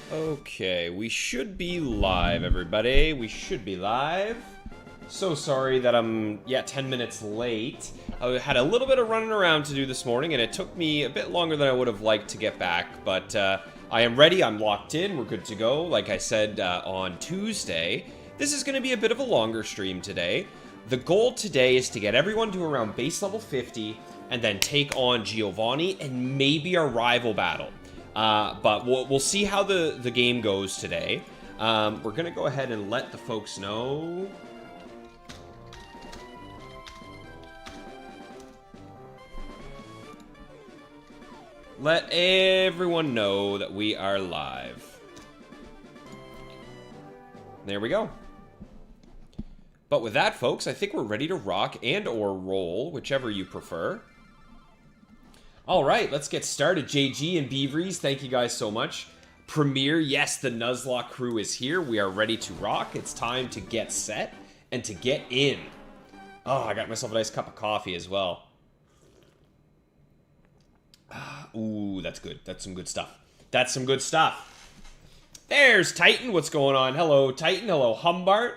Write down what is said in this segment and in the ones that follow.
Okay, we should be live, everybody. We should be live. So sorry that I'm, 10 minutes late. I had a little bit of running around to do this morning, and it took me a bit longer than I would have liked to get back. But I am ready. I'm locked in. We're good to go. Like I said on Tuesday, this is going to be a bit of a longer stream today. The goal today is to get everyone to around base level 50, and then take on Giovanni and maybe a rival battle. But we'll see how the game goes today. We're going to go ahead and let the folks know. Let everyone know that we are live. There we go. But with that, folks, I think we're ready to rock and or roll, whichever you prefer. All right, let's get started. JG and Beaveries, thank you guys so much. Premiere, yes, the Nuzlocke crew is here. We are ready to rock. It's time to get set and to get in. Oh, I got myself a nice cup of coffee as well. Ooh, that's good. That's some good stuff. That's some good stuff. There's Titan. What's going on? Hello, Titan. Hello, Humbart.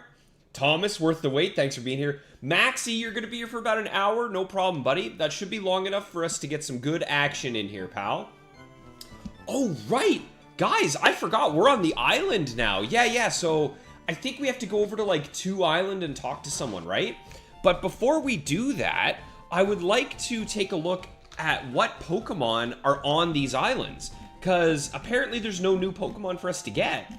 Thomas, worth the wait. Thanks for being here. Maxie, you're going to be here for about an hour. No problem, buddy. That should be long enough for us to get some good action in here, pal. Oh, right. Guys, I forgot. We're on the island now. Yeah. So I think we have to go over to, like, 2 Island and talk to someone, right? But before we do that, I would like to take a look at what Pokemon are on these islands. Because apparently there's no new Pokemon for us to get.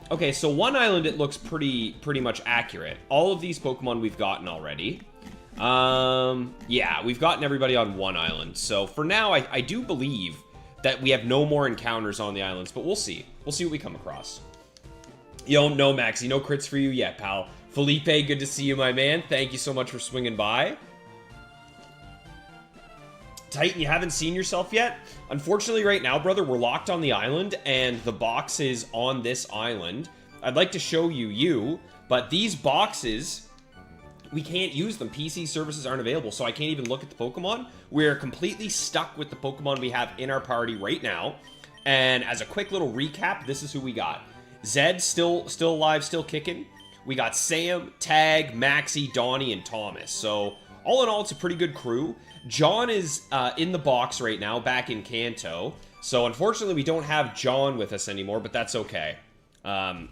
Okay, so 1 island, it looks pretty much accurate. All of these Pokemon we've gotten already. Yeah, we've gotten everybody on 1 island. So for now, I do believe that we have no more encounters on the islands, but we'll see. We'll see what we come across. Yo, no, Maxie, no crits for you yet, pal. Felipe, good to see you, my man. Thank you so much for swinging by. Titan, you haven't seen yourself yet? Unfortunately, right now, brother, we're locked on the island, and the box is on this island. I'd like to show you, but these boxes, we can't use them. PC services aren't available, so I can't even look at the Pokemon. We're completely stuck with the Pokemon we have in our party right now. And as a quick little recap, this is who we got. Zed, still alive, still kicking. We got Sam, Tag, Maxie, Donnie, and Thomas. So, all in all, it's a pretty good crew. John is in the box right now, back in Kanto. So, unfortunately, we don't have John with us anymore, but that's okay.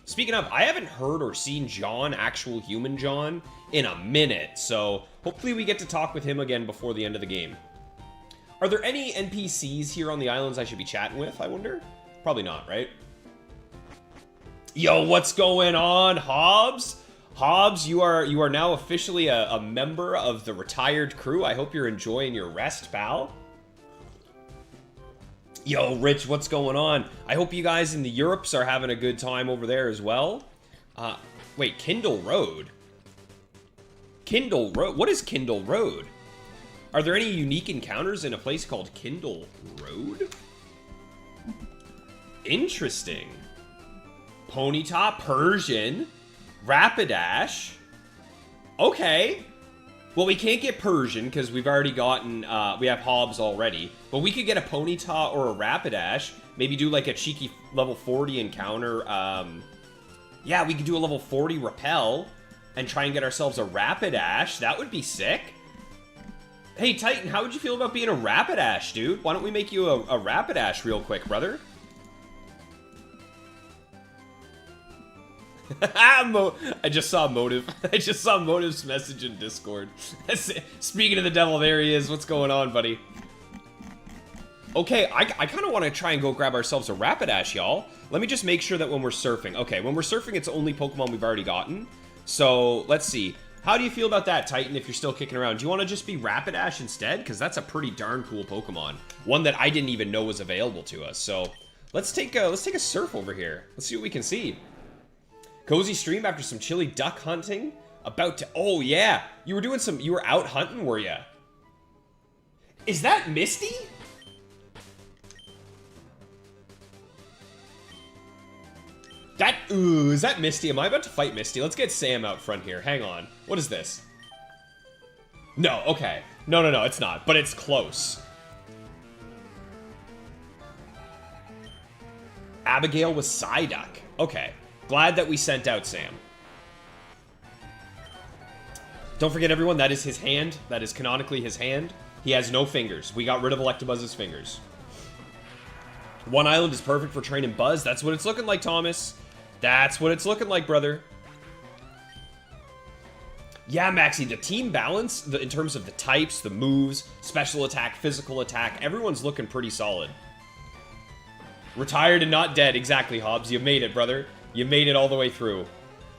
Speaking of, I haven't heard or seen John, actual human John, in a minute. So, hopefully we get to talk with him again before the end of the game. Are there any NPCs here on the islands I should be chatting with, I wonder? Probably not, right? Yo, what's going on, Hobbs? Hobbs, you are now officially a member of the retired crew. I hope you're enjoying your rest, pal. Yo, Rich, what's going on? I hope you guys in the Europes are having a good time over there as well. Wait, Kindle Road? Kindle Road? What is Kindle Road? Are there any unique encounters in a place called Kindle Road? Interesting. Ponyta, Persian... Rapidash. Okay. Well, we can't get Persian because we've already gotten, we have Hobbs already. But we could get a Ponyta or a Rapidash. Maybe do like a cheeky level 40 encounter. Yeah, we could do a level 40 Repel and try and get ourselves a Rapidash. That would be sick. Hey, Titan, how would you feel about being a Rapidash, dude? Why don't we make you a Rapidash real quick, brother? I just saw Motive. I just saw Motive's message in Discord. Speaking of the devil, there he is. What's going on, buddy? Okay, I kind of want to try and go grab ourselves a Rapidash, y'all. Let me just make sure that when we're surfing... Okay, when we're surfing, it's only Pokemon we've already gotten. So, let's see. How do you feel about that, Titan, if you're still kicking around? Do you want to just be Rapidash instead? Because that's a pretty darn cool Pokemon. One that I didn't even know was available to us. So, let's take a surf over here. Let's see what we can see. Cozy stream after some chilly duck hunting. About to... Oh, yeah. You were out hunting, were ya? Is that Misty? Is that Misty? Am I about to fight Misty? Let's get Sam out front here. Hang on. What is this? No, okay. No, it's not. But it's close. Abigail was Psyduck. Okay. Glad that we sent out Sam. Don't forget, everyone, that is his hand. That is canonically his hand. He has no fingers. We got rid of Electabuzz's fingers. One island is perfect for training Buzz. That's what it's looking like, Thomas. That's what it's looking like, brother. Yeah, Maxie, the team balance, in terms of the types, the moves, special attack, physical attack, everyone's looking pretty solid. Retired and not dead. Exactly, Hobbs. You made it, brother. You made it all the way through.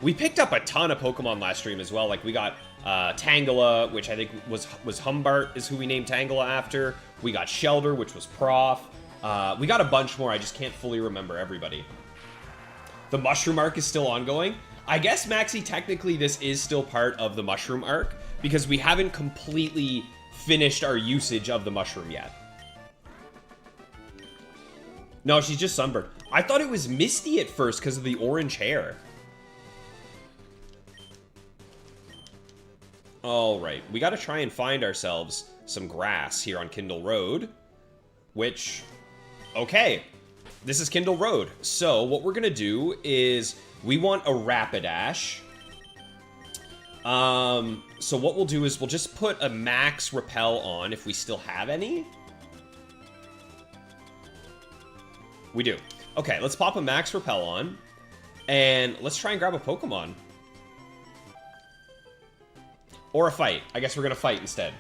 We picked up a ton of Pokemon last stream as well. Like, we got Tangela, which I think was Humbart is who we named Tangela after. We got Shelter, which was Prof. We got a bunch more. I just can't fully remember everybody. The Mushroom arc is still ongoing. I guess, Maxie, technically this is still part of the Mushroom arc because we haven't completely finished our usage of the Mushroom yet. No, she's just sunburned. I thought it was Misty at first because of the orange hair. Alright, we gotta try and find ourselves some grass here on Kindle Road. Which, okay, this is Kindle Road. So, what we're gonna do is, we want a Rapidash. So what we'll do is, we'll just put a max repel on if we still have any. We do. Okay, let's pop a max repel on. And let's try and grab a Pokemon. Or a fight. I guess we're gonna fight instead.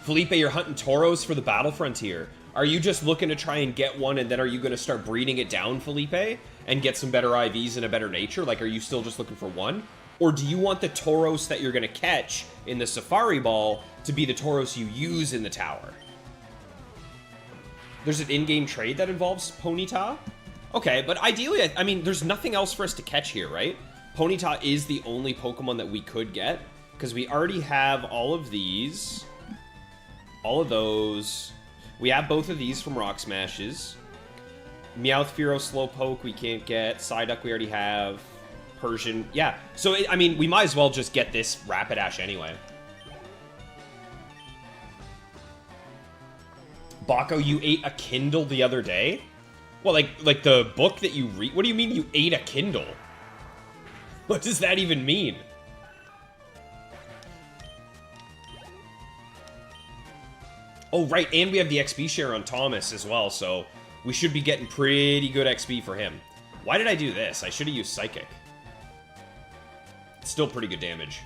Felipe, you're hunting Tauros for the Battle Frontier. Are you just looking to try and get one, and then are you gonna start breeding it down, Felipe? And get some better IVs and a better nature? Like, are you still just looking for one? Or do you want the Tauros that you're gonna catch in the Safari Ball to be the Tauros you use in the tower? There's an in-game trade that involves Ponyta? Okay, but ideally, I mean, there's nothing else for us to catch here, right? Ponyta is the only Pokemon that we could get, because we already have all of these. All of those. We have both of these from Rock Smashes. Meowth, Fearow, Slowpoke we can't get. Psyduck we already have. Persian. Yeah, so, I mean, we might as well just get this Rapidash anyway. Baco, you ate a Kindle the other day? Well, like the book that you read? What do you mean you ate a Kindle? What does that even mean? Oh, right, and we have the XP share on Thomas as well, so we should be getting pretty good XP for him. Why did I do this? I should have used Psychic. It's still pretty good damage.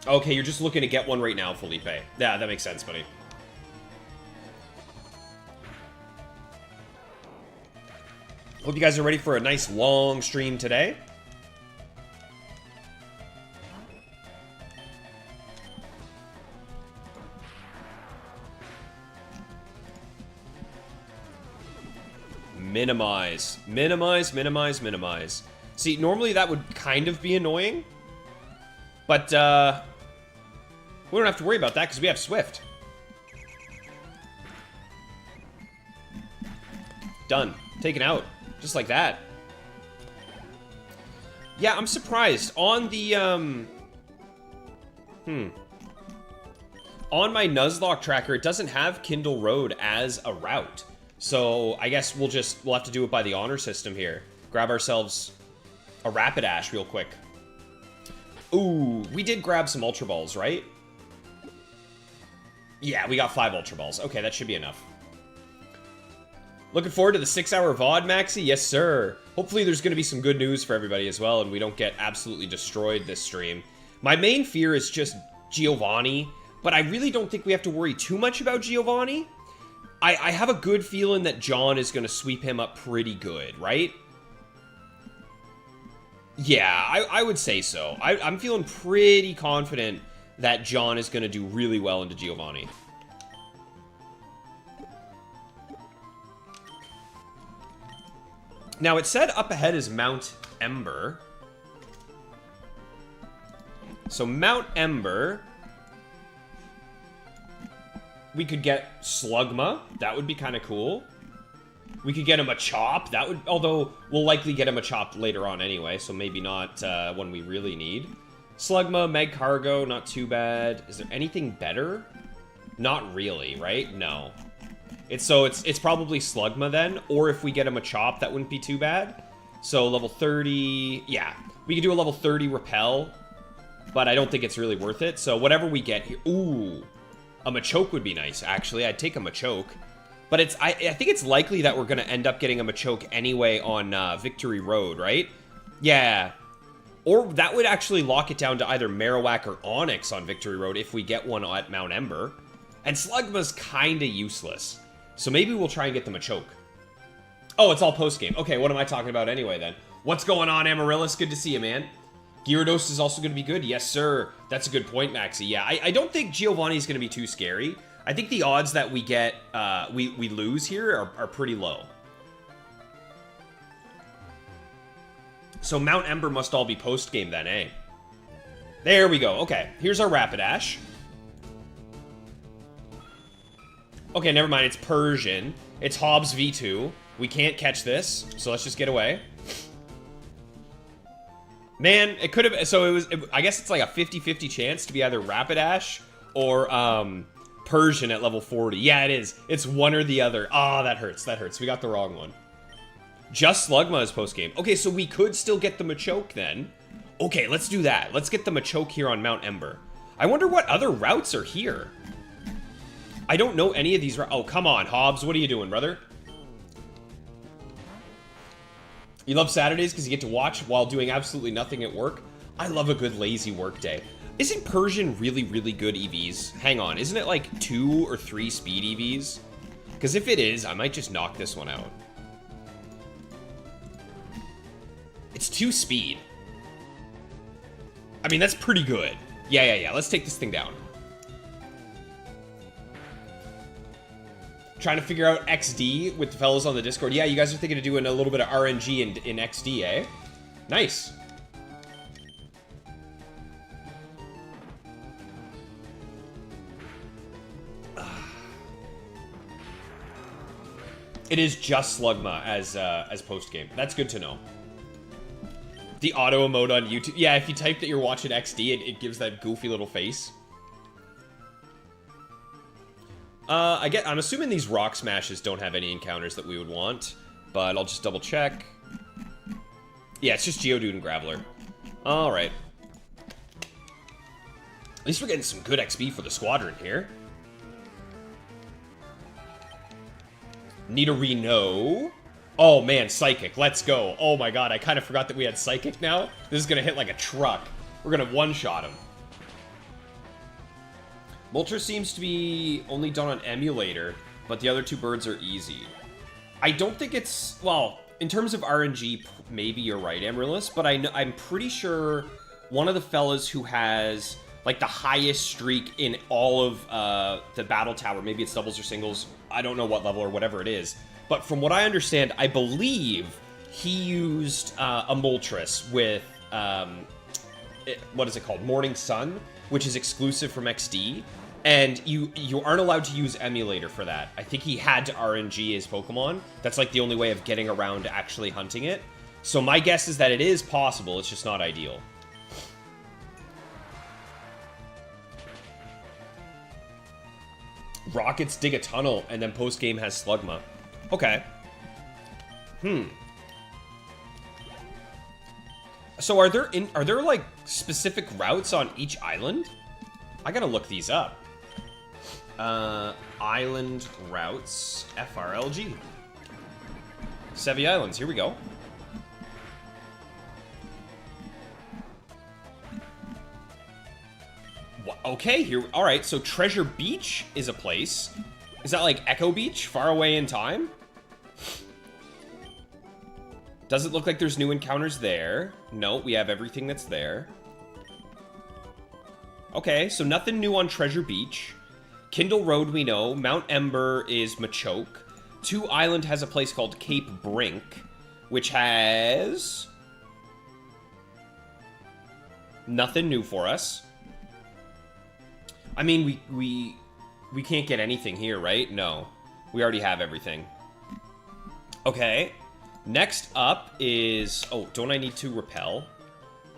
Okay, you're just looking to get one right now, Felipe. Yeah, that makes sense, buddy. Hope you guys are ready for a nice long stream today. Minimize. Minimize, minimize, minimize. See, normally that would kind of be annoying. But, we don't have to worry about that because we have Swift. Done. Taken out. Just like that. Yeah, I'm surprised. On the, on my Nuzlocke tracker, it doesn't have Kindle Road as a route. So, I guess we'll have to do it by the honor system here. Grab ourselves a Rapidash real quick. Ooh, we did grab some Ultra Balls, right? Yeah, we got 5 Ultra Balls. Okay, that should be enough. Looking forward to the 6-hour VOD, Maxie? Yes, sir. Hopefully there's going to be some good news for everybody as well, and we don't get absolutely destroyed this stream. My main fear is just Giovanni, but I really don't think we have to worry too much about Giovanni. I have a good feeling that John is going to sweep him up pretty good, right? Yeah, I would say so. I'm feeling pretty confident that John is going to do really well into Giovanni. Now, it said up ahead is Mount Ember. So, Mount Ember, we could get Slugma. That would be kind of cool. We could get him a Chop. That would, although we'll likely get him a Chop later on anyway, so maybe not when we really need. Slugma, Magcargo, not too bad. Is there anything better? Not really, right? No. It's probably Slugma then, or if we get him a Machop, that wouldn't be too bad. So level 30, yeah. We could do a level 30 Repel, but I don't think it's really worth it. So whatever we get here, ooh, a Machoke would be nice, actually. I'd take a Machoke. But I think it's likely that we're going to end up getting a Machoke anyway on Victory Road, right? Yeah. Or that would actually lock it down to either Marowak or Onix on Victory Road if we get one at Mount Ember. And Slugma's kind of useless. So maybe we'll try and get the Machoke. Oh, it's all post-game. Okay, what am I talking about anyway, then? What's going on, Amaryllis? Good to see you, man. Gyarados is also going to be good. Yes, sir. That's a good point, Maxie. Yeah, I don't think Giovanni's going to be too scary. I think the odds that we get, we lose here are pretty low. So Mount Ember must all be post-game then, eh? There we go. Okay, here's our Rapidash. Okay, never mind. It's Persian. It's Hobbs V2. We can't catch this, so let's just get away. Man, it could have... So I guess it's like a 50-50 chance to be either Rapidash or Persian at level 40. Yeah, it is. It's one or the other. Ah, that hurts. That hurts. We got the wrong one. Just Slugma is post-game. Okay, so we could still get the Machoke then. Okay, let's do that. Let's get the Machoke here on Mount Ember. I wonder what other routes are here. I don't know any of these routes. Oh, come on, Hobbs. What are you doing, brother? You love Saturdays because you get to watch while doing absolutely nothing at work? I love a good lazy work day. Isn't Persian really, really good EVs? Hang on, isn't it like 2 or 3 speed EVs? Because if it is, I might just knock this one out. It's 2 speed. I mean, that's pretty good. Yeah. Let's take this thing down. Trying to figure out XD with the fellows on the Discord. Yeah, you guys are thinking of doing a little bit of RNG in XD, eh? Nice. It is just Slugma as post-game. That's good to know. The auto emote on YouTube. Yeah, if you type that you're watching XD, it gives that goofy little face. I'm assuming these Rock Smashes don't have any encounters that we would want, but I'll just double check. Yeah, it's just Geodude and Graveler. Alright. At least we're getting some good XP for the squadron here. Nidorino. Oh man, Psychic, let's go. Oh my god, I kind of forgot that we had Psychic now. This is gonna hit like a truck. We're gonna one-shot him. Moltres seems to be only done on emulator, but the other 2 birds are easy. I don't think it's... Well, in terms of RNG, maybe you're right, Amaryllis, but I'm pretty sure one of the fellas who has, like, the highest streak in all of the Battle Tower, maybe it's doubles or singles, I don't know what level or whatever it is, but from what I understand, I believe he used a Moltres with, what is it called? Morning Sun, which is exclusive from XD. And you aren't allowed to use emulator for that. I think he had to RNG his Pokemon. That's like the only way of getting around to actually hunting it. So my guess is that it is possible, it's just not ideal. Rockets dig a tunnel, and then post-game has Slugma. Okay. So are there like specific routes on each island? I gotta look these up. Island routes, FRLG. Sevi Islands, here we go. Okay, here, all right, so Treasure Beach is a place. Is that like Echo Beach, far away in time? Does it look like there's new encounters there? No, we have everything that's there. Okay, so nothing new on Treasure Beach. Kindle Road we know. Mount Ember is Machoke. 2 Island has a place called Cape Brink, which has... nothing new for us. I mean, we can't get anything here, right? No. We already have everything. Okay. Next up is... Oh, don't I need to repel?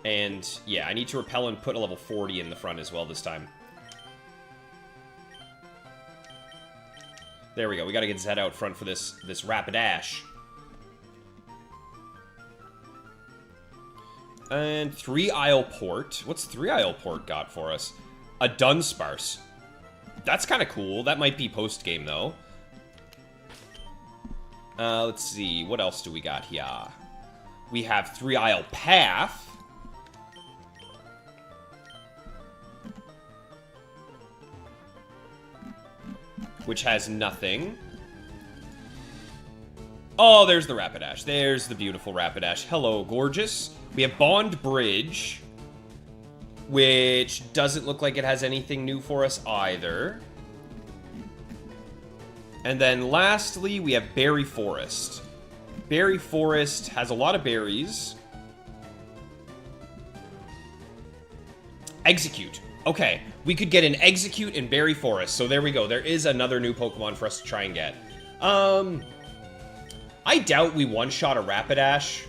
And, yeah, I need to repel and put a level 40 in the front as well this time. There we go. We gotta get Zed out front for this Rapidash. And 3 Isle Port. What's 3 Isle Port got for us? A Dunsparce. That's kind of cool. That might be post-game, though. Let's see. What else do we got here? We have 3 Isle Path. Which has nothing. Oh, there's the Rapidash. There's the beautiful Rapidash. Hello, gorgeous. We have Bond Bridge, which doesn't look like it has anything new for us either. And then lastly, we have Berry Forest. Berry Forest has a lot of berries. Execute. Okay, we could get an Execute in Berry Forest. So there we go. There is another new Pokemon for us to try and get. I doubt we one-shot a Rapidash.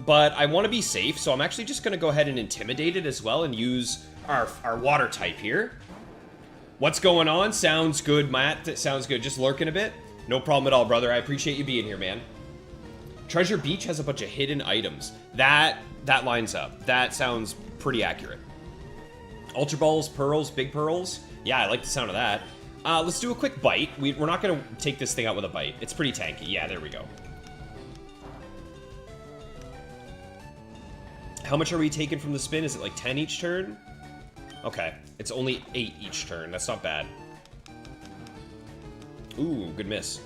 But I want to be safe, so I'm actually just going to go ahead and Intimidate it as well and use our Water type here. What's going on? Sounds good, Matt. That sounds good. Just lurking a bit. No problem at all, brother. I appreciate you being here, man. Treasure Beach has a bunch of hidden items. That lines up. That sounds pretty accurate. Ultra Balls, Pearls, Big Pearls. Yeah, I like the sound of that. Let's do a quick bite. We're not going to take this thing out with a bite. It's pretty tanky. Yeah, there we go. How much are we taking from the spin? Is it like 10 each turn? Okay. It's only 8 each turn. That's not bad. Ooh, good miss.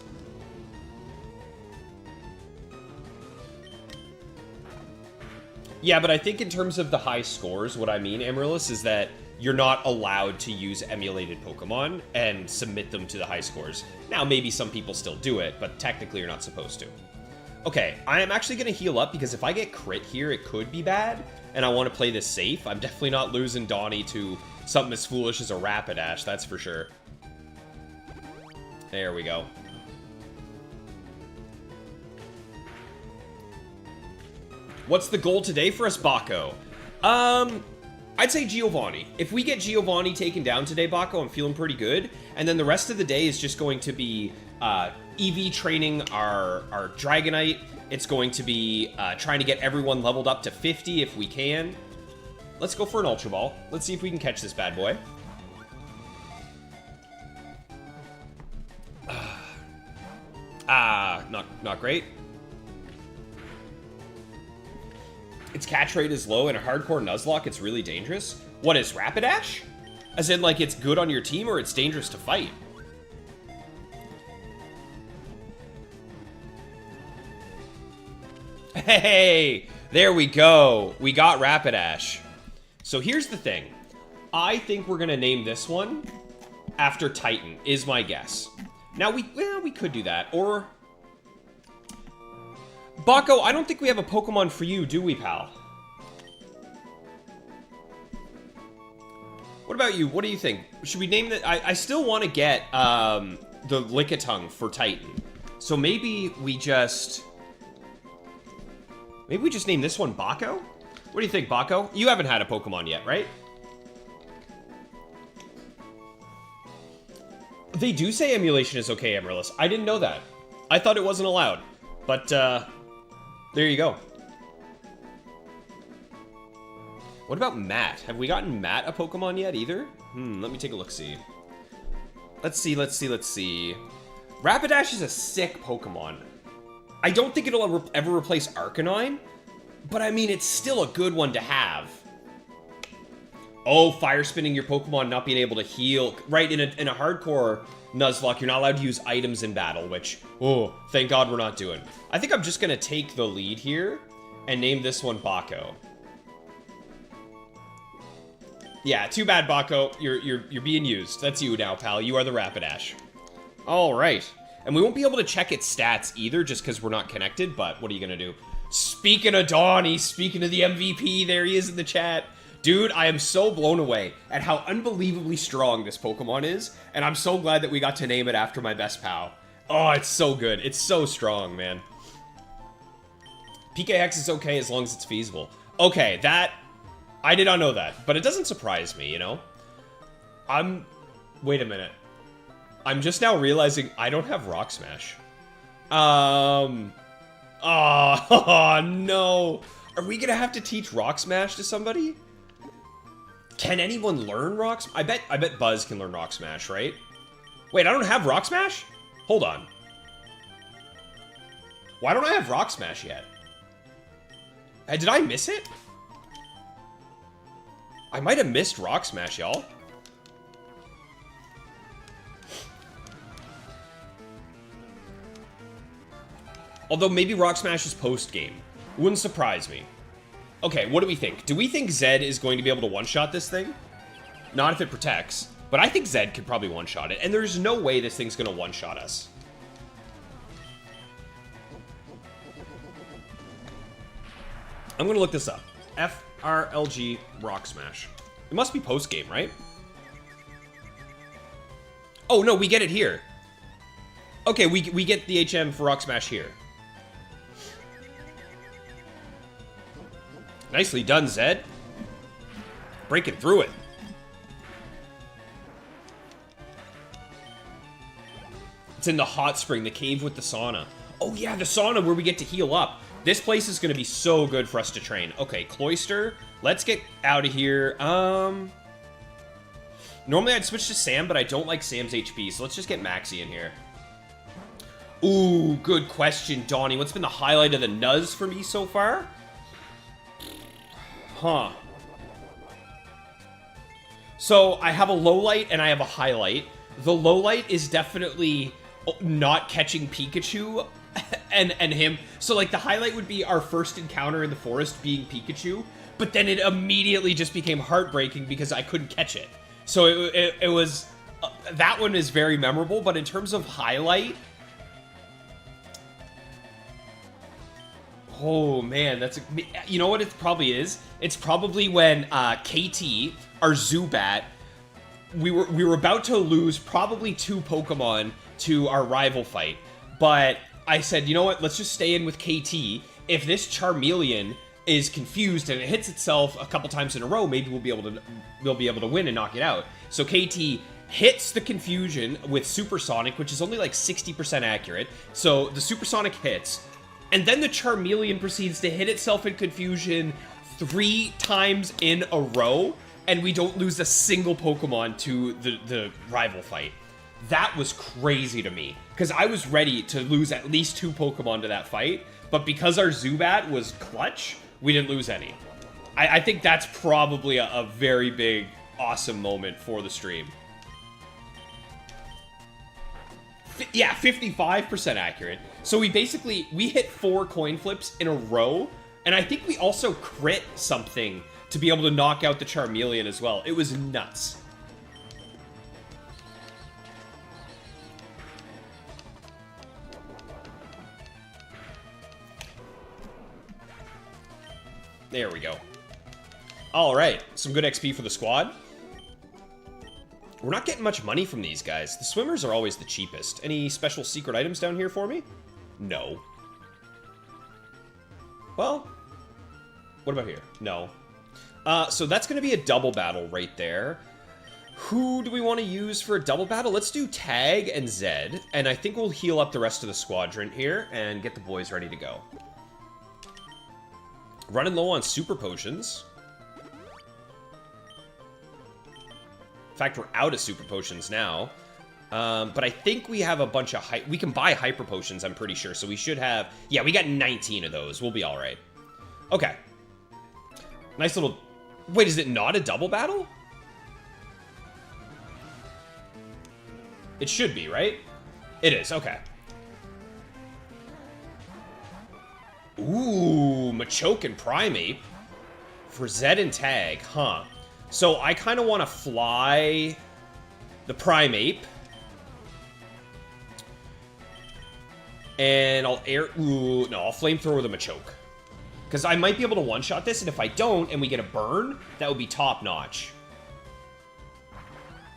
Yeah, but I think in terms of the high scores, what I mean, Amaryllis, is that you're not allowed to use emulated Pokemon and submit them to the high scores. Now, maybe some people still do it, but technically you're not supposed to. Okay, I am actually going to heal up because if I get crit here, it could be bad, and I want to play this safe. I'm definitely not losing Donnie to something as foolish as a Rapidash, that's for sure. There we go. What's the goal today for us, Baco? I'd say Giovanni. If we get Giovanni taken down today, Baco, I'm feeling pretty good. And then the rest of the day is just going to be EV training our Dragonite. It's going to be trying to get everyone leveled up to 50 if we can. Let's go for an Ultra Ball. Let's see if we can catch this bad boy. Not great. Its catch rate is low, and a hardcore Nuzlocke, it's really dangerous. What is Rapidash? As in, like, it's good on your team, or it's dangerous to fight? Hey, there we go. We got Rapidash. So here's the thing. I think we're gonna name this one after Titan, is my guess. Now, we could do that, or... Baco, I don't think we have a Pokemon for you, do we, pal? What about you? What do you think? Should we name that? I still want to get the Lickitung for Titan. So maybe we just name this one Baco? What do you think, Baco? You haven't had a Pokemon yet, right? They do say emulation is okay, Amaryllis. I didn't know that. I thought it wasn't allowed. But, there you go. What about Matt? Have we gotten Matt a Pokemon yet either? Let me take a look-see. Let's see. Rapidash is a sick Pokemon. I don't think it'll ever replace Arcanine, but I mean, it's still a good one to have. Oh, fire spinning your Pokemon, not being able to heal. Right, in a hardcore Nuzlocke, you're not allowed to use items in battle, which, oh, thank God we're not doing. I think I'm just gonna take the lead here and name this one Baco. Yeah, too bad, Baco. You're being used. That's you now, pal. You are the Rapidash. All right. And we won't be able to check its stats either just because we're not connected, but what are you gonna do? Speaking of Donnie, speaking of the MVP, there he is in the chat. Dude, I am so blown away at how unbelievably strong this Pokemon is, and I'm so glad that we got to name it after my best pal. Oh, it's so good. It's so strong, man. PK Hex is okay as long as it's feasible. Okay, that... I did not know that, but it doesn't surprise me, you know? Wait a minute. I'm just now realizing I don't have Rock Smash. Oh, no. Are we gonna have to teach Rock Smash to somebody? Can anyone learn Rock Smash? I bet Buzz can learn Rock Smash, right? Wait, I don't have Rock Smash? Hold on. Why don't I have Rock Smash yet? Did I miss it? I might have missed Rock Smash, y'all. Although maybe Rock Smash is post-game. Wouldn't surprise me. Okay, what do we think? Do we think Zed is going to be able to one-shot this thing? Not if it protects, but I think Zed could probably one-shot it, and there's no way this thing's going to one-shot us. I'm going to look this up. FRLG Rock Smash. It must be post-game, right? Oh, no, we get it here. Okay, we get the HM for Rock Smash here. Nicely done, Zed. Breaking through it. It's in the hot spring, the cave with the sauna. Oh yeah, the sauna where we get to heal up. This place is going to be so good for us to train. Okay, Cloyster. Let's get out of here. Normally I'd switch to Sam, but I don't like Sam's HP, so let's just get Maxie in here. Ooh, good question, Donnie. What's been the highlight of the Nuz for me so far? Huh. So, I have a low light and I have a highlight. The low light is definitely not catching Pikachu and him. So, like, the highlight would be our first encounter in the forest being Pikachu, but then it immediately just became heartbreaking because I couldn't catch it. So, it was... that one is very memorable, but in terms of highlight... Oh, man, that's... You know what it probably is? It's probably when KT, our Zubat, we were about to lose probably 2 Pokemon to our rival fight. But I said, you know what? Let's just stay in with KT. If this Charmeleon is confused and it hits itself a couple times in a row, maybe we'll be able to win and knock it out. So KT hits the confusion with Supersonic, which is only like 60% accurate. So the Supersonic hits... And then the Charmeleon proceeds to hit itself in confusion 3 times in a row, and we don't lose a single Pokemon to the rival fight. That was crazy to me, because I was ready to lose at least 2 Pokemon to that fight, but because our Zubat was clutch, we didn't lose any. I think that's probably a very big, awesome moment for the stream. Yeah, 55% accurate. So we hit 4 coin flips in a row, and I think we also crit something to be able to knock out the Charmeleon as well. It was nuts. There we go. All right, some good XP for the squad. We're not getting much money from these guys. The swimmers are always the cheapest. Any special secret items down here for me? No. Well, what about here? No. So that's going to be a double battle right there. Who do we want to use for a double battle? Let's do Tag and Zed, and I think we'll heal up the rest of the squadron here and get the boys ready to go. Running low on super potions. In fact, we're out of super potions now. But I think we have a bunch of... we can buy hyper potions, I'm pretty sure. So we should have... Yeah, we got 19 of those. We'll be all right. Okay. Nice little... Wait, is it not a double battle? It should be, right? It is, okay. Ooh, Machoke and Primeape. For Zed and Tag, huh. So I kind of want to fly the Primeape. And I'll I'll flamethrower the Machoke. Because I might be able to one-shot this, and if I don't, and we get a burn, that would be top-notch.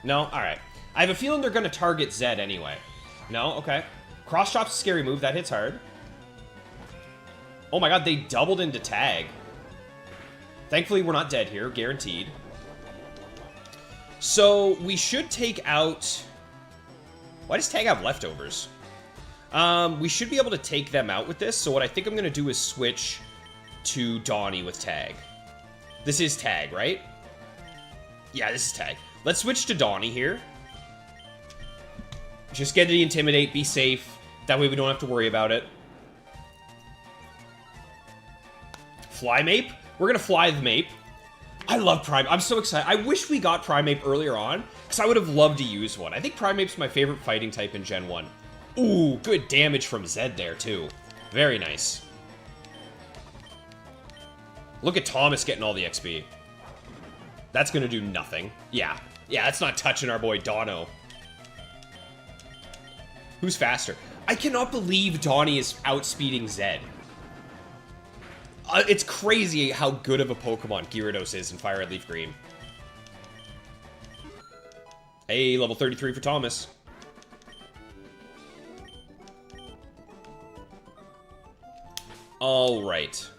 No? Alright. I have a feeling they're going to target Zed anyway. No? Okay. Cross Chop's a scary move. That hits hard. Oh my god, they doubled into tag. Thankfully, we're not dead here, guaranteed. So, we should take out... Why does tag have leftovers? We should be able to take them out with this, so what I think I'm going to do is switch to Donnie with tag. This is tag, right? Yeah, this is tag. Let's switch to Donnie here. Just get the Intimidate, be safe. That way we don't have to worry about it. Fly Mape? We're going to fly the Mape. I love Prime. I'm so excited. I wish we got Primeape earlier on, because I would have loved to use one. I think Primeape's my favorite fighting type in Gen 1. Ooh, good damage from Zed there, too. Very nice. Look at Thomas getting all the XP. That's going to do nothing. Yeah. Yeah, that's not touching our boy Dono. Who's faster? I cannot believe Donnie is outspeeding Zed. It's crazy how good of a Pokemon Gyarados is in Fire Red Leaf Green. Hey, level 33 for Thomas. Alright.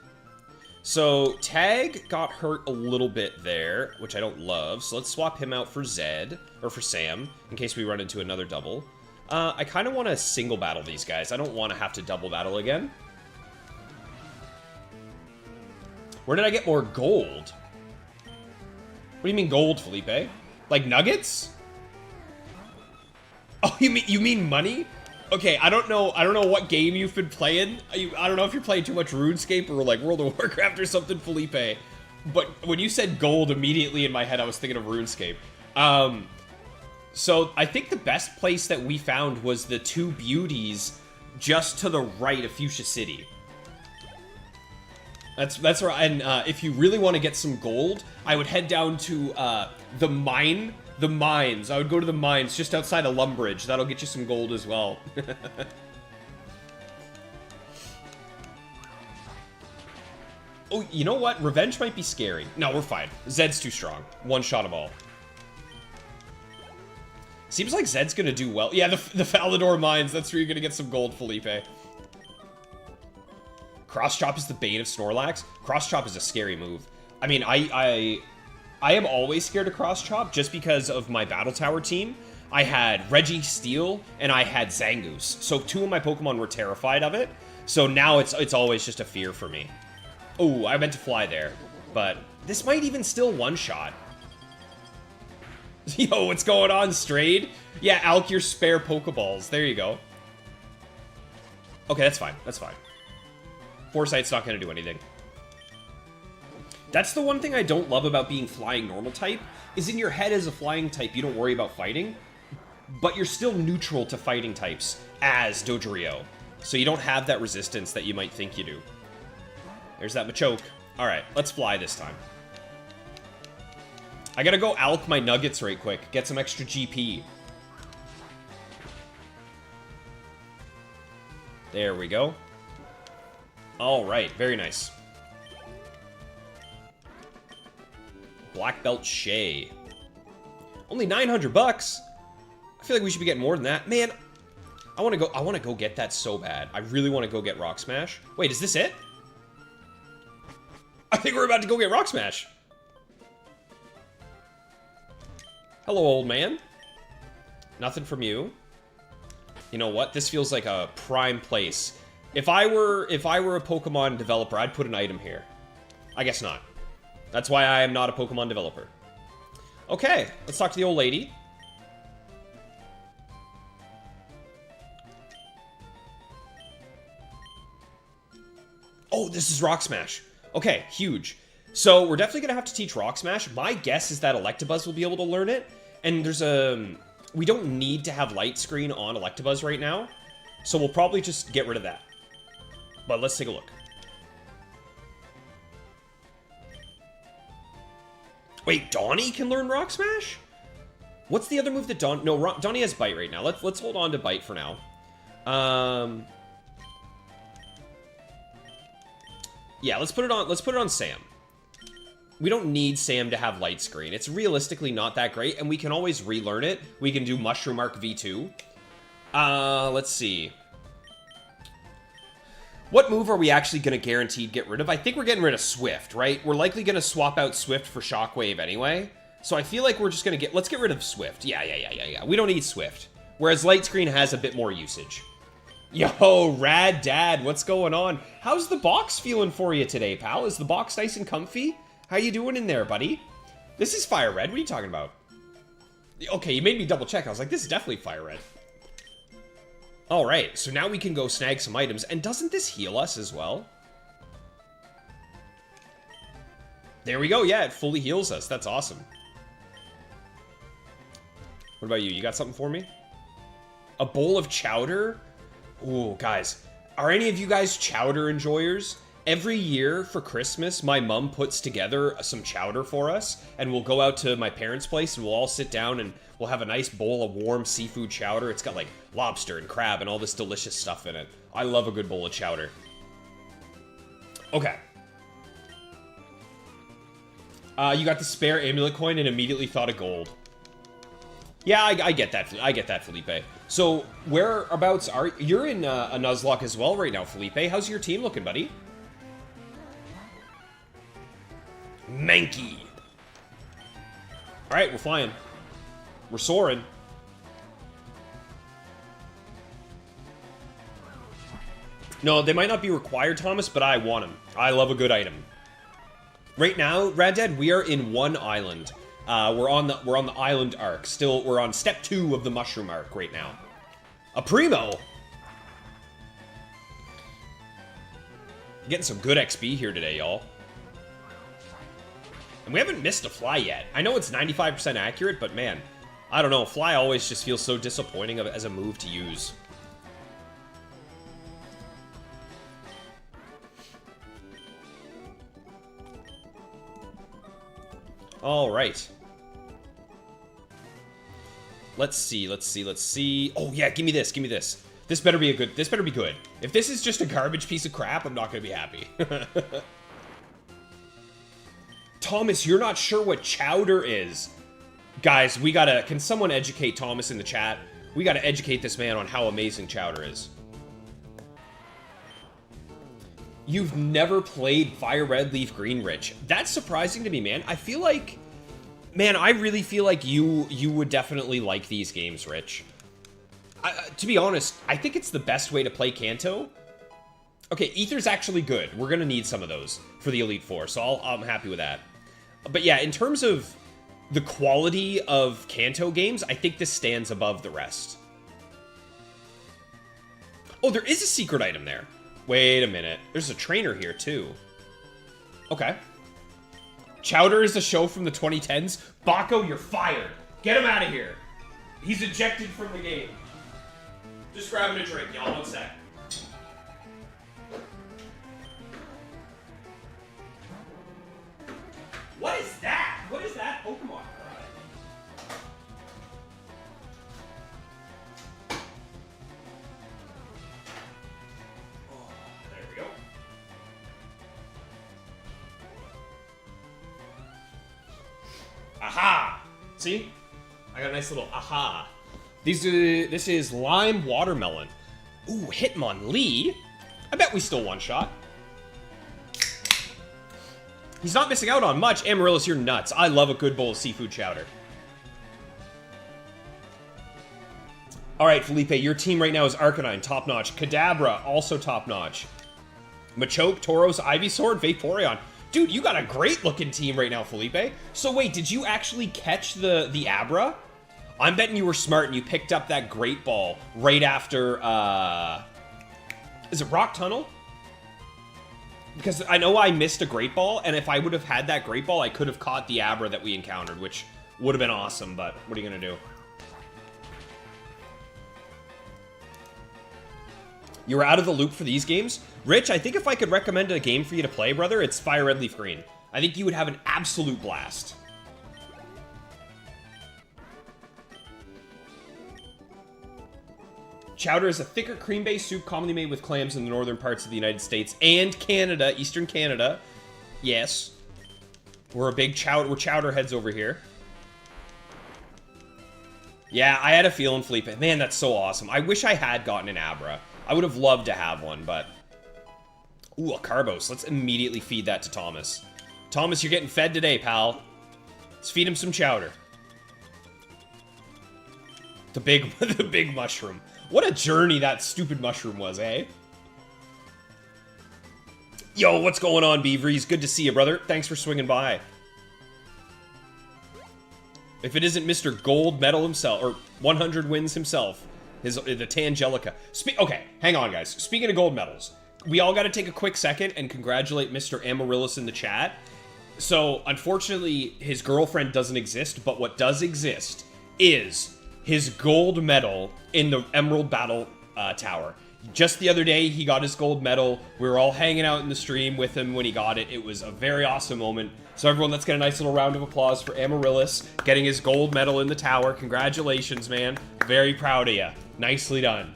So, Tag got hurt a little bit there, which I don't love. So let's swap him out for Zed, or for Sam, in case we run into another double. I kind of want to single battle these guys. I don't want to have to double battle again. Where did I get more gold? What do you mean gold, Felipe? Like nuggets? Oh, you mean money? Okay, I don't know what game you've been playing. I don't know if you're playing too much RuneScape or like World of Warcraft or something, Felipe. But when you said gold, immediately in my head I was thinking of RuneScape. So I think the best place that we found was the two beauties just to the right of Fuchsia City. That's right. And if you really want to get some gold, I would head down to the mines. I would go to the mines just outside of Lumbridge. That'll get you some gold as well. Oh, you know what? Revenge might be scary. No, we're fine. Zed's too strong. One shot them all. Seems like Zed's gonna do well. Yeah, the Falador mines. That's where you're gonna get some gold, Felipe. Cross Chop is the bane of Snorlax. Cross Chop is a scary move. I mean, I am always scared of Cross Chop just because of my Battle Tower team. I had Registeel and I had Zangoose. So two of my Pokemon were terrified of it. So now it's always just a fear for me. Oh, I meant to fly there. But this might even still one-shot. Yo, what's going on, Strayed? Yeah, Alk your spare Pokeballs. There you go. Okay, that's fine. That's fine. Foresight's not going to do anything. That's the one thing I don't love about being flying normal type, is in your head as a flying type, you don't worry about fighting, but you're still neutral to fighting types as Dodrio. So you don't have that resistance that you might think you do. There's that Machoke. Alright, let's fly this time. I gotta go Alk my Nuggets right quick, get some extra GP. There we go. Alright, very nice. Black Belt Shay. Only 900 bucks? I feel like we should be getting more than that. Man, I want to go get that so bad. I really want to go get Rock Smash. Wait, is this it? I think we're about to go get Rock Smash. Hello, old man. Nothing from you. You know what? This feels like a prime place. If I were a Pokemon developer, I'd put an item here. I guess not. That's why I am not a Pokemon developer. Okay, let's talk to the old lady. Oh, this is Rock Smash. Okay, huge. So we're definitely going to have to teach Rock Smash. My guess is that Electabuzz will be able to learn it. And there's we don't need to have Light Screen on Electabuzz right now. So we'll probably just get rid of that. But let's take a look. Wait, Donnie can learn Rock Smash? What's the other move that No, Donnie has Bite right now. Let's hold on to Bite for now. Yeah, let's put it on Sam. We don't need Sam to have Light Screen. It's realistically not that great, and we can always relearn it. We can do Mushroom Arc V2. Let's see. What move are we actually going to guaranteed get rid of? I think we're getting rid of Swift, right? We're likely going to swap out Swift for Shockwave anyway. So I feel like we're just going to let's get rid of Swift. Yeah. We don't need Swift. Whereas Light Screen has a bit more usage. Yo, Rad Dad, what's going on? How's the box feeling for you today, pal? Is the box nice and comfy? How you doing in there, buddy? This is Fire Red. What are you talking about? Okay, you made me double check. I was like, this is definitely Fire Red. All right, so now we can go snag some items. And doesn't this heal us as well? There we go. Yeah, it fully heals us. That's awesome. What about you? You got something for me? A bowl of chowder? Ooh, guys. Are any of you guys chowder enjoyers? Every year for Christmas, my mom puts together some chowder for us, and we'll go out to my parents' place, and we'll all sit down, and we'll have a nice bowl of warm seafood chowder. It's got, like, lobster and crab and all this delicious stuff in it. I love a good bowl of chowder. Okay. You got the spare amulet coin and immediately thought of gold. Yeah, I get that. I get that, Felipe. So, whereabouts are... You're in a Nuzlocke as well right now, Felipe. How's your team looking, buddy? Mankey. Alright, we're flying. We're soaring. No, they might not be required, Thomas, but I want them. I love a good item. Right now, Rad Dad, we are in one island. We're on the island arc. Still, we're on step 2 of the mushroom arc right now. A Primo! Getting some good XP here today, y'all. And we haven't missed a fly yet. I know it's 95% accurate, but man, I don't know. Fly always just feels so disappointing as a move to use. All right. Let's see. Oh yeah, give me this. This better be good. If this is just a garbage piece of crap, I'm not gonna be happy. Thomas, you're not sure what chowder is. Guys, can someone educate Thomas in the chat? We gotta educate this man on how amazing chowder is. You've never played Fire Red, Leaf Green, Rich. That's surprising to me, man. I feel like... Man, I really feel like you would definitely like these games, Rich. To be honest, I think it's the best way to play Kanto. Okay, Ether's actually good. We're gonna need some of those for the Elite Four, so I'm happy with that. But yeah, in terms of the quality of Kanto games, I think this stands above the rest. Oh, there is a secret item there. Wait a minute. There's a trainer here, too. Okay. Chowder is a show from the 2010s. Baco, you're fired. Get him out of here. He's ejected from the game. Just grabbing a drink, y'all. 1 sec. What is that? What is that Pokemon? Oh, there we go. Aha! See? I got a nice little aha. This is Lime Watermelon. Ooh, Hitmonlee. I bet we still one shot. He's not missing out on much. Amaryllis, you're nuts. I love a good bowl of seafood chowder. Alright, Felipe, your team right now is Arcanine, top-notch. Kadabra, also top-notch. Machoke, Tauros, Ivysaur, Vaporeon. Dude, you got a great-looking team right now, Felipe. So wait, did you actually catch the Abra? I'm betting you were smart and you picked up that Great Ball right after, is it Rock Tunnel? Because I know I missed a Great Ball, and if I would have had that Great Ball, I could have caught the Abra that we encountered, which would have been awesome, but what are you going to do? You're out of the loop for these games? Rich, I think if I could recommend a game for you to play, brother, it's Fire Red, Leaf Green. I think you would have an absolute blast. Chowder is a thicker cream-based soup commonly made with clams in the northern parts of the United States and Canada, Eastern Canada. Yes. We're chowder heads over here. Yeah, I had a feeling, Felipe. Man, that's so awesome. I wish I had gotten an Abra. I would have loved to have one, but Ooh, a Carbos. Let's immediately feed that to Thomas. Thomas, you're getting fed today, pal. Let's feed him some chowder. The big mushroom. What a journey that stupid mushroom was, eh? Yo, what's going on, Beaveries? Good to see you, brother. Thanks for swinging by. If it isn't Mr. Gold Medal himself, or 100 wins himself, the Tangelica. Okay, hang on, guys. Speaking of gold medals, we all got to take a quick second and congratulate Mr. Amaryllis in the chat. So, unfortunately, his girlfriend doesn't exist, but what does exist is his gold medal in the Emerald Battle Tower. Just the other day, he got his gold medal. We were all hanging out in the stream with him when he got it. It was a very awesome moment. So everyone, let's get a nice little round of applause for Amaryllis getting his gold medal in the tower. Congratulations, man. Very proud of you. Nicely done.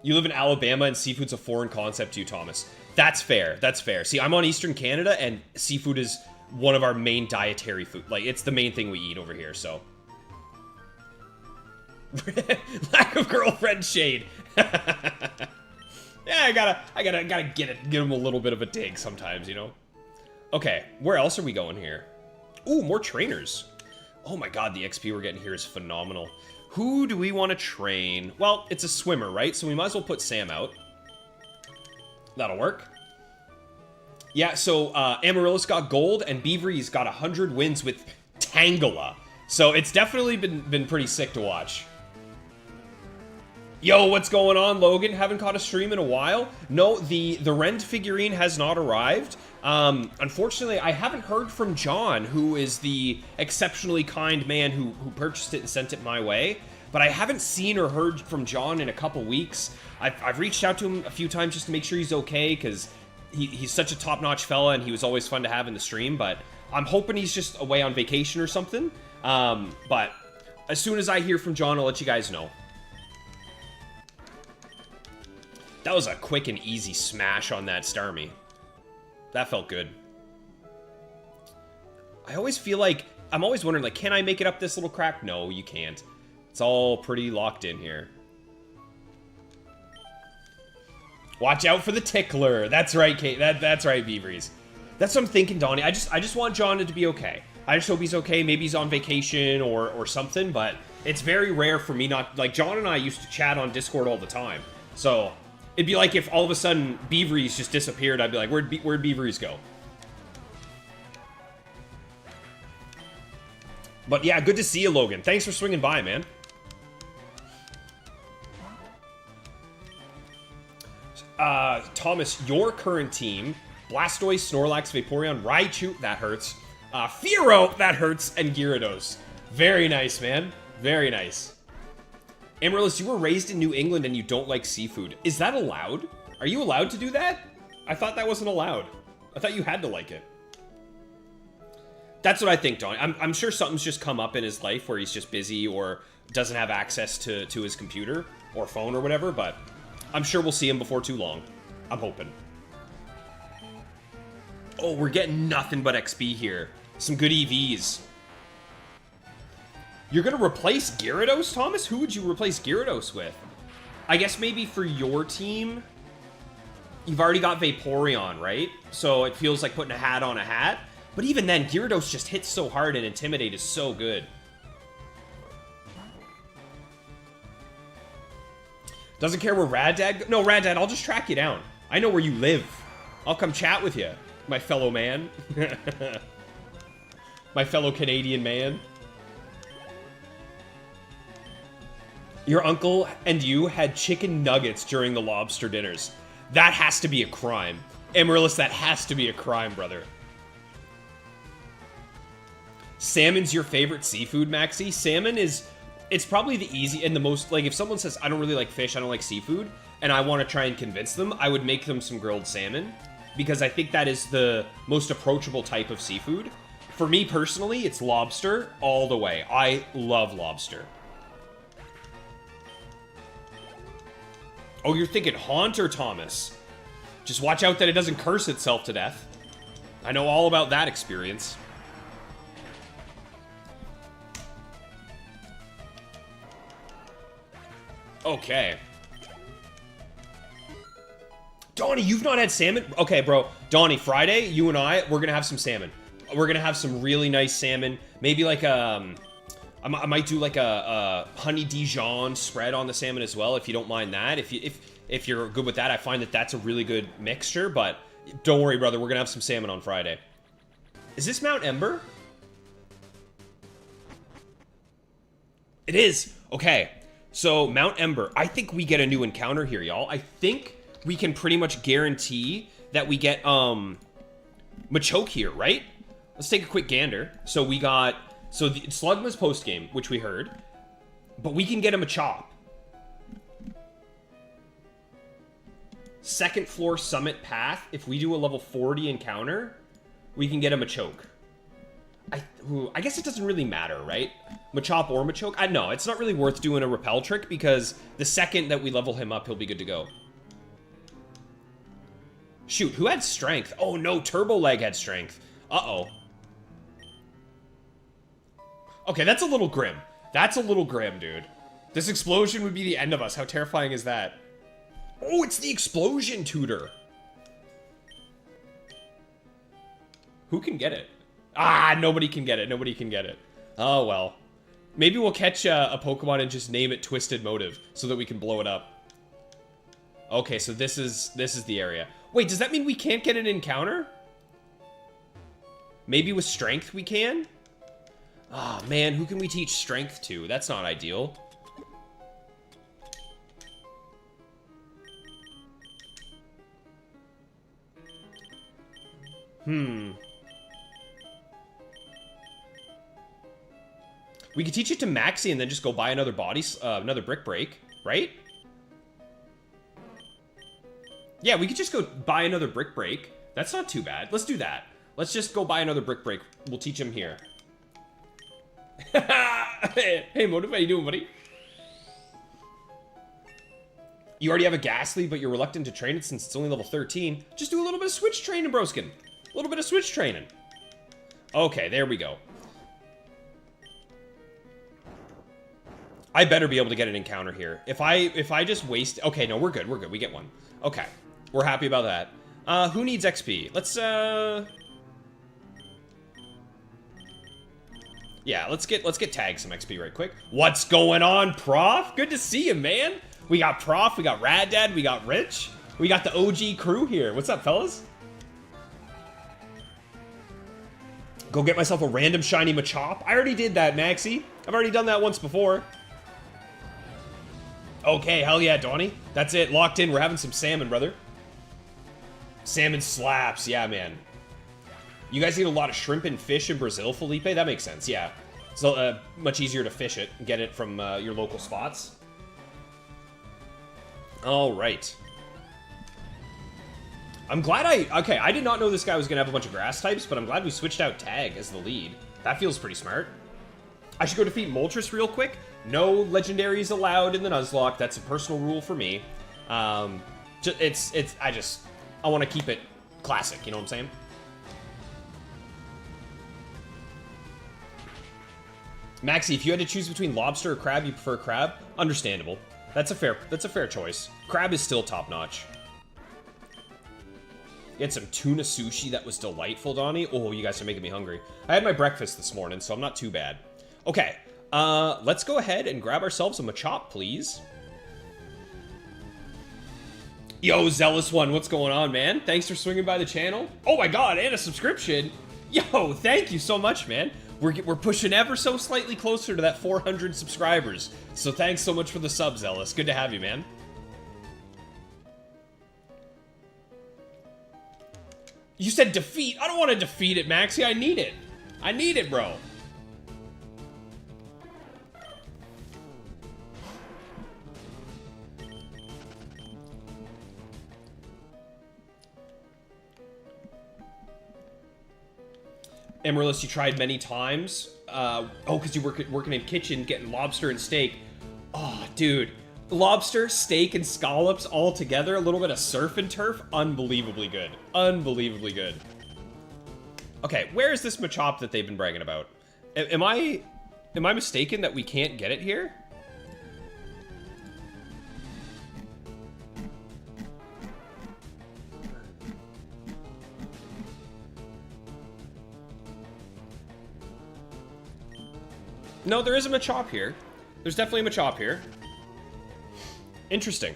You live in Alabama and seafood's a foreign concept to you, Thomas. That's fair. That's fair. See, I'm on Eastern Canada and seafood is one of our main dietary food. Like, it's the main thing we eat over here, so. Lack of girlfriend shade. Yeah, I gotta give him a little bit of a dig sometimes, you know? Okay, where else are we going here? Ooh, more trainers. Oh my god, the XP we're getting here is phenomenal. Who do we want to train? Well, it's a swimmer, right? So we might as well put Sam out. That'll work. Yeah, so Amaryllis got gold, and Beavery's got 100 wins with Tangela. So it's definitely been pretty sick to watch. Yo, what's going on, Logan? Haven't caught a stream in a while. No, the Rend figurine has not arrived. Unfortunately, I haven't heard from John, who is the exceptionally kind man who purchased it and sent it my way. But I haven't seen or heard from John in a couple weeks. I've reached out to him a few times just to make sure he's okay, because he's such a top-notch fella, and he was always fun to have in the stream. But I'm hoping he's just away on vacation or something. But as soon as I hear from John, I'll let you guys know. That was a quick and easy smash on that Starmie. That felt good. I always feel like, I'm always wondering, like, can I make it up this little crack? No, you can't. It's all pretty locked in here. Watch out for the tickler. That's right, Kate. That's right, Beaveries. That's what I'm thinking, Donnie. I just want John to be okay. I just hope he's okay. Maybe he's on vacation or something, but it's very rare for me not, like, John and I used to chat on Discord all the time. So it'd be like if all of a sudden Beaveries just disappeared. I'd be like, where'd Beaveries go? But yeah, good to see you, Logan. Thanks for swinging by, man. Thomas, your current team: Blastoise, Snorlax, Vaporeon, Raichu, that hurts, Fearow, that hurts, and Gyarados. Very nice, man. Very nice. Amaryllis, you were raised in New England and you don't like seafood. Is that allowed? Are you allowed to do that? I thought that wasn't allowed. I thought you had to like it. That's what I think, Don. I'm sure something's just come up in his life where he's just busy or doesn't have access to his computer or phone or whatever, but I'm sure we'll see him before too long. I'm hoping. Oh, we're getting nothing but XP here. Some good EVs. You're going to replace Gyarados, Thomas? Who would you replace Gyarados with? I guess maybe for your team, you've already got Vaporeon, right? So it feels like putting a hat on a hat. But even then, Gyarados just hits so hard and Intimidate is so good. Doesn't care where Raddad... No, Raddad, I'll just track you down. I know where you live. I'll come chat with you, my fellow man. My fellow Canadian man. Your uncle and you had chicken nuggets during the lobster dinners. That has to be a crime. Amaryllis, that has to be a crime, brother. Salmon's your favorite seafood, Maxie? Salmon is... It's probably the easy and the most... Like, if someone says, I don't really like fish, I don't like seafood, and I want to try and convince them, I would make them some grilled salmon. Because I think that is the most approachable type of seafood. For me, personally, it's lobster all the way. I love lobster. Oh, you're thinking Haunter, Thomas. Just watch out that it doesn't curse itself to death. I know all about that experience. Okay. Donnie, you've not had salmon? Okay, bro. Donnie, Friday, you and we're gonna have some salmon. We're gonna have some really nice salmon. Maybe like I might do like a honey Dijon spread on the salmon as well, if you don't mind that. If you're good with that, I find that that's a really good mixture. But don't worry, brother. We're gonna have some salmon on Friday. Is this Mount Ember? It is. Okay. So Mount Ember. I think we get a new encounter here, y'all. I think we can pretty much guarantee that we get Machoke here, right? Let's take a quick gander. So we got Slugma's post game, which we heard, but we can get him a Machop. Second floor summit path. If we do a level 40 encounter, we can get him a Machoke. I guess it doesn't really matter, right? Machop or Machoke? I know it's not really worth doing a repel trick because the second that we level him up, he'll be good to go. Shoot, who had strength? Oh no, Turbo Leg had strength. Uh-oh. Okay, that's a little grim. That's a little grim, dude. This explosion would be the end of us. How terrifying is that? Oh, it's the explosion tutor. Who can get it? Ah, nobody can get it. Nobody can get it. Oh, well. Maybe we'll catch a Pokemon and just name it Twisted Motive so that we can blow it up. Okay, so this is the area. Wait, does that mean we can't get an encounter? Maybe with strength we can? Ah, oh, man, who can we teach strength to? That's not ideal. We could teach it to Maxie and then just go buy another another Brick Break, right? Yeah, we could just go buy another Brick Break. That's not too bad. Let's do that. Let's just go buy another Brick Break. We'll teach him here. Hey, Motive, how you doing, buddy? You already have a Ghastly, but you're reluctant to train it since it's only level 13. Just do a little bit of switch training, broskin. A little bit of switch training. Okay, there we go. I better be able to get an encounter here. If I just waste... Okay, no, we're good. We're good. We get one. Okay. We're happy about that. Who needs XP? Let's, yeah, let's get Tag some XP right quick. What's going on, Prof? Good to see you, man. We got Prof, we got Rad Dad, we got Rich. We got the OG crew here. What's up, fellas? Go get myself a random shiny Machop. I already did that, Maxie. I've already done that once before. Okay, hell yeah, Donnie. That's it, locked in. We're having some salmon, brother. Salmon slaps, yeah, man. You guys eat a lot of shrimp and fish in Brazil, Felipe? That makes sense, yeah. It's much easier to fish it and get it from your local spots. All right. I'm glad okay, I did not know this guy was going to have a bunch of grass types, but I'm glad we switched out Tag as the lead. That feels pretty smart. I should go defeat Moltres real quick. No legendaries allowed in the Nuzlocke. That's a personal rule for me. I want to keep it classic, you know what I'm saying? Maxie, if you had to choose between lobster or crab, you prefer crab? Understandable. That's a fair choice. Crab is still top-notch. You had some tuna sushi that was delightful, Donnie. Oh, you guys are making me hungry. I had my breakfast this morning, so I'm not too bad. Okay, let's go ahead and grab ourselves a Machop, please. Yo, Zealous One, what's going on, man? Thanks for swinging by the channel. Oh my god, and a subscription. Yo, thank you so much, man. We're pushing ever so slightly closer to that 400 subscribers. So thanks so much for the sub, Zealous. Good to have you, man. You said defeat. I don't want to defeat it, Maxie. I need it. I need it, bro. Emeralist, you tried many times. Oh, because you working in kitchen, getting lobster and steak. Oh, dude. Lobster, steak, and scallops all together. A little bit of surf and turf. Unbelievably good. Unbelievably good. Okay, where is this Machop that they've been bragging about? Am I mistaken that we can't get it here? No, there is a Machop here. There's definitely a Machop here. Interesting.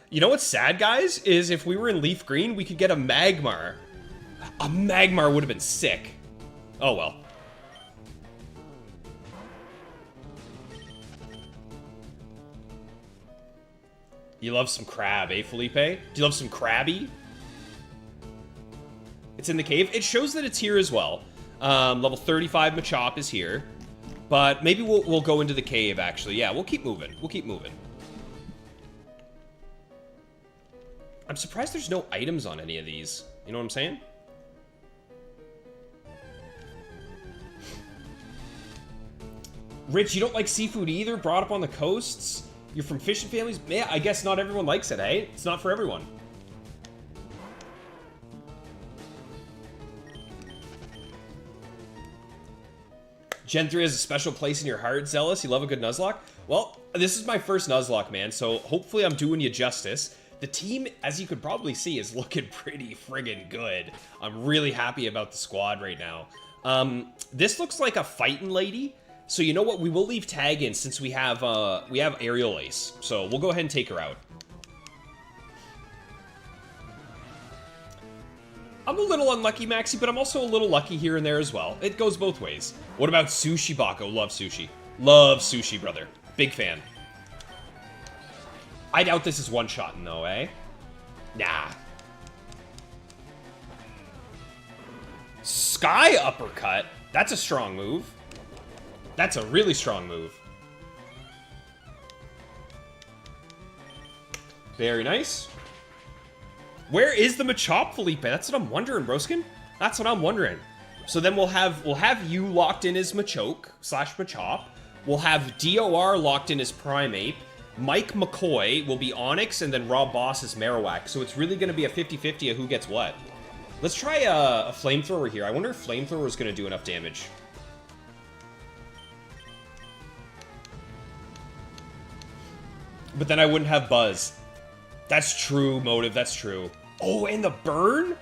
You know what's sad, guys? Is if we were in Leaf Green, we could get a Magmar. A Magmar would have been sick. Oh, well. You love some crab, eh, Felipe? Do you love some crabby? It's in the cave. It shows that it's here as well. Level 35 Machop is here. But maybe we'll go into the cave, actually. Yeah, we'll keep moving. We'll keep moving. I'm surprised there's no items on any of these. You know what I'm saying? Rich, you don't like seafood either? Brought up on the coasts? You're from fishing families? Yeah, I guess not everyone likes it, eh? It's not for everyone. Gen 3 has a special place in your heart, Zealous. You love a good Nuzlocke? Well, this is my first Nuzlocke, man, so hopefully I'm doing you justice. The team, as you could probably see, is looking pretty friggin' good. I'm really happy about the squad right now. This looks like a fighting lady. So you know what? We will leave Tag in since we have Aerial Ace. So we'll go ahead and take her out. I'm a little unlucky, Maxi, but I'm also a little lucky here and there as well. It goes both ways. What about Sushi Bako? Love sushi. Love sushi, brother. Big fan. I doubt this is one-shotting, though, eh? Nah. Sky Uppercut? That's a strong move. That's a really strong move. Very nice. Where is the Machop, Felipe? That's what I'm wondering, Broskin. That's what I'm wondering. So then we'll have you locked in as Machoke / Machop. We'll have DOR locked in as Primeape. Mike McCoy will be Onyx, and then Rob Boss is Marowak. So it's really going to be a 50-50 of who gets what. Let's try a Flamethrower here. I wonder if Flamethrower is going to do enough damage. But then I wouldn't have Buzz. That's true, Motive. That's true. Oh, and the burn?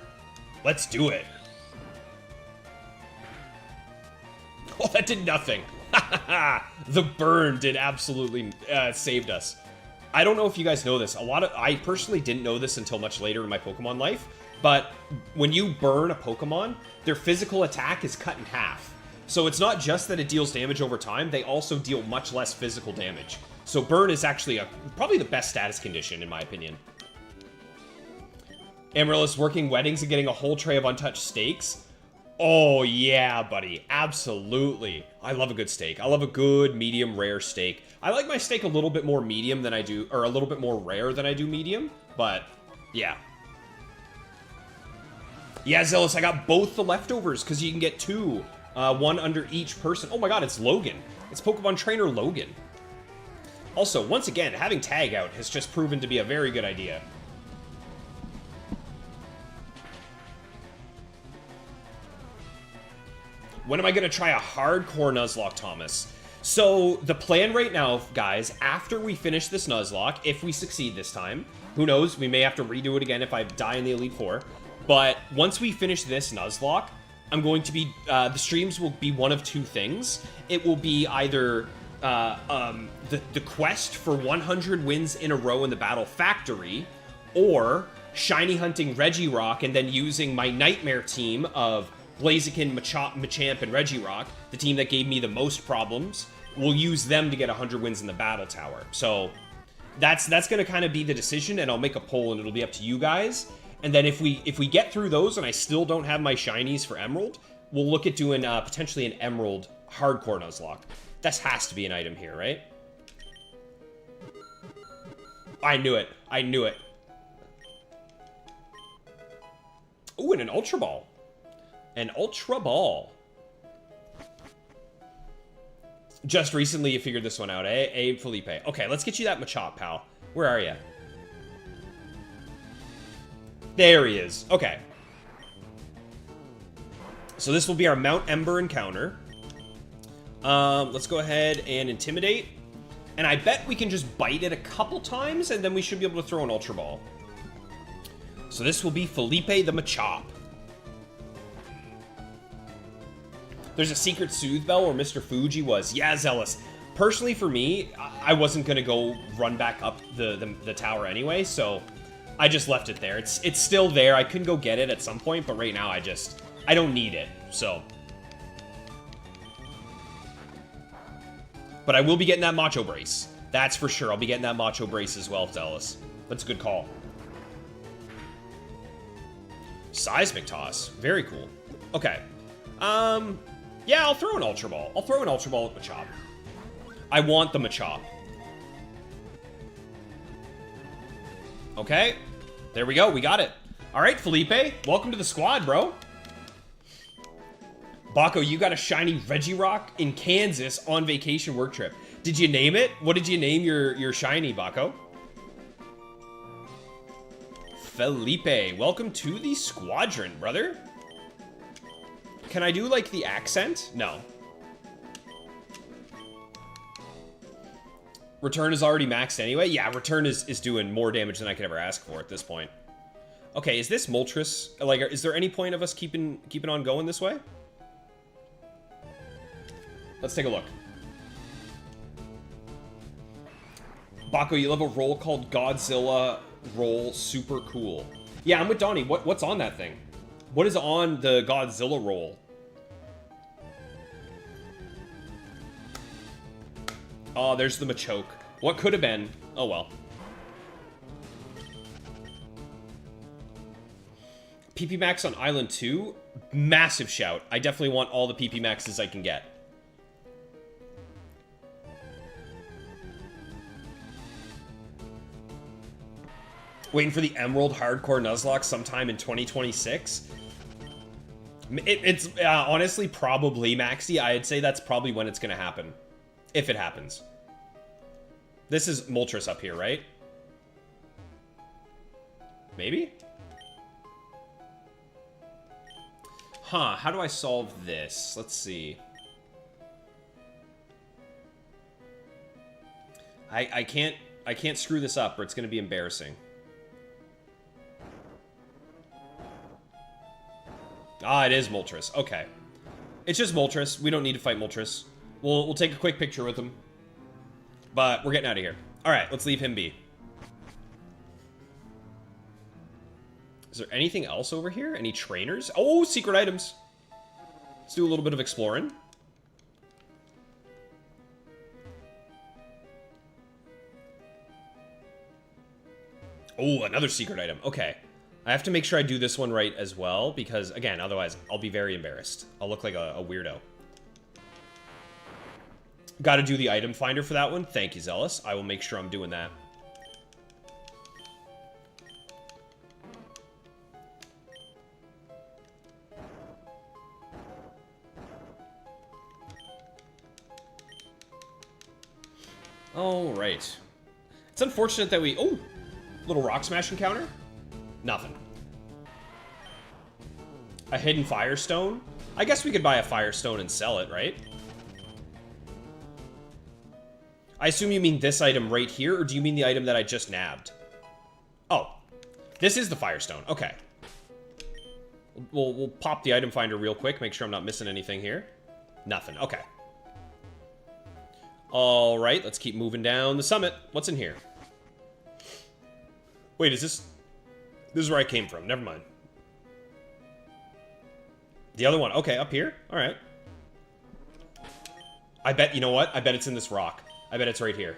Let's do it. Oh, that did nothing. The burn did absolutely saved us. I don't know if you guys know this. I personally didn't know this until much later in my Pokemon life. But when you burn a Pokemon, their physical attack is cut in half. So it's not just that it deals damage over time, they also deal much less physical damage. So burn is actually probably the best status condition, in my opinion. Amaryllis working weddings and getting a whole tray of untouched steaks. Oh, yeah, buddy. Absolutely. I love a good steak. I love a good medium rare steak. I like my steak a little bit more medium than I do, or a little bit more rare than I do medium, but yeah. Yeah, Zealous, I got both the leftovers because you can get two. One under each person. Oh my god, it's Logan. It's Pokemon Trainer Logan. Also, once again, having Tag out has just proven to be a very good idea. When am I going to try a hardcore Nuzlocke, Thomas? So, the plan right now, guys, after we finish this Nuzlocke, if we succeed this time, who knows, we may have to redo it again if I die in the Elite Four, but once we finish this Nuzlocke, I'm going to be, the streams will be one of two things. It will be either the quest for 100 wins in a row in the Battle Factory, or shiny hunting Regirock and then using my Nightmare team of Blaziken, Machamp, and Regirock, the team that gave me the most problems. We'll use them to get 100 wins in the Battle Tower. So that's going to kind of be the decision, and I'll make a poll, and it'll be up to you guys. And then if we get through those and I still don't have my shinies for Emerald, we'll look at doing potentially an Emerald hardcore Nuzlocke. That has to be an item here, right? I knew it. I knew it. Ooh, and an Ultra Ball. An Ultra Ball. Just recently you figured this one out, eh? Abe Felipe. Okay, let's get you that Machop, pal. Where are you? There he is. Okay. So this will be our Mount Ember encounter. Let's go ahead and Intimidate. And I bet we can just bite it a couple times, and then we should be able to throw an Ultra Ball. So this will be Felipe the Machop. There's a secret soothe bell where Mr. Fuji was. Yeah, Zealous. Personally, for me, I wasn't going to go run back up the tower anyway, so I just left it there. It's still there. I couldn't go get it at some point, but right now I don't need it, so. But I will be getting that Macho Brace. That's for sure. I'll be getting that Macho Brace as well, Zealous. That's a good call. Seismic Toss. Very cool. Okay. Yeah, I'll throw an Ultra Ball. I'll throw an Ultra Ball at Machop. I want the Machop. Okay. There we go. We got it. All right, Felipe. Welcome to the squad, bro. Baco, you got a shiny Regirock in Kansas on vacation work trip. Did you name it? What did you name your shiny, Baco? Felipe, welcome to the squadron, brother. Can I do, like, the accent? No. Return is already maxed anyway? Yeah, Return is doing more damage than I could ever ask for at this point. Okay, is this Moltres? Like, is there any point of us keeping on going this way? Let's take a look. Baco, you love a roll called Godzilla Roll. Super cool. Yeah, I'm with Donnie. What's on that thing? What is on the Godzilla roll? Oh, there's the Machoke. What could have been? Oh, well. PP Max on Island 2? Massive shout. I definitely want all the PP Maxes I can get. Waiting for the Emerald Hardcore Nuzlocke sometime in 2026. It's honestly probably, Maxi. I'd say that's probably when it's going to happen. If it happens. This is Moltres up here, right? Maybe? Huh, how do I solve this? Let's see. I can't screw this up or it's going to be embarrassing. Ah, it is Moltres. Okay. It's just Moltres. We don't need to fight Moltres. We'll take a quick picture with him. But we're getting out of here. Alright, let's leave him be. Is there anything else over here? Any trainers? Oh, secret items. Let's do a little bit of exploring. Oh, another secret item. Okay. I have to make sure I do this one right as well, because, again, otherwise I'll be very embarrassed. I'll look like a weirdo. Gotta do the item finder for that one. Thank you, Zealous. I will make sure I'm doing that. All right. It's unfortunate that we... Oh! Little rock smash encounter? Nothing. A hidden Firestone? I guess we could buy a Firestone and sell it, right? I assume you mean this item right here, or do you mean the item that I just nabbed? Oh. This is the Firestone. Okay. We'll pop the item finder real quick, make sure I'm not missing anything here. Nothing. Okay. Alright, let's keep moving down the summit. What's in here? Wait, is this... This is where I came from. Never mind. The other one. Okay, up here? Alright. I bet... You know what? I bet it's in this rock. I bet it's right here.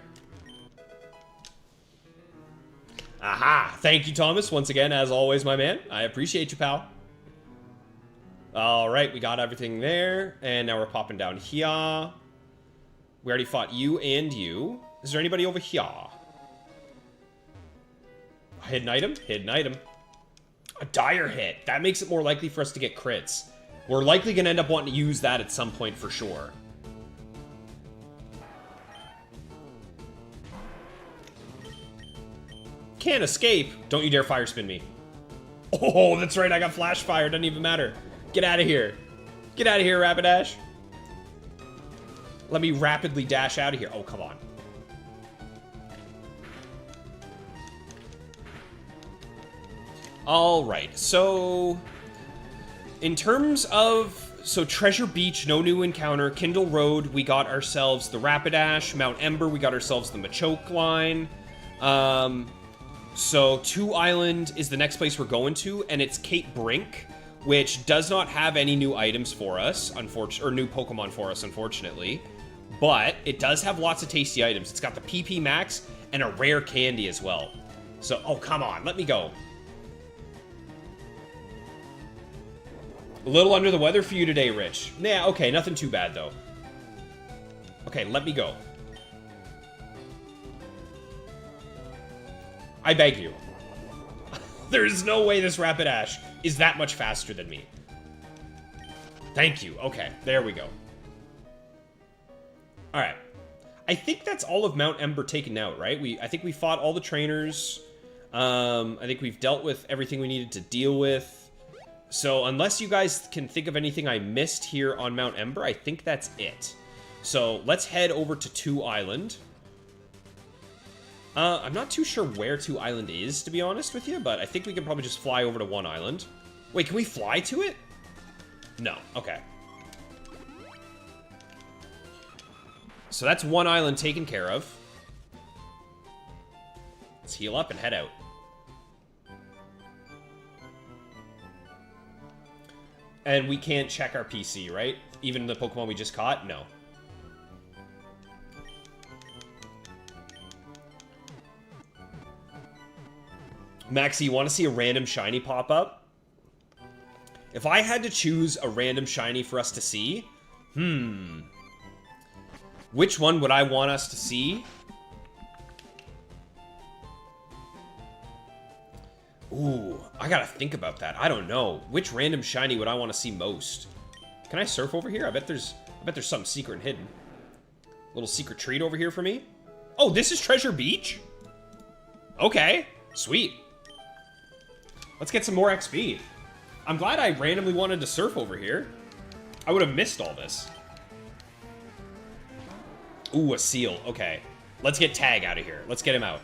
Aha! Thank you, Thomas. Once again, as always, my man. I appreciate you, pal. Alright, we got everything there. And now we're popping down here. We already fought you and you. Is there anybody over here? Hidden item? Hidden item. A dire hit. That makes it more likely for us to get crits. We're likely going to end up wanting to use that at some point for sure. Can't escape. Don't you dare fire spin me. Oh, that's right. I got flash fire. Doesn't even matter. Get out of here. Get out of here, Rapidash. Let me rapidly dash out of here. Oh, come on. All right. So, in terms of So Treasure Beach, no new encounter. Kindle Road, we got ourselves the Rapidash. Mount Ember, we got ourselves the Machoke line. So 2 Island is the next place we're going to, and it's Cape Brink, which does not have any new items for us, or new Pokemon for us, unfortunately. But it does have lots of tasty items. It's got the PP Max and a rare candy as well. So, oh, come on, let me go. A little under the weather for you today, Rich. Nah, okay, nothing too bad, though. Okay, let me go. I beg you. There's no way this Rapidash is that much faster than me. Thank you. Okay, there we go. Alright. I think that's all of Mount Ember taken out, right? I think we fought all the trainers. I think we've dealt with everything we needed to deal with. So unless you guys can think of anything I missed here on Mount Ember, I think that's it. So let's head over to 2 Island. I'm not too sure where 2 Island is, to be honest with you, but I think we can probably just fly over to 1 Island. Wait, can we fly to it? No, okay. So that's 1 Island taken care of. Let's heal up and head out. And we can't check our PC, right? Even the Pokemon we just caught? No. Maxie, you want to see a random shiny pop up? If I had to choose a random shiny for us to see, which one would I want us to see? Ooh, I gotta think about that. I don't know. Which random shiny would I want to see most? Can I surf over here? I bet there's something secret and hidden. Little secret treat over here for me. Oh, this is Treasure Beach? Okay, sweet. Let's get some more XP. I'm glad I randomly wanted to surf over here. I would have missed all this. Ooh, a seal. Okay. Let's get Tag out of here. Let's get him out.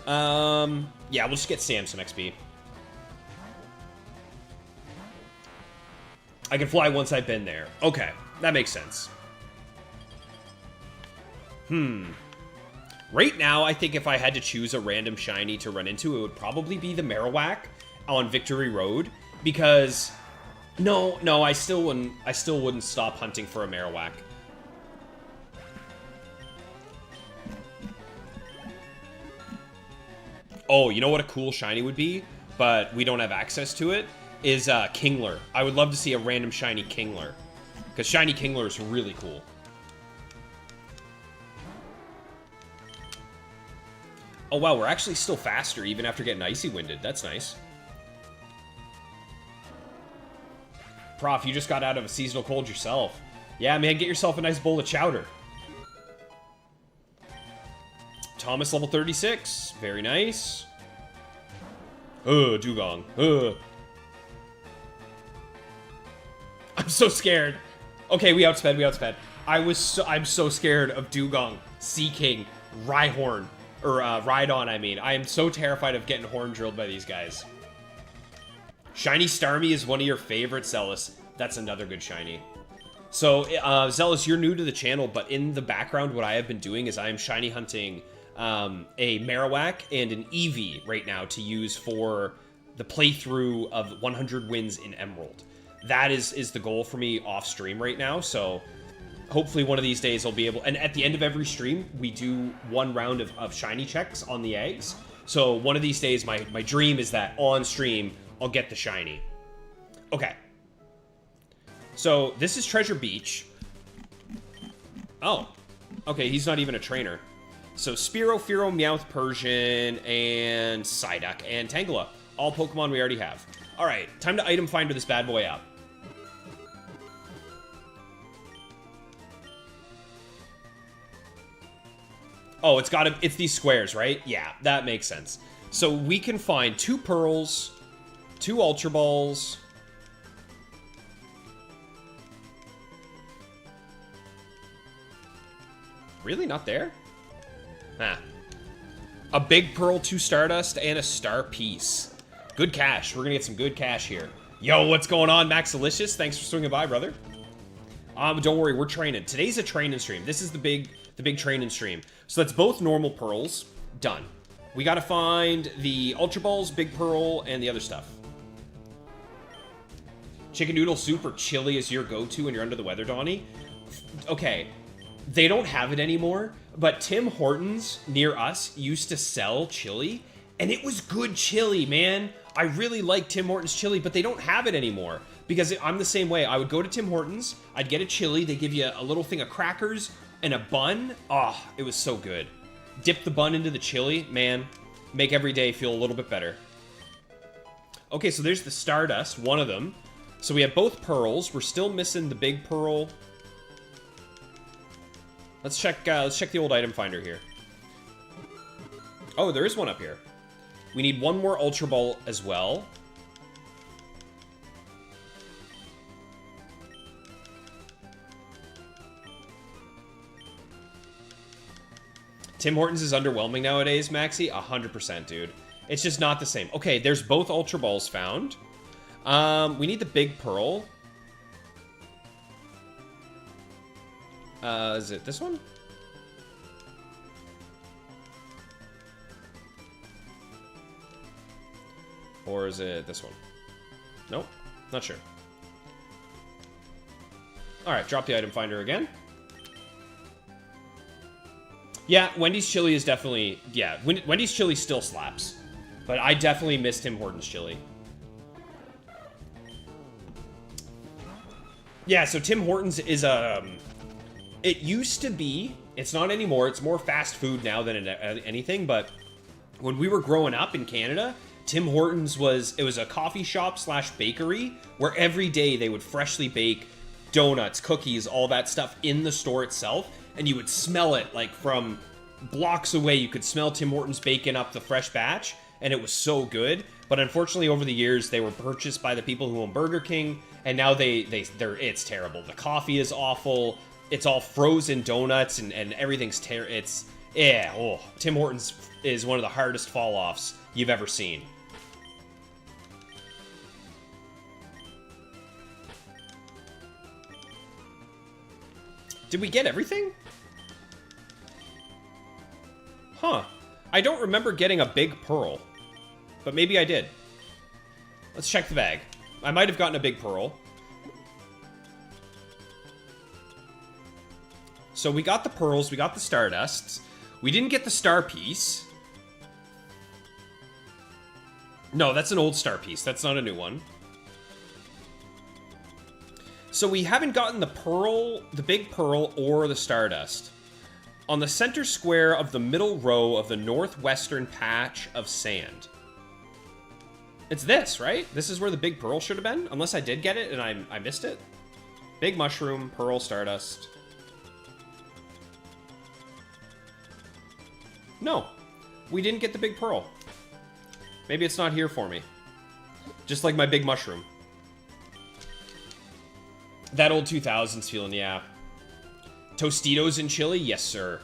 Yeah, we'll just get Sam some XP. I can fly once I've been there. Okay, that makes sense. Right now, I think if I had to choose a random shiny to run into, it would probably be the Marowak on Victory Road, because no, I still wouldn't stop hunting for a Marowak. Oh, you know what a cool shiny would be, but we don't have access to it, is Kingler. I would love to see a random shiny Kingler, because shiny Kingler is really cool. Oh wow, we're actually still faster even after getting Icy Winded. That's nice. Prof, you just got out of a seasonal cold yourself. Yeah, man, get yourself a nice bowl of chowder. Thomas, level 36. Very nice. Dugong. I'm so scared. Okay, we outsped. I'm so scared of Dugong, Sea King, Rhyhorn, or Rhydon, I mean. I am so terrified of getting horn drilled by these guys. Shiny Starmie is one of your favorites, Zealous. That's another good shiny. So, Zealous, you're new to the channel, but in the background, what I have been doing is I am shiny hunting a Marowak and an Eevee right now to use for the playthrough of 100 wins in Emerald. That is the goal for me off stream right now, so hopefully one of these days I'll be able... And at the end of every stream, we do one round of shiny checks on the eggs. So one of these days, my dream is that on stream, I'll get the shiny. Okay. So this is Treasure Beach. Oh. Okay, he's not even a trainer. So Spearow, Fearow, Meowth, Persian, and Psyduck, and Tangela. All Pokemon we already have. Alright, time to item finder this bad boy up. Oh, it's these squares, right? Yeah, that makes sense. So we can find 2 Pearls, 2 Ultra Balls. Really? Not there? Nah. A big Pearl, 2 Stardust, and a Star Piece. Good cash. We're gonna get some good cash here. Yo, what's going on, Maxilicious? Thanks for swinging by, brother. Don't worry, we're training. Today's a training stream. This is the big training stream. So that's both normal pearls. Done. We gotta find the Ultra Balls, Big Pearl, and the other stuff. Chicken noodle soup or chili is your go-to when you're under the weather, Donnie? Okay, they don't have it anymore, but Tim Hortons near us used to sell chili, and it was good chili, man. I really like Tim Hortons chili, but they don't have it anymore. Because I'm the same way. I would go to Tim Hortons, I'd get a chili, they give you a little thing of crackers and a bun. Oh, it was so good. Dip the bun into the chili, man. Make every day feel a little bit better. Okay, so there's the Stardust, one of them. So we have both pearls. We're still missing the big pearl. Let's check the old item finder here. Oh, there is one up here. We need one more Ultra Ball as well. Tim Hortons is underwhelming nowadays, Maxi. 100%, dude. It's just not the same. Okay, there's both Ultra Balls found. We need the Big Pearl. Is it this one? Or is it this one? Nope, not sure. Alright, drop the item finder again. Yeah, Wendy's chili is definitely... Yeah, Wendy's chili still slaps. But I definitely miss Tim Hortons chili. Yeah, so Tim Hortons is it used to be... It's not anymore. It's more fast food now than anything. But when we were growing up in Canada, Tim Hortons was... It was a coffee shop slash bakery where every day they would freshly bake donuts, cookies, all that stuff in the store itself. And you would smell it, like, from blocks away. You could smell Tim Hortons baking up the fresh batch, and it was so good. But unfortunately, over the years, they were purchased by the people who own Burger King, and now it's terrible. The coffee is awful. It's all frozen donuts, and everything's terrible. Tim Hortons is one of the hardest fall-offs you've ever seen. Did we get everything? Huh. I don't remember getting a big pearl. But maybe I did. Let's check the bag. I might have gotten a big pearl. So we got the pearls, we got the Stardusts. We didn't get the star piece. No, that's an old star piece. That's not a new one. So we haven't gotten the pearl, the big pearl, or the Stardust. On the center square of the middle row of the northwestern patch of sand. It's this, right? This is where the big pearl should have been, unless I did get it and I missed it. Big mushroom, pearl, Stardust. No, we didn't get the big pearl. Maybe it's not here for me. Just like my big mushroom. That old 2000s feeling, yeah. Tostitos and chili? Yes, sir.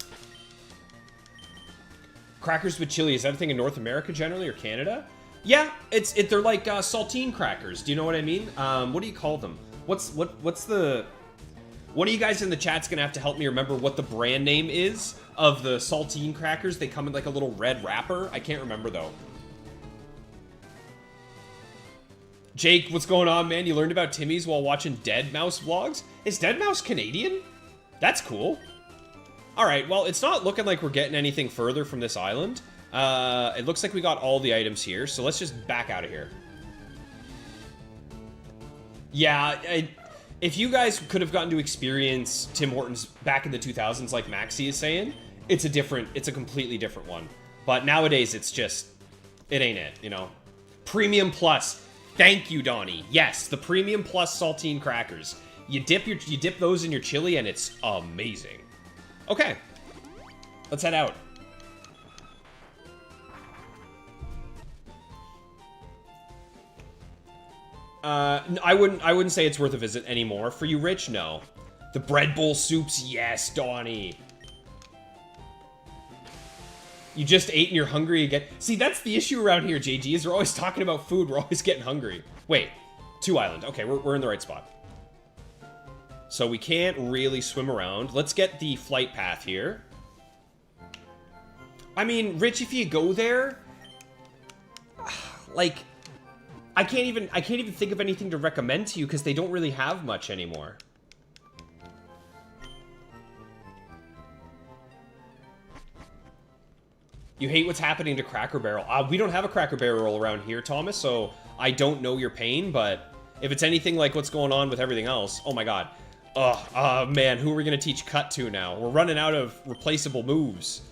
Crackers with chili, is that a thing in North America generally, or Canada? Yeah, they're like saltine crackers. Do you know what I mean? What do you call them? What's the... One of you guys in the chat's gonna have to help me remember what the brand name is of the saltine crackers. They come in like a little red wrapper. I can't remember, though. Jake, what's going on, man? You learned about Timmy's while watching Dead Mouse vlogs? Is Dead Mouse Canadian? That's cool. Alright, well, it's not looking like we're getting anything further from this island. It looks like we got all the items here, so let's just back out of here. Yeah, if you guys could have gotten to experience Tim Hortons back in the 2000s, like Maxi is saying, it's a completely different one. But nowadays, it's just, it ain't it, you know? Premium Plus. Thank you, Donnie. Yes, the Premium Plus saltine crackers. You dip those in your chili, and it's amazing. Okay, let's head out. I wouldn't say it's worth a visit anymore. For you, Rich, no. The bread bowl soups, yes, Donnie. You just ate and you're hungry again. See, that's the issue around here, JG, is we're always talking about food. We're always getting hungry. Wait, 2 island. Okay, we're in the right spot. So we can't really swim around. Let's get the flight path here. I mean, Rich, if you go there, like, I can't even think of anything to recommend to you because they don't really have much anymore. You hate what's happening to Cracker Barrel. We don't have a Cracker Barrel around here, Thomas, so I don't know your pain, but if it's anything like what's going on with everything else, oh my god. Man, who are we going to teach cut to now? We're running out of replaceable moves.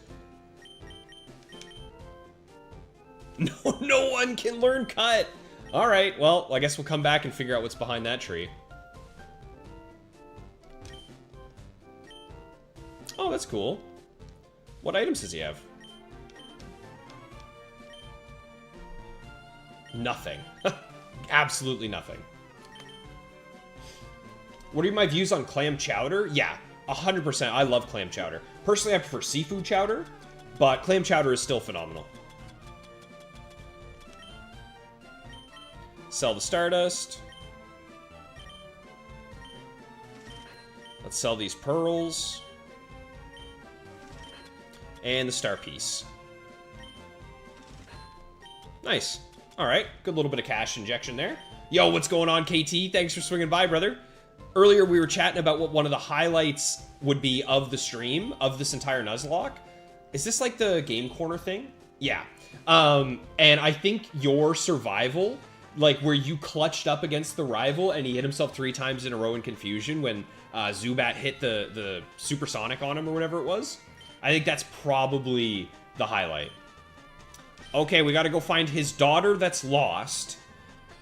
No one can learn cut. All right, well, I guess we'll come back and figure out what's behind that tree. Oh, that's cool. What items does he have? Nothing. Absolutely nothing. What are my views on clam chowder? Yeah, 100%. I love clam chowder. Personally, I prefer seafood chowder, but clam chowder is still phenomenal. Sell the Stardust. Let's sell these pearls. And the Star Piece. Nice. Alright, good little bit of cash injection there. Yo, what's going on, KT? Thanks for swinging by, brother. Earlier, we were chatting about what one of the highlights would be of the stream, of this entire Nuzlocke. Is this like the game corner thing? Yeah. And I think your survival, like where you clutched up against the rival and he hit himself 3 times in a row in confusion when Zubat hit the supersonic on him or whatever it was. I think that's probably the highlight. Okay, we gotta go find his daughter that's lost.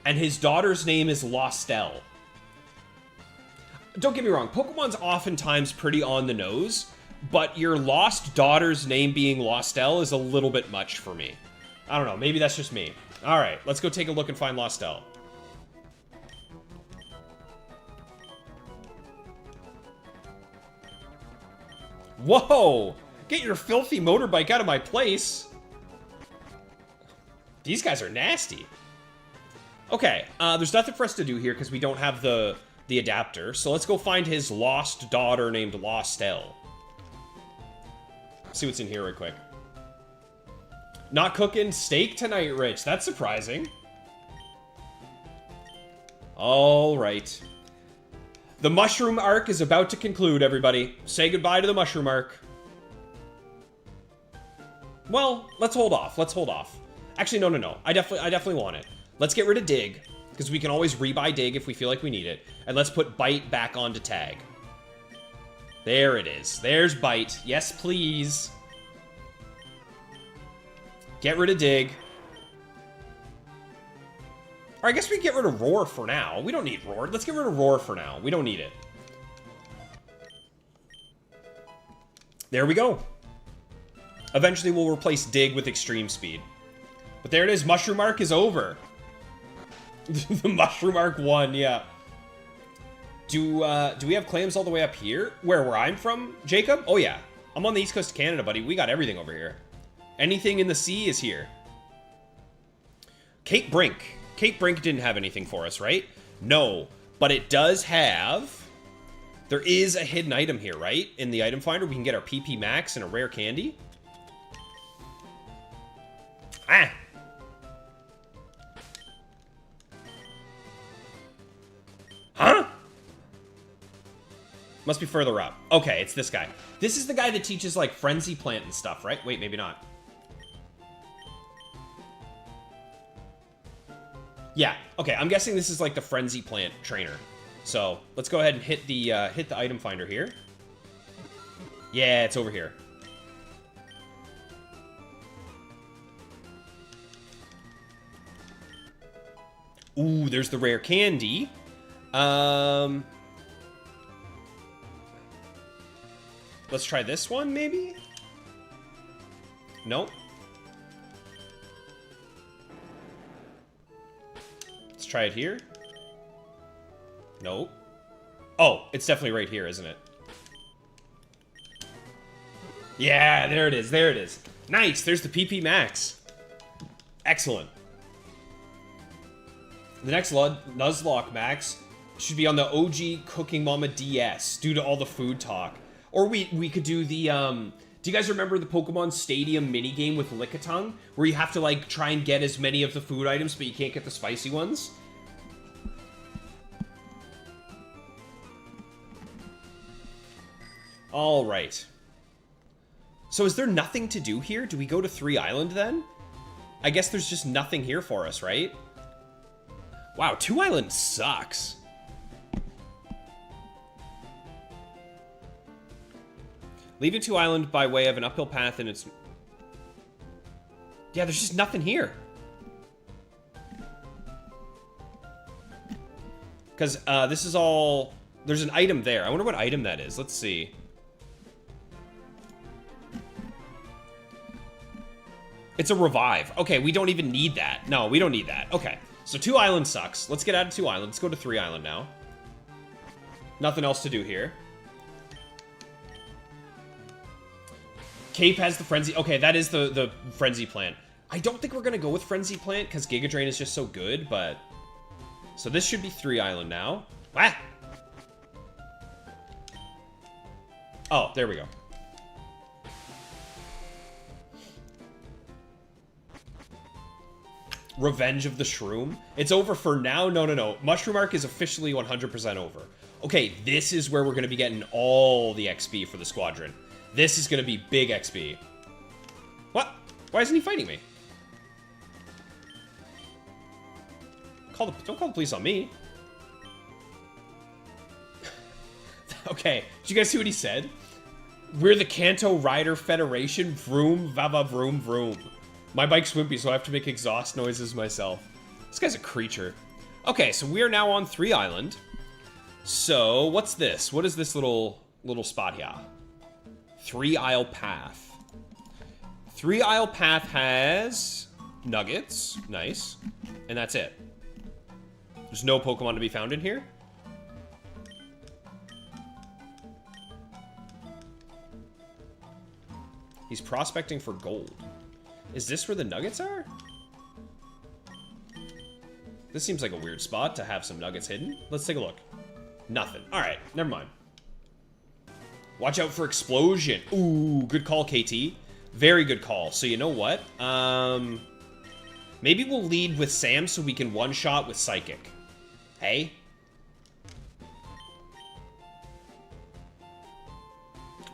And his daughter's name is Lostel. Don't get me wrong, Pokemon's oftentimes pretty on the nose, but your lost daughter's name being Lostel is a little bit much for me. I don't know, maybe that's just me. Alright, let's go take a look and find Lostel. Whoa! Get your filthy motorbike out of my place! These guys are nasty. Okay, there's nothing for us to do here because we don't have the adapter. So let's go find his lost daughter named Lostel. See what's in here real quick. Not cooking steak tonight, Rich. That's surprising. All right. The mushroom arc is about to conclude, everybody. Say goodbye to the mushroom arc. Well, let's hold off. Let's hold off. Actually, no. I definitely want it. Let's get rid of Dig, because we can always rebuy Dig if we feel like we need it. And let's put Bite back onto Tag. There it is. There's Bite. Yes, please. Get rid of Dig. Or I guess we can get rid of Roar for now. We don't need Roar. Let's get rid of Roar for now. We don't need it. There we go. Eventually we'll replace Dig with Extreme Speed. But there it is. Mushroom Arc is over. The Mushroom Arc won, yeah. Do we have clams all the way up here? Where I'm from, Jacob? Oh, yeah. I'm on the east coast of Canada, buddy. We got everything over here. Anything in the sea is here. Cape Brink. Cape Brink didn't have anything for us, right? No. But it does have... There is a hidden item here, right? In the item finder, we can get our PP Max and a rare candy. Ah! Huh? Must be further up. Okay, it's this guy. This is the guy that teaches, like, Frenzy Plant and stuff, right? Wait, maybe not. Yeah, okay, I'm guessing this is, like, the Frenzy Plant trainer. So, let's go ahead and hit the item finder here. Yeah, it's over here. Ooh, there's the rare candy. Let's try this one, maybe? Nope. Let's try it here. Nope. Oh, it's definitely right here, isn't it? Yeah, there it is. There it is. Nice. There's the PP Max. Excellent. The next Nuzlocke Max should be on the OG Cooking Mama DS due to all the food talk. Or we could do the, do you guys remember the Pokemon Stadium minigame with Lickitung? Where you have to, like, try and get as many of the food items, but you can't get the spicy ones? Alright. So is there nothing to do here? Do we go to 3 Island then? I guess there's just nothing here for us, right? Wow, 2 Island sucks. Leaving 2 Island by way of an uphill path and it's... Yeah, there's just nothing here. Because this is all... There's an item there. I wonder what item that is. Let's see. It's a revive. Okay, we don't even need that. No, we don't need that. Okay, so 2 Island sucks. Let's get out of 2 Island. Let's go to 3 Island now. Nothing else to do here. Cape has the Frenzy. Okay, that is the Frenzy plant. I don't think we're going to go with Frenzy plant because Giga Drain is just so good, but... So this should be 3 Island now. Ah! Oh, there we go. Revenge of the Shroom. It's over for now. No. Mushroom Arc is officially 100% over. Okay, this is where we're going to be getting all the XP for the squadron. This is going to be big XP. What? Why isn't he fighting me? Don't call the police on me. Okay, did you guys see what he said? We're the Kanto Rider Federation. Vroom, vava, vroom, vroom. My bike's wimpy, so I have to make exhaust noises myself. This guy's a creature. Okay, so we are now on 3 Island. So, what's this? What is this little spot here? 3 Isle Path. 3 Isle Path has nuggets. Nice. And that's it. There's no Pokemon to be found in here. He's prospecting for gold. Is this where the nuggets are? This seems like a weird spot to have some nuggets hidden. Let's take a look. Nothing. Alright, never mind. Watch out for explosion. Ooh, good call, KT. Very good call. So you know what? Maybe we'll lead with Sam so we can one-shot with Psychic. Hey?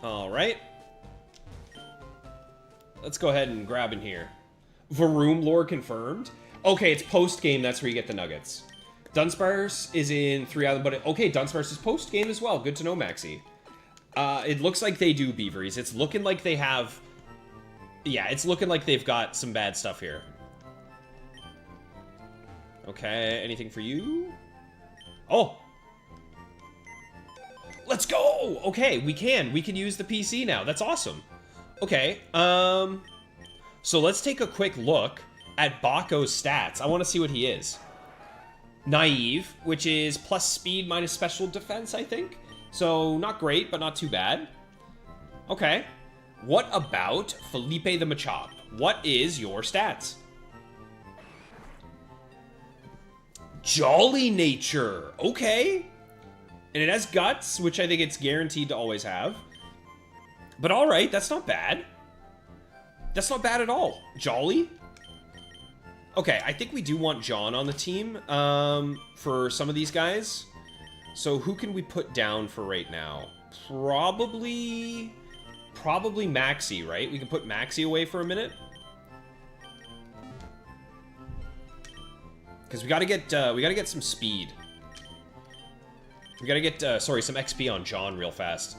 Alright. Let's go ahead and grab in here. Varoom lore confirmed. Okay, it's post-game. That's where you get the nuggets. Dunsparce is in 3 Island, but okay, Dunsparce is post-game as well. Good to know, Maxi. It looks like they do Beaveries. It's looking like they have... Yeah, it's looking like they've got some bad stuff here. Okay, anything for you? Oh! Let's go! Okay, we can use the PC now. That's awesome. Okay, so let's take a quick look at Bako's stats. I want to see what he is. Naive, which is plus speed minus special defense, I think. So, not great, but not too bad. Okay. What about Felipe the Machop? What is your stats? Jolly Nature. Okay. And it has Guts, which I think it's guaranteed to always have. But alright, that's not bad. That's not bad at all. Jolly? Okay, I think we do want John on the team for some of these guys. So who can we put down for right now? Probably Maxi, right? We can put Maxi away for a minute. Because we gotta get some speed. We gotta get some XP on John real fast.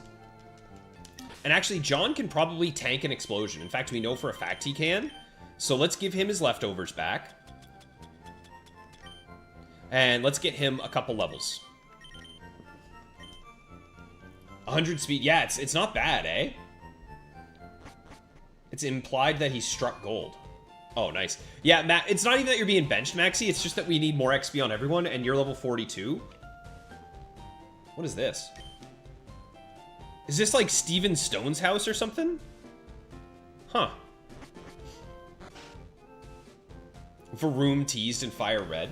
And actually, John can probably tank an explosion. In fact, we know for a fact he can. So let's give him his leftovers back. And let's get him a couple levels. 100 speed. Yeah, it's not bad, eh? It's implied that he struck gold. Oh, nice. Yeah, Matt, it's not even that you're being benched, Maxi. It's just that we need more XP on everyone, and you're level 42. What is this? Is this like Steven Stone's house or something? Huh. Varoom teased in fire red.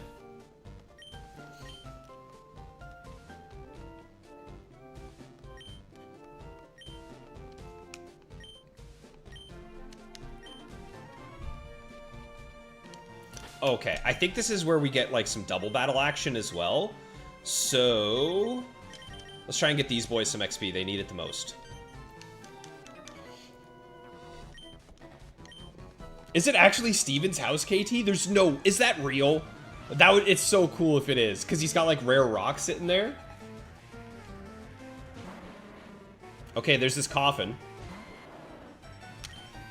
Okay, I think this is where we get, like, some double battle action as well. So... let's try and get these boys some XP. They need it the most. Is it actually Steven's house, KT? There's no... is that real? That would... it's so cool if it is. Because he's got, like, rare rocks sitting there. Okay, there's this coffin.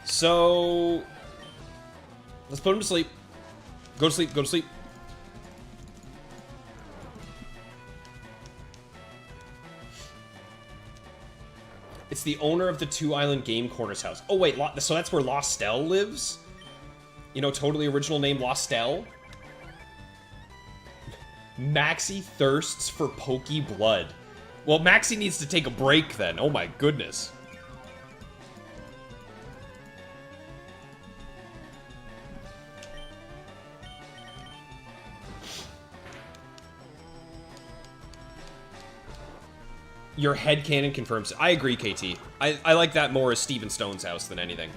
So... let's put him to sleep. Go to sleep, go to sleep. It's the owner of the 2 Island Game Corners house. Oh, wait, so that's where Lostel lives? You know, totally original name, Lostel. Maxie thirsts for pokey blood. Well, Maxie needs to take a break then. Oh my goodness. Your headcanon confirms it. I agree, KT. I like that more as Steven Stone's house than anything.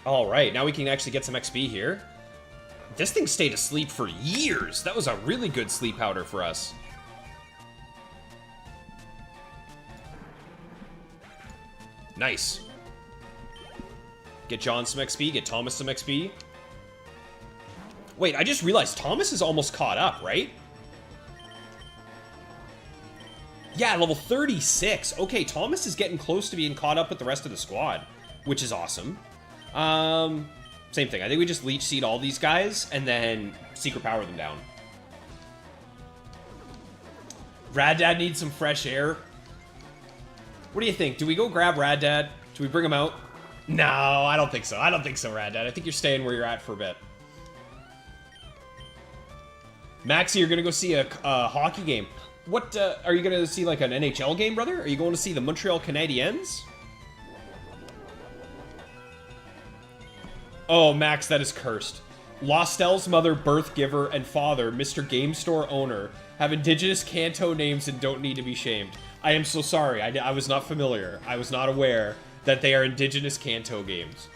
Alright, now we can actually get some XP here. This thing stayed asleep for years. That was a really good sleep powder for us. Nice. Get John some XP, get Thomas some XP. Wait, I just realized Thomas is almost caught up, right? Yeah, level 36. Okay, Thomas is getting close to being caught up with the rest of the squad, which is awesome. Same thing. I think we just leech seed all these guys and then secret power them down. Rad Dad needs some fresh air. What do you think? Do we go grab Rad Dad? Do we bring him out? No, I don't think so. I don't think so, Rad Dad. I think you're staying where you're at for a bit. Maxie, you're gonna go see a hockey game. What, are you gonna see, like, an NHL game, brother? Are you going to see the Montreal Canadiens? Oh, Max, that is cursed. Lostel's mother, birth giver, and father, Mr. Game Store owner, have indigenous Kanto names and don't need to be shamed. I am so sorry. I was not familiar. I was not aware that they are indigenous Kanto games.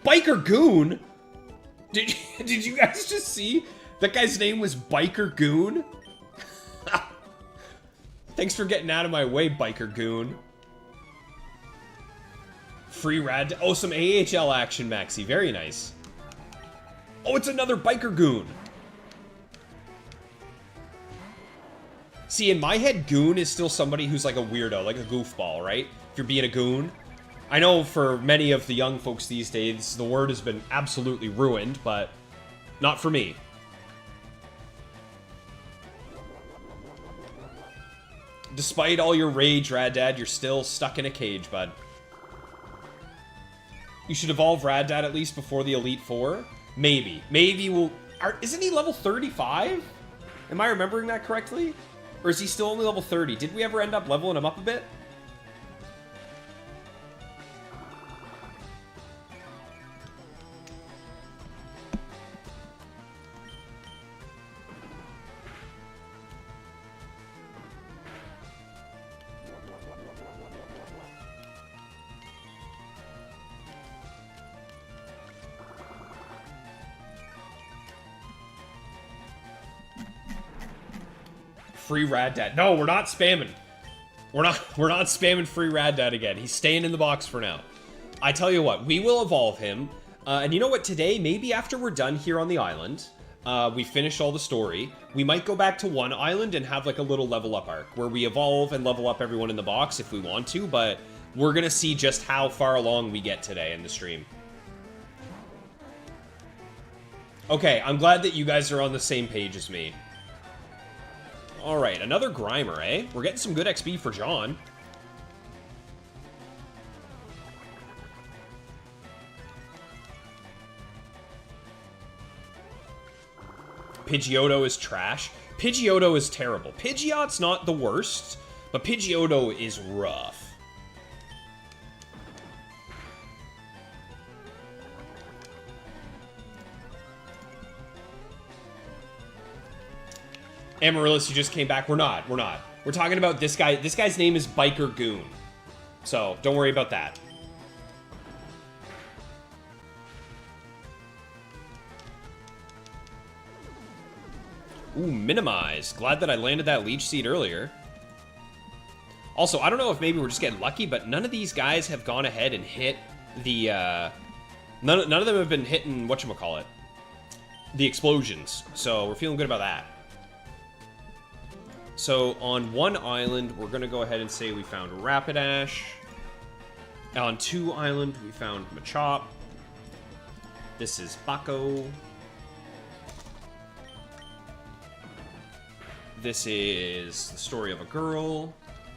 Biker Goon? Did you guys just see? That guy's name was Biker Goon? Thanks for getting out of my way, Biker Goon. Free Rad... oh, some AHL action, Maxie. Very nice. Oh, it's another Biker Goon. See, in my head, Goon is still somebody who's like a weirdo, like a goofball, right? If you're being a goon. I know for many of the young folks these days, the word has been absolutely ruined, but not for me. Despite all your rage, Rad Dad, you're still stuck in a cage, bud. You should evolve Rad Dad at least before the Elite Four. Maybe. Maybe we'll... isn't he level 35? Am I remembering that correctly? Or is he still only level 30? Did we ever end up leveling him up a bit? Free Rad Dad. No, we're not spamming. We're not spamming free Rad Dad again. He's staying in the box for now. I tell you what, we will evolve him. And you know what, today, maybe after we're done here on the island, we finish all the story, we might go back to one island and have like a little level up arc where we evolve and level up everyone in the box if we want to, but we're gonna see just how far along we get today in the stream. Okay, I'm glad that you guys are on the same page as me. Alright, another Grimer, eh? We're getting some good XP for John. Pidgeotto is trash. Pidgeotto is terrible. Pidgeot's not the worst, but Pidgeotto is rough. Amaryllis, you just came back. We're not. We're talking about this guy. This guy's name is Biker Goon. So, don't worry about that. Ooh, minimize. Glad that I landed that Leech Seed earlier. Also, I don't know if maybe we're just getting lucky, but none of these guys have gone ahead and hit the, none of them have been hitting, whatchamacallit, the explosions. So, we're feeling good about that. So, on one island, we're going to go ahead and say we found Rapidash. On 2 island, we found Machop. This is Bucko. This is the story of a girl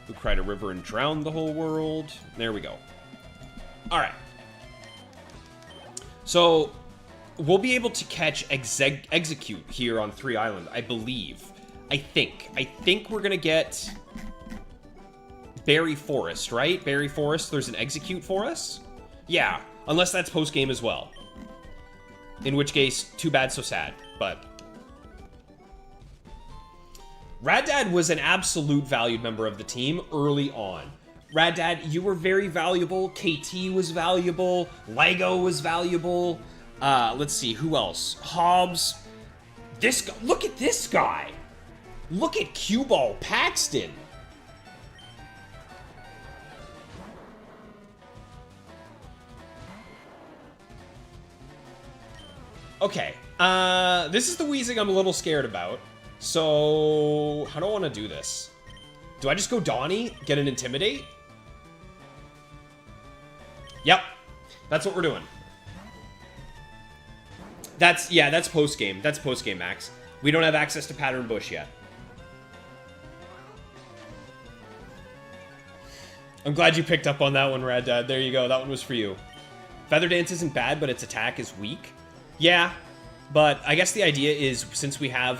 who cried a river and drowned the whole world. There we go. Alright. So, we'll be able to catch Execute here on 3 Island, I believe. I think we're gonna get Berry Forest, right? Berry Forest, there's an Execute for us? Yeah, unless that's post-game as well. In which case, too bad, so sad, but... Rad Dad was an absolute valued member of the team early on. Rad Dad, you were very valuable. KT was valuable. Lego was valuable. Let's see, who else? Hobbs. This guy, look at this guy. Look at Cue Ball Paxton. Okay, this is the Weezing I'm a little scared about. So, how do I want to do this? Do I just go Donnie, get an Intimidate? Yep, that's what we're doing. That's post-game. That's post-game, Max. We don't have access to Pattern Bush yet. I'm glad you picked up on that one, Rad Dad. There you go, that one was for you. Feather Dance isn't bad, but its attack is weak. Yeah, but I guess the idea is, since we have,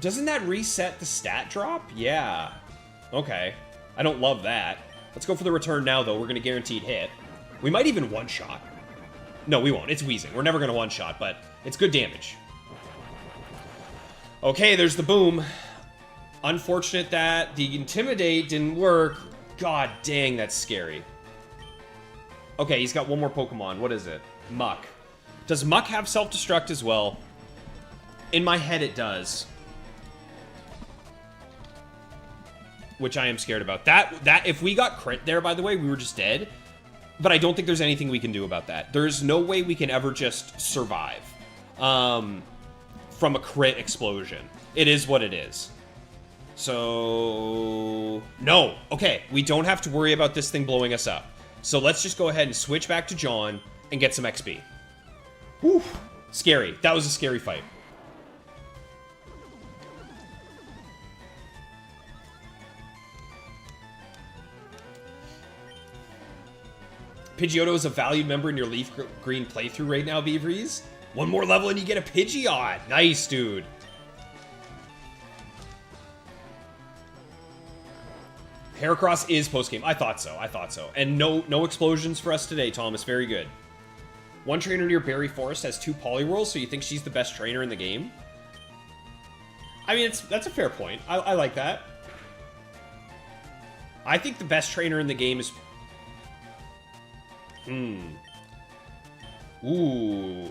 doesn't that reset the stat drop? Yeah. Okay. I don't love that. Let's go for the return now, though. We're going to guaranteed hit. We might even one-shot. No, we won't. It's Weezing. We're never going to one-shot, but it's good damage. Okay, there's the boom. Unfortunate that the Intimidate didn't work. God dang, that's scary. Okay, he's got one more Pokemon. What is it? Muck. Does Muck have self-destruct as well? In my head, it does. Which I am scared about. That if we got crit there, by the way, we were just dead. But I don't think there's anything we can do about that. There's no way we can ever just survive from a crit explosion. It is what it is. So... no. Okay, we don't have to worry about this thing blowing us up. So let's just go ahead and switch back to John and get some XP. Whew. Scary. That was a scary fight. Pidgeotto is a valued member in your Leaf Green playthrough right now, Beaveries. One more level and you get a Pidgeot. Nice, dude. Heracross is post-game. I thought so. I thought so. And no explosions for us today, Thomas. Very good. One trainer near Berry Forest has 2 Poliwhirls, so you think she's the best trainer in the game? I mean, that's a fair point. I like that. I think the best trainer in the game is... Ooh.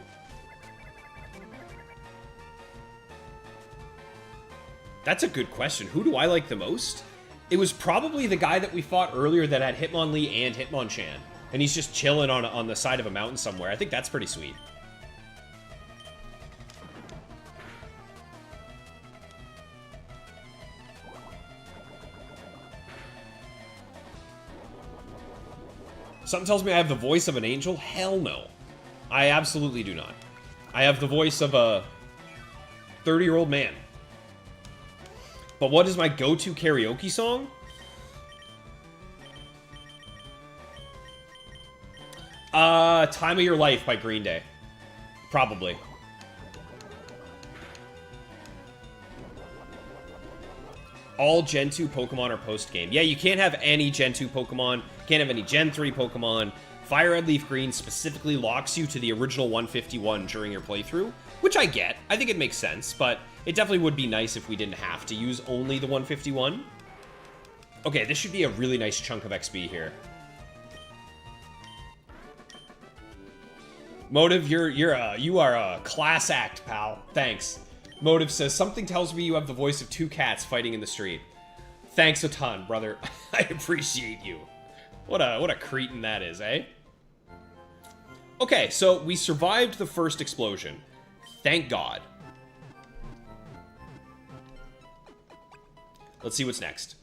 That's a good question. Who do I like the most? It was probably the guy that we fought earlier that had Hitmonlee and Hitmonchan. And he's just chilling on the side of a mountain somewhere. I think that's pretty sweet. Something tells me I have the voice of an angel? Hell no. I absolutely do not. I have the voice of a 30-year-old man. But what is my go-to karaoke song? Time of Your Life by Green Day. Probably. All Gen 2 Pokemon are post-game. Yeah, you can't have any Gen 2 Pokemon. Can't have any Gen 3 Pokemon. Fire Red Leaf Green specifically locks you to the original 151 during your playthrough, which I get. I think it makes sense, but it definitely would be nice if we didn't have to use only the 151. Okay, this should be a really nice chunk of XP here. Motive, you are a class act, pal. Thanks. Motive says, something tells me you have the voice of two cats fighting in the street. Thanks a ton, brother. I appreciate you. What a cretin that is, eh? Okay, so we survived the first explosion. Thank God. Let's see what's next.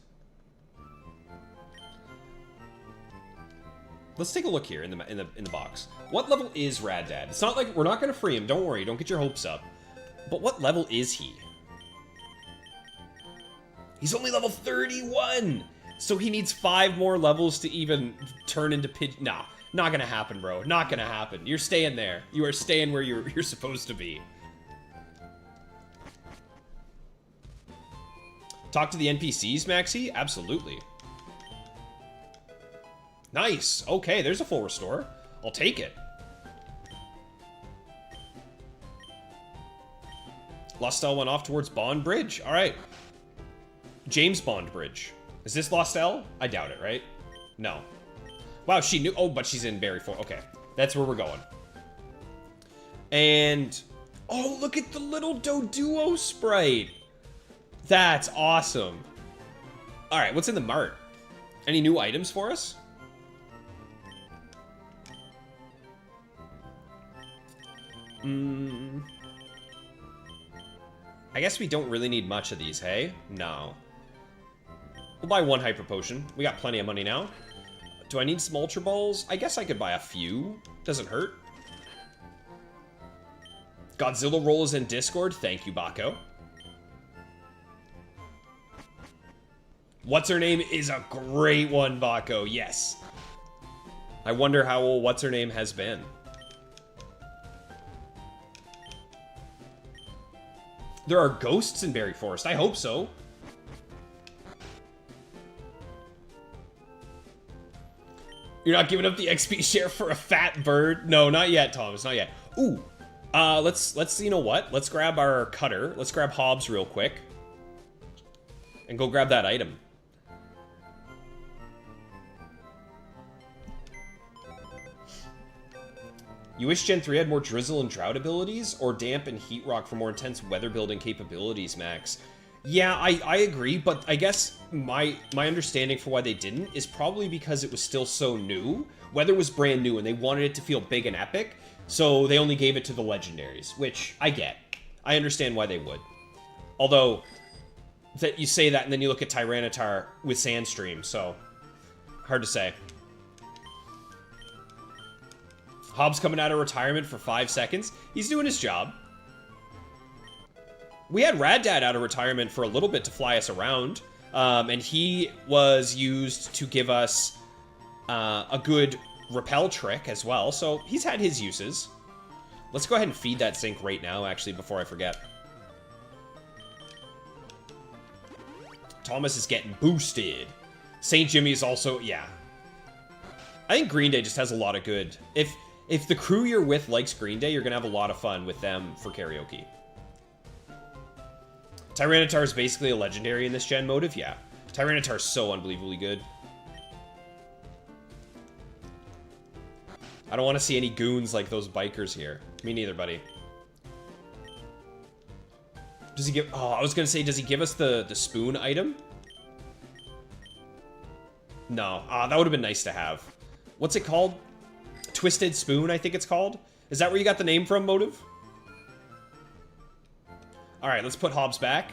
Let's take a look here in the box. What level is Rad Dad? It's not like we're not gonna free him. Don't worry. Don't get your hopes up. But what level is he? He's only level 31. So he needs 5 more levels to even turn into Pigeon. Nah, not gonna happen, bro. Not gonna happen. You're staying there. You are staying where you're supposed to be. Talk to the NPCs, Maxi? Absolutely. Nice. Okay, there's a full restore. I'll take it. Lostel went off towards Bond Bridge. All right. James Bond Bridge. Is this Lostel? I doubt it, right? No. Wow, she knew. Oh, but she's in Berry 4. Okay. That's where we're going. And... oh, look at the little Doduo sprite. That's awesome. All right, what's in the mart? Any new items for us? I guess we don't really need much of these, hey? No. We'll buy 1 Hyper Potion. We got plenty of money now. Do I need some Ultra Balls? I guess I could buy a few. Doesn't hurt. Godzilla Roll is in Discord. Thank you, Bako. What's her name is a great one, Bako. Yes. I wonder how old What's her name has been. There are ghosts in Berry Forest. I hope so. You're not giving up the XP share for a fat bird? No, not yet, Thomas. Not yet. Ooh. Let's you know what? Let's grab our cutter. Let's grab Hobbs real quick. And go grab that item. You wish Gen 3 had more Drizzle and Drought abilities, or Damp and Heat Rock for more intense weather building capabilities, Max? Yeah, I agree, but I guess my understanding for why they didn't is probably because it was still so new. Weather was brand new, and they wanted it to feel big and epic, so they only gave it to the legendaries, which I get. I understand why they would. Although, that you say that, and then you look at Tyranitar with Sandstream, so hard to say. Hobbs coming out of retirement for 5 seconds. He's doing his job. We had Rad Dad out of retirement for a little bit to fly us around. And he was used to give us a good repel trick as well. So he's had his uses. Let's go ahead and feed that Zinc right now, actually, before I forget. Thomas is getting boosted. St. Jimmy is also, yeah. I think Green Day just has a lot of good. If the crew you're with likes Green Day, you're going to have a lot of fun with them for karaoke. Tyranitar is basically a legendary in this gen motive, yeah. Tyranitar is so unbelievably good. I don't want to see any goons like those bikers here. Me neither, buddy. Does he give... oh, I was going to say, does he give us the spoon item? No. That would have been nice to have. What's it called? Twisted Spoon, I think it's called. Is that where you got the name from, Motive? Alright, let's put Hobbs back.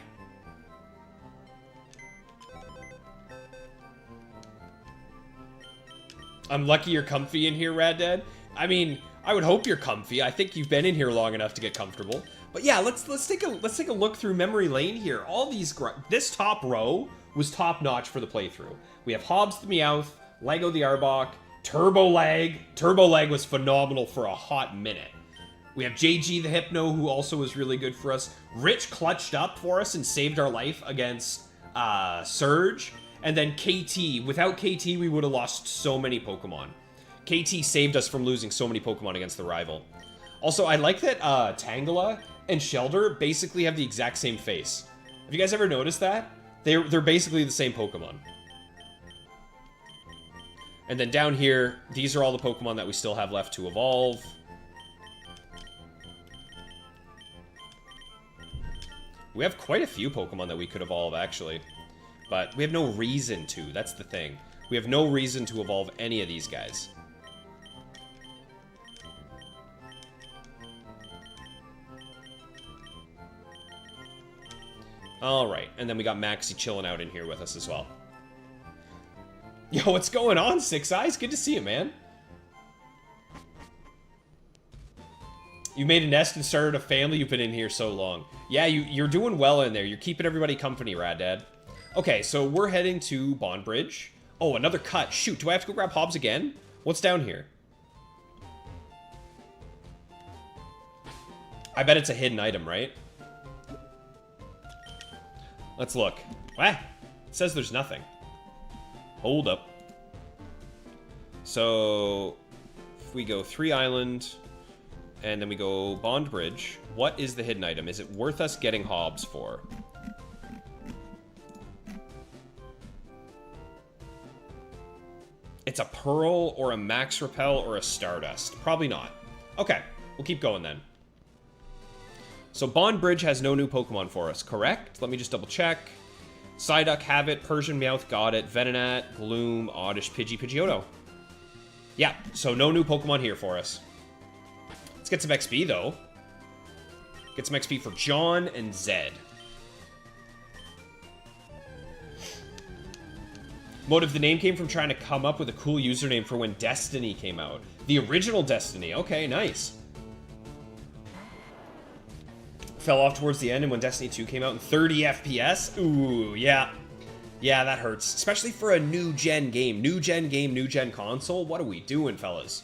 I'm lucky you're comfy in here, Rad Dad. I mean, I would hope you're comfy. I think you've been in here long enough to get comfortable. But yeah, let's take a look through memory lane here. All these this top row was top notch for the playthrough. We have Hobbs the Meowth, Lego the Arbok, Turbo Lag. Turbo Lag was phenomenal for a hot minute. We have JG the Hypno, who also was really good for us. Rich clutched up for us and saved our life against Surge. And then KT. Without KT, we would have lost so many Pokemon. KT saved us from losing so many Pokemon against the rival. Also, I like that Tangela and Shelder basically have the exact same face. Have you guys ever noticed that? They're basically the same Pokemon. And then down here, these are all the Pokemon that we still have left to evolve. We have quite a few Pokemon that we could evolve, actually. But we have no reason to. That's the thing. We have no reason to evolve any of these guys. Alright, and then we got Maxie chilling out in here with us as well. Yo, what's going on, Six Eyes? Good to see you, man. You made a nest and started a family. You've been in here so long. Yeah, you're doing well in there. You're keeping everybody company, Rad Dad. Okay, so we're heading to Bond Bridge. Oh, another cut. Shoot, do I have to go grab Hobbs again? What's down here? I bet it's a hidden item, right? Let's look. Ah, it says there's nothing. Hold up. So, if we go 3 Island, and then we go Bond Bridge, what is the hidden item? Is it worth us getting Hobbs for? It's a Pearl, or a Max Repel, or a Stardust. Probably not. Okay, we'll keep going then. So Bond Bridge has no new Pokemon for us, correct? Let me just double check. Psyduck, have it. Persian Meowth, got it. Venonat, Gloom, Oddish, Pidgey, Pidgeotto. Yeah, so no new Pokemon here for us. Let's get some XP, though. Get some XP for John and Zed. Motive, the name came from trying to come up with a cool username for when Destiny came out. The original Destiny. Okay, nice. Fell off towards the end, and when Destiny 2 came out in 30 FPS, ooh, yeah. Yeah, that hurts. Especially for a new-gen game. New-gen game, new-gen console. What are we doing, fellas?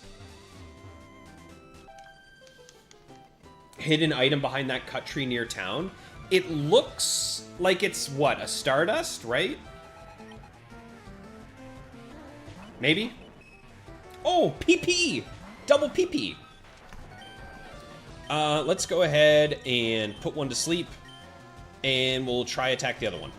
Hidden item behind that cut tree near town. It looks like it's, what, a Stardust, right? Maybe? Oh, PP! Double PP! Let's go ahead and put one to sleep, and we'll try attack the other one.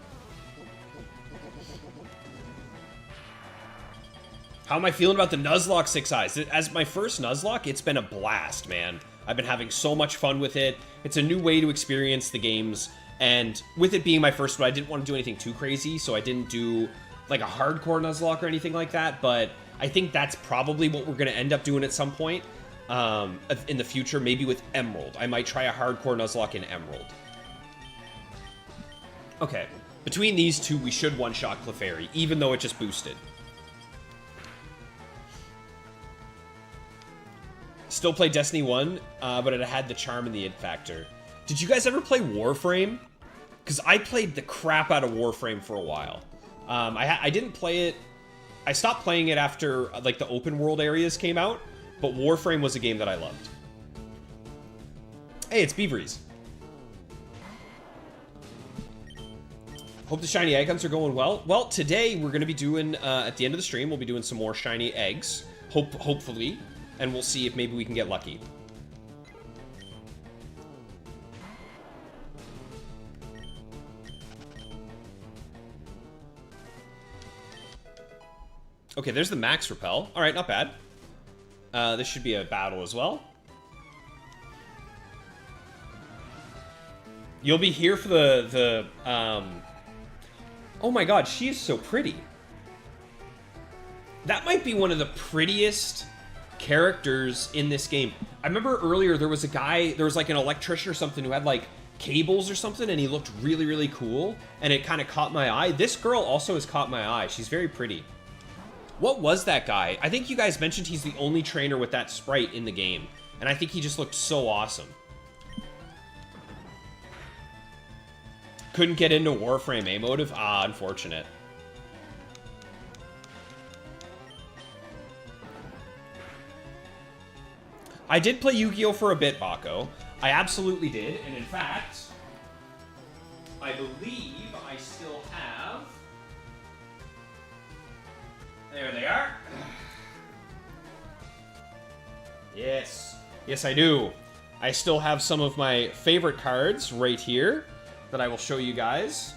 How am I feeling about the Nuzlocke 6 Eyes? As my first Nuzlocke, it's been a blast, man. I've been having so much fun with it. It's a new way to experience the games, and with it being my first one, I didn't want to do anything too crazy, so I didn't do like a hardcore Nuzlocke or anything like that, but I think that's probably what we're going to end up doing at some point. In the future, maybe with Emerald. I might try a hardcore Nuzlocke in Emerald. Okay, between these two, we should one-shot Clefairy, even though it just boosted. Still play Destiny 1, but it had the charm and the it factor. Did you guys ever play Warframe? Because I played the crap out of Warframe for a while. I didn't play it... I stopped playing it after, like, the open world areas came out. But Warframe was a game that I loved. Hey, it's Beaveries. Hope the shiny egg hunts are going well. Well, today we're going to be doing, at the end of the stream, we'll be doing some more shiny eggs. Hopefully. And we'll see if maybe we can get lucky. Okay, there's the Max Repel. Alright, not bad. This should be a battle as well. You'll be here for the Oh my god, she is so pretty. That might be one of the prettiest characters in this game. I remember earlier there was a guy, there was like an electrician or something who had like cables or something, and he looked really, really cool, and it kind of caught my eye. This girl also has caught my eye. She's very pretty. What was that guy? I think you guys mentioned he's the only trainer with that sprite in the game. And I think he just looked so awesome. Couldn't get into Warframe, eh, Motive? Ah, unfortunate. I did play Yu-Gi-Oh! For a bit, Baco. I absolutely did. And in fact, I believe I still have... There they are. Yes. Yes, I do. I still have some of my favorite cards right here that I will show you guys.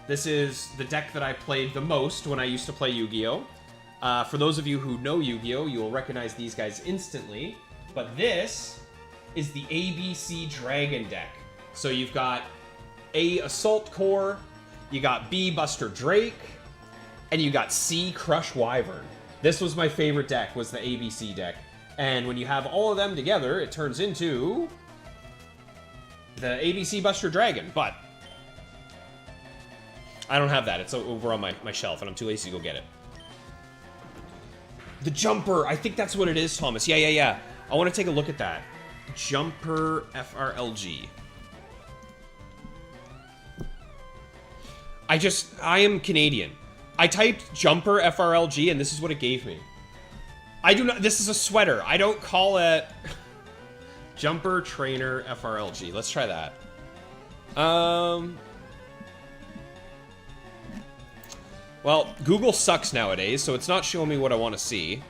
This is the deck that I played the most when I used to play Yu-Gi-Oh! For those of you who know Yu-Gi-Oh, you will recognize these guys instantly. But this is the ABC Dragon deck. So you've got A, Assault Core, you got B, Buster Drake, and you got C, Crush Wyvern. This was my favorite deck, was the ABC deck. And when you have all of them together, it turns into the ABC Buster Dragon. But I don't have that. It's over on my shelf, and I'm too lazy to go get it. The Jumper. I think that's what it is, Thomas. Yeah. I want to take a look at that. Jumper FRLG. I am Canadian. I typed Jumper FRLG, and this is what it gave me. This is a sweater. I don't call it Jumper Trainer FRLG. Let's try that. Well, Google sucks nowadays, so it's not showing me what I want to see.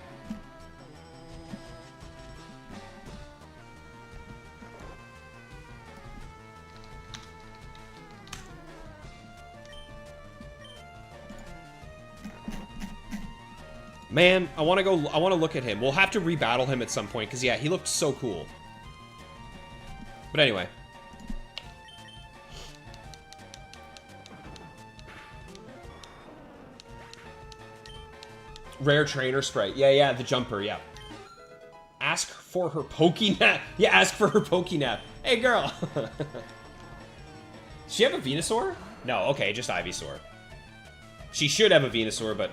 Man, I want to look at him. We'll have to rebattle him at some point, because, yeah, he looked so cool. But anyway. Rare trainer sprite. Yeah, the Jumper, yeah. Ask for her Pokénap. Yeah, ask for her Pokénap. Hey, girl. Does she have a Venusaur? No, okay, just Ivysaur. She should have a Venusaur, but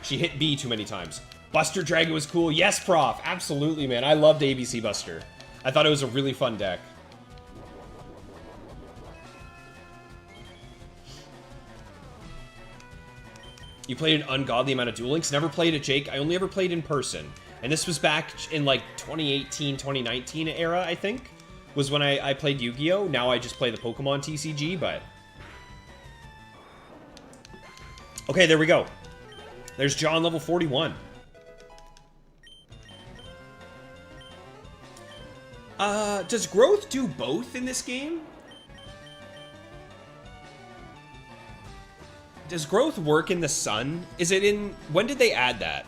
she hit B too many times. Buster Dragon was cool. Yes, Prof. Absolutely, man. I loved ABC Buster. I thought it was a really fun deck. You played an ungodly amount of Duel Links. Never played it, Jake. I only ever played in person. And this was back in, like, 2018, 2019 era, I think, was when I played Yu-Gi-Oh! Now I just play the Pokemon TCG, but... Okay, there we go. There's John, level 41. Does growth do both in this game? Does growth work in the sun? Is it in... When did they add that?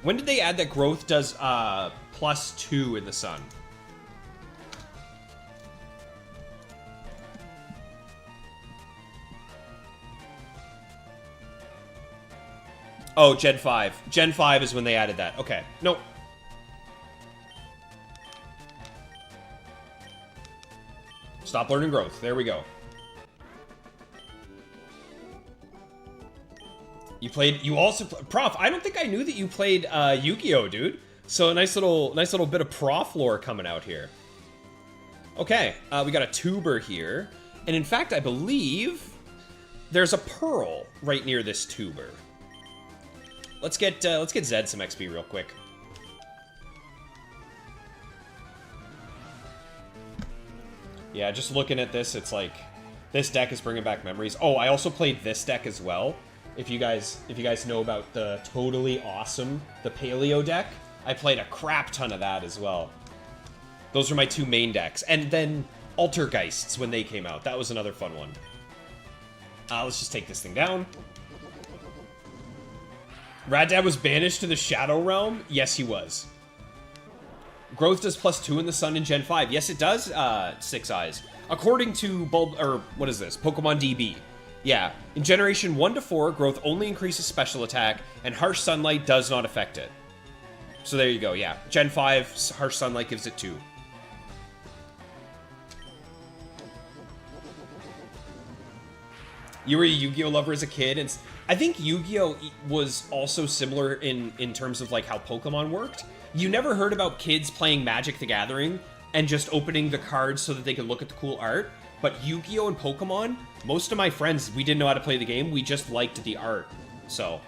When did they add that growth does +2 in the sun? Oh, Gen 5. Gen 5 is when they added that. Okay. Nope. Stop learning growth. There we go. You also, Prof, I don't think I knew that you played Yu-Gi-Oh, dude. So a nice little bit of Prof lore coming out here. Okay, we got a tuber here. And in fact, I believe there's a pearl right near this tuber. Let's get Zed some XP real quick. Yeah, just looking at this, it's like this deck is bringing back memories. Oh, I also played this deck as well. If you guys know about the totally awesome the Paleo deck, I played a crap ton of that as well. Those are my two main decks, and then Altergeists when they came out. That was another fun one. Let's just take this thing down. Rad Dad was banished to the Shadow Realm? Yes, he was. Growth does +2 in the sun in Gen 5. Yes, it does, Six Eyes. According to what is this? Pokemon DB. Yeah, in Generation 1 to 4, growth only increases special attack, and Harsh Sunlight does not affect it. So there you go, yeah. Gen 5, Harsh Sunlight gives it 2. You were a Yu-Gi-Oh lover as a kid, and I think Yu-Gi-Oh was also similar in terms of like how Pokemon worked. You never heard about kids playing Magic the Gathering and just opening the cards so that they could look at the cool art. But Yu-Gi-Oh and Pokemon, most of my friends, we didn't know how to play the game. We just liked the art. So.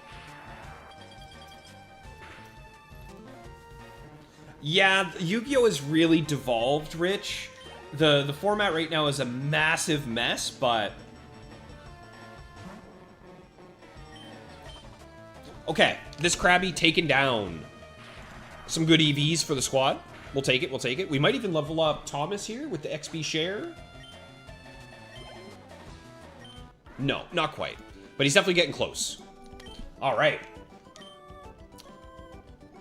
Yeah, Yu-Gi-Oh has really devolved, Rich. The format right now is a massive mess, but... Okay, this Krabby taken down. Some good EVs for the squad. We'll take it, we'll take it. We might even level up Thomas here with the XP share. No, not quite. But he's definitely getting close. All right.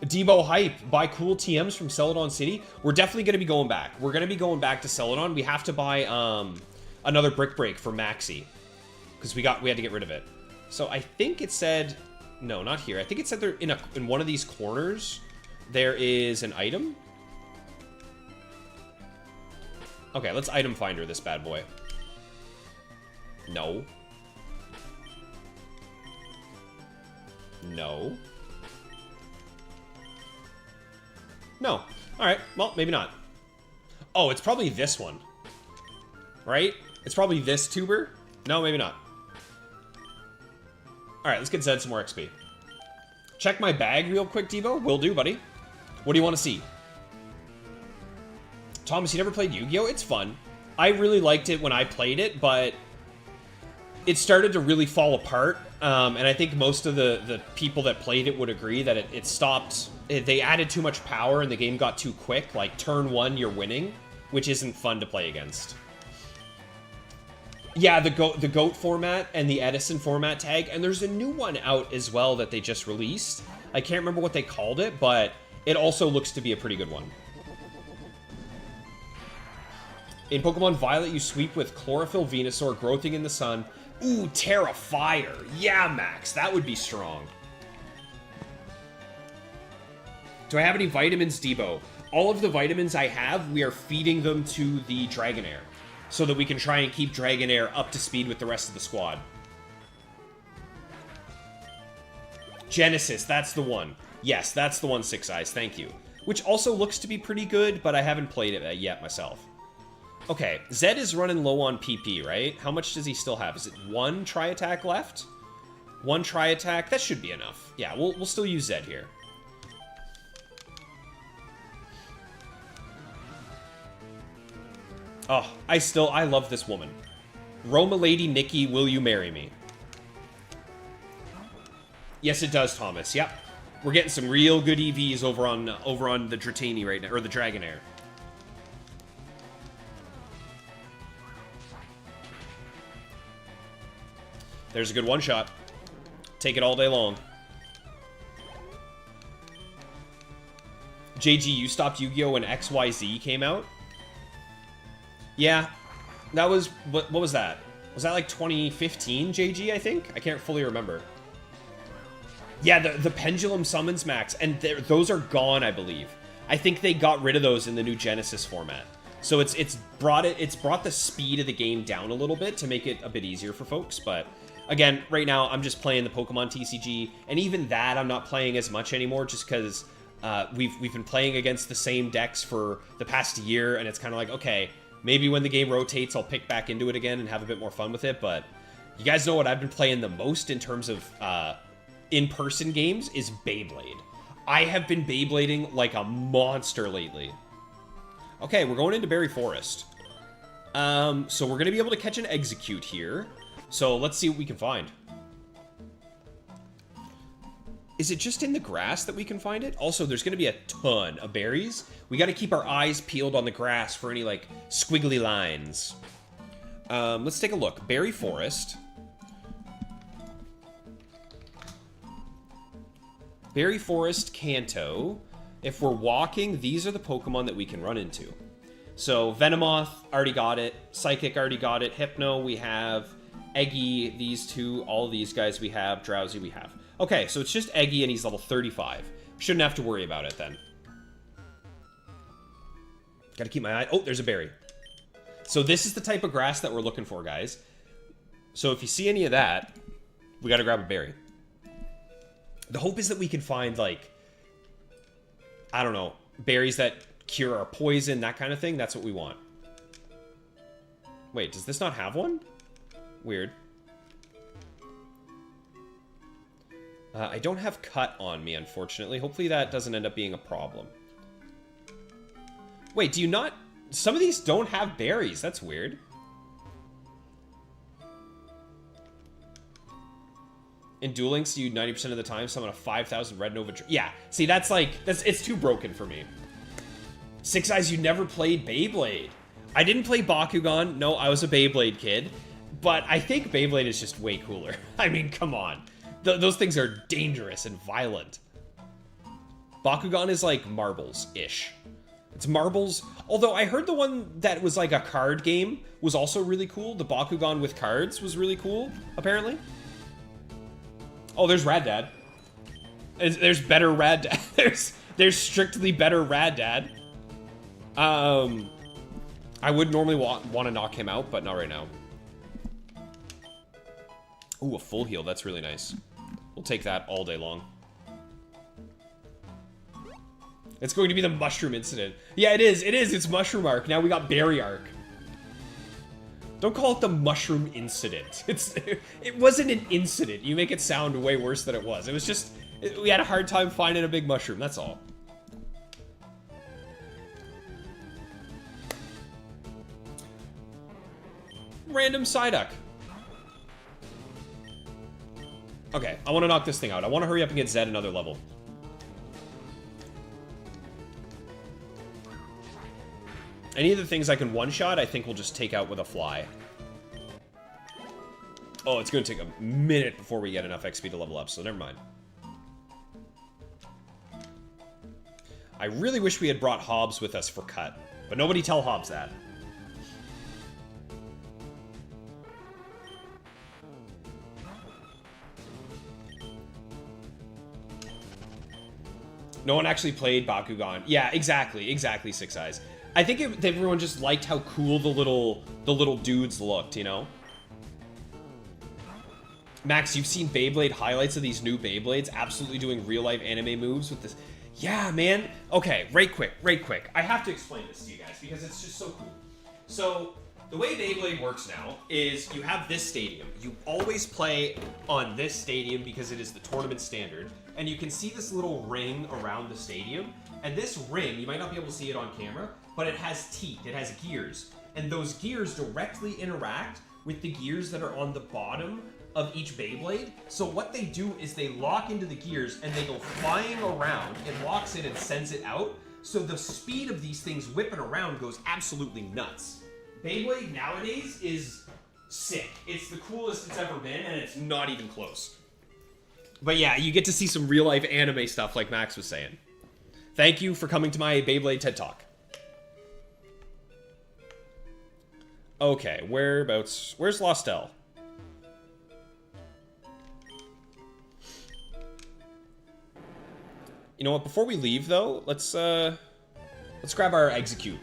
Debo hype, buy cool TMs from Celadon City. We're definitely going to be going back. We're going to be going back to Celadon. We have to buy another Brick Break for Maxi. Because we had to get rid of it. So I think it said... No, not here. I think it said there in one of these corners, there is an item. Okay, let's item finder this bad boy. No. No. No. Alright, well, maybe not. Oh, it's probably this one. Right? It's probably this tuber? No, maybe not. Alright, let's get Zed some more XP. Check my bag real quick, Debo. Will do, buddy. What do you want to see? Thomas, you never played Yu-Gi-Oh? It's fun. I really liked it when I played it, but it started to really fall apart. And I think most of the people that played it would agree that it stopped. They added too much power and the game got too quick. Like, turn one, you're winning, which isn't fun to play against. Yeah, the GOAT format and the Edison format tag. And there's a new one out as well that they just released. I can't remember what they called it, but it also looks to be a pretty good one. In Pokemon Violet, you sweep with Chlorophyll Venusaur, Growthing in the Sun. Ooh, Terra Fire. Yeah, Max, that would be strong. Do I have any vitamins, Debo? All of the vitamins I have, we are feeding them to the Dragonair, so that we can try and keep Dragonair up to speed with the rest of the squad. Genesis, that's the one. Yes, that's the one, Six Eyes, thank you. Which also looks to be pretty good, but I haven't played it yet myself. Okay, Zed is running low on PP, right? How much does he still have? Is it one Tri-Attack left? One Tri-Attack? That should be enough. Yeah, we'll still use Zed here. Oh, I love this woman. Roma Lady Nikki, will you marry me? Yes, it does, Thomas. Yep. We're getting some real good EVs over on the Dratini right now, or the Dragonair. There's a good one-shot. Take it all day long. JG, you stopped Yu-Gi-Oh! When XYZ came out? Yeah. That was... What was that? Was that like 2015, JG, I think? I can't fully remember. Yeah, the Pendulum Summons, Max. And those are gone, I believe. I think they got rid of those in the new Genesis format. So it's brought the speed of the game down a little bit to make it a bit easier for folks, but... Again, right now, I'm just playing the Pokemon TCG, and even that I'm not playing as much anymore, just because we've been playing against the same decks for the past year, and it's kind of like, okay, maybe when the game rotates, I'll pick back into it again and have a bit more fun with it, but you guys know what I've been playing the most in terms of in-person games is Beyblade. I have been Beyblading like a monster lately. Okay, we're going into Berry Forest. So we're going to be able to catch an Execute here. So let's see what we can find. Is it just in the grass that we can find it? Also, there's going to be a ton of berries. We got to keep our eyes peeled on the grass for any, like, squiggly lines. Let's take a look. Berry Forest. Berry Forest, Kanto. If we're walking, these are the Pokemon that we can run into. So, Venomoth, already got it. Psychic, already got it. Hypno, we have... Eggy, these two, all these guys we have. Drowsy, we have. Okay, so it's just Eggy and he's level 35. Shouldn't have to worry about it then. Gotta keep my eye... Oh, there's a berry. So this is the type of grass that we're looking for, guys. So if you see any of that, we gotta grab a berry. The hope is that we can find, like... I don't know. Berries that cure our poison, that kind of thing. That's what we want. Wait, does this not have one? Weird. I don't have cut on me, unfortunately. Hopefully that doesn't end up being a problem. Wait, do you not... Some of these don't have berries. That's weird. In Duel Links, you 90% of the time summon a 5,000 Red Nova... Yeah, see, that's like... It's too broken for me. Six Eyes, you never played Beyblade. I didn't play Bakugan. No, I was a Beyblade kid. But I think Beyblade is just way cooler. I mean, come on. Those things are dangerous and violent. Bakugan is like marbles-ish. It's marbles. Although I heard the one that was like a card game was also really cool. The Bakugan with cards was really cool, apparently. Oh, there's Rad Dad. There's better Rad Dad. There's strictly better Rad Dad. I would normally want to knock him out, but not right now. Ooh, a full heal. That's really nice. We'll take that all day long. It's going to be the mushroom incident. Yeah, it is. It is. It's mushroom arc. Now we got berry arc. Don't call it the mushroom incident. It wasn't an incident. You make it sound way worse than it was. It was just, we had a hard time finding a big mushroom. That's all. Random Psyduck. Okay, I want to knock this thing out. I want to hurry up and get Zed another level. Any of the things I can one-shot, I think we'll just take out with a fly. Oh, it's going to take a minute before we get enough XP to level up, so never mind. I really wish we had brought Hobbs with us for cut, but nobody tell Hobbs that. No one actually played Bakugan. Yeah, exactly, Six Eyes. I think everyone just liked how cool the little dudes looked, you know? Max, you've seen Beyblade highlights of these new Beyblades absolutely doing real-life anime moves with this. Yeah, man. Okay, right quick. I have to explain this to you guys because it's just so cool. So, the way Beyblade works now is you have this stadium. You always play on this stadium because it is the tournament standard. And you can see this little ring around the stadium. And this ring, you might not be able to see it on camera, but it has teeth, it has gears. And those gears directly interact with the gears that are on the bottom of each Beyblade. So what they do is they lock into the gears and they go flying around. It locks in and sends it out. So the speed of these things whipping around goes absolutely nuts. Beyblade nowadays is sick. It's the coolest it's ever been, and it's not even close. But yeah, you get to see some real-life anime stuff like Max was saying. Thank you for coming to my Beyblade TED Talk. Okay, whereabouts? Where's Lostel? You know what? Before we leave, though, let's grab our execute.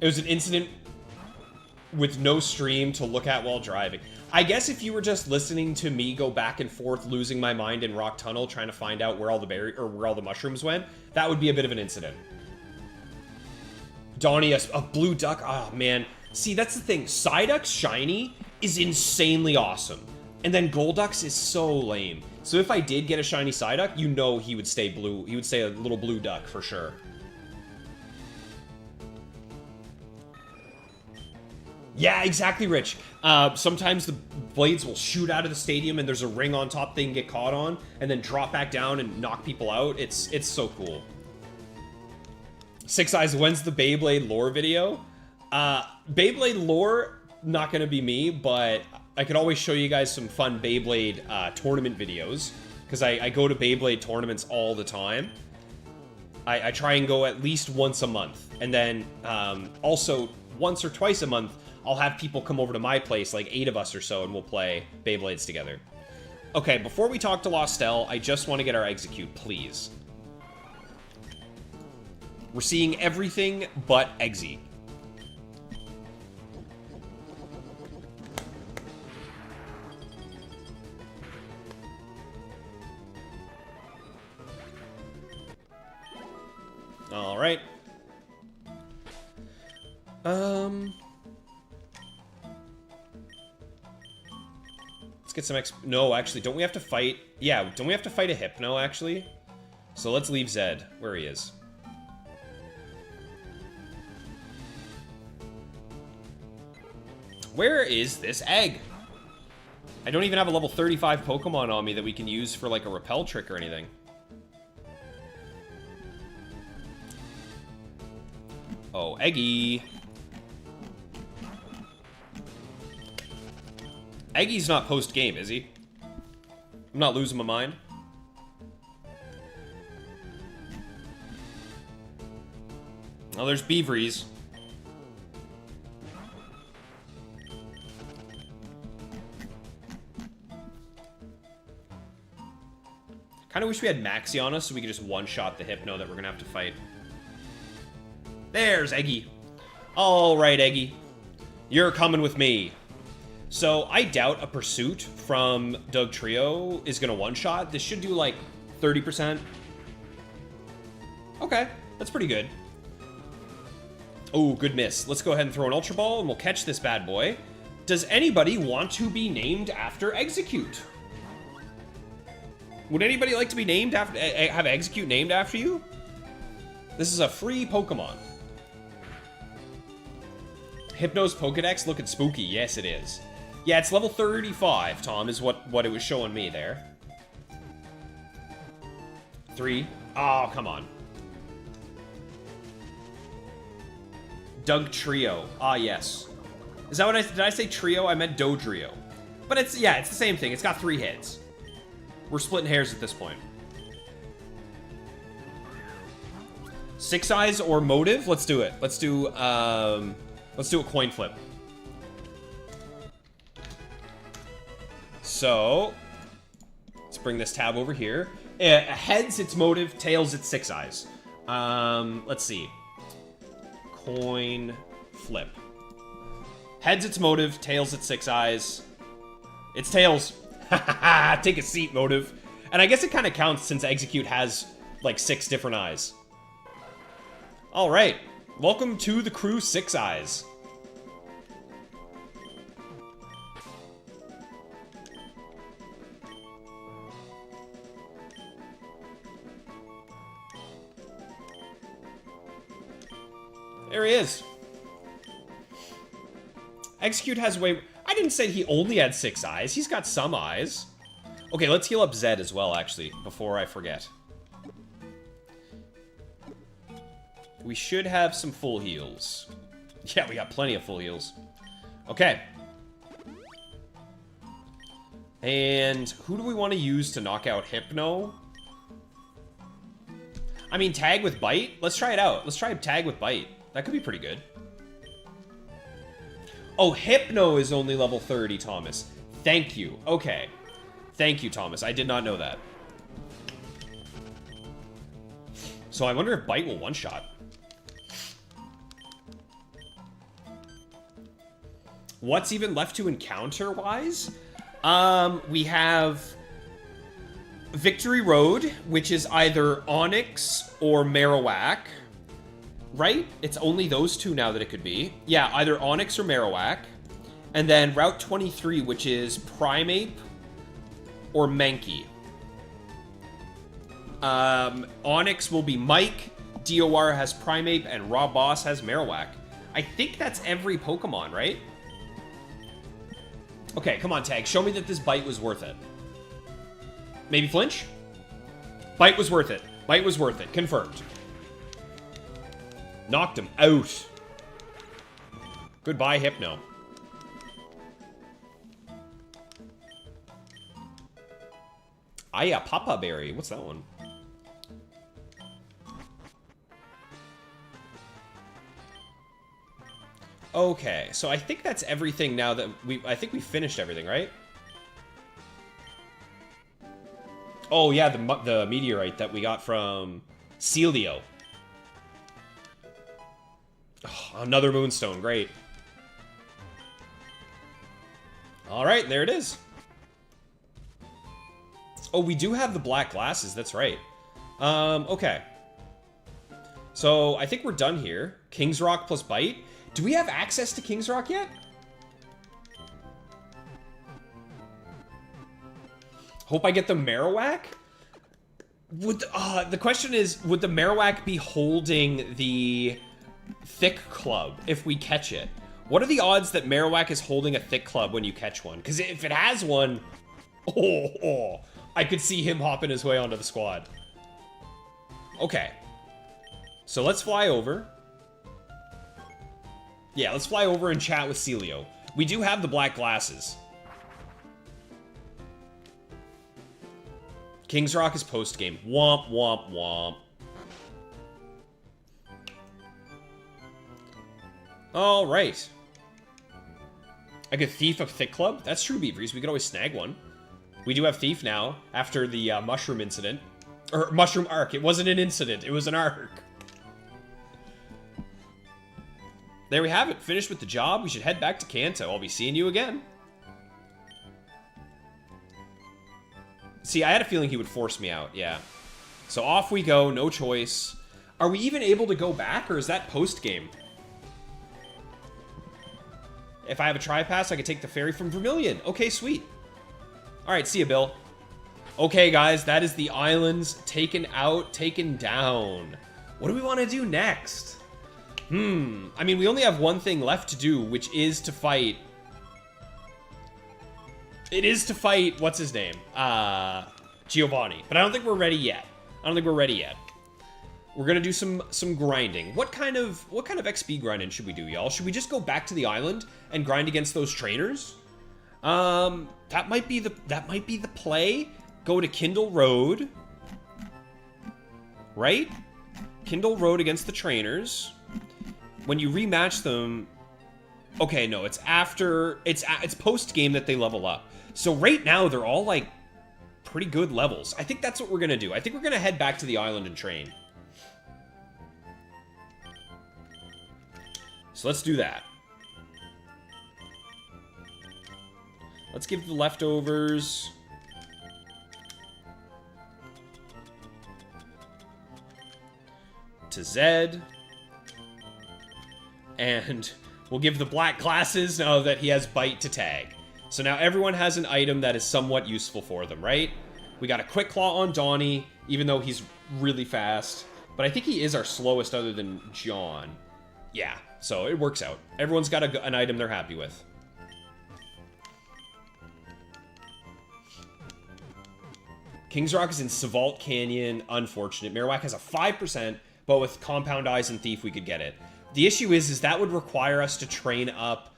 It was an incident with no stream to look at while driving. I guess if you were just listening to me go back and forth, losing my mind in Rock Tunnel, trying to find out where all the mushrooms went, that would be a bit of an incident. Donnie, a blue duck. Oh man, see that's the thing. Psyduck's shiny is insanely awesome, and then Golduck's is so lame. So if I did get a shiny Psyduck, you know he would stay blue. He would stay a little blue duck for sure. Yeah, exactly, Rich. Sometimes the blades will shoot out of the stadium and there's a ring on top they can get caught on and then drop back down and knock people out. It's so cool. Six Eyes, when's the Beyblade lore video? Beyblade lore, not gonna be me, but I could always show you guys some fun Beyblade tournament videos because I go to Beyblade tournaments all the time. I try and go at least once a month, and then also once or twice a month I'll have people come over to my place, like 8 of us or so, and we'll play Beyblades together. Okay, before we talk to Lostel, I just want to get our execute, please. We're seeing everything but Eggsy. All right. Let's get some No, actually, don't we have to fight? Yeah, don't we have to fight a Hypno, actually? So let's leave Zed, where he is. Where is this egg? I don't even have a level 35 Pokemon on me that we can use for, like, a repel trick or anything. Oh, Eggy. Eggy's not post-game, is he? I'm not losing my mind. Oh, there's Beaveries. Kind of wish we had Maxi on us so we could just one-shot the Hypno that we're going to have to fight. There's Eggy. All right, Eggy. You're coming with me. So I doubt a Pursuit from Doug Trio is going to one-shot. This should do like 30%. Okay, that's pretty good. Oh, good miss. Let's go ahead and throw an Ultra Ball and we'll catch this bad boy. Does anybody want to be named after Execute? Would anybody like to be named after, have Execute named after you? This is a free Pokemon. Hypno's Pokedex looking spooky. Yes, it is. Yeah, it's level 35, Tom, is what it was showing me there. 3. Oh, come on. Doug Trio. Ah, yes. Is that what did I say trio? I meant Dodrio. But it's, yeah, it's the same thing. It's got 3 hits. We're splitting hairs at this point. 6 Eyes or Motive? Let's do it. Let's do a coin flip. So, let's bring this tab over here. Heads, it's Motive. Tails, it's 6 Eyes. Let's see. Coin flip. Heads, it's Motive. Tails, it's 6 Eyes. It's Tails. Take a seat, Motive. And I guess it kind of counts since Execute has like 6 different eyes. All right. Welcome to the crew 6 Eyes. There he is. Execute has way... I didn't say he only had 6 eyes. He's got some eyes. Okay, let's heal up Zed as well, actually, before I forget. We should have some full heals. Yeah, we got plenty of full heals. Okay. And who do we want to use to knock out Hypno? I mean, tag with Bite? Let's try it out. Let's try tag with Bite. That could be pretty good. Oh, Hypno is only level 30, Thomas. Thank you. Okay. Thank you, Thomas. I did not know that. So I wonder if Bite will one-shot. What's even left to encounter-wise? We have Victory Road, which is either Onyx or Marowak. Right? It's only those 2 now that it could be. Yeah, either Onyx or Marowak. And then Route 23, which is Primeape or Mankey. Onyx will be Mike, DOR has Primeape, and Rob Boss has Marowak. I think that's every Pokemon, right? Okay, come on, Tag. Show me that this Bite was worth it. Maybe Flinch? Bite was worth it. Bite was worth it. Confirmed. Knocked him out. Goodbye, Hypno. Ah, yeah, Papa Berry. What's that one? Okay, so I think that's everything now that I think we finished everything, right? Oh, yeah, the meteorite that we got from Celio. Oh, another Moonstone, great. All right, there it is. Oh, we do have the black glasses, that's right. Okay. So, I think we're done here. King's Rock plus Bite. Do we have access to King's Rock yet? Hope I get the Marowak? The question is, would the Marowak be holding the Thick Club if we catch it? What are the odds that Marowak is holding a Thick Club when you catch one? Because if it has one, I could see him hopping his way onto the squad. Okay. So let's fly over. Yeah, let's fly over and chat with Celio. We do have the black glasses. King's Rock is post-game. Womp, womp, womp. All right. I could Thief a Thick Club? That's true, Beavers. We could always snag one. We do have Thief now, after the Mushroom incident. Or Mushroom Arc. It wasn't an incident. It was an arc. There we have it. Finished with the job. We should head back to Kanto. I'll be seeing you again. See, I had a feeling he would force me out. Yeah. So off we go. No choice. Are we even able to go back, or is that post-game? If I have a tri-pass, I could take the ferry from Vermilion. Okay, sweet. All right, see ya, Bill. Okay, guys, that is the islands taken out, taken down. What do we want to do next? I mean, we only have one thing left to do, which is to fight... It is to fight, what's his name? Giovanni. But I don't think we're ready yet. We're gonna do some grinding. What kind of XP grinding should we do, y'all? Should we just go back to the island and grind against those trainers? That might be the play. Go to Kindle Road. Right? Kindle Road against the trainers. When you rematch them, okay, no, it's after it's post game that they level up. So right now they're all like pretty good levels. I think that's what we're gonna do. I think we're gonna head back to the island and train. So let's do that. Let's give the leftovers. To Zed. And we'll give the black glasses now that he has bite to tag. So now everyone has an item that is somewhat useful for them, right? We got a Quick Claw on Donnie, even though he's really fast. But I think he is our slowest other than John. Yeah, so it works out. Everyone's got an item they're happy with. King's Rock is in Savalt Canyon. Unfortunate. Marowak has a 5%, but with Compound Eyes and Thief, we could get it. The issue is that would require us to train up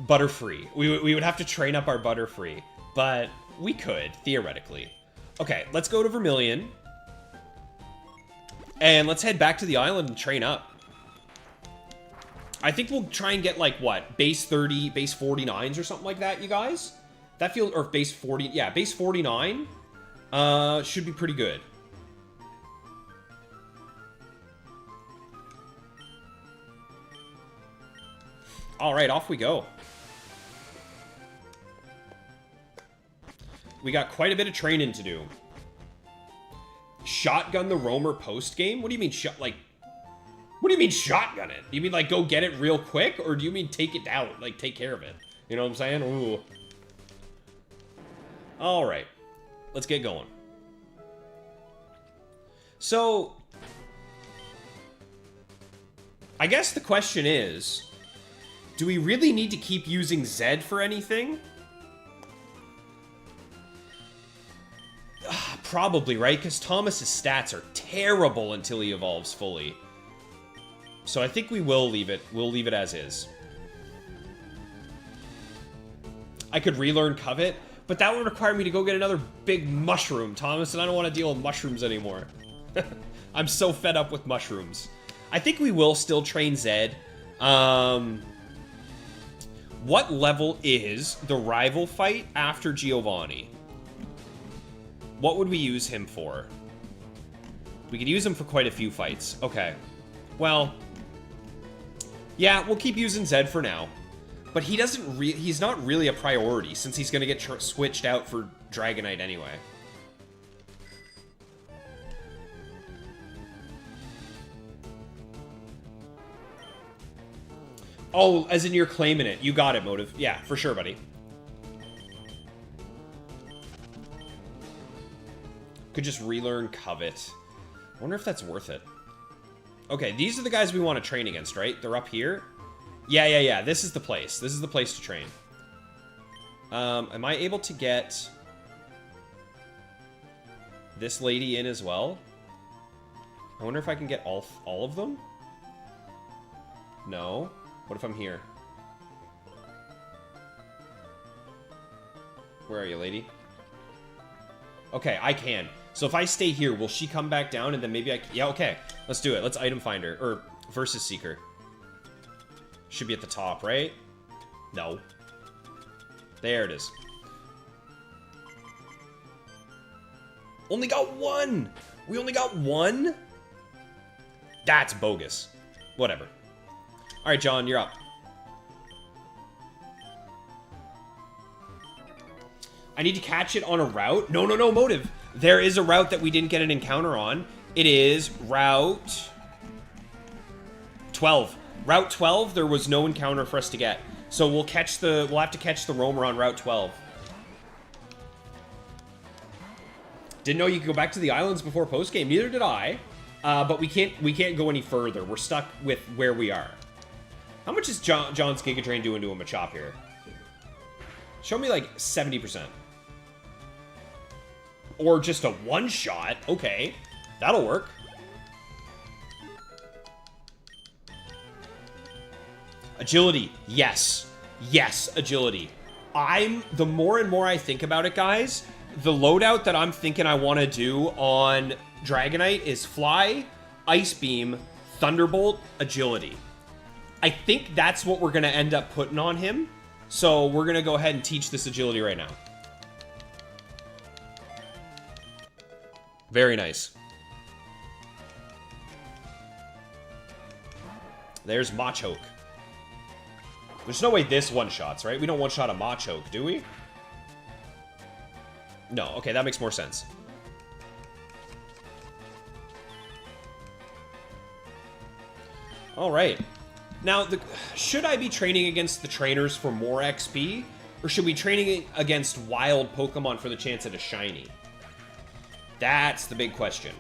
Butterfree. We would have to train up our Butterfree, but we could, theoretically. Okay, let's go to Vermilion. And let's head back to the island and train up. I think we'll try and get, like, what? Base 30, base 49s or something like that, you guys? That feels... Or base 40... Yeah, base 49 should be pretty good. Alright, off we go. We got quite a bit of training to do. Shotgun the Roamer post-game? What do you mean like... What do you mean shotgun it? Do you mean, like, go get it real quick? Or do you mean take it down? Like, take care of it? You know what I'm saying? Ooh. Alright. Let's get going. So... I guess the question is... Do we really need to keep using Zed for anything? Probably, right? Because Thomas's stats are terrible until he evolves fully. So I think we will leave it. We'll leave it as is. I could relearn Covet, but that would require me to go get another big mushroom, Thomas, and I don't want to deal with mushrooms anymore. I'm so fed up with mushrooms. I think we will still train Zed. What level is the rival fight after Giovanni? What would we use him for? We could use him for quite a few fights. Okay. Well, yeah, we'll keep using Zed for now. But he doesn't he's not really a priority since he's going to get switched out for Dragonite anyway. Oh, as in you're claiming it. You got it, Motive. Yeah, for sure, buddy. Could just relearn Covet. I wonder if that's worth it. Okay, these are the guys we want to train against, right? They're up here. Yeah. This is the place. This is the place to train. Am I able to get this lady in as well? I wonder if I can get all of them? No. What if I'm here? Where are you, lady? Okay, I can. So if I stay here, will she come back down and then maybe I... Yeah, okay. Let's do it. Let's item finder. Or versus seeker. Should be at the top, right? No. There it is. Only got one! We only got one? That's bogus. Whatever. Alright, John, you're up. I need to catch it on a route? No, motive. There is a route that we didn't get an encounter on. It is Route 12. Route 12, there was no encounter for us to get. So we'll have to catch the roamer on Route 12. Didn't know you could go back to the islands before postgame. Neither did I. But we can't go any further. We're stuck with where we are. How much is John's Giga Drain doing to a Machop here? Show me like 70%. Or just a one-shot. Okay. That'll work. Agility. Yes. Yes, agility. The more and more I think about it, guys, the loadout that I'm thinking I want to do on Dragonite is Fly, Ice Beam, Thunderbolt, Agility. I think that's what we're going to end up putting on him. So we're going to go ahead and teach this agility right now. Very nice. There's Machoke. There's no way this one-shots, right? We don't one-shot a Machoke, do we? No, okay, that makes more sense. Alright. Now, should I be training against the trainers for more XP? Or should we be training against wild Pokemon for the chance at a shiny? That's the big question.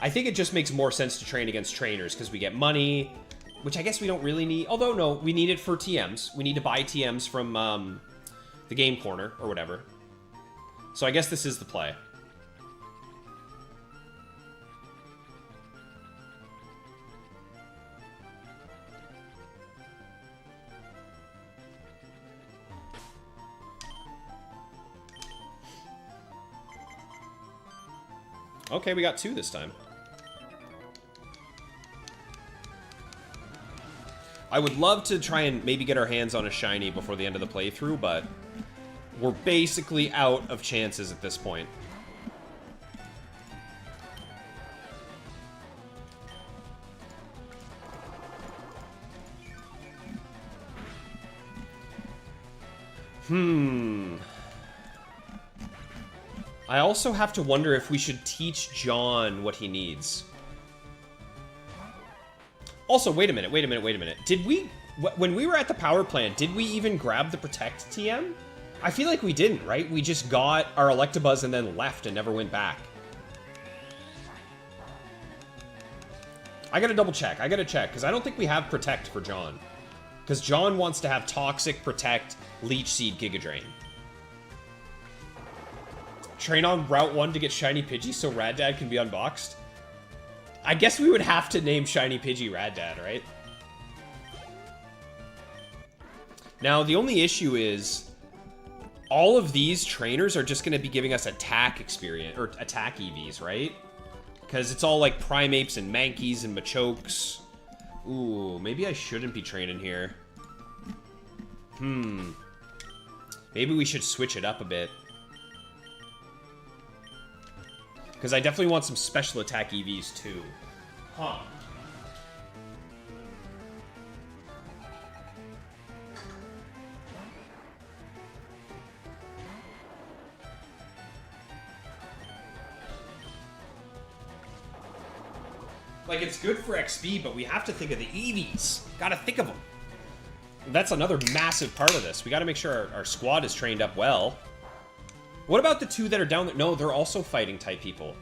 I think it just makes more sense to train against trainers because we get money, which I guess we don't really need. Although, no, we need it for TMs. We need to buy TMs from the game corner or whatever. So I guess this is the play. Okay, we got two this time. I would love to try and maybe get our hands on a shiny before the end of the playthrough, but we're basically out of chances at this point. I also have to wonder if we should teach John what he needs. Also, wait a minute. Did we, when we were at the power plant, did we even grab the Protect TM? I feel like we didn't, right? We just got our Electabuzz and then left and never went back. I gotta double check. Because I don't think we have Protect for John. Because John wants to have Toxic, Protect, Leech Seed, Giga Drain. Train on Route 1 to get Shiny Pidgey so Rad Dad can be unboxed? I guess we would have to name Shiny Pidgey Rad Dad, right? Now, the only issue is all of these trainers are just going to be giving us attack experience, or attack EVs, right? Because it's all like Primeapes and Mankeys and Machokes. Ooh, maybe I shouldn't be training here. Maybe we should switch it up a bit. Because I definitely want some special attack EVs too. Huh. Like, it's good for XP, but we have to think of the EVs. Gotta think of them. That's another massive part of this. We gotta make sure our squad is trained up well. What about the two that are down there? No, they're also fighting type people.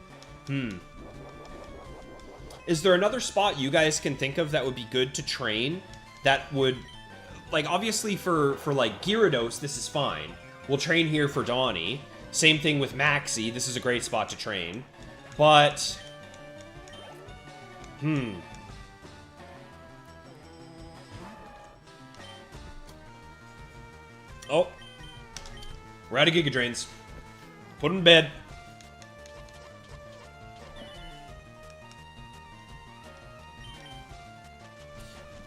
Is there another spot you guys can think of that would be good to train? That would, like, obviously for like Gyarados, this is fine. We'll train here for Donnie. Same thing with Maxie. This is a great spot to train. But, oh, we're out of Giga Drains. Put him in bed.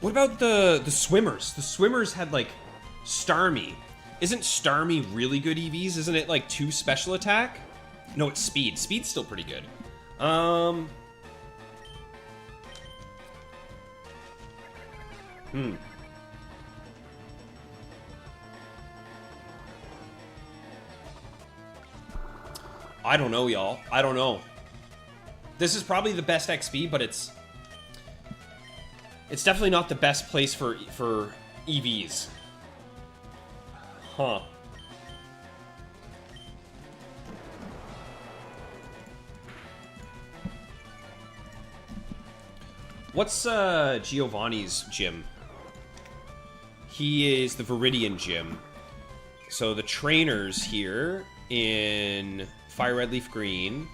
What about the swimmers? The swimmers had, like, Starmie. Isn't Starmie really good EVs? Isn't it, like, 2 special attack? No, it's speed. Speed's still pretty good. I don't know, y'all. I don't know. This is probably the best XP, but it's definitely not the best place for EVs. Huh. What's Giovanni's gym? He is the Viridian gym. So the trainers here in Fire Red Leaf Green,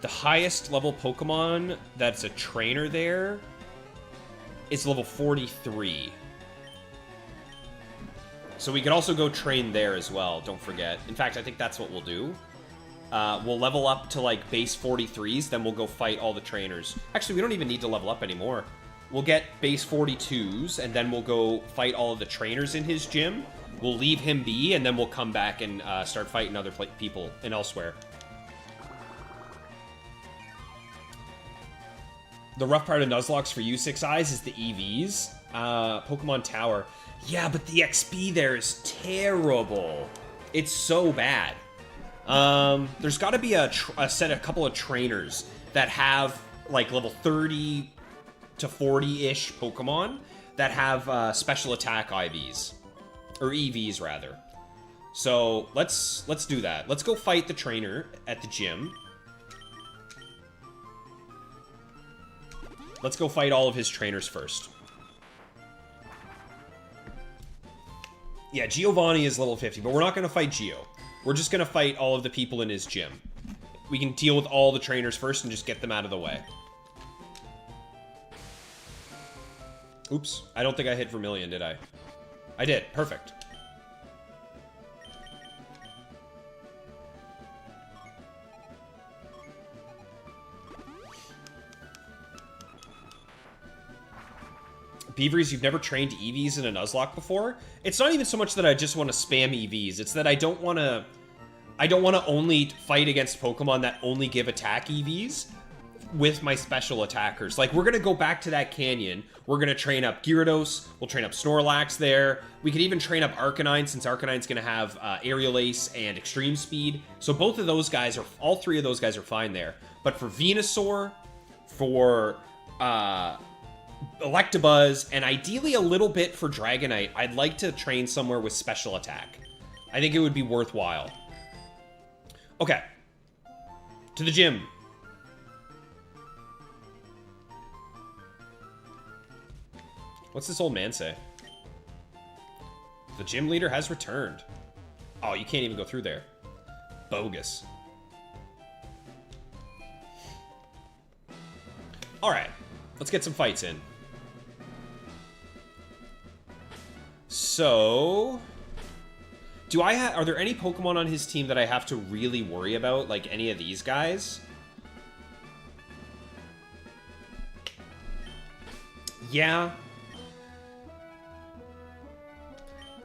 the highest level Pokemon that's a trainer there is level 43. So we could also go train there as well, don't forget. In fact, I think that's what we'll do. We'll level up to, like, base 43s, then we'll go fight all the trainers. Actually, we don't even need to level up anymore. We'll get base 42s, and then we'll go fight all of the trainers in his gym. We'll leave him be, and then we'll come back and start fighting other people and elsewhere. The rough part of Nuzlocke for you, Six Eyes, is the EVs. Pokemon Tower. Yeah, but the XP there is terrible. It's so bad. There's got to be a couple of trainers that have, like, level 30 to 40-ish Pokemon that have special attack IVs. Or EVs, rather. So, let's do that. Let's go fight the trainer at the gym. Let's go fight all of his trainers first. Yeah, Giovanni is level 50, but we're not going to fight Gio. We're just going to fight all of the people in his gym. We can deal with all the trainers first and just get them out of the way. Oops, I don't think I hit Vermilion, did I? I did, perfect. Beavers, you've never trained EVs in a Nuzlocke before? It's not even so much that I just want to spam EVs. It's that I don't want to only fight against Pokemon that only give attack EVs with my special attackers. Like, we're going to go back to that canyon. We're going to train up Gyarados. We'll train up Snorlax there. We could even train up Arcanine, since Arcanine's going to have Aerial Ace and Extreme Speed. So both of those guys all 3 of those guys are fine there. But for Venusaur, for Electabuzz, and ideally a little bit for Dragonite, I'd like to train somewhere with special attack. I think it would be worthwhile. Okay. To the gym. What's this old man say? The gym leader has returned. Oh, you can't even go through there. Bogus. Alright. Let's get some fights in. So, are there any Pokemon on his team that I have to really worry about, like any of these guys? Yeah.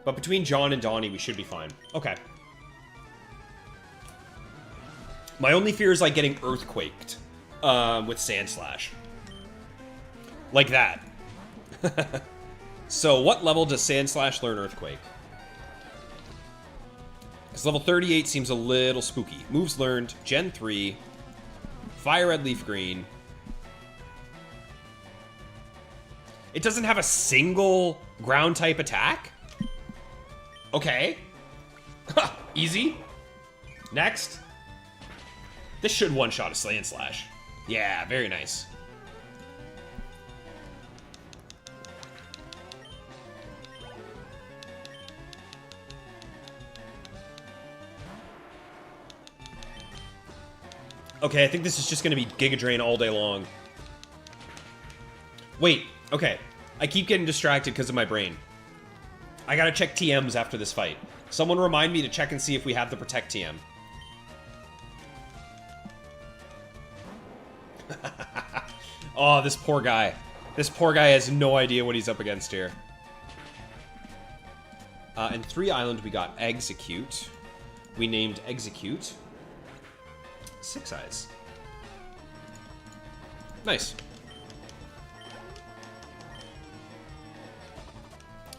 But between John and Donnie, we should be fine. Okay. My only fear is, like, getting earthquaked with Sandslash. Like that. So, what level does Sandslash learn Earthquake? Because level 38 seems a little spooky. Moves learned, Gen 3, Fire Red Leaf Green. It doesn't have a single ground-type attack? Okay. Easy. Next. This should one-shot a Sandslash. Yeah, very nice. Okay, I think this is just going to be Giga Drain all day long. Wait, okay. I keep getting distracted because of my brain. I gotta check TMs after this fight. Someone remind me to check and see if we have the Protect TM. Oh, this poor guy. This poor guy has no idea what he's up against here. In 3 Island, we got Execute. We named Execute 6 Eyes. Nice.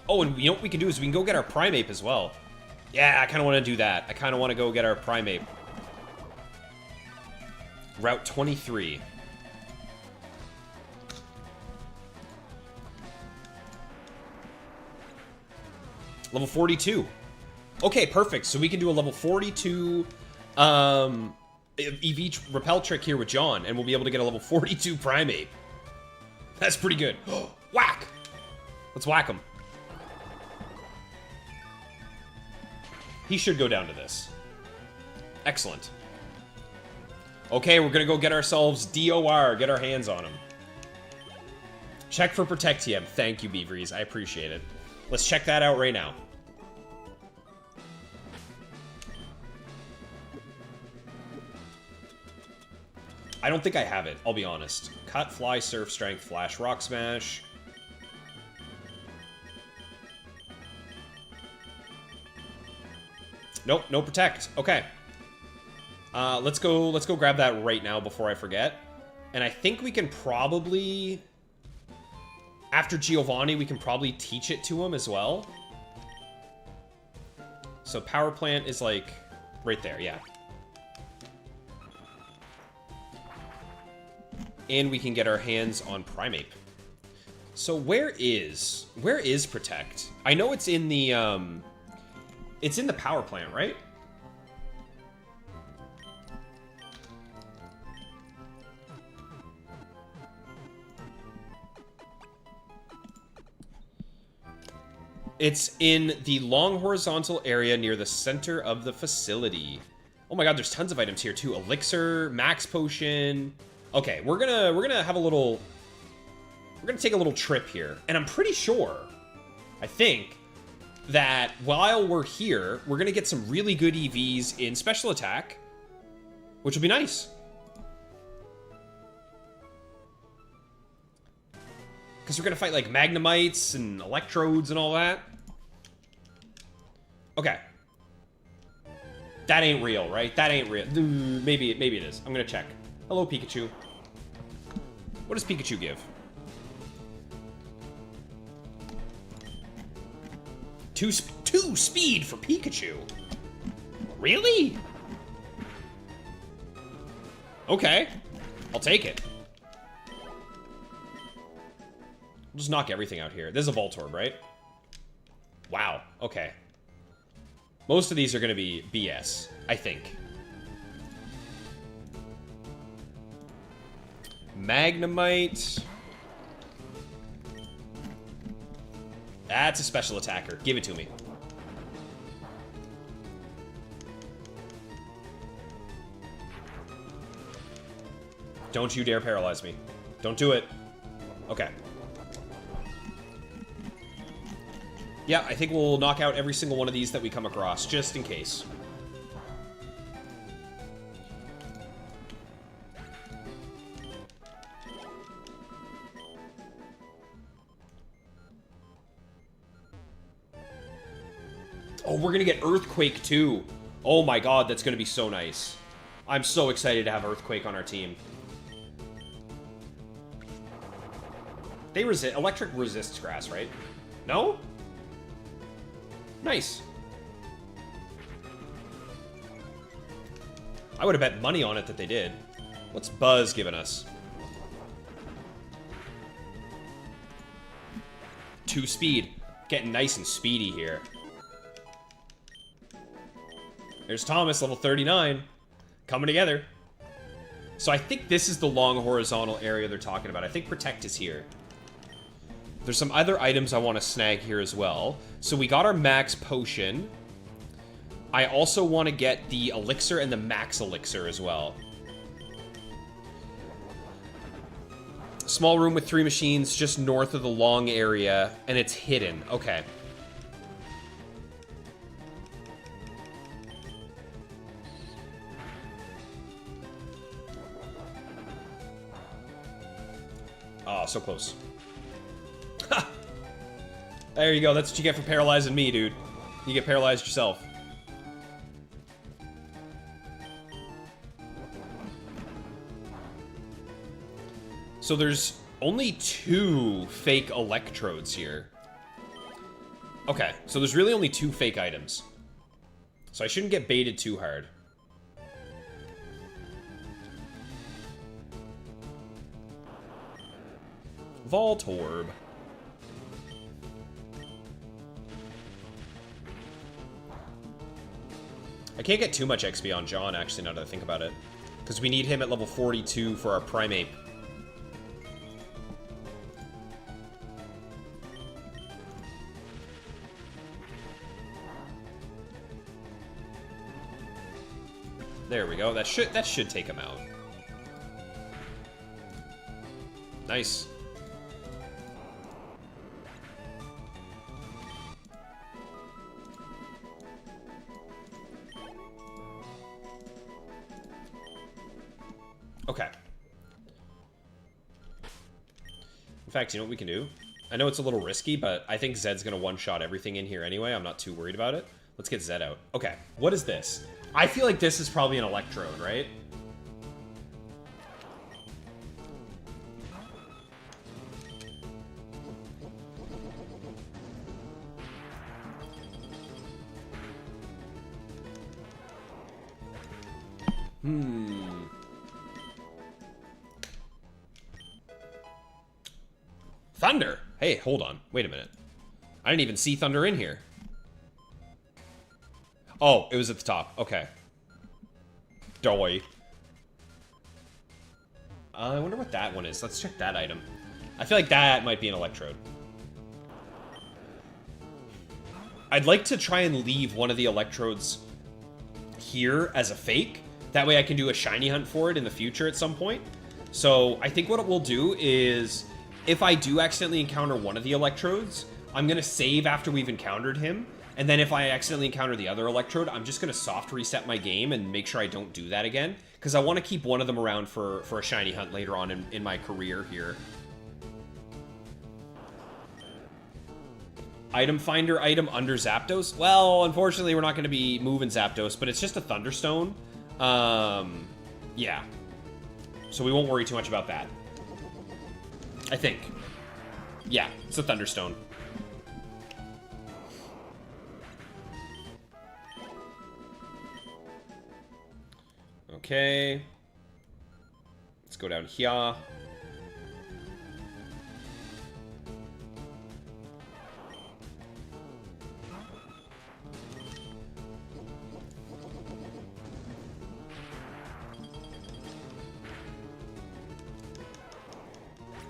Oh, and you know what we can do is we can go get our Primeape as well. Yeah, I kind of want to do that. I kind of want to go get our Primeape. Route 23. Level 42. Okay, perfect. So we can do a level 42 EV repel trick here with John, and we'll be able to get a level 42 Primeape. That's pretty good. Whack! Let's whack him. He should go down to this. Excellent. Okay, we're gonna go get ourselves DOR, get our hands on him. Check for Protect TM. Thank you, Beaveries. I appreciate it. Let's check that out right now. I don't think I have it, I'll be honest. Cut, Fly, Surf, Strength, Flash, Rock Smash. Nope, no Protect. Okay. Let's go grab that right now before I forget. And I think we can probably... After Giovanni, we can probably teach it to him as well. So Power Plant is like right there, yeah. And we can get our hands on Primeape. So where is Protect? I know it's in the Power Plant, right? It's in the long horizontal area near the center of the facility. Oh my god, there's tons of items here too. Elixir, Max Potion. Okay, we're gonna have a little... We're gonna take a little trip here. And I'm pretty sure, I think, that while we're here, we're gonna get some really good EVs in Special Attack, which will be nice. Because we're gonna fight like Magnemites and Electrodes and all that. Okay. That ain't real, right? That ain't real. Maybe it is. I'm gonna check. Hello, Pikachu. What does Pikachu give? Two speed for Pikachu? Really? Okay. I'll take it. We'll just knock everything out here. This is a Voltorb, right? Wow. Okay. Most of these are going to be BS, I think. Magnemite. That's a special attacker. Give it to me. Don't you dare paralyze me. Don't do it. Okay. Yeah, I think we'll knock out every single one of these that we come across, just in case. Oh, we're gonna get Earthquake too. Oh my god, that's gonna be so nice. I'm so excited to have Earthquake on our team. They resist... Electric resists grass, right? No? Nice. I would have bet money on it that they did. What's Buzz giving us? 2 speed. Getting nice and speedy here. There's Thomas, level 39. Coming together. So I think this is the long horizontal area they're talking about. I think Protect is here. There's some other items I want to snag here as well. So we got our Max Potion. I also want to get the Elixir and the Max Elixir as well. Small room with 3 machines just north of the long area, and it's hidden. Okay. Oh, so close. There you go. That's what you get for paralyzing me, dude. You get paralyzed yourself. So there's only 2 fake electrodes here. Okay, so there's really only 2 fake items. So I shouldn't get baited too hard. Voltorb. I can't get too much XP on John, actually, now that I think about it. Because we need him at level 42 for our Primate. There we go. That should take him out. Nice. Okay. In fact, you know what we can do? I know it's a little risky, but I think Zed's gonna one-shot everything in here anyway. I'm not too worried about it. Let's get Zed out. Okay, what is this? I feel like this is probably an electrode, right? Thunder! Hey, hold on. Wait a minute. I didn't even see Thunder in here. Oh, it was at the top. Okay. Doy. I wonder what that one is. Let's check that item. I feel like that might be an electrode. I'd like to try and leave one of the electrodes here as a fake. That way I can do a shiny hunt for it in the future at some point. So I think what we'll do is, if I do accidentally encounter one of the electrodes, I'm going to save after we've encountered him. And then if I accidentally encounter the other electrode, I'm just going to soft reset my game and make sure I don't do that again. Because I want to keep one of them around for a shiny hunt later on in my career here. Item finder item under Zapdos? Well, unfortunately, we're not going to be moving Zapdos, but it's just a Thunderstone. Yeah. So we won't worry too much about that. I think. Yeah, it's a Thunderstone. Okay. Let's go down here.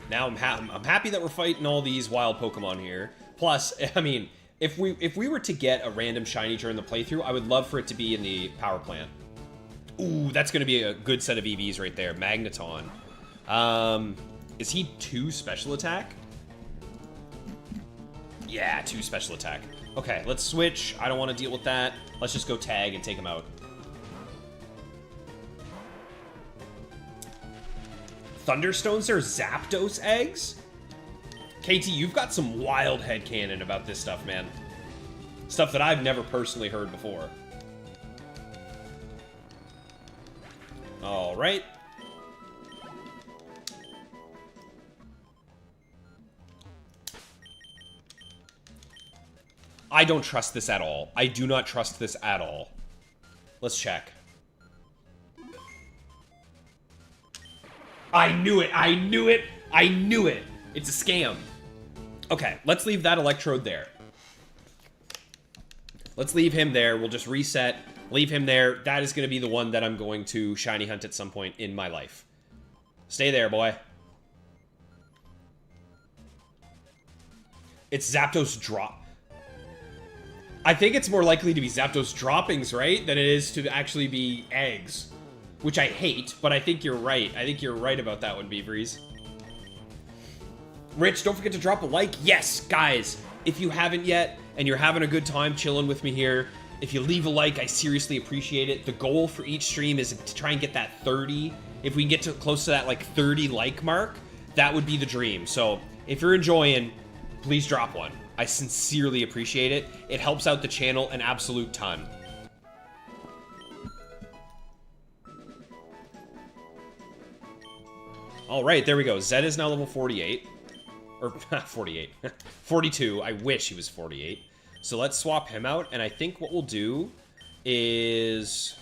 Now I'm happy that we're fighting all these wild Pokemon here. Plus, I mean, if we were to get a random shiny during the playthrough, I would love for it to be in the power plant. Ooh, that's going to be a good set of EVs right there. Magneton. Is he 2 special attack? Yeah, 2 special attack. Okay, let's switch. I don't want to deal with that. Let's just go tag and take him out. Thunderstones are Zapdos eggs? KT, you've got some wild headcanon about this stuff, man. Stuff that I've never personally heard before. Alright. I don't trust this at all. I do not trust this at all. Let's check. I knew it! I knew it! I knew it! It's a scam. Okay, let's leave that electrode there. Let's leave him there. We'll just reset. Leave him there. That is going to be the one that I'm going to shiny hunt at some point in my life. Stay there, boy. It's Zapdos drop. I think it's more likely to be Zapdos droppings, right? Than it is to actually be eggs. Which I hate, but I think you're right. I think you're right about that one, Beaveries. Rich, don't forget to drop a like. Yes, guys, if you haven't yet, and you're having a good time chilling with me here, if you leave a like, I seriously appreciate it. The goal for each stream is to try and get that 30. If we can get to close to that, like, 30 like mark, that would be the dream. So, if you're enjoying, Please drop one. I sincerely appreciate it. It helps out the channel an absolute ton. All right, there we go. Zed is now level 48. Or, 48. 42. I wish he was 48. So let's swap him out, and I think what we'll do is...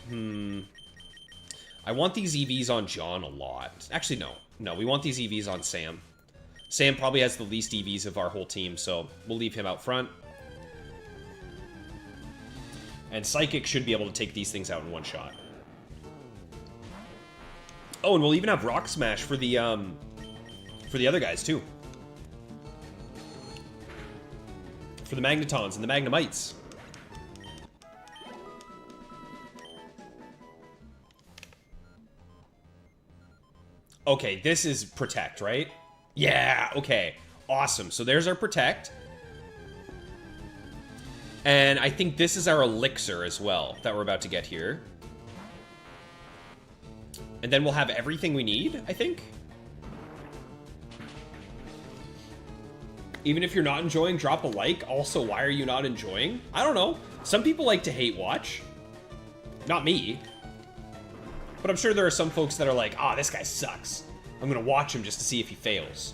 I want these EVs on John a lot. Actually, no. No, we want these EVs on Sam. Sam probably has the least EVs of our whole team, so we'll leave him out front. And Psychic should be able to take these things out in one shot. Oh, and we'll even have Rock Smash for the other guys, too. For the Magnetons and the Magnemites. Okay, this is Protect, right? Yeah, okay. Awesome. So there's our Protect. And I think this is our Elixir as well that we're about to get here. And then we'll have everything we need, I think. Even if you're not enjoying, drop a like. Also, why are you not enjoying? I don't know. Some people like to hate watch. Not me. But I'm sure there are some folks that are like, ah, this guy sucks. I'm going to watch him just to see if he fails.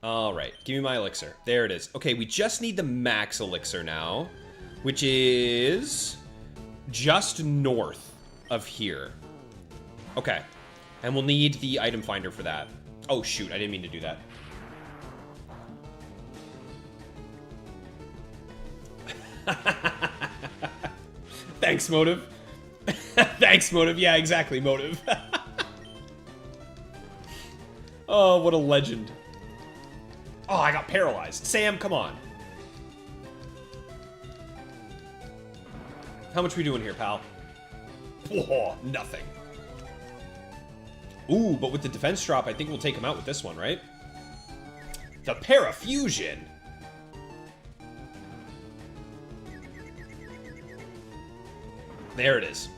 All right, give me my elixir. There it is. Okay, we just need the max elixir now, which is just north of here. Okay, and we'll need the item finder for that. Oh, shoot, I didn't mean to do that. Thanks, Motive. Thanks, Motive. Yeah, exactly, Motive. Oh, what a legend. Oh, I got paralyzed. Sam, come on. How much we doing here, pal? Oh, nothing. Ooh, but with the defense drop, I think we'll take him out with this one, right? The Parafusion. There it is.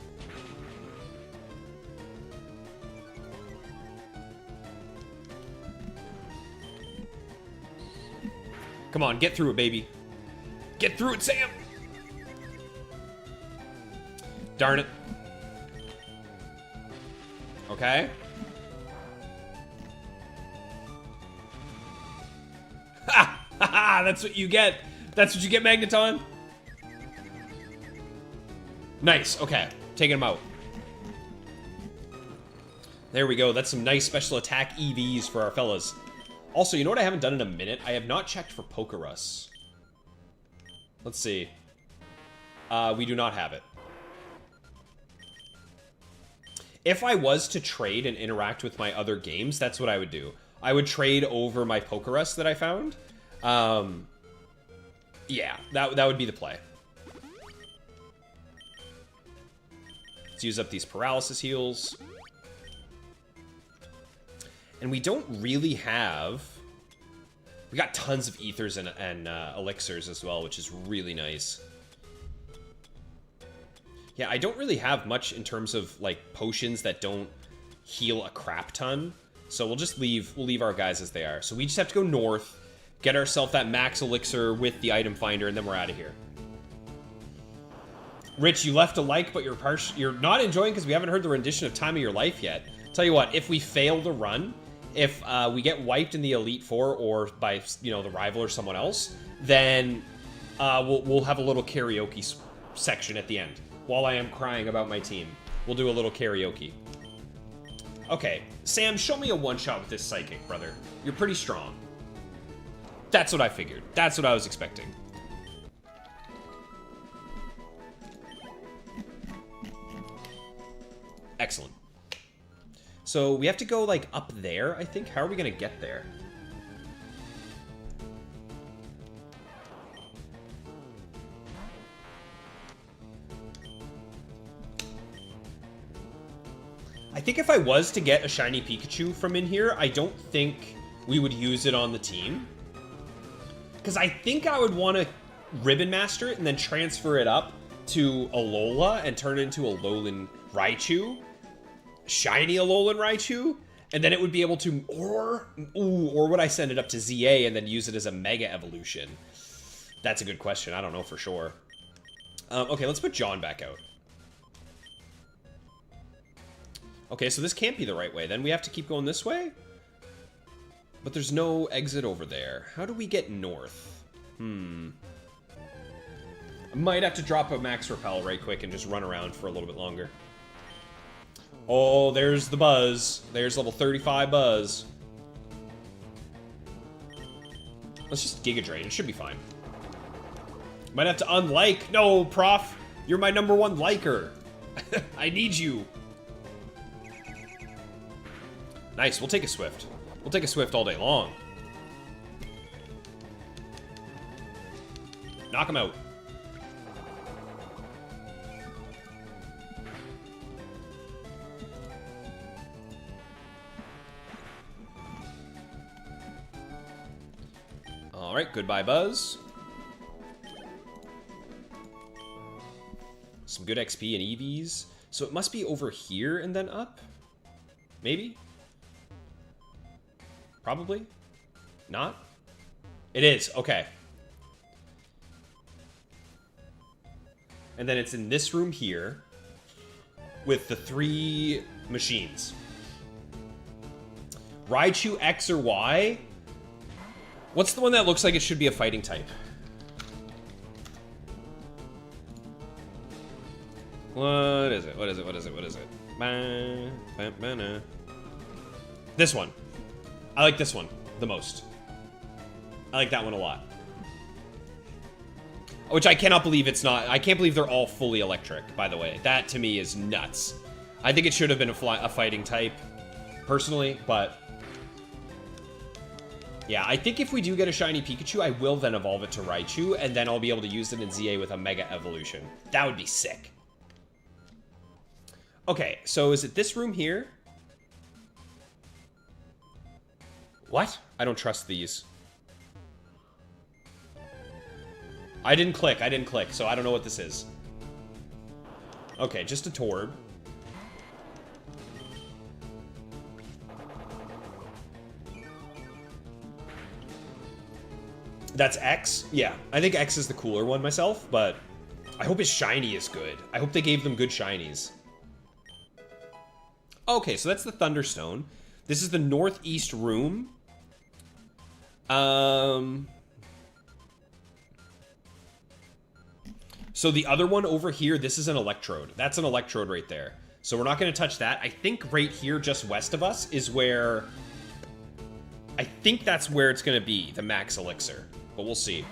Come on, get through it, baby. Get through it, Sam! Darn it. Okay. Ha! Ha ha! That's what you get. That's what you get, Magneton. Nice. Okay. Taking him out. There we go. That's some nice special attack EVs for our fellas. Also, you know what I haven't done in a minute? I have not checked for Pokerus. Let's see. We do not have it. If I was to trade and interact with my other games, that's what I would do. I would trade over my Pokerus that I found. Yeah, that would be the play. Let's use up these paralysis heals. And we don't really have... We got tons of ethers and elixirs as well, which is really nice. Yeah, I don't really have much in terms of, like, potions that don't heal a crap ton. So we'll just leave our guys as they are. So we just have to go north, get ourselves that max elixir with the item finder, and then we're out of here. Rich, you left a like, but you're not enjoying because we haven't heard the rendition of Time of Your Life yet. Tell you what, if we fail the run, if we get wiped in the Elite Four or by, you know, the rival or someone else, then we'll have a little karaoke section at the end. While I am crying about my team, we'll do a little karaoke. Okay, Sam, show me a one-shot with this Psychic, brother. You're pretty strong. That's what I figured. That's what I was expecting. Excellent. So we have to go, like, up there, I think. How are we going to get there? I think if I was to get a shiny Pikachu from in here, I don't think we would use it on the team. Because I think I would want to Ribbon Master it and then transfer it up to Alola and turn it into a Alolan Raichu. Shiny Alolan Raichu. And then it would be able to, or would I send it up to ZA and then use it as a Mega Evolution? That's a good question. I don't know for sure. Okay, let's put John back out. Okay, so this can't be the right way. Then we have to keep going this way? But there's no exit over there. How do we get north? I might have to drop a Max Repel right quick and just run around for a little bit longer. Oh, there's the Buzz. There's level 35 Buzz. Let's just Giga Drain. It should be fine. Might have to unlike. No, Prof. You're my #1 liker. I need you. Nice. We'll take a Swift. We'll take a Swift all day long. Knock him out. All right, goodbye, Buzz. Some good XP and EVs. So it must be over here and then up? Maybe? Probably? Not? It is, okay. And then it's in this room here with the 3 machines. Raichu X or Y? What's the one that looks like it should be a fighting type? What is it? What is it? What is it? What is it? This one. I like this one the most. I like that one a lot. Which I cannot believe it's not. I can't believe they're all fully electric, by the way. That, to me, is nuts. I think it should have been a fighting type, personally, but... yeah, I think if we do get a shiny Pikachu, I will then evolve it to Raichu, and then I'll be able to use it in ZA with a Mega Evolution. That would be sick. Okay, so is it this room here? What? I don't trust these. I didn't click, so I don't know what this is. Okay, just a Torb. That's X? Yeah, I think X is the cooler one myself, but I hope his shiny is good. I hope they gave them good shinies. Okay, so that's the Thunderstone. This is the northeast room. So the other one over here, this is an Electrode. That's an Electrode right there. So we're not going to touch that. I think right here, just west of us, is where... I think that's where it's going to be, the Max Elixir. But we'll see.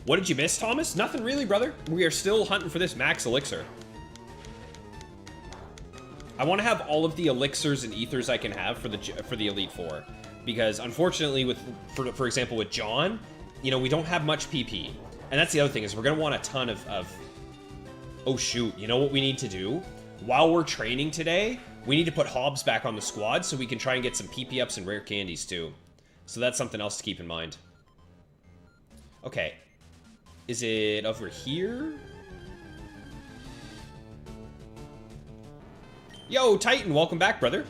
What did you miss, Thomas? Nothing really, brother. We are still hunting for this Max Elixir. I want to have all of the elixirs and ethers I can have for the Elite Four, because unfortunately, for example with John, you know, we don't have much PP, and that's the other thing is we're gonna want a ton of. Oh shoot! You know what we need to do? While we're training today, we need to put Hobbs back on the squad so we can try and get some PP ups and rare candies too. So that's something else to keep in mind. Okay, is it over here? Yo, Titan, welcome back, brother.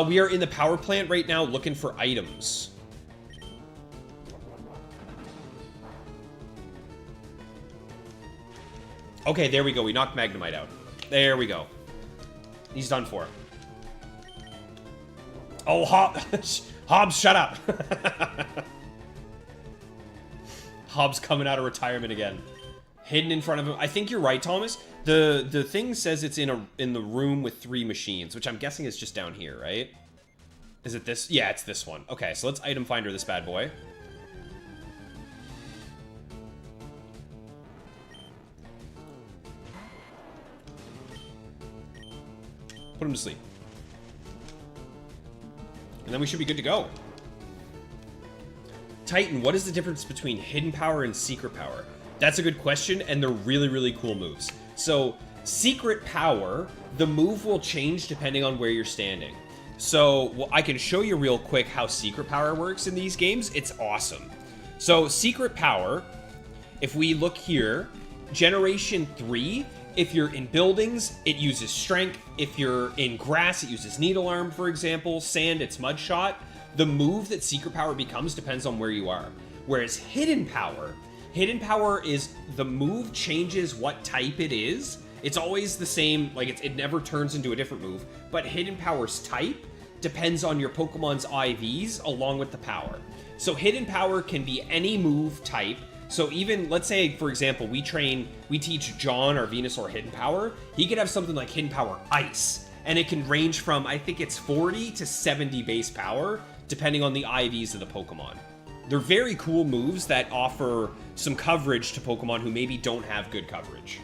We are in the power plant right now looking for items. Okay, there we go. We knocked Magnemite out. There we go. He's done for. Oh, Hobbs, shut up. Hobbs coming out of retirement again. Hidden in front of him. I think you're right, Thomas. The thing says it's in the room with 3 machines, which I'm guessing is just down here, right? Is it this? Yeah, it's this one. Okay, so let's item finder this bad boy. Put him to sleep. And then we should be good to go. Titan, what is the difference between hidden power and secret power? That's a good question, and they're really, really cool moves. So, secret power, the move will change depending on where you're standing. So, well, I can show you real quick how secret power works in these games. It's awesome. So, secret power, if we look here, Generation 3 If you're in buildings, it uses strength. If you're in grass, it uses needle arm, for example. Sand, it's mud shot. The move that secret power becomes depends on where you are. Whereas hidden power is the move changes what type it is. It's always the same, like it never turns into a different move. But hidden power's type depends on your Pokemon's IVs along with the power. So hidden power can be any move type. So even, let's say, for example, we teach John our Venusaur hidden power. He could have something like hidden power ice. And it can range from, I think it's 40 to 70 base power, depending on the IVs of the Pokemon. They're very cool moves that offer some coverage to Pokemon who maybe don't have good coverage.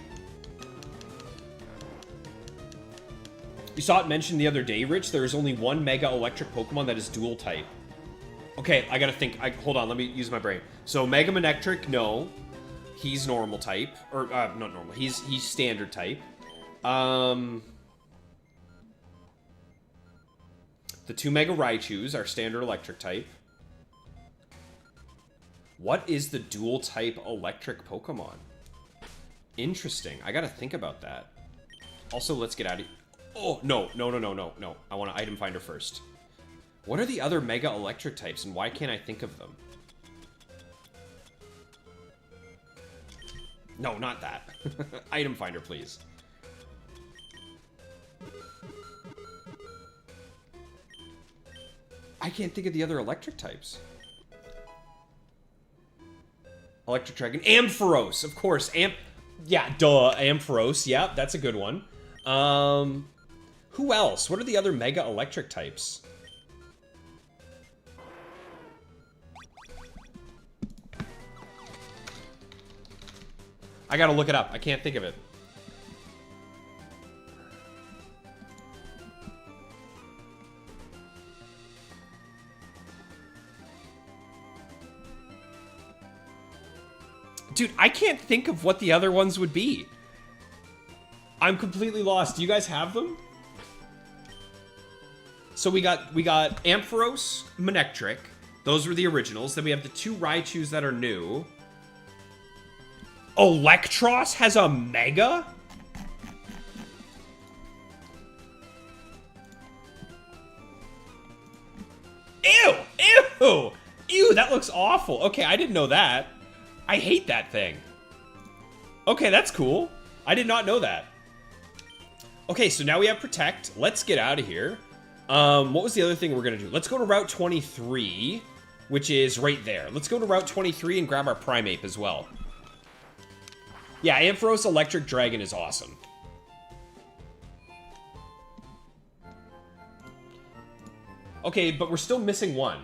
You saw it mentioned the other day, Rich, there is only one Mega Electric Pokemon that is dual type. Okay, I gotta think. Hold on, let me use my brain. So Mega Manectric, no. He's normal type. Or, not normal. He's standard type. The two Mega Raichus are standard electric type. What is the dual type electric Pokemon? Interesting. I gotta think about that. Also, let's get out of here. Oh, no. I want an item finder first. What are the other Mega Electric types, and why can't I think of them? No, not that. Item finder, please. I can't think of the other electric types. Electric Dragon. Ampharos, of course. Yeah, duh. Ampharos. Yeah, that's a good one. Who else? What are the other Mega Electric types? I gotta look it up. I can't think of it. Dude, I can't think of what the other ones would be. I'm completely lost. Do you guys have them? So we got Ampharos, Manectric. Those were the originals. Then we have the two Raichus that are new. Electros has a Mega? Ew! Ew! Ew, that looks awful. Okay, I didn't know that. I hate that thing. Okay, that's cool. I did not know that. Okay, so now we have Protect. Let's get out of here. What was the other thing we're gonna do? Let's go to Route 23, which is right there. Let's go to Route 23 and grab our Primeape as well. Yeah, Ampharos Electric Dragon is awesome. Okay, but we're still missing one.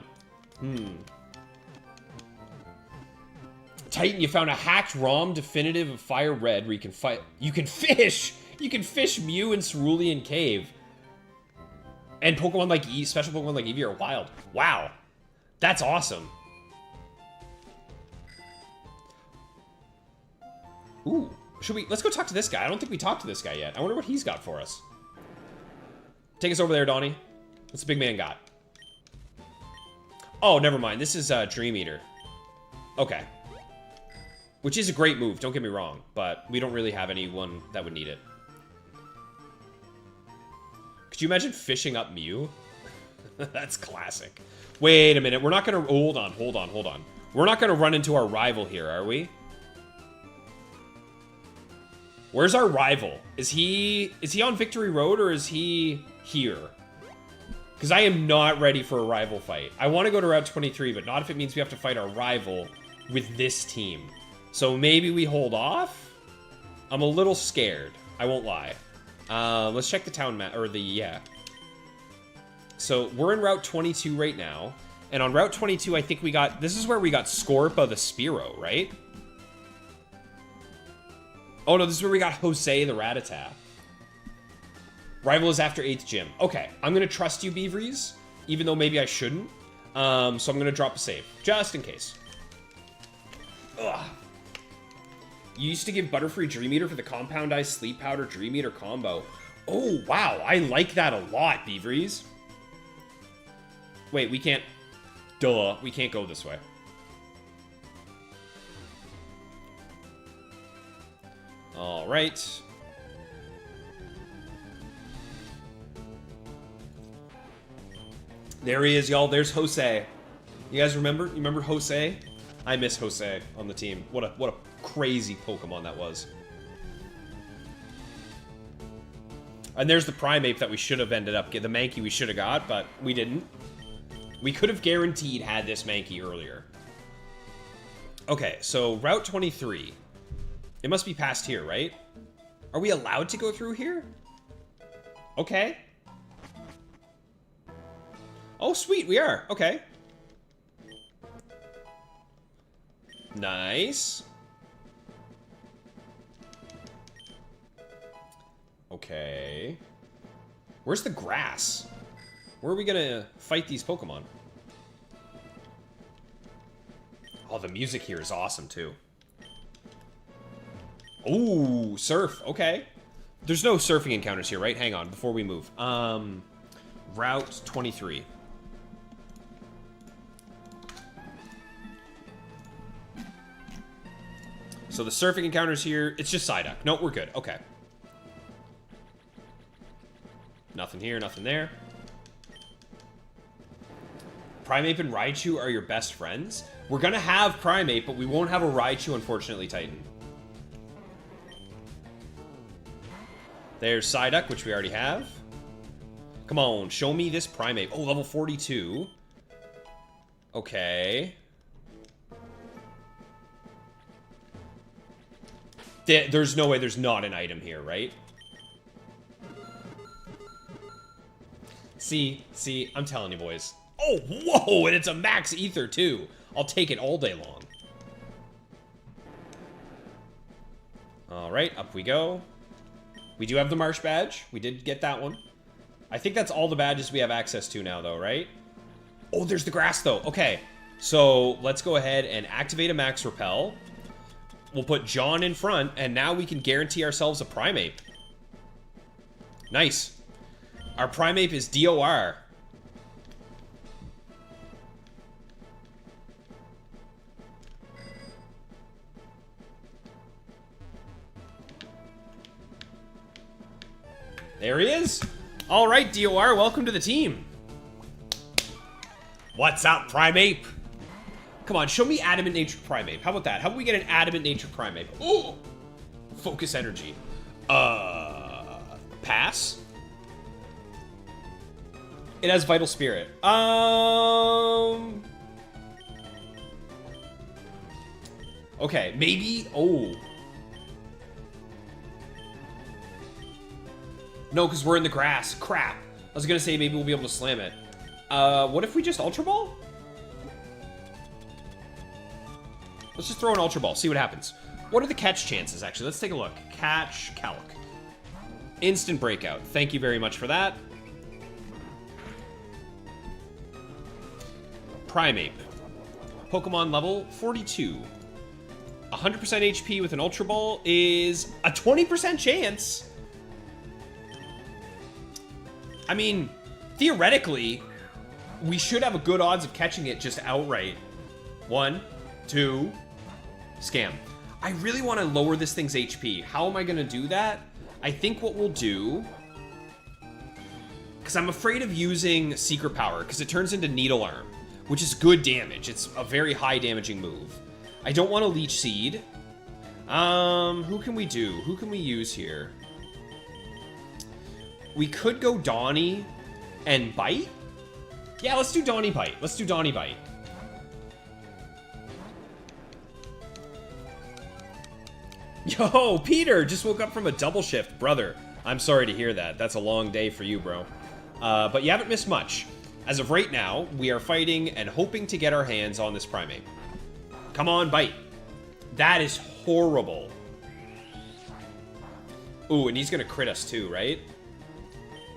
Titan, you found a hacked ROM definitive of Fire Red where you can fight. You can fish! You can fish Mew in Cerulean Cave. And Pokemon like special Pokemon like Eevee are wild. Wow. That's awesome. Ooh. Let's go talk to this guy. I don't think we talked to this guy yet. I wonder what he's got for us. Take us over there, Donnie. What's the big man got? Oh, never mind. This is Dream Eater. Okay. Which is a great move, don't get me wrong, but we don't really have anyone that would need it. Could you imagine fishing up Mew? That's classic. Wait a minute, we're not gonna... Hold on. We're not gonna run into our rival here, are we? Where's our rival? Is he on Victory Road or is he here? Because I am not ready for a rival fight. I want to go to Route 23, but not if it means we have to fight our rival with this team. So maybe we hold off? I'm a little scared. I won't lie. Let's check the town map, or yeah. So we're in Route 22 right now. And on Route 22, I think this is where we got Scorpa the Spearow, right? Oh no, this is where we got Jose the Rattata. Rival is after 8th gym. Okay, I'm gonna trust you, Beavries, even though maybe I shouldn't. So I'm gonna drop a save, just in case. Ugh. You used to give Butterfree Dream Eater for the Compound Ice Sleep Powder Dream Eater combo. Oh, wow, I like that a lot, Beavries. Wait, we can't... Duh, we can't go this way. Alright. There he is, y'all. There's Jose. You guys remember? You remember Jose? I miss Jose on the team. What a crazy Pokemon that was. And there's the Primeape that we should have ended up getting. The Mankey we should have got, but we didn't. We could have guaranteed had this Mankey earlier. Okay, so Route 23. It must be past here, right? Are we allowed to go through here? Okay. Oh, sweet, we are. Okay. Nice. Okay. Where's the grass? Where are we gonna fight these Pokemon? Oh, the music here is awesome, too. Ooh, surf. Okay. There's no surfing encounters here, right? Hang on, before we move. Route 23. So the surfing encounters here, it's just Psyduck. No, we're good. Okay. Nothing here, nothing there. Primeape and Raichu are your best friends? We're gonna have Primeape, but we won't have a Raichu, unfortunately, Titan. There's Psyduck, which we already have. Come on, show me this Primeape. Oh, level 42. Okay. There's no way there's not an item here, right? See, I'm telling you, boys. Oh, whoa, and it's a max ether, too. I'll take it all day long. All right, up we go. We do have the Marsh badge. We did get that one. I think that's all the badges we have access to now, though, right? Oh, there's the grass, though. Okay, so let's go ahead and activate a max repel. We'll put John in front, and now we can guarantee ourselves a Primeape. Nice. Our Primeape is DOR. There he is. All right, DOR, welcome to the team. What's up, Primeape? Come on, show me Adamant Nature Primeape. How about that? How about we get an Adamant Nature Primeape? Oh! Focus energy. Pass? It has Vital Spirit. Okay, maybe... Oh. No, because we're in the grass. Crap. I was gonna say maybe we'll be able to slam it. What if we just Ultra Ball? Let's just throw an Ultra Ball, see what happens. What are the catch chances, actually? Let's take a look. Catch Calc. Instant breakout. Thank you very much for that. Primeape. Pokemon level 42. 100% HP with an Ultra Ball is a 20% chance. I mean, theoretically, we should have a good odds of catching it just outright. 1, 2, scam. I really want to lower this thing's HP. How am I going to do that? I think what we'll do... Because I'm afraid of using Secret Power, because it turns into Needle Arm, which is good damage. It's a very high damaging move. I don't want to Leech Seed. Who can we do? Who can we use here? We could go Donnie and Bite? Yeah, let's do Donnie Bite. Let's do Donnie Bite. Yo, Peter, just woke up from a double shift. Brother, I'm sorry to hear that. That's a long day for you, bro. But you haven't missed much. As of right now, we are fighting and hoping to get our hands on this Primeape. Come on, Bite. That is horrible. Ooh, and he's gonna crit us too, right?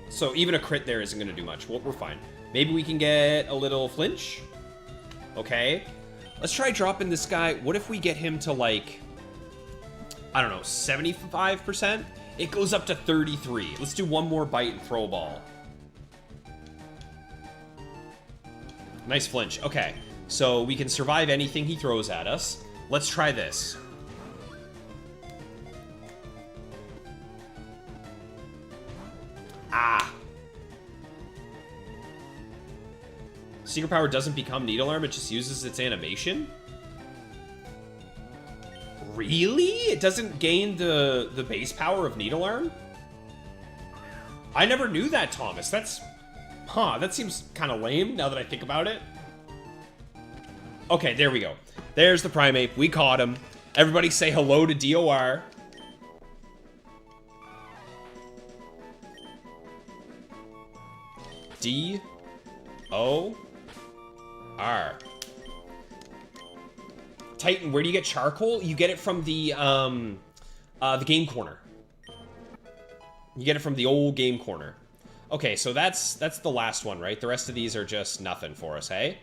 So even a crit there isn't gonna do much. We're fine. Maybe we can get a little flinch? Okay. Let's try dropping this guy. What if we get him to, like... I don't know, 75%? It goes up to 33. Let's do one more bite and throw a ball. Nice flinch. Okay, so we can survive anything he throws at us. Let's try this. Ah. Secret power doesn't become Needle Arm, it just uses its animation? Really? It doesn't gain the base power of Needle Arm? I never knew that, Thomas. That's... Huh, that seems kind of lame now that I think about it. Okay, there we go. There's the Primeape. We caught him. Everybody say hello to DOR. D-O-R. Titan, where do you get charcoal? You get it from the game corner. You get it from the old game corner. Okay, so that's the last one, right? The rest of these are just nothing for us, hey?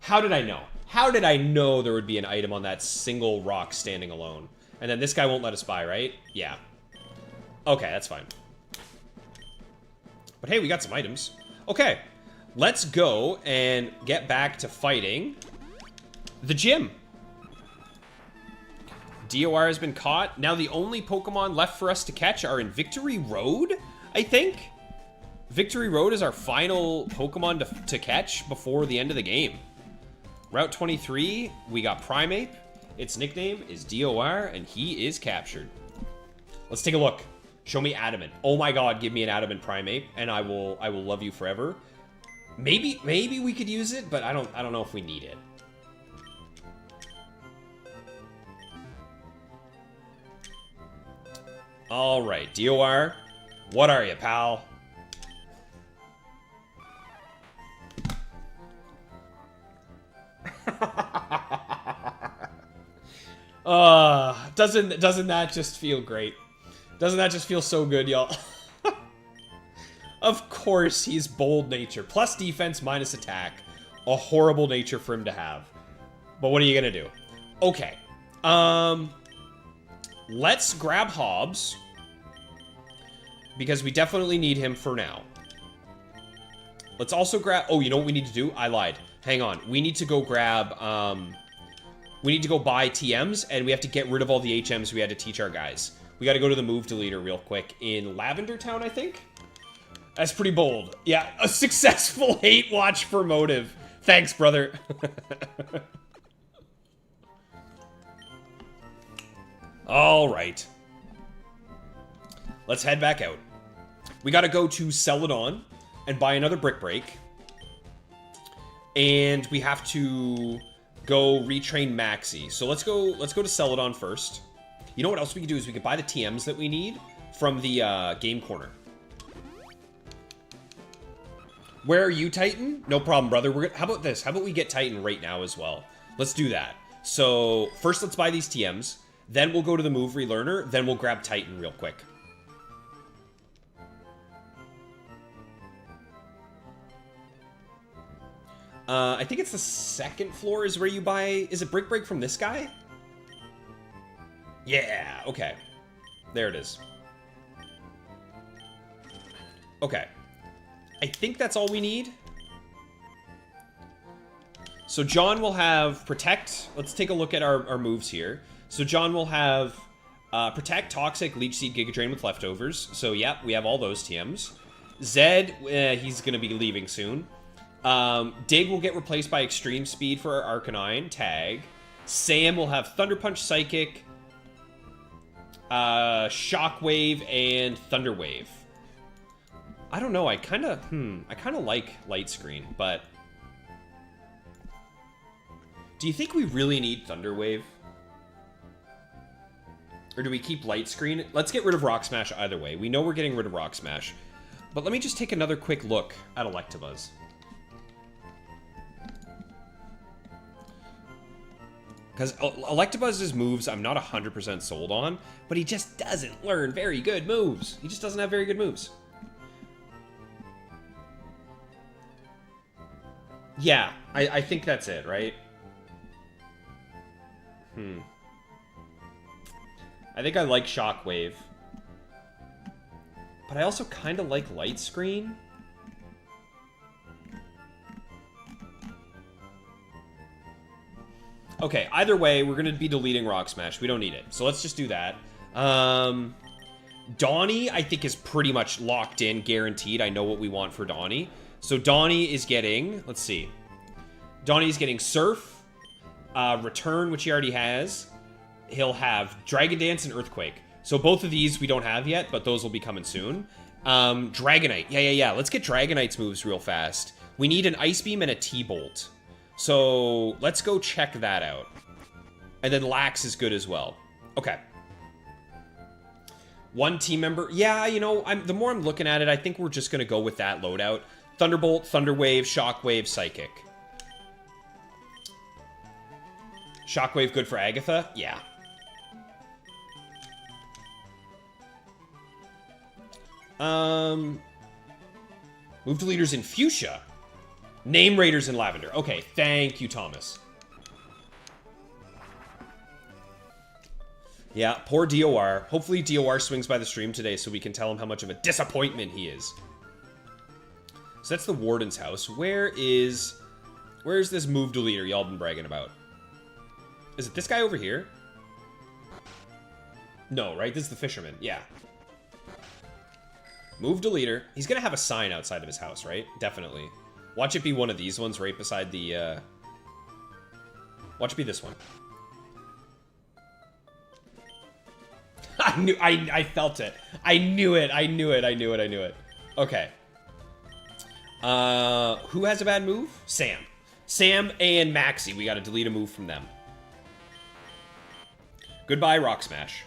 How did I know? How did I know there would be an item on that single rock standing alone? And then this guy won't let us buy, right? Yeah. Okay, that's fine. But hey, we got some items. Okay, let's go and get back to fighting the gym. DOR has been caught. Now the only Pokemon left for us to catch are in Victory Road, I think. Victory Road is our final Pokemon to catch before the end of the game. Route 23, we got Primeape. Its nickname is DOR, and he is captured. Let's take a look. Show me Adamant. Oh my god, give me an Adamant Primeape, and I will love you forever. Maybe we could use it, but I don't know if we need it. All right, DOR, what are you, pal? Doesn't that just feel great? Doesn't that just feel so good, y'all? Of course, he's bold nature. Plus defense, minus attack. A horrible nature for him to have. But what are you gonna do? Okay. Let's grab Hobbs. Because we definitely need him for now. Let's also grab... Oh, you know what we need to do? I lied. Hang on. We need to go grab... we need to go buy TMs, and we have to get rid of all the HMs we had to teach our guys. We got to go to the move deleter real quick in Lavender Town, I think? That's pretty bold. Yeah, a successful hate watch for Motive. Thanks, brother. All right. Let's head back out. We got to go to Celadon and buy another Brick Break. And we have to go retrain Maxie. So let's go to Celadon first. You know what else we can do is we can buy the TMs that we need from the game corner. Where are you, Titan? No problem, brother. How about this? How about we get Titan right now as well? Let's do that. So first let's buy these TMs. Then we'll go to the move relearner. Then we'll grab Titan real quick. I think it's the second floor is where you buy... Is it Brick Break from this guy? Yeah, okay. There it is. Okay. I think that's all we need. So John will have Protect. Let's take a look at our moves here. So John will have Protect, Toxic, Leech Seed, Giga Drain with Leftovers. So yeah, we have all those TMs. Zed, he's going to be leaving soon. Dig will get replaced by Extreme Speed for our Arcanine. Tag. Sam will have Thunder Punch, Psychic, Shockwave, and Thunder Wave. I don't know, I kind of like Light Screen, but... Do you think we really need Thunder Wave? Or do we keep Light Screen? Let's get rid of Rock Smash either way. We know we're getting rid of Rock Smash. But let me just take another quick look at Electabuzz. Because Electabuzz's moves I'm not 100% sold on, but he just doesn't learn very good moves. He just doesn't have very good moves. Yeah, I think that's it, right? I think I like Shockwave. But I also kind of like Light Screen. Okay, either way, we're going to be deleting Rock Smash. We don't need it. So let's just do that. Donnie, I think, is pretty much locked in, guaranteed. I know what we want for Donnie. So Donnie is getting, let's see. Donnie's getting Surf, Return, which he already has. He'll have Dragon Dance and Earthquake. So both of these we don't have yet, but those will be coming soon. Dragonite. Yeah. Let's get Dragonite's moves real fast. We need an Ice Beam and a T-Bolt. So let's go check that out. And then Lax is good as well. Okay. One team member. Yeah, you know, the more I'm looking at it, I think we're just going to go with that loadout. Thunderbolt, Thunderwave, Shockwave, Psychic. Shockwave good for Agatha? Yeah. Move to leaders in Fuchsia. Name Raiders in Lavender. Okay, thank you, Thomas. Yeah, poor DOR. Hopefully DOR swings by the stream today so we can tell him how much of a disappointment he is. So that's the Warden's house. Where's this move to leader y'all been bragging about? Is it this guy over here? No, right? This is the fisherman. Yeah. Move to leader. He's gonna have a sign outside of his house, right? Definitely. Watch it be one of these ones right beside the, Watch it be this one. I felt it. I knew it. Okay. Who has a bad move? Sam. Sam and Maxie. We gotta delete a move from them. Goodbye, Rock Smash.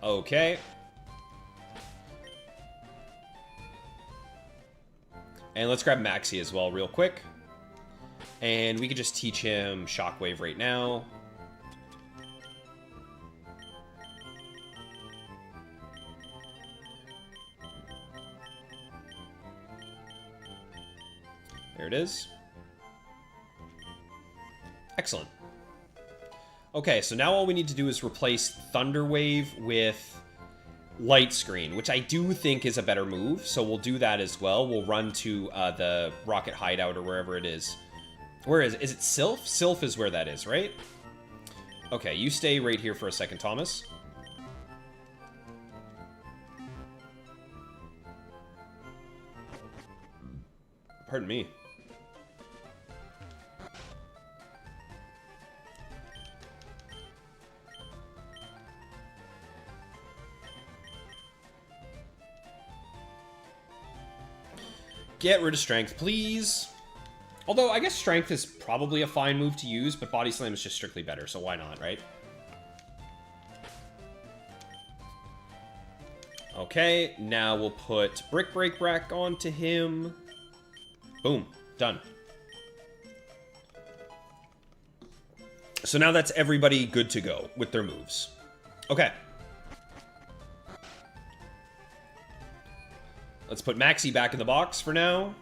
Okay. And let's grab Maxie as well real quick. And we could just teach him Shockwave right now. There it is. Excellent. Okay, so now all we need to do is replace Thunderwave with Light Screen, which I do think is a better move, so we'll do that as well. We'll run to the Rocket Hideout or wherever it is. Where is it? Is it Sylph? Sylph is where that is, right? Okay, you stay right here for a second, Thomas. Pardon me. Get rid of Strength, please. Although, I guess Strength is probably a fine move to use, but Body Slam is just strictly better, so why not, right? Okay, now we'll put Brick Break back onto him. Boom. Done. So now that's everybody good to go with their moves. Okay. Let's put Maxie back in the box for now.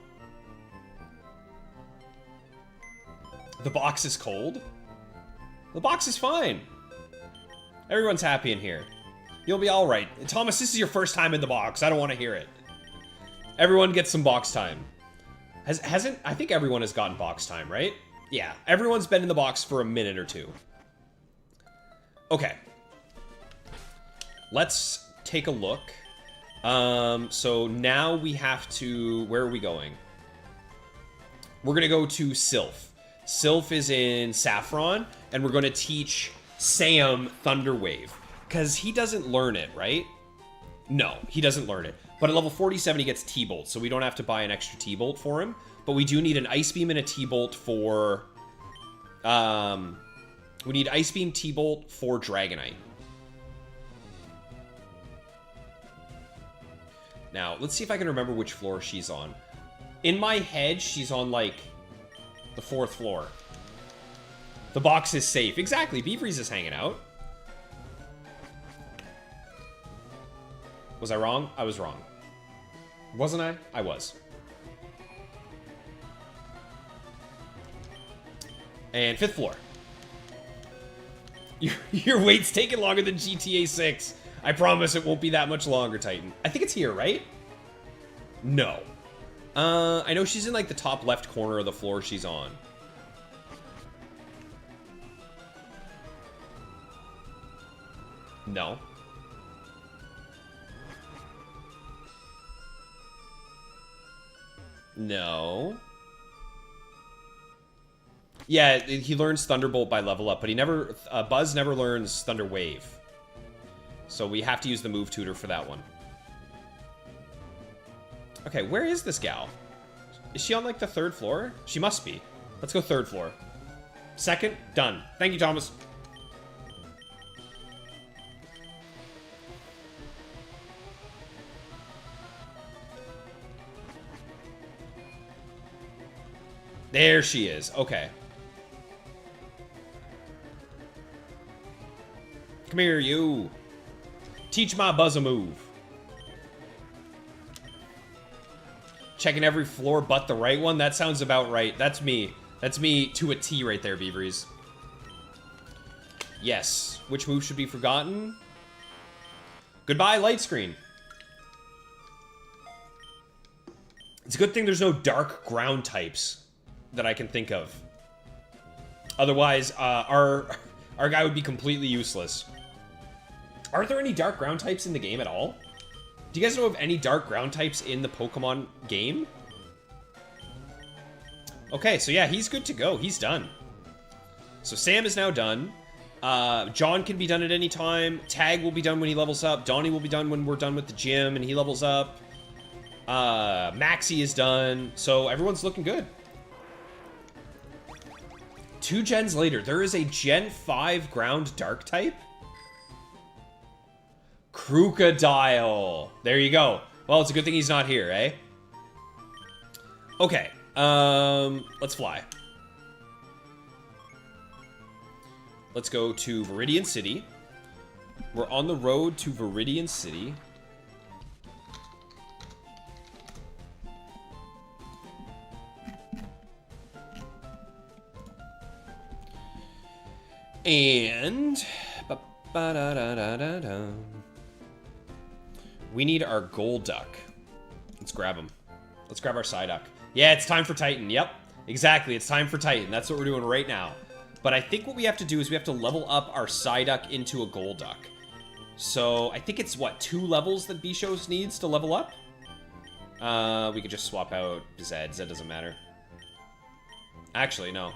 The box is cold. The box is fine. Everyone's happy in here. You'll be all right. Thomas, this is your first time in the box. I don't want to hear it. Everyone gets some box time. Hasn't... I think everyone has gotten box time, right? Yeah. Everyone's been in the box for a minute or two. Okay. Let's take a look. So now we have to... Where are we going? We're going to go to Sylph. Sylph is in Saffron, and we're going to teach Sam Thunderwave. Because he doesn't learn it, right? No, he doesn't learn it. But at level 47, he gets T-Bolt, so we don't have to buy an extra T-Bolt for him. But we do need an Ice Beam and a T-Bolt for... we need Ice Beam, T-Bolt for Dragonite. Now, let's see if I can remember which floor she's on. In my head, she's on, like, the 4th floor. The box is safe. Exactly, Beavries is hanging out. Was I wrong? I was wrong. Wasn't I? I was. And 5th floor. Your wait's taking longer than GTA 6. I promise it won't be that much longer, Titan. I think it's here, right? No. I know she's in, like, the top left corner of the floor she's on. No. No. Yeah, he learns Thunderbolt by level up, but he never... Buzz never learns Thunder Wave. So we have to use the move tutor for that one. Okay, where is this gal? Is she on, like, the 3rd floor? She must be. Let's go 3rd floor. 2nd, done. Thank you, Thomas. There she is. Okay. Come here, you. Teach my Buzz a move. Checking every floor but the right one? That sounds about right. That's me. That's me to a T right there, Beaveries. Yes. Which move should be forgotten? Goodbye, light screen. It's a good thing there's no dark ground types that I can think of. Otherwise, our guy would be completely useless. Are there any dark ground types in the game at all? Do you guys know of any dark ground types in the Pokemon game? Okay, so yeah, he's good to go. He's done. So Sam is now done. John can be done at any time. Tag will be done when he levels up. Donnie will be done when we're done with the gym and he levels up. Maxie is done. So everyone's looking good. 2 gens later, there is a Gen 5 ground dark type? Crocodile. There you go. Well, it's a good thing he's not here, eh? Okay. Let's fly. Let's go to Viridian City. We're on the road to Viridian City. And we need our Golduck. Let's grab him. Let's grab our Psyduck. Yeah, it's time for Titan. Yep, exactly. It's time for Titan. That's what we're doing right now. But I think what we have to do is we have to level up our Psyduck into a Golduck. So I think it's, what, 2 levels that Bichos needs to level up? We could just swap out Zed. Zed doesn't matter. Actually, no.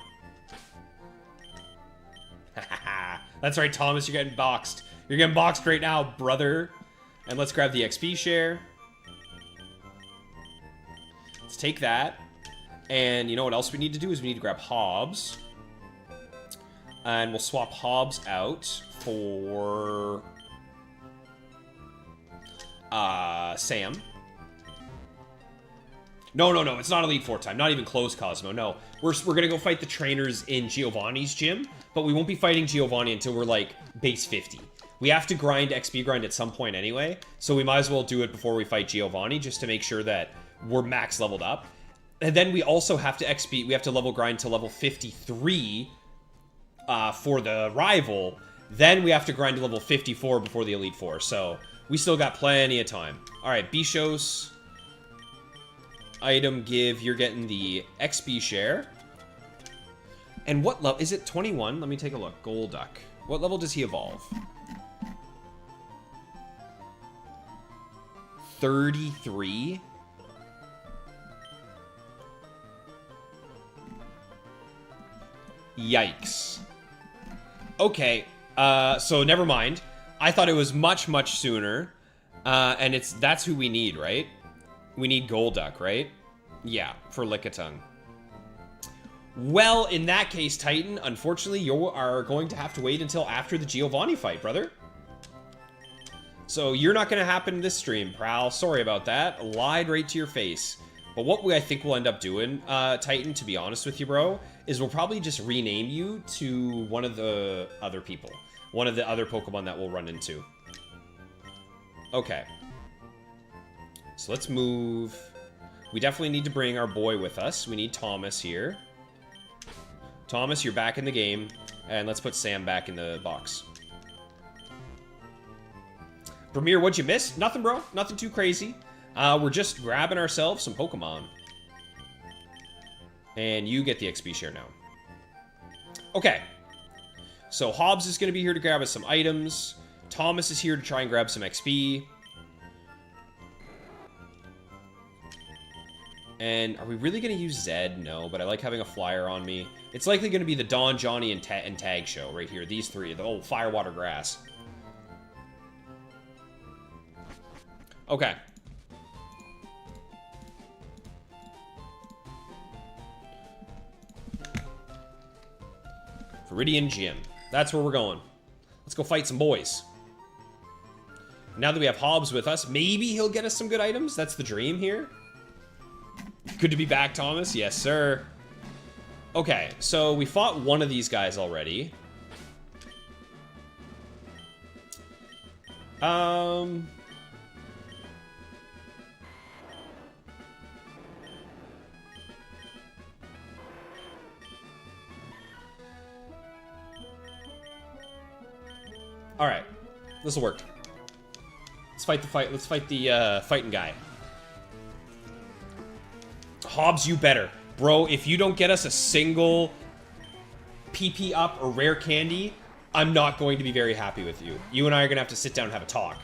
That's right, Thomas, you're getting boxed. You're getting boxed right now, brother. And let's grab the XP share. Let's take that. And you know what else we need to do is we need to grab Hobbs. And we'll swap Hobbs out for Sam. No, it's not Elite Four time. Not even close, Cosmo. No, we're gonna go fight the trainers in Giovanni's gym, but we won't be fighting Giovanni until we're like base 50. We have to grind XP grind at some point anyway, so we might as well do it before we fight Giovanni just to make sure that we're max leveled up. And then we also have to XP. We have to level grind to level 53 for the rival. Then we have to grind to level 54 before the Elite Four. So we still got plenty of time. All right, Bichos. Item give, you're getting the XP share. And what level, is it 21? Let me take a look. Golduck. What level does he evolve? 33? Yikes. Okay, so never mind. I thought it was much, much sooner. And that's who we need, right? We need Golduck, right? Yeah, for Lickitung. Well, in that case, Titan, unfortunately, you are going to have to wait until after the Giovanni fight, brother. So you're not going to happen this stream, Prowl. Sorry about that. Lied right to your face. But what I think we'll end up doing, Titan, to be honest with you, bro, is we'll probably just rename you to one of the other people. One of the other Pokemon that we'll run into. Okay. So let's move. We definitely need to bring our boy with us. We need Thomas here. Thomas, you're back in the game. And let's put Sam back in the box. Premier, what'd you miss? Nothing, bro. Nothing too crazy. We're just grabbing ourselves some Pokemon. And you get the XP share now. Okay. So Hobbs is going to be here to grab us some items. Thomas is here to try and grab some XP. And are we really going to use Zed? No, but I like having a flyer on me. It's likely going to be the Don, Johnny, and Tag show right here. These three. The old Fire, Water, Grass. Okay. Viridian Gym. That's where we're going. Let's go fight some boys. Now that we have Hobbs with us, maybe he'll get us some good items. That's the dream here. Good to be back, Thomas. Yes, sir. Okay, so we fought one of these guys already. Alright. This'll work. Let's fight the fight. Let's fight the fighting guy. Hobbs, you better. Bro, if you don't get us a single PP up or rare candy, I'm not going to be very happy with you. You and I are going to have to sit down and have a talk.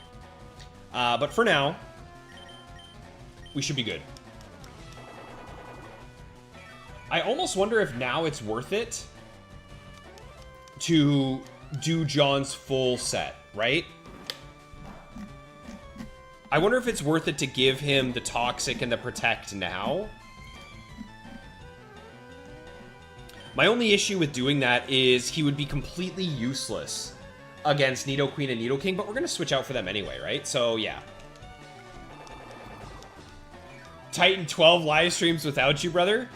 But for now, we should be good. I almost wonder if now it's worth it to do John's full set, right? I wonder if it's worth it to give him the Toxic and the Protect now. My only issue with doing that is he would be completely useless against Nidoqueen and Nidoking, but we're going to switch out for them anyway, right? So, yeah. Titan 12 live streams without you, brother?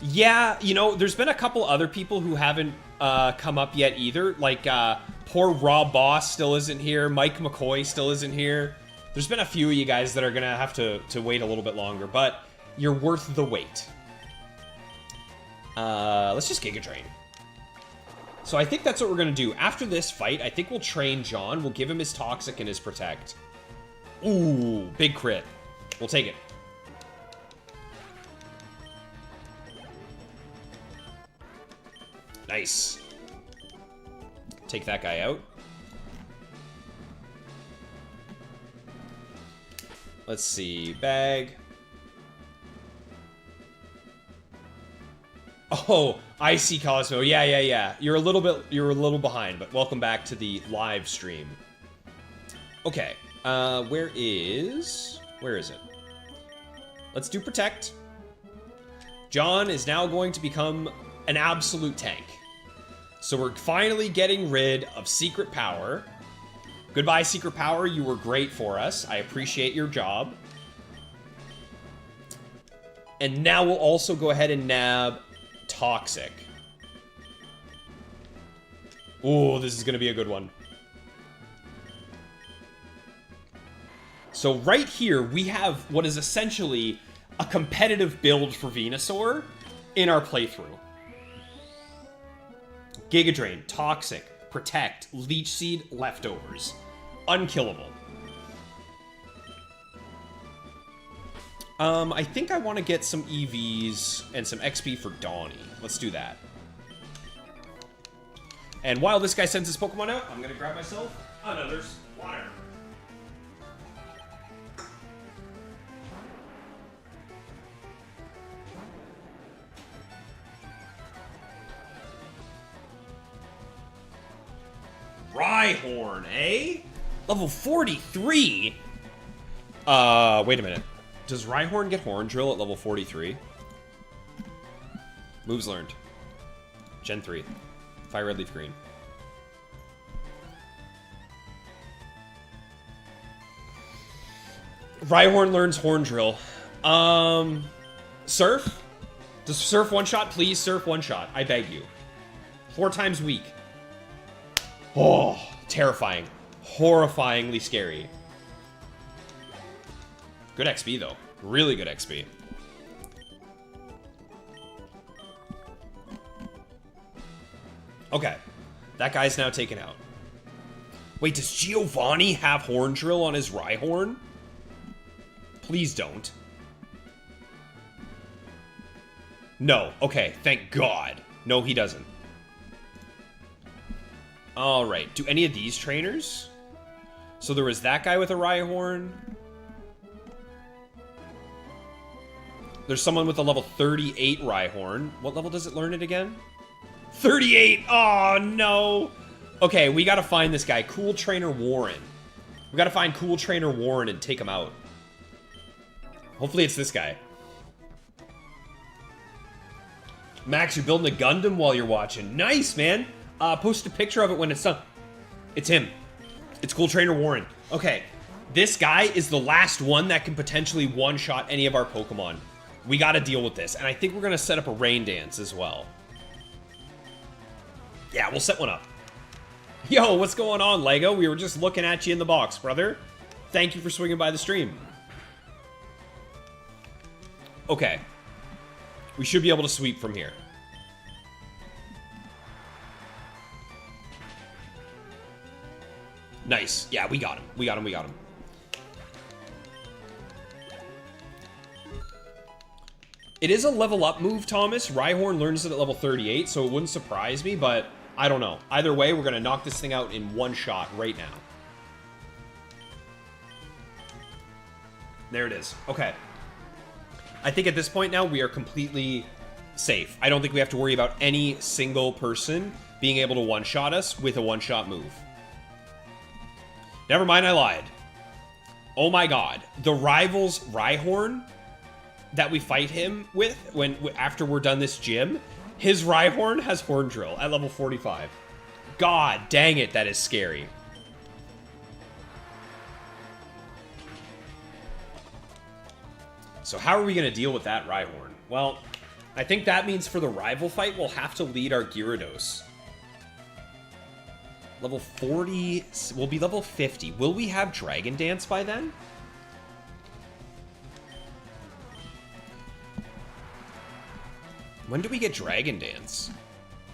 Yeah, you know, there's been a couple other people who haven't come up yet either. Like, poor Rob Boss still isn't here. Mike McCoy still isn't here. There's been a few of you guys that are going to have to wait a little bit longer, but you're worth the wait. Let's just Giga Drain. So I think that's what we're going to do. After this fight, I think we'll train John. We'll give him his Toxic and his Protect. Ooh, big crit. We'll take it. Nice. Take that guy out. Let's see. Bag. Oh, I see, Cosmo. Yeah. You're a little behind, but welcome back to the live stream. Okay. Where is it? Let's do Protect. John is now going to become an absolute tank. So we're finally getting rid of Secret Power. Goodbye, Secret Power. You were great for us. I appreciate your job. And now we'll also go ahead and nab Toxic. Ooh, this is going to be a good one. So right here, we have what is essentially a competitive build for Venusaur in our playthrough. Giga Drain, Toxic, Protect, Leech Seed, Leftovers. Unkillable. I think I want to get some EVs and some XP for Donnie. Let's do that. And while this guy sends his Pokemon out, I'm going to grab myself another water. Rhyhorn, eh? Level 43? Wait a minute. Does Rhyhorn get Horn Drill at level 43? Moves learned. Gen 3. Fire Red, Leaf Green. Rhyhorn learns Horn Drill. Surf? Does Surf one-shot? Please, Surf one-shot. I beg you. 4 times weak. Oh, terrifying. Horrifyingly scary. Good XP, though. Really good XP. Okay. That guy's now taken out. Wait, does Giovanni have Horn Drill on his Rhyhorn? Please don't. No. Okay, thank God. No, he doesn't. Alright. Do any of these trainers So there was that guy with a Rhyhorn. There's someone with a level 38 Rhyhorn. What level does it learn it again? 38! Oh, no! Okay, we gotta find this guy. Cool Trainer Warren. We gotta find Cool Trainer Warren and take him out. Hopefully it's this guy. Max, you're building a Gundam while you're watching. Nice, man! Post a picture of it when it's done. It's him. It's Cool Trainer Warren. Okay, this guy is the last one that can potentially one-shot any of our Pokemon. We gotta deal with this, and I think we're gonna set up a Rain Dance as well. Yeah, we'll set one up. Yo, what's going on, Lego? We were just looking at you in the box, brother. Thank you for swinging by the stream. Okay. We should be able to sweep from here. Nice. Yeah, we got him. We got him. We got him. It is a level up move, Thomas. Rhyhorn learns it at level 38, so it wouldn't surprise me, but I don't know. Either way, we're going to knock this thing out in one shot right now. There it is. Okay. I think at this point now, we are completely safe. I don't think we have to worry about any single person being able to one-shot us with a one-shot move. Never mind, I lied. Oh my god. The rival's Rhyhorn that we fight him with after we're done this gym, his Rhyhorn has Horn Drill at level 45. God dang it, that is scary. So how are we going to deal with that Rhyhorn? Well, I think that means for the rival fight, we'll have to lead our Gyarados. Level 40, we'll be level 50. Will we have Dragon Dance by then? When do we get Dragon Dance?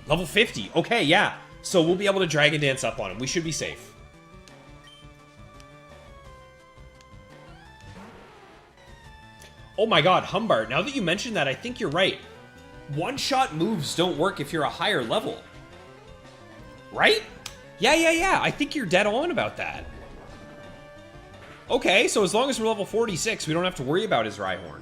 Level 50. Okay, yeah. So we'll be able to Dragon Dance up on him. We should be safe. Oh my god, Humbart. Now that you mentioned that, I think you're right. One-shot moves don't work if you're a higher level. Right? Yeah. I think you're dead on about that. Okay, so as long as we're level 46, we don't have to worry about his Rhyhorn.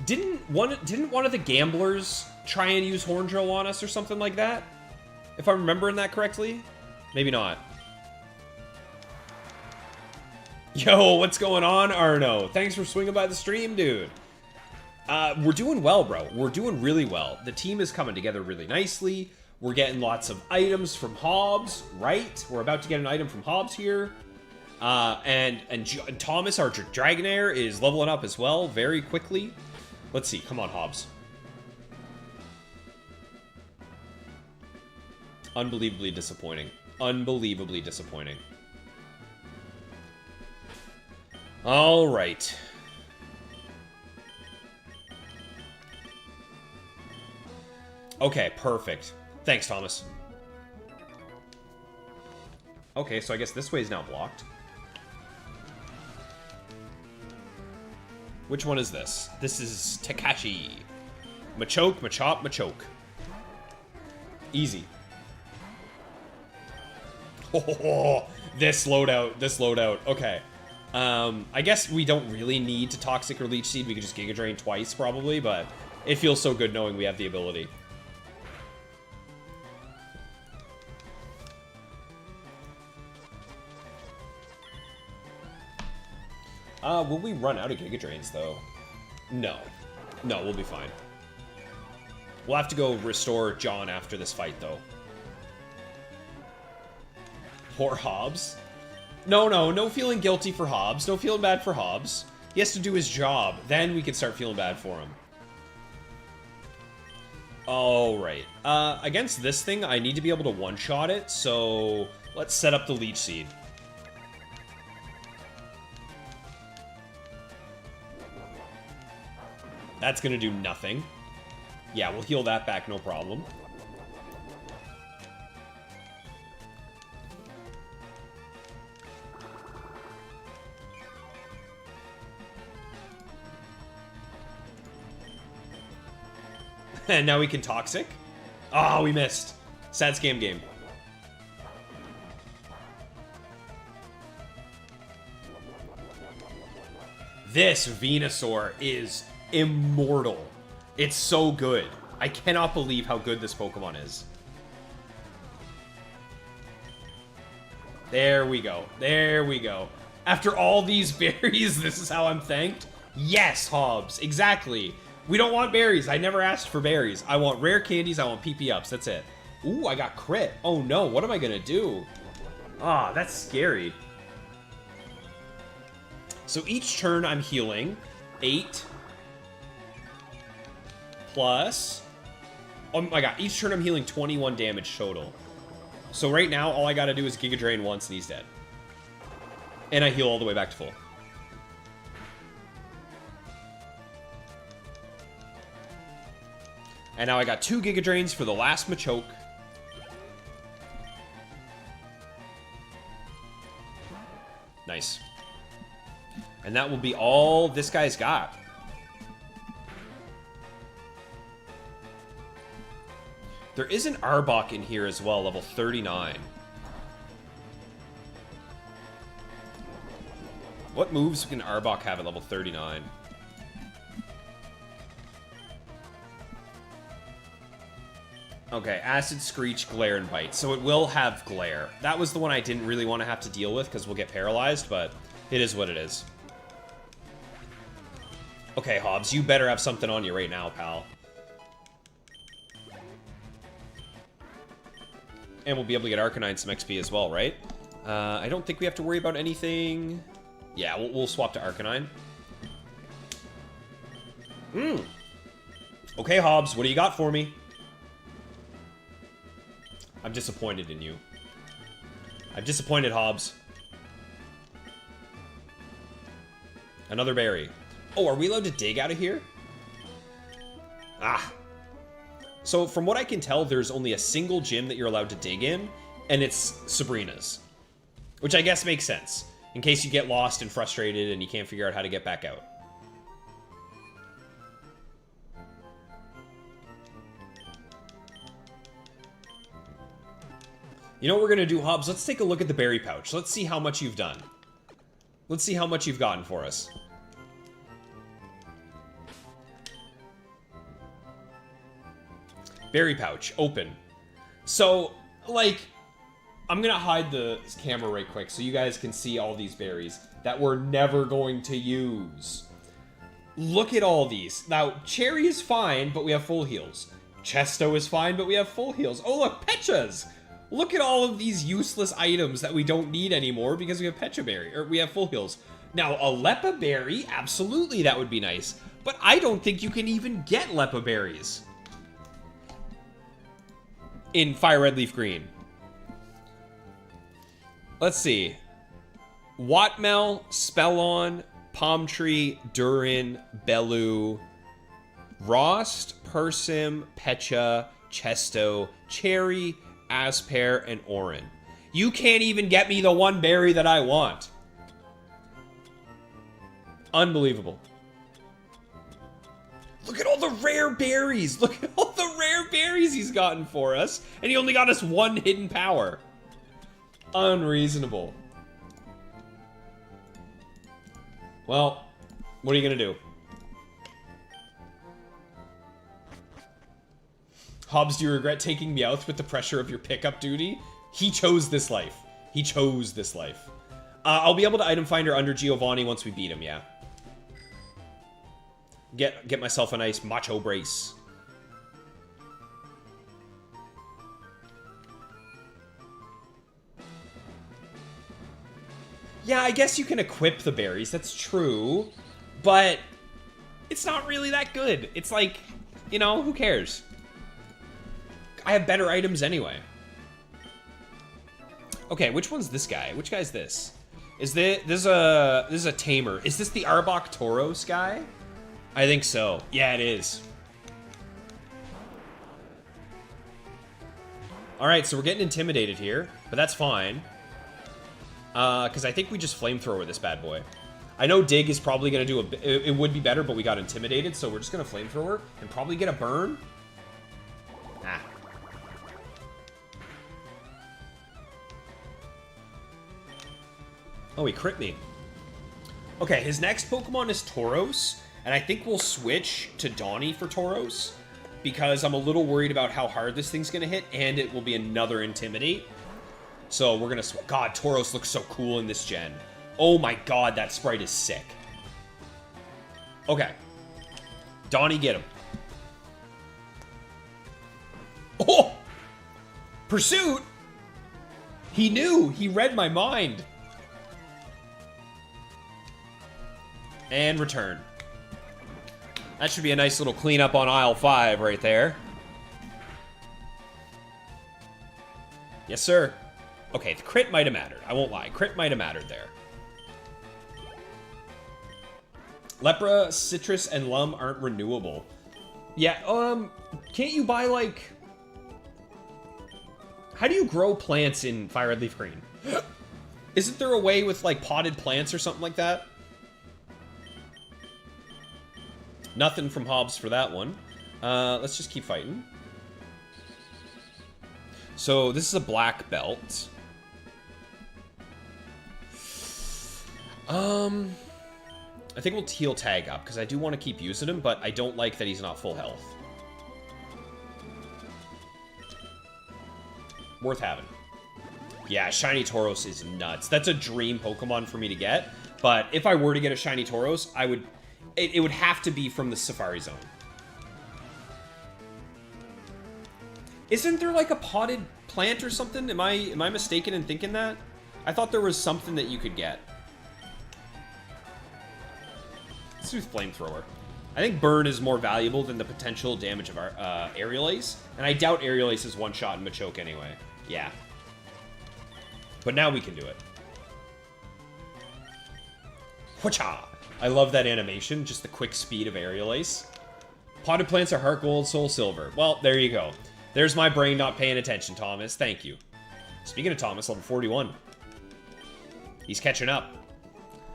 Didn't one of the gamblers try and use Horn Drill on us or something like that? If I'm remembering that correctly? Maybe not. Yo, what's going on, Arno? Thanks for swinging by the stream, dude. We're doing well, bro. We're doing really well. The team is coming together really nicely. We're getting lots of items from Hobbs, right? We're about to get an item from Hobbs here. And Thomas, our Dragonair, is leveling up as well very quickly. Let's see. Come on, Hobbs. Unbelievably disappointing. Unbelievably disappointing. All right. Okay, perfect. Thanks, Thomas. Okay, so I guess this way is now blocked. Which one is this? This is Takashi. Machoke, Machop, Machoke. Easy. Oh, this loadout. Okay. I guess we don't really need to Toxic or Leech Seed. We could just Giga Drain twice, probably, but it feels so good knowing we have the ability. Will we run out of Giga Drains, though? No. No, we'll be fine. We'll have to go restore John after this fight, though. Poor Hobbs. No feeling guilty for Hobbs. No feeling bad for Hobbs. He has to do his job. Then we can start feeling bad for him. Alright. Against this thing, I need to be able to one-shot it, so let's set up the Leech Seed. That's gonna do nothing. Yeah, we'll heal that back, no problem. And now we can Toxic. Oh, we missed. Sad scam game. This Venusaur is immortal. It's so good. I cannot believe how good this Pokemon is. There we go. There we go. After all these berries, this is how I'm thanked? Yes, Hobbs. Exactly. We don't want berries. I never asked for berries. I want rare candies. I want PP ups. That's it. Ooh, I got crit. Oh no, what am I gonna do? Ah, that's scary. So each turn I'm healing 8 plus... Oh my god, each turn I'm healing 21 damage total. So right now, all I gotta do is Giga Drain once and he's dead. And I heal all the way back to full. And now I got 2 Giga Drains for the last Machoke. Nice. And that will be all this guy's got. There is an Arbok in here as well, level 39. What moves can Arbok have at level 39? Okay, Acid, Screech, Glare, and Bite. So it will have Glare. That was the one I didn't really want to have to deal with because we'll get paralyzed, but it is what it is. Okay, Hobbs, you better have something on you right now, pal. And we'll be able to get Arcanine some XP as well, right? I don't think we have to worry about anything. Yeah, we'll swap to Arcanine. Okay, Hobbs, what do you got for me? I'm disappointed in you. I'm disappointed, Hobbs. Another berry. Oh, are we allowed to dig out of here? Ah. So, from what I can tell, there's only a single gym that you're allowed to dig in, and it's Sabrina's. Which I guess makes sense, in case you get lost and frustrated and you can't figure out how to get back out. You know what we're going to do, Hobbs? Let's take a look at the berry pouch. Let's see how much you've done. Let's see how much you've gotten for us. Berry pouch, open. So, like, I'm gonna hide the camera right quick so you guys can see all these berries that we're never going to use. Look at all these. Now, Cherry is fine, but we have full heals. Chesto is fine, but we have full heals. Oh, look, Petchas! Look at all of these useless items that we don't need anymore because we have Pecha Berry, or we have full heals. Now, a Lepa Berry, absolutely, that would be nice. But I don't think you can even get Lepa Berries in Fire Red Leaf Green. Let's see. Watmel, Spellon, Palm Tree, Durin, Bellu, Rost, Persim, Pecha, Chesto, Cherry, Aspear, and Orin. You can't even get me the one berry that I want. Unbelievable. Look at all the rare berries. Look at all the rare berries he's gotten for us. And he only got us one hidden power. Unreasonable. Well, what are you going to do? Hobbs, do you regret taking Meowth with the pressure of your pickup duty? He chose this life. He chose this life. I'll be able to item find her under Giovanni once we beat him, yeah. Get myself a nice macho brace. Yeah, I guess you can equip the berries, that's true. But it's not really that good. It's like, you know, who cares? I have better items anyway. Okay, which one's this guy? Which guy's this? Is this is a tamer. Is this the Arbok Tauros guy? I think so. Yeah, it is. Alright, so we're getting intimidated here, but that's fine. Because I think we just flamethrower this bad boy. I know Dig is probably going to do it would be better, but we got intimidated, so we're just going to flamethrower and probably get a burn. Ah. Oh, he crit me. Okay, his next Pokemon is Tauros, and I think we'll switch to Donnie for Tauros, because I'm a little worried about how hard this thing's going to hit, and it will be another Intimidate. So we're going to... God, Tauros looks so cool in this gen. Oh my god, that sprite is sick. Okay. Donnie, get him. Oh! Pursuit? He knew. He read my mind. And return. That should be a nice little cleanup on aisle 5 right there. Yes, sir. Okay, the crit might have mattered. I won't lie. Crit might have mattered there. Lepra, Citrus, and Lum aren't renewable. Yeah, can't you buy, like... How do you grow plants in Fire Red Leaf Green? Isn't there a way with, like, potted plants or something like that? Nothing from Hobbs for that one. Let's just keep fighting. So, this is a black belt. I think we'll heal Tag up, because I do want to keep using him, but I don't like that he's not full health. Worth having. Yeah, Shiny Tauros is nuts. That's a dream Pokemon for me to get, but if I were to get a Shiny Tauros, I would... It would have to be from the Safari Zone. Isn't there like a potted plant or something? Am I mistaken in thinking that? I thought there was something that you could get. Let's do Flamethrower. I think Burn is more valuable than the potential damage of our Aerial Ace. And I doubt Aerial Ace is one-shot in Machoke anyway. Yeah. But now we can do it. Whacha! I love that animation, just the quick speed of Aerial Ace. Potted plants are Heart Gold, Soul Silver. Well, there you go. There's my brain not paying attention, Thomas. Thank you. Speaking of Thomas, level 41. He's catching up.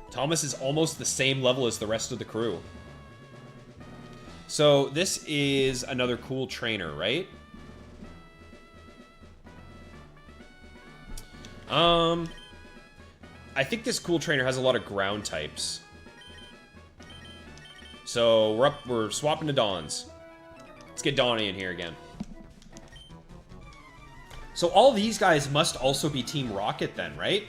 Thomas is almost the same level as the rest of the crew. So, this is another cool trainer, right? I think this cool trainer has a lot of ground types. So, we're swapping to Dawns. Let's get Donnie in here again. So, all these guys must also be Team Rocket then, right?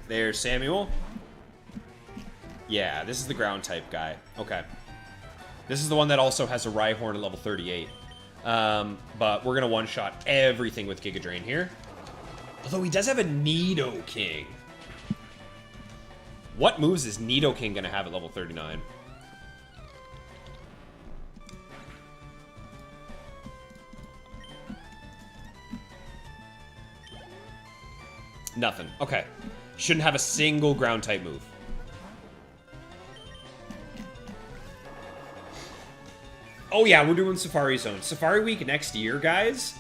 There's Samuel. Yeah, this is the ground type guy. Okay. This is the one that also has a Rhyhorn at level 38. But we're going to one-shot everything with Giga Drain here. Although he does have a Nidoking. What moves is Nidoking going to have at level 39? Nothing. Okay. Shouldn't have a single ground type move. Oh yeah, we're doing Safari Zone. Safari Week next year, guys.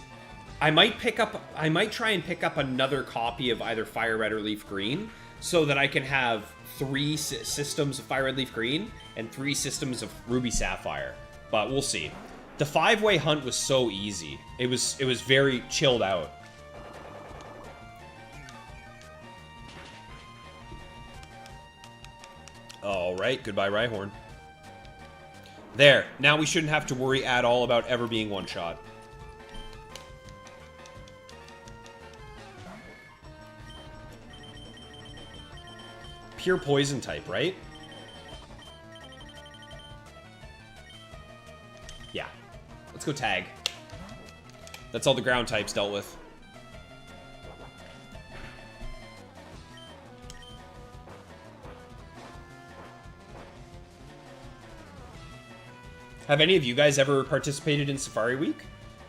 I might try and pick up another copy of either Fire Red or Leaf Green so that I can have 3 systems of Fire Red Leaf Green and 3 systems of Ruby Sapphire. But we'll see. The 5-way hunt was so easy. It was very chilled out. Alright, goodbye Rhyhorn. There, now we shouldn't have to worry at all about ever being one-shot. Pure poison type, right? Yeah. Let's go Tag. That's all the ground types dealt with. Have any of you guys ever participated in Safari Week?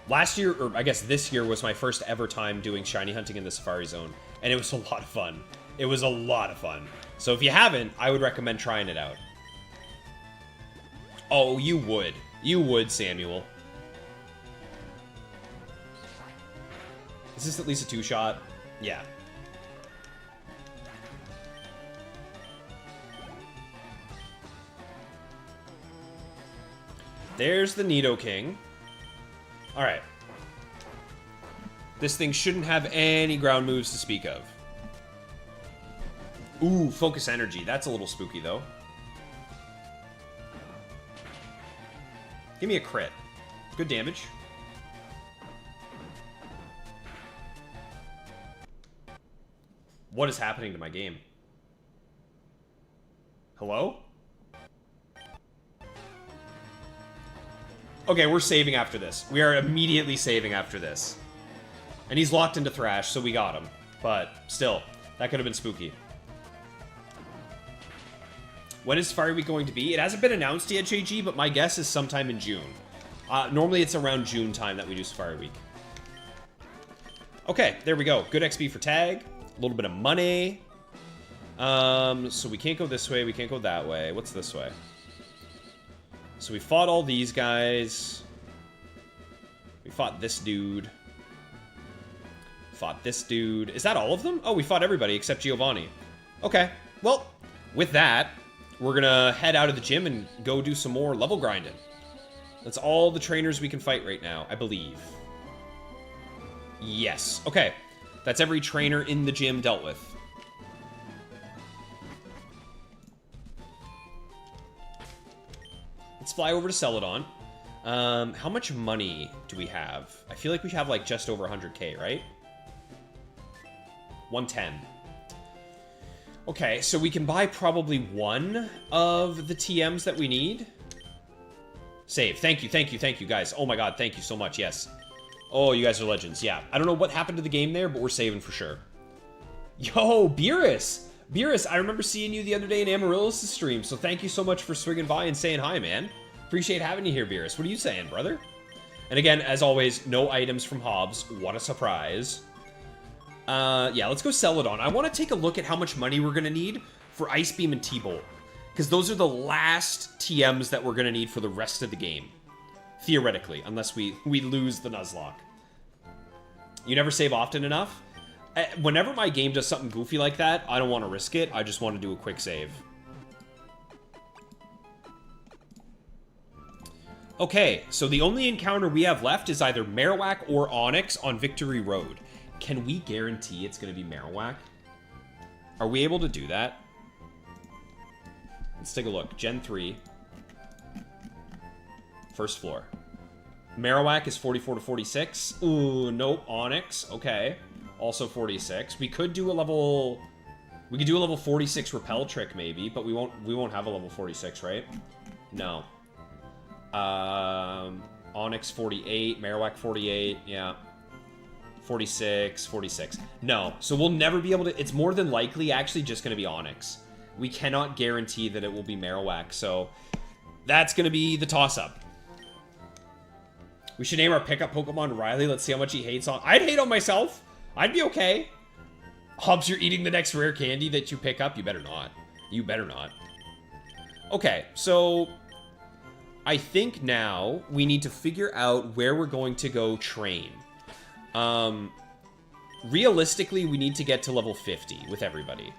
Last year, or I guess this year, was my first ever time doing shiny hunting in the Safari Zone, and it was a lot of fun. It was a lot of fun. So if you haven't, I would recommend trying it out. Oh, you would. You would, Samuel. Is this at least a 2-shot? Yeah. There's the Nidoking. Alright. This thing shouldn't have any ground moves to speak of. Ooh, focus energy. That's a little spooky, though. Give me a crit. Good damage. What is happening to my game? Hello? Okay, we're saving after this. We are immediately saving after this. And he's locked into Thrash, so we got him. But still, that could have been spooky. When is Fire Week going to be? It hasn't been announced yet, JG, but my guess is sometime in June. Normally it's around June time that we do Safari Week. Okay, there we go. Good XP for tag. A little bit of money. So we can't go this way. We can't go that way. What's this way? So we fought all these guys. We fought this dude. Fought this dude. Is that all of them? Oh, we fought everybody except Giovanni. Okay. Well, with that, we're gonna head out of the gym and go do some more level grinding. That's all the trainers we can fight right now, I believe. Yes. Okay. That's every trainer in the gym dealt with. Let's fly over to Celadon. How much money do we have? I feel like we have like just over 100k, right? 110. Okay, so we can buy probably one of the TMs that we need. Save. Thank you, guys. Oh my god, thank you so much, yes. Oh, you guys are legends, yeah. I don't know what happened to the game there, but we're saving for sure. Yo, Beerus! Beerus, I remember seeing you the other day in Amaryllis' stream, so thank you so much for swinging by and saying hi, man. Appreciate having you here, Beerus. What are you saying, brother? And again, as always, no items from Hobbs. What a surprise. Yeah, let's go Celadon. I want to take a look at how much money we're going to need for Ice Beam and T-Bolt. Because those are the last TMs that we're going to need for the rest of the game. Theoretically, unless we lose the Nuzlocke. You never save often enough? Whenever my game does something goofy like that, I don't want to risk it. I just want to do a quick save. Okay, so the only encounter we have left is either Marowak or Onyx on Victory Road. Can we guarantee it's going to be Marowak? Are we able to do that? Let's take a look. Gen 3. First floor. Marowak is 44 to 46. Ooh, nope. Onyx. Okay. Also 46. We could do a level... We could do a level 46 repel trick, maybe, but we won't have a level 46, right? No. Onyx 48. Marowak 48. Yeah. 46, 46. No. So we'll never be able to... It's more than likely actually just going to be Onyx. We cannot guarantee that it will be Marowak, so that's going to be the toss-up. We should name our pickup Pokemon Riley. Let's see how much he hates on... I'd hate on myself. I'd be okay. Hobbs, you're eating the next rare candy that you pick up? You better not. You better not. Okay, so... I think now we need to figure out where we're going to go train. Realistically, we need to get to level 50 with everybody.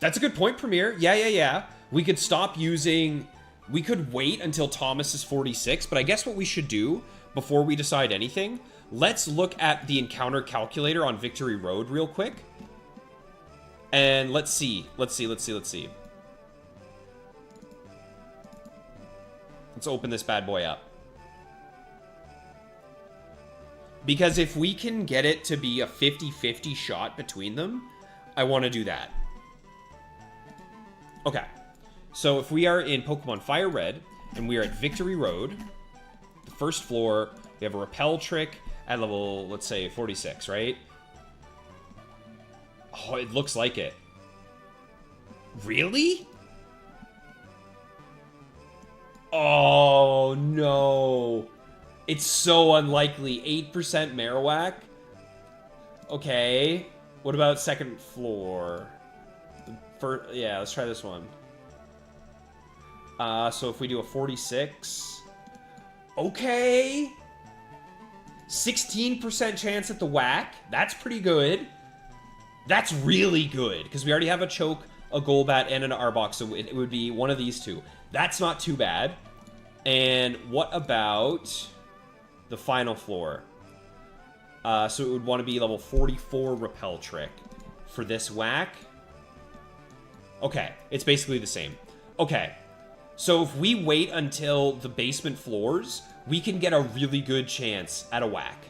That's a good point, Premier. Yeah. We could stop using... We could wait until Thomas is 46, but I guess what we should do before we decide anything, let's look at the encounter calculator on Victory Road real quick. And let's see. Let's open this bad boy up. Because if we can get it to be a 50-50 shot between them, I want to do that. Okay. So if we are in Pokemon Fire Red, and we are at Victory Road, the first floor, we have a repel trick at level, let's say, 46, right? Oh, it looks like it. Really? Oh, no. It's so unlikely. 8% Marowak. Okay. What about second floor? Yeah, let's try this one. So if we do a 46... Okay. 16% chance at the whack. That's pretty good. That's really good. Because we already have a Choke, a Golbat, and an Arbok. So it would be one of these two. That's not too bad. And what about the final floor? So it would want to be level 44 Repel Trick for this whack. Okay, it's basically the same. Okay, so if we wait until the basement floors, we can get a really good chance at a whack.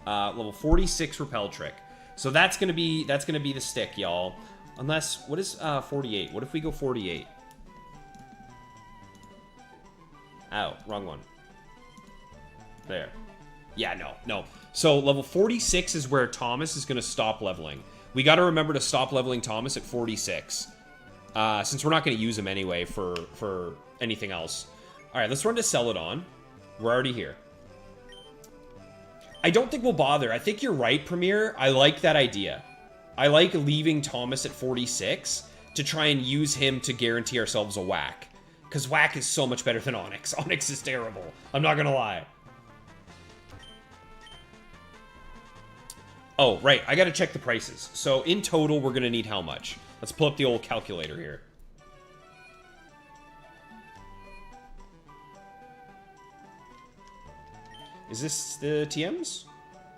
Level 46 Repel Trick. So that's gonna be the stick, y'all. Unless, what is 48? What if we go 48? Ow, wrong one. There. Yeah, no. So level 46 is where Thomas is gonna stop leveling. We gotta remember to stop leveling Thomas at 46. Since we're not gonna use him anyway for anything else. Alright, let's run to Celadon. We're already here. I don't think we'll bother. I think you're right, Premier. I like that idea. I like leaving Thomas at 46 to try and use him to guarantee ourselves a whack. Because whack is so much better than Onyx. Onyx is terrible. I'm not gonna lie. Oh, right. I gotta check the prices. So in total, we're gonna need how much? Let's pull up the old calculator here. Is this the TMs?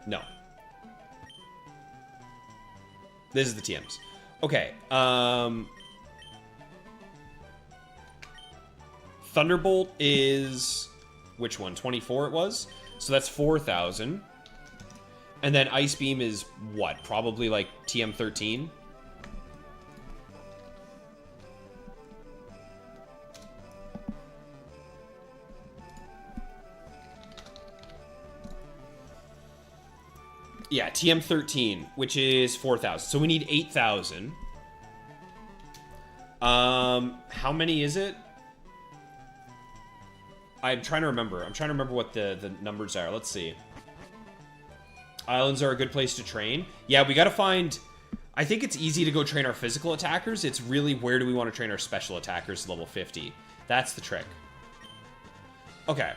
No. This is the TMs. Okay. Thunderbolt is... which one? 24 it was? So that's 4,000. And then Ice Beam is what? Probably like TM 13? Yeah, TM 13, which is 4,000. So we need 8,000. How many is it? I'm trying to remember. I'm trying to remember what the numbers are. Let's see. Islands are a good place to train. Yeah, we gotta find... I think it's easy to go train our physical attackers. It's really where do we want to train our special attackers level 50. That's the trick. Okay.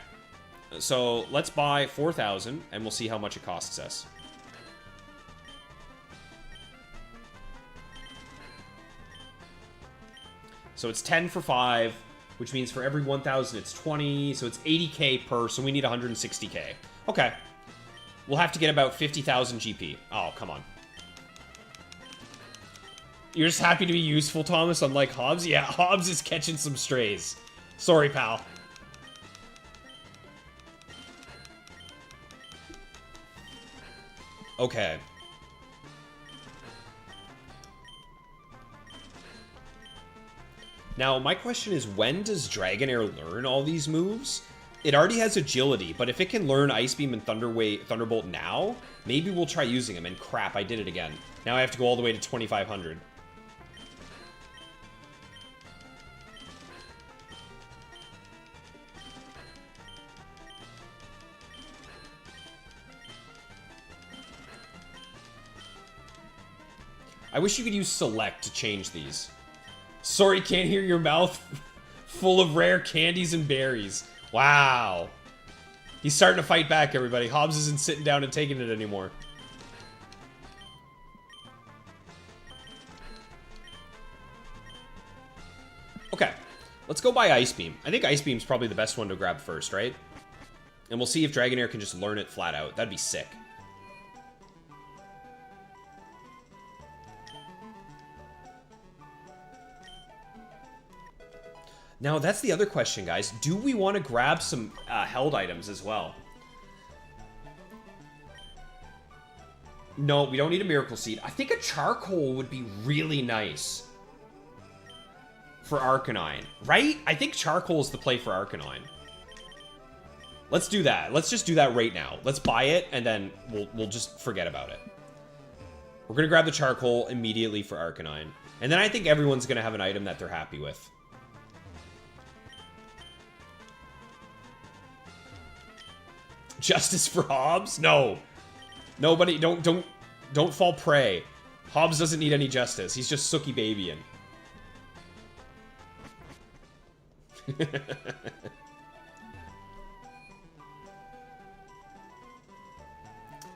So let's buy 4,000 and we'll see how much it costs us. So it's 10 for 5, which means for every 1,000 it's 20, so it's 80k per, so we need 160k. Okay. We'll have to get about 50,000 GP. Oh, come on. You're just happy to be useful, Thomas, unlike Hobbs? Yeah, Hobbs is catching some strays. Sorry, pal. Okay. Now, my question is, when does Dragonair learn all these moves? It already has agility, but if it can learn Ice Beam and Thunderbolt now, maybe we'll try using them. And crap, I did it again. Now I have to go all the way to 2,500. I wish you could use Select to change these. Sorry, can't hear your mouth full of rare candies and berries. Wow. He's starting to fight back, everybody. Hobbs isn't sitting down and taking it anymore. Okay. Let's go buy Ice Beam. I think Ice Beam's probably the best one to grab first, right? And we'll see if Dragonair can just learn it flat out. That'd be sick. Now, that's the other question, guys. Do we want to grab some held items as well? No, we don't need a Miracle Seed. I think a Charcoal would be really nice for Arcanine, right? I think Charcoal is the play for Arcanine. Let's do that. Let's just do that right now. Let's buy it, and then we'll just forget about it. We're going to grab the Charcoal immediately for Arcanine. And then I think everyone's going to have an item that they're happy with. Justice for Hobbs? No. Nobody, don't fall prey. Hobbs doesn't need any justice. He's just Sookie babying.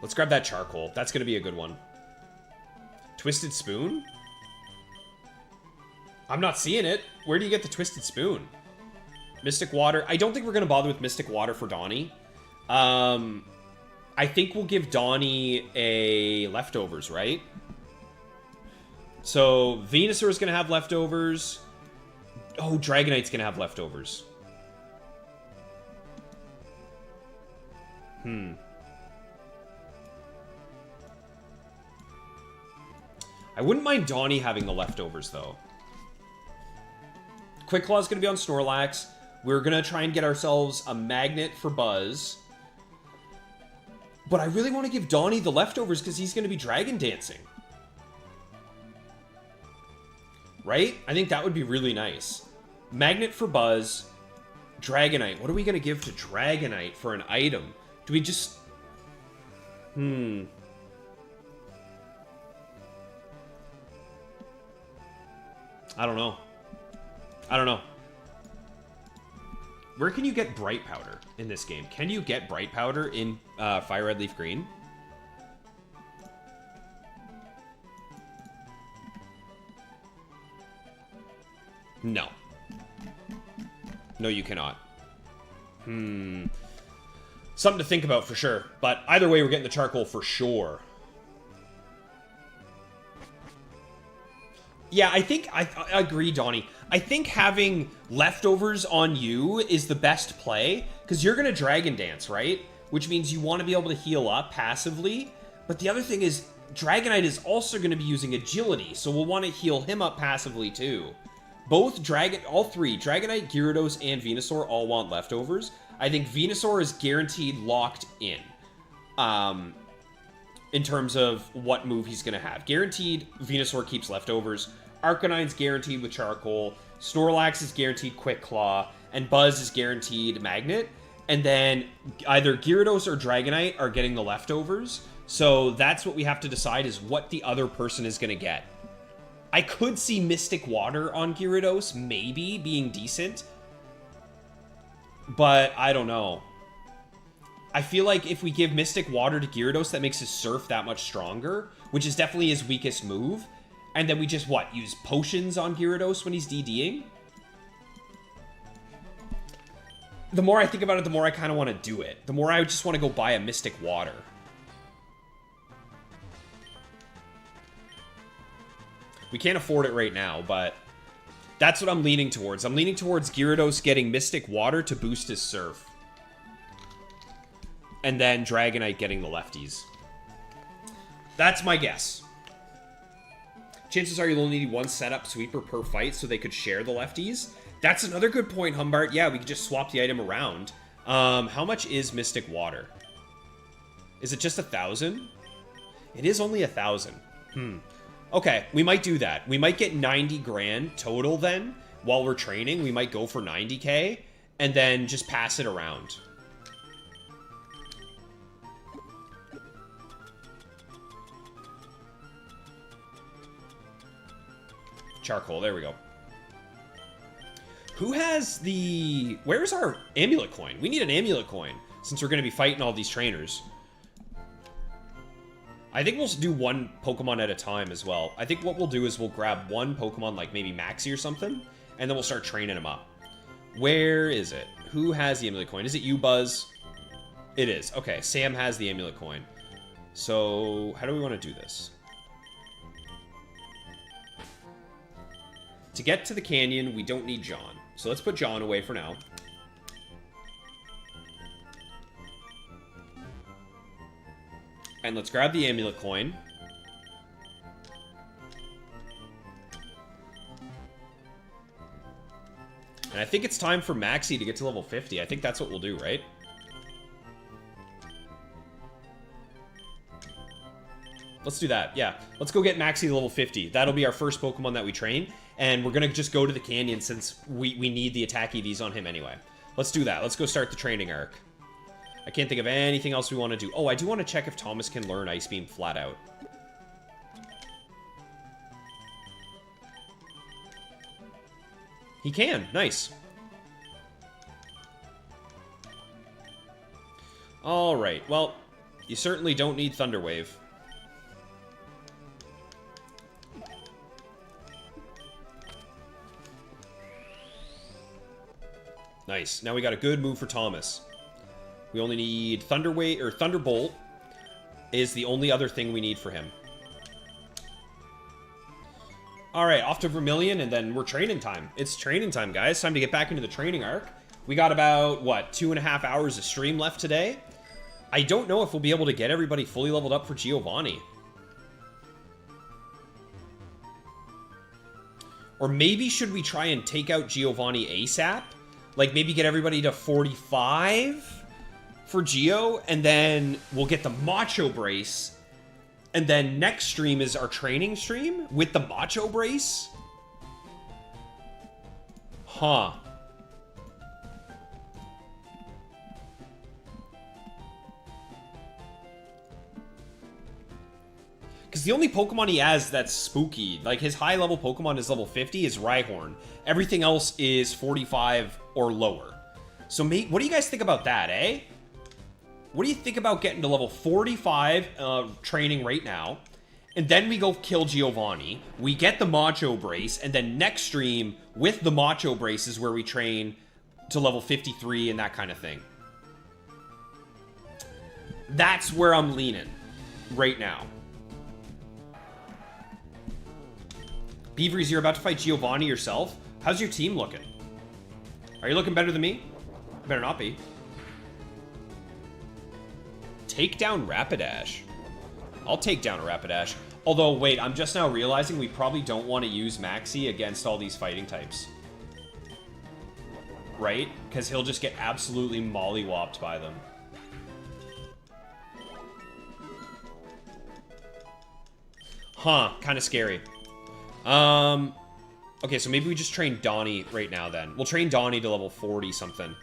Let's grab that Charcoal. That's gonna be a good one. Twisted Spoon? I'm not seeing it. Where do you get the Twisted Spoon? Mystic Water. I don't think we're going to bother with Mystic Water for Donnie. I think we'll give Donnie a leftovers, right? So Venusaur is going to have leftovers. Oh, Dragonite's going to have leftovers. I wouldn't mind Donnie having the leftovers, though. Quick Claw is going to be on Snorlax. We're going to try and get ourselves a Magnet for Buzz. But I really want to give Donnie the leftovers because he's going to be Dragon Dancing. Right? I think that would be really nice. Magnet for Buzz. Dragonite. What are we going to give to Dragonite for an item? Do we just... I don't know. I don't know. Where can you get Bright Powder in this game? Can you get Bright Powder in Fire Red Leaf Green? No. No, you cannot. Something to think about for sure. But either way, we're getting the charcoal for sure. Yeah, I think I agree, Donnie. I think having leftovers on you is the best play because you're going to Dragon Dance, right? Which means you want to be able to heal up passively. But the other thing is Dragonite is also going to be using agility, so we'll want to heal him up passively too. All three, Dragonite, Gyarados, and Venusaur all want leftovers. I think Venusaur is guaranteed locked in terms of what move he's going to have. Guaranteed, Venusaur keeps leftovers. Arcanine's guaranteed with Charcoal. Snorlax is guaranteed Quick Claw. And Buzz is guaranteed Magnet. And then either Gyarados or Dragonite are getting the leftovers. So that's what we have to decide is what the other person is going to get. I could see Mystic Water on Gyarados, maybe, being decent. But I don't know. I feel like if we give Mystic Water to Gyarados, that makes his Surf that much stronger, which is definitely his weakest move. And then we just, use potions on Gyarados when he's DDing? The more I think about it, the more I kind of want to do it. The more I just want to go buy a Mystic Water. We can't afford it right now, but that's what I'm leaning towards. I'm leaning towards Gyarados getting Mystic Water to boost his Surf. And then Dragonite getting the lefties. That's my guess. Chances are you'll only need one setup sweeper per fight so they could share the lefties. That's another good point, Humbart. Yeah, we could just swap the item around. How much is Mystic Water? Is it just 1,000? It is only 1,000. Okay, we might do that. We might get 90 grand total then. While we're training, we might go for 90k. And then just pass it around. Charcoal, there we go. Who has the... Where's our amulet coin? We need an amulet coin, since we're going to be fighting all these trainers. I think we'll do one Pokemon at a time as well. I think what we'll do is we'll grab one Pokemon, like maybe Maxie or something, and then we'll start training him up. Where is it? Who has the amulet coin? Is it you, Buzz? It is. Okay, Sam has the amulet coin. So, how do we want to do this? To get to the canyon, we don't need John. So let's put John away for now. And let's grab the amulet coin. And I think it's time for Maxie to get to level 50. I think that's what we'll do, right? Let's do that, yeah. Let's go get Maxie to level 50. That'll be our first Pokemon that we train. And we're going to just go to the canyon since we need the attack EVs on him anyway. Let's do that. Let's go start the training arc. I can't think of anything else we want to do. Oh, I do want to check if Thomas can learn Ice Beam flat out. He can. Nice. Alright, well, you certainly don't need Thunder Wave. Nice. Now we got a good move for Thomas. We only need Thunderbolt is the only other thing we need for him. Alright, off to Vermilion, and then we're training time. It's training time, guys. Time to get back into the training arc. We got about, what, 2.5 hours of stream left today? I don't know if we'll be able to get everybody fully leveled up for Giovanni. Or maybe should we try and take out Giovanni ASAP? Like, maybe get everybody to 45 for Geo, and then we'll get the Macho Brace. And then next stream is our training stream with the Macho Brace? Huh. Because the only Pokemon he has that's spooky, like his high-level Pokemon is level 50, is Rhyhorn. Everything else is 45 or lower. So, mate, what do you guys think about that, eh? What do you think about getting to level 45 training right now? And then we go kill Giovanni. We get the Macho Brace. And then next stream with the Macho Brace is where we train to level 53 and that kind of thing. That's where I'm leaning right now. Beaveries, you're about to fight Giovanni yourself. How's your team looking? Are you looking better than me? Better not be. Take down Rapidash. I'll take down a Rapidash. Although, wait, I'm just now realizing we probably don't want to use Maxi against all these fighting types. Right? Because he'll just get absolutely mollywopped by them. Huh, kind of scary. Okay, so maybe we just train Donnie right now then. We'll train Donnie to level 40 something.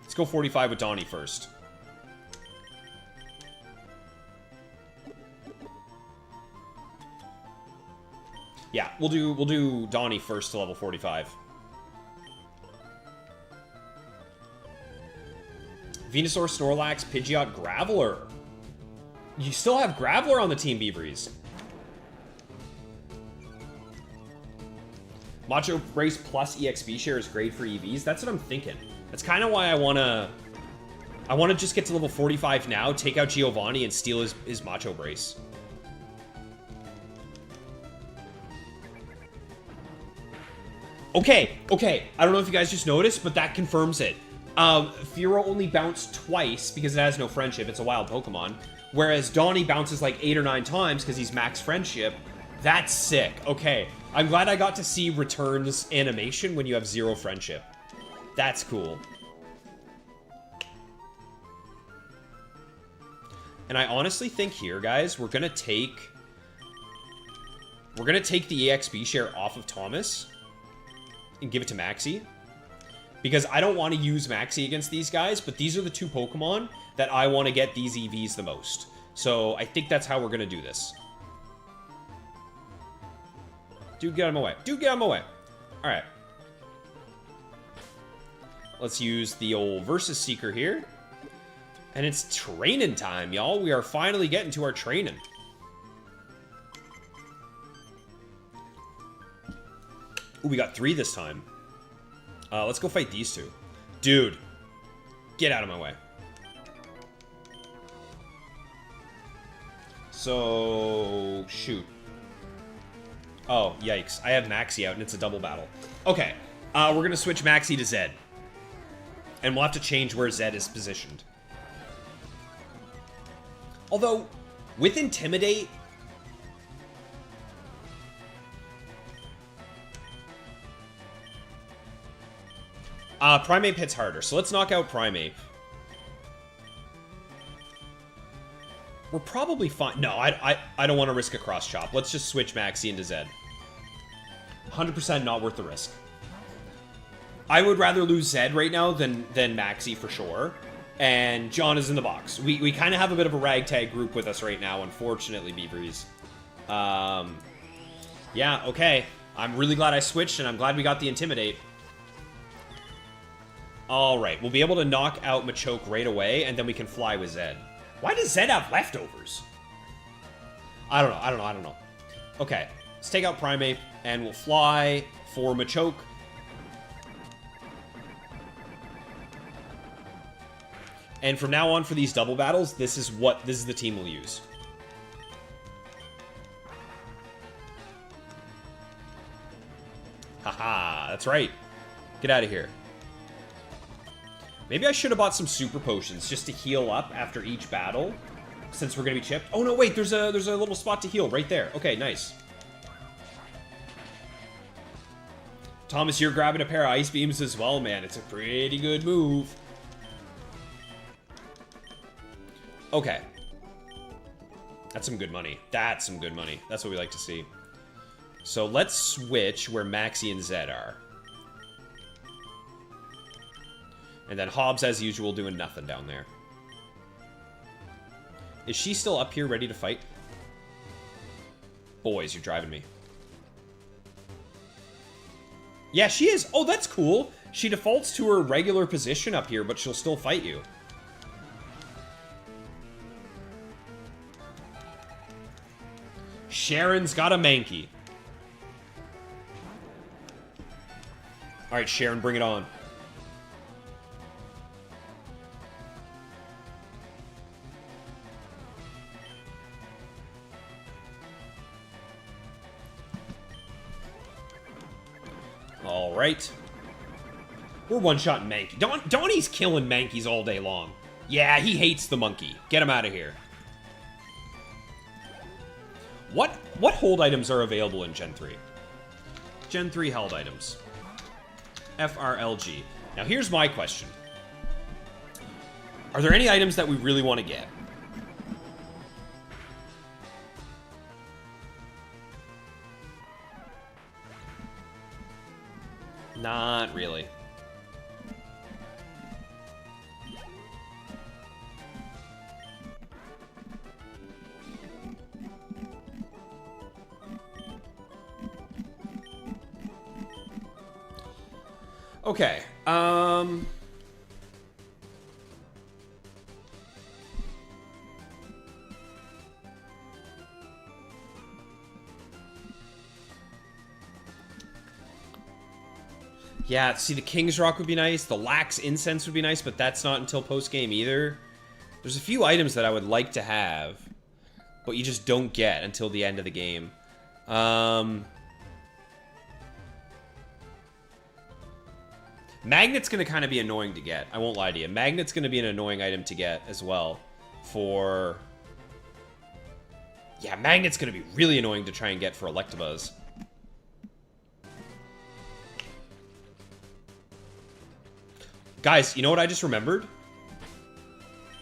Let's go 45 with Donnie first. Yeah, we'll do Donnie first to level 45. Venusaur, Snorlax, Pidgeot, Graveler. You still have Graveler on the team, Beaveries. Macho Brace plus EXP share is great for EVs. That's what I'm thinking. That's kind of why I want to just get to level 45 now, take out Giovanni, and steal his Macho Brace. Okay. I don't know if you guys just noticed, but that confirms it. Fearow only bounced twice because it has no friendship. It's a wild Pokemon. Whereas Donnie bounces like 8 or 9 times because he's max friendship. That's sick. Okay. I'm glad I got to see Return's animation when you have 0 friendship. That's cool. And I honestly think here, guys, we're gonna take the EXP share off of Thomas and give it to Maxi. Because I don't want to use Maxi against these guys, but these are the 2 Pokemon that I want to get these EVs the most. So I think that's how we're gonna do this. Dude, get out of my way. Dude, get out of my way. Alright. Let's use the old Versus Seeker here. And it's training time, y'all. We are finally getting to our training. Ooh, we got 3 this time. Let's go fight these 2. Dude, get out of my way. So, shoot. Oh, yikes. I have Maxi out, and it's a double battle. Okay, we're going to switch Maxi to Zed. And we'll have to change where Zed is positioned. Although, with Intimidate... Primeape hits harder, so let's knock out Primeape. We're probably fine. No, I don't want to risk a cross chop. Let's just switch Maxi into Zed. 100% not worth the risk. I would rather lose Zed right now than Maxi for sure. And John is in the box. We kind of have a bit of a ragtag group with us right now, unfortunately, Beaveries. Yeah, okay. I'm really glad I switched, and I'm glad we got the Intimidate. Alright, we'll be able to knock out Machoke right away, and then we can fly with Zed. Why does Zed have leftovers? I don't know. Okay. Let's take out Primeape, and we'll fly for Machoke. And from now on, for these double battles, this is the team we'll use. Haha, that's right. Get out of here. Maybe I should have bought some super potions just to heal up after each battle, since we're gonna be chipped. Oh no, wait, there's a little spot to heal right there. Okay, nice. Thomas, you're grabbing a pair of ice beams as well, man. It's a pretty good move. Okay. That's some good money. That's some good money. That's what we like to see. So let's switch where Maxie and Zed are. And then Hobbs, as usual, doing nothing down there. Is she still up here ready to fight? Boys, you're driving me. Yeah, she is. Oh, that's cool. She defaults to her regular position up here, but she'll still fight you. Sharon's got a Mankey. Alright, Sharon, bring it on. Alright. We're one-shotting Mankey. Donnie's killing Mankeys all day long. Yeah, he hates the monkey. Get him out of here. What hold items are available in Gen 3? Gen 3 held items. FRLG. Now here's my question. Are there any items that we really want to get? Not really. Okay, yeah, see, the King's Rock would be nice, the Lax Incense would be nice, but that's not until post-game either. There's a few items that I would like to have, but you just don't get until the end of the game. Magnet's going to kind of be annoying to get. I won't lie to you. Magnet's going to be an annoying item to get as well for... Yeah, Magnet's going to be really annoying to try and get for Electabuzz. Guys, you know what I just remembered?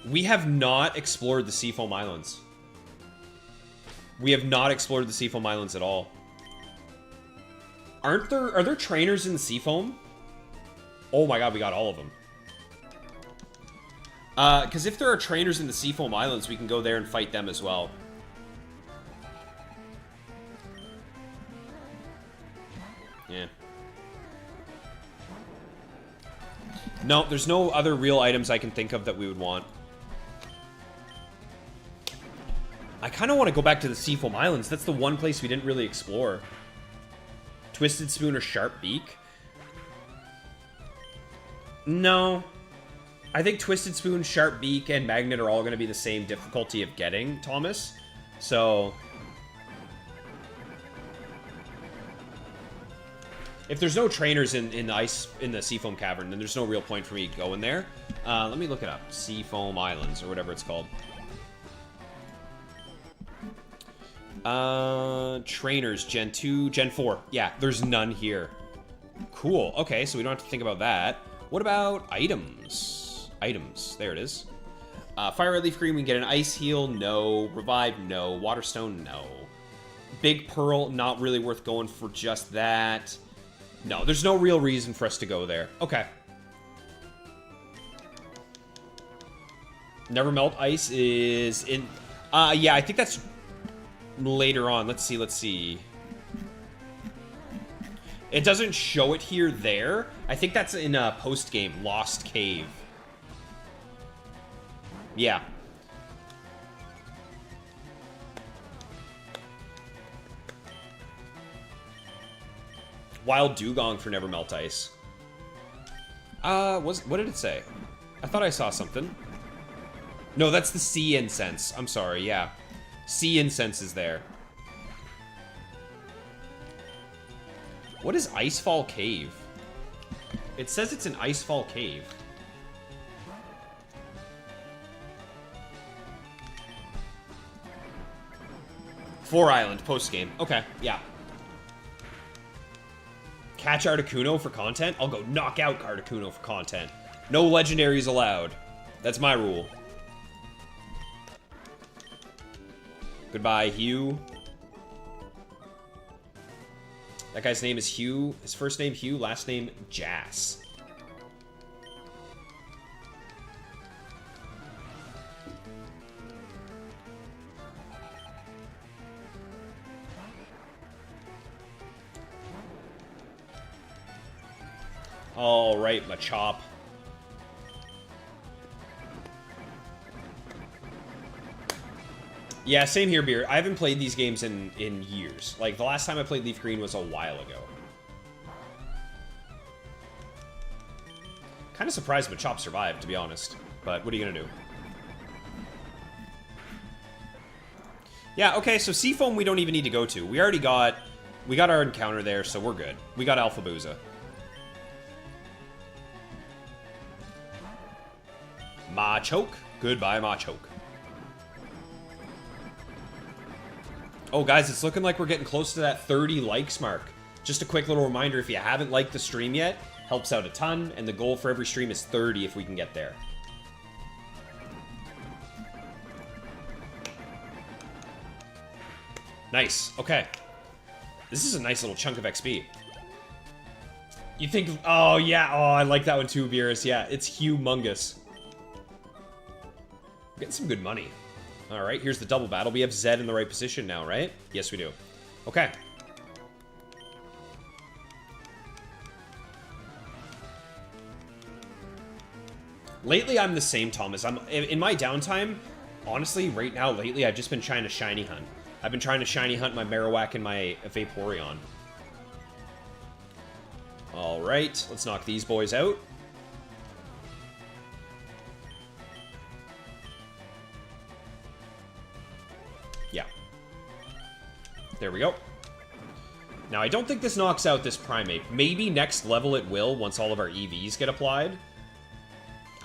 We have not explored the Seafoam Islands. We have not explored the Seafoam Islands at all. Are there trainers in the Seafoam? Oh my god, we got all of them. Because if there are trainers in the Seafoam Islands, we can go there and fight them as well. Yeah. No, there's no other real items I can think of that we would want. I kind of want to go back to the Seafoam Islands. That's the one place we didn't really explore. Twisted Spoon or Sharp Beak? No. I think Twisted Spoon, Sharp Beak, and Magnet are all going to be the same difficulty of getting, Thomas. So... if there's no trainers in the Seafoam Cavern, then there's no real point for me going there. Let me look it up. Seafoam Islands, or whatever it's called. Trainers, Gen 2, Gen 4. Yeah, there's none here. Cool. Okay, so we don't have to think about that. What about items? Items. There it is. Fire Red Leaf Green, we can get an Ice Heal. No. Revive. No. Waterstone. No. Big Pearl, not really worth going for just that. No, there's no real reason for us to go there. Okay. Never Melt Ice is in... yeah, I think that's later on. Let's see. It doesn't show it here, there. I think that's in a post-game, Lost Cave. Yeah. Wild Dugong for Never Melt Ice. What did it say? I thought I saw something. No, that's the sea incense. I'm sorry, yeah. Sea incense is there. What is Icefall Cave? It says it's an Icefall Cave. Four Island post-game. Okay, yeah. Catch Articuno for content? I'll go knock out Articuno for content. No legendaries allowed. That's my rule. Goodbye, Hugh. That guy's name is Hugh. His first name, Hugh. Last name, Jass. All right, Machop. Yeah, same here, Beer. I haven't played these games in years. Like, the last time I played Leaf Green was a while ago. Kind of surprised Machop survived, to be honest. But what are you gonna do? Yeah, okay, so Seafoam we don't even need to go to. We already got... We got our encounter there, so we're good. We got Alpha Booza. Machoke. Goodbye, Machoke. Oh, guys, it's looking like we're getting close to that 30 likes mark. Just a quick little reminder, if you haven't liked the stream yet, helps out a ton, and the goal for every stream is 30 if we can get there. Nice. Okay. This is a nice little chunk of XP. You think... Oh, yeah. Oh, I like that one too, Beerus. Yeah, it's humongous. Getting some good money. All right, here's the double battle. We have Zed in the right position now, right? Yes, we do. Okay. Lately, I'm the same, Thomas. I'm in my downtime, honestly, right now, lately, I've just been trying to shiny hunt. I've been trying to shiny hunt my Marowak and my Vaporeon. All right, let's knock these boys out. Yeah. There we go. Now, I don't think this knocks out this Primeape. Maybe next level it will once all of our EVs get applied.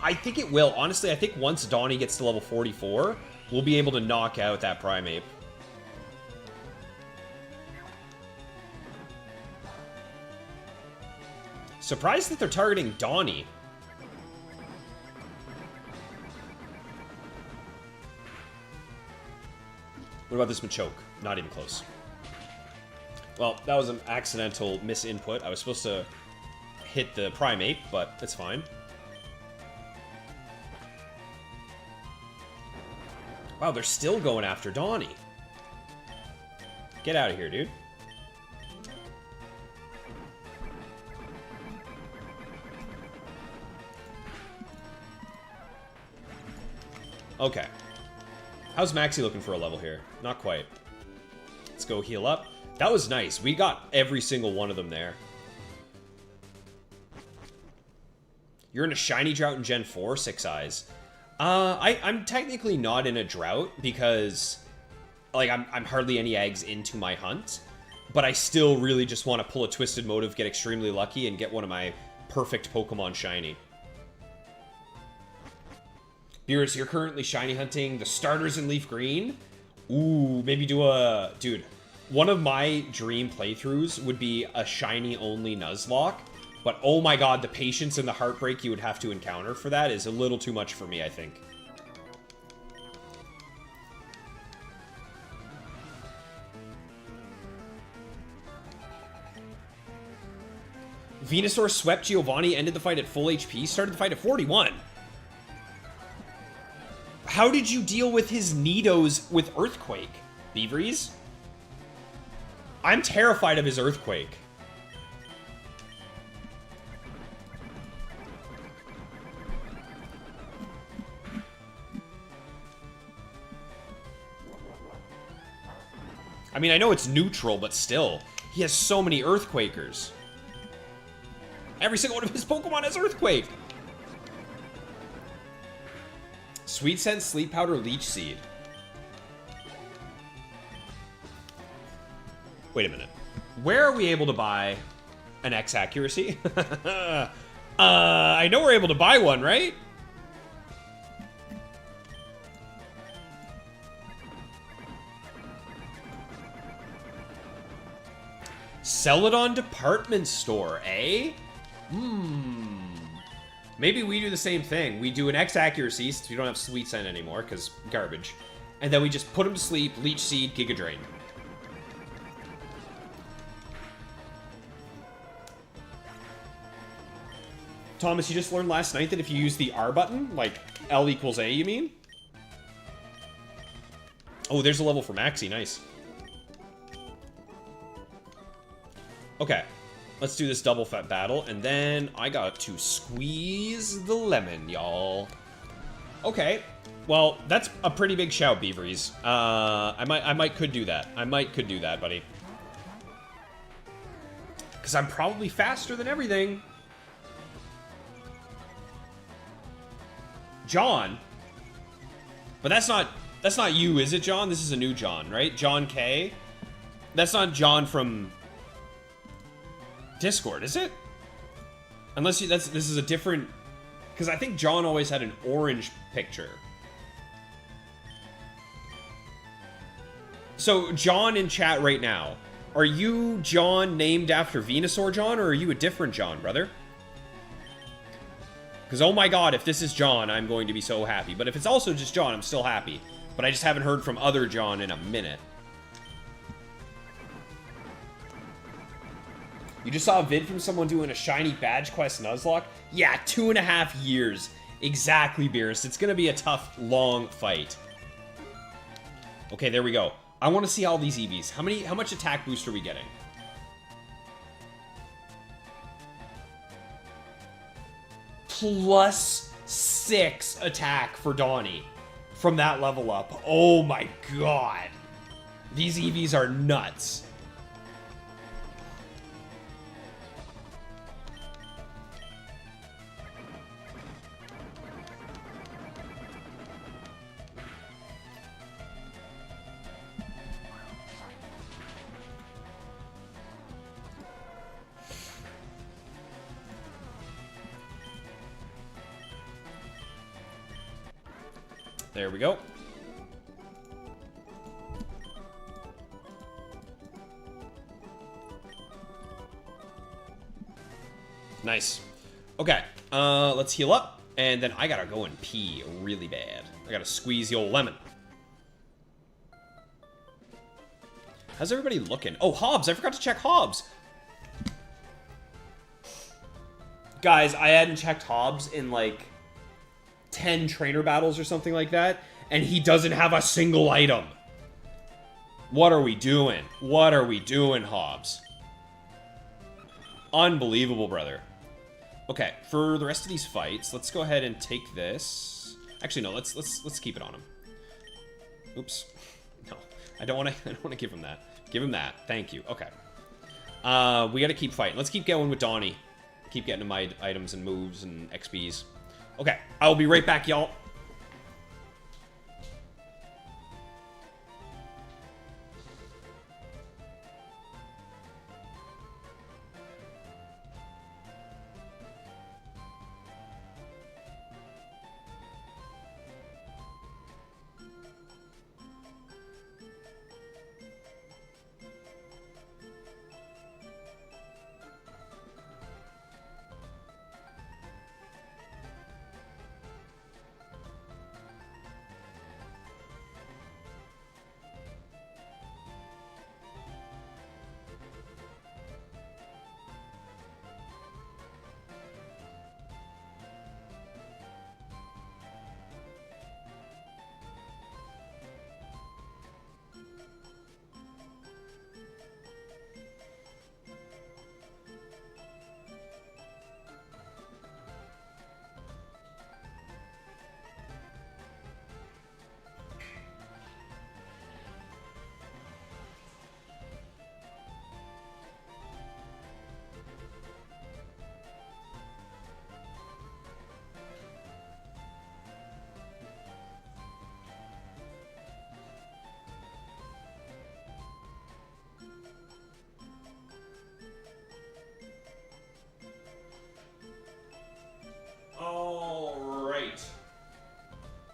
I think it will. Honestly, I think once Donnie gets to level 44, we'll be able to knock out that Primeape. Surprised that they're targeting Donnie. What about this Machoke? Not even close. Well, that was an accidental misinput. I was supposed to hit the Primeape, but it's fine. Wow, they're still going after Donnie. Get out of here, dude. Okay. How's Maxie looking for a level here? Not quite. Let's go heal up. That was nice. We got every single one of them there. You're in a shiny drought in Gen 4, Six Eyes. I'm technically not in a drought because, like, I'm hardly any eggs into my hunt. But I still really just want to pull a Twisted Motive, get extremely lucky, and get one of my perfect Pokemon shiny. Beerus, you're currently shiny hunting the starters in Leaf Green. Ooh, maybe do a... Dude, one of my dream playthroughs would be a shiny-only Nuzlocke. But oh my god, the patience and the heartbreak you would have to encounter for that is a little too much for me, I think. Venusaur swept Giovanni, ended the fight at full HP, started the fight at 41. How did you deal with his Nidos with Earthquake, Beaveries? I'm terrified of his Earthquake. I mean, I know it's neutral, but still. He has so many Earthquakers. Every single one of his Pokemon has Earthquake. Sweet Scent, Sleep Powder, Leech Seed. Wait a minute. Where are we able to buy an X accuracy? I know we're able to buy one, right? Celadon department store, eh? Maybe we do the same thing. We do an X accuracy since we don't have Sweet Scent anymore, because garbage. And then we just put him to sleep, Leech Seed, Giga Drain. Thomas, you just learned last night that if you use the R button, like L equals A, you mean? Oh, there's a level for Maxie, nice. Okay, let's do this double fat battle, and then I got to squeeze the lemon, y'all. Okay, well, that's a pretty big shout, Beaveries. I might could do that. I might could do that, buddy. Because I'm probably faster than everything. John? But that's not you, is it, John? This is a new John, right? John K? That's not John from Discord, is it? Unless you, this is a different, because I think John always had an orange picture. So John in chat right now, are you John named after Venusaur John, or are you a different John, brother? Because oh my god, if this is John, I'm going to be so happy. But if it's also just John, I'm still happy. But I just haven't heard from other John in a minute. You just saw a vid from someone doing a shiny badge quest Nuzlocke? Yeah, 2.5 years. Exactly, Beerus. It's gonna be a tough, long fight. Okay, there we go. I want to see all these EVs. How much attack boost are we getting? +6 attack for Donnie from that level up. Oh my god. These EVs are nuts. There we go. Nice. Okay, let's heal up, and then I gotta go and pee really bad. I gotta squeeze the old lemon. How's everybody looking? Oh, Hobbs, I forgot to check Hobbs. Guys, I hadn't checked Hobbs in like 10 trainer battles or something like that, and he doesn't have a single item. What are we doing? What are we doing, Hobbs? Unbelievable, brother. Okay, for the rest of these fights, let's go ahead and take this. Actually, no, let's keep it on him. Oops. No, I don't want to give him that. Give him that. Thank you. Okay. We got to keep fighting. Let's keep going with Donnie. Keep getting to my items and moves and XPs. Okay, I'll be right back, y'all.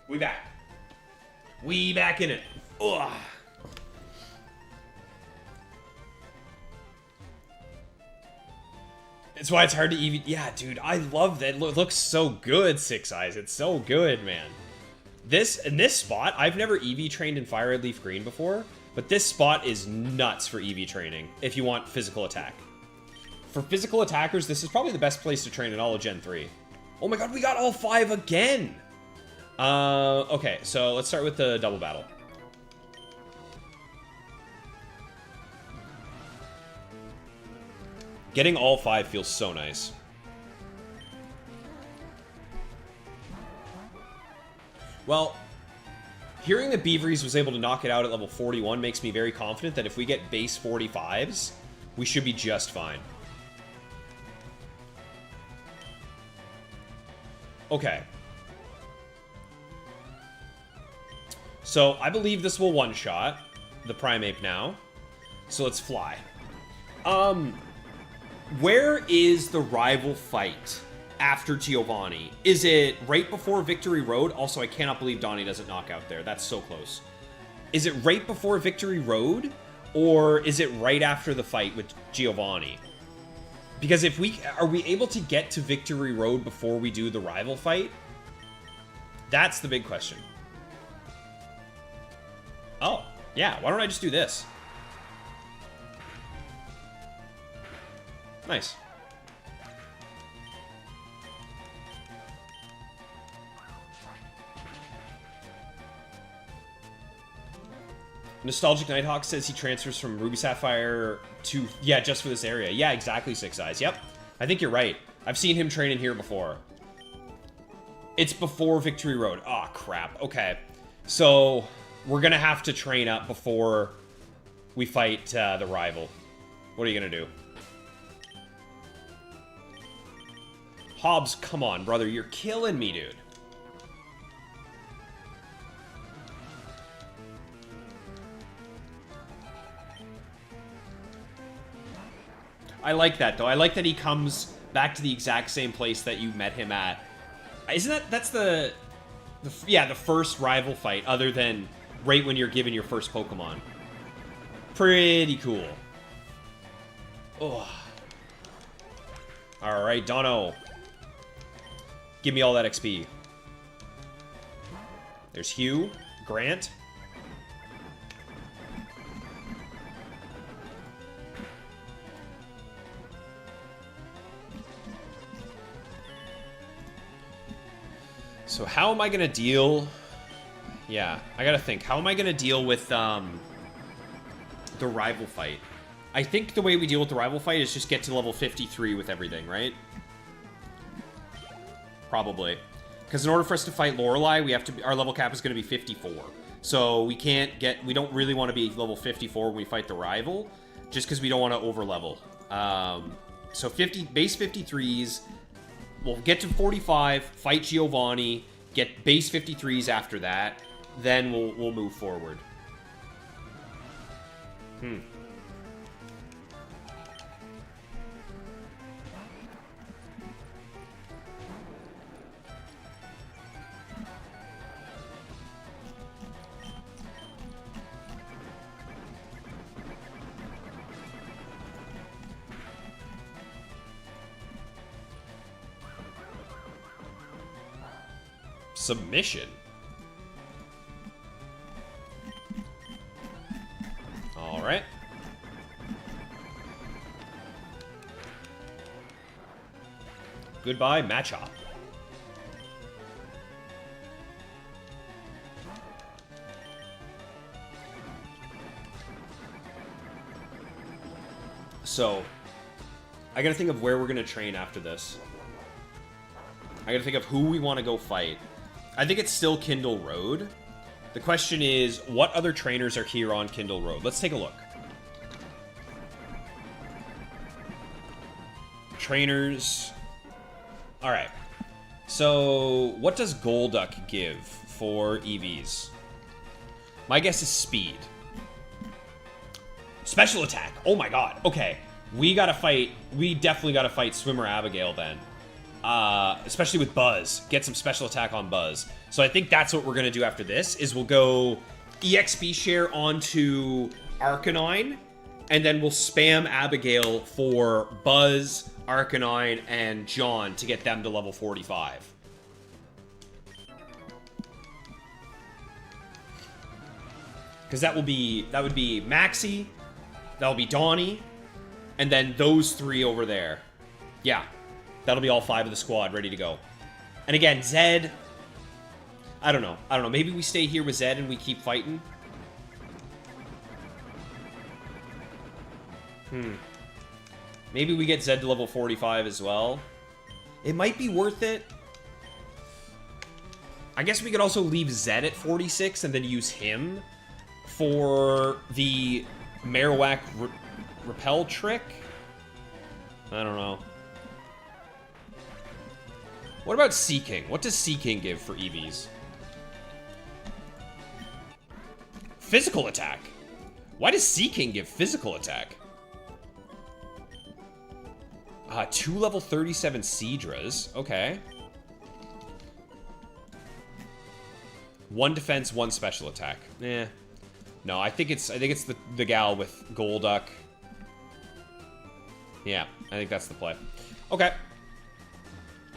We back. We back in it. Ugh. That's why it's hard to even... Yeah, dude, I love that. It looks so good, Six Eyes. It's so good, man. In this spot, I've never EV trained in Fire Red Leaf Green before, but this spot is nuts for EV training if you want physical attack. For physical attackers, this is probably the best place to train in all of Gen 3. Oh my god, we got all 5 again! Okay, so let's start with the double battle. Getting all 5 feels so nice. Well, hearing that Beaveries was able to knock it out at level 41 makes me very confident that if we get base 45s, we should be just fine. Okay. So, I believe this will one-shot the Primeape now. So let's fly. Where is the rival fight after Giovanni? Is it right before Victory Road? Also, I cannot believe Donnie doesn't knock out there. That's so close. Is it right before Victory Road? Or is it right after the fight with Giovanni? Because if are we able to get to Victory Road before we do the rival fight? That's the big question. Oh, yeah, why don't I just do this? Nice. Nostalgic Nighthawk says he transfers from Ruby Sapphire to... Yeah, just for this area. Yeah, exactly, Six Eyes. Yep. I think you're right. I've seen him train in here before. It's before Victory Road. Oh, crap. Okay. So, we're gonna have to train up before we fight the rival. What are you gonna do? Hobbs, come on, brother. You're killing me, dude. I like that, though. I like that he comes back to the exact same place that you met him at. Isn't that's the first rival fight, other than right when you're given your first Pokemon. Pretty cool. Oh. Alright, Dono. Give me all that XP. There's Hugh. Grant. So how am I gonna deal... Yeah, I gotta think. How am I gonna deal with the rival fight? I think the way we deal with the rival fight is just get to level 53 with everything, right? Probably. Because in order for us to fight Lorelei, we have to... Our level cap is going to be 54. So we can't get... We don't really want to be level 54 when we fight the rival, just because we don't want to over-level. So base 53s... We'll get to 45, fight Giovanni, get base 53s after that, then we'll move forward. Submission. All right. Goodbye, Machop. So, I gotta think of where we're gonna train after this. I gotta think of who we want to go fight. I think it's still Kindle Road. The question is, what other trainers are here on Kindle Road? Let's take a look. Trainers. Alright. So, what does Golduck give for EVs? My guess is speed. Special attack. Oh my god. Okay. We gotta fight. We definitely gotta fight Swimmer Abigail then. especially with Buzz. Get some special attack on Buzz. So I think that's what we're going to do after this, is we'll go EXP share onto Arcanine, and then we'll spam Abigail for Buzz, Arcanine, and John to get them to level 45. Because that would be Maxie, that'll be Donnie, and then those 3 over there. Yeah, that'll be all 5 of the squad ready to go. And again, Zed, I don't know. Maybe we stay here with Zed and we keep fighting. Maybe we get Zed to level 45 as well. It might be worth it. I guess we could also leave Zed at 46 and then use him for the Marowak repel trick. I don't know. What about Seaking? What does Seaking give for EVs? Physical attack. Why does Seaking give physical attack? 2 level 37 Seadras. Okay. 1 defense, 1 special attack. Eh. No, I think it's the gal with Golduck. Yeah, I think that's the play. Okay.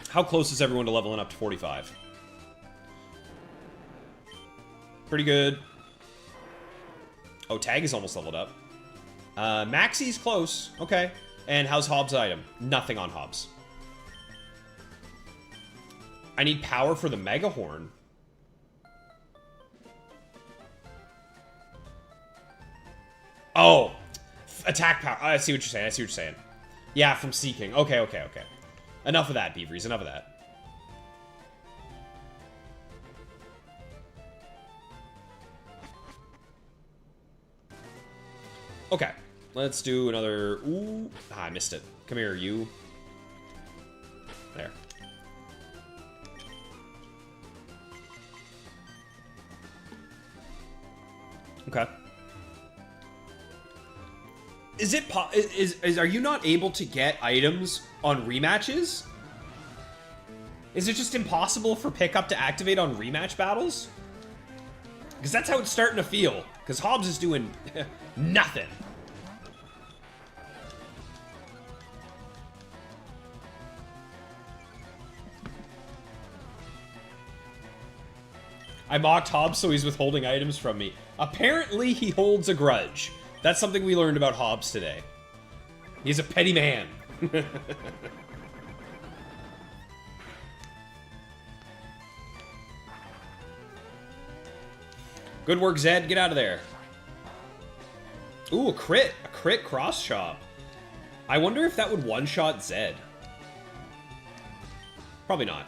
How close is everyone to leveling up to 45? Pretty good. Oh, Tag is almost leveled up. Maxie's close. Okay. And how's Hobbs' item? Nothing on Hobbs. I need power for the Mega Horn. Oh, attack power. I see what you're saying. Yeah, from Seaking. Okay. Enough of that, Beaveries. Enough of that. Okay. Let's do another... Ooh. I missed it. Come here, you. There. Okay. Are you not able to get items on rematches? Is it just impossible for pickup to activate on rematch battles? Because that's how it's starting to feel. Because Hobbs is doing nothing. I mocked Hobbs, so he's withholding items from me. Apparently, he holds a grudge. That's something we learned about Hobbs today. He's a petty man. Good work, Zed. Get out of there. Ooh, a crit. A crit cross chop. I wonder if that would one-shot Zed. Probably not.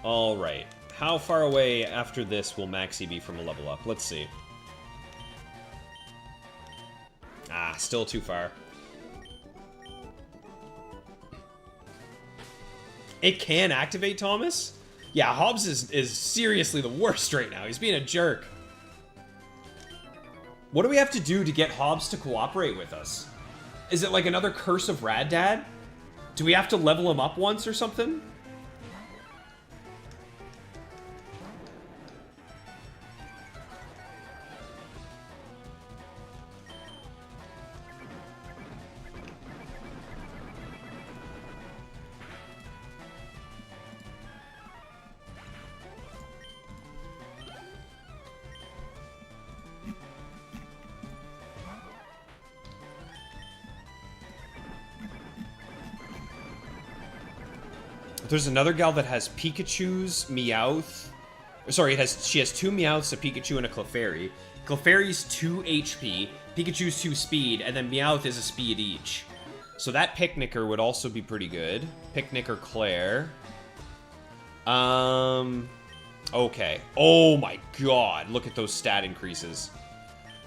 Alright. How far away after this will Maxie be from a level up? Let's see. Ah, still too far. It can activate Thomas? Yeah, Hobbs is seriously the worst right now. He's being a jerk. What do we have to do to get Hobbs to cooperate with us? Is it like another Curse of Rad Dad? Do we have to level him up once or something? There's another gal that has Pikachu's, Meowth. Sorry, she has 2 Meowths, a Pikachu, and a Clefairy. Clefairy's 2 HP, Pikachu's 2 speed, and then Meowth is a speed each. So that Picnicker would also be pretty good. Picnicker Claire. Okay. Oh my god, look at those stat increases.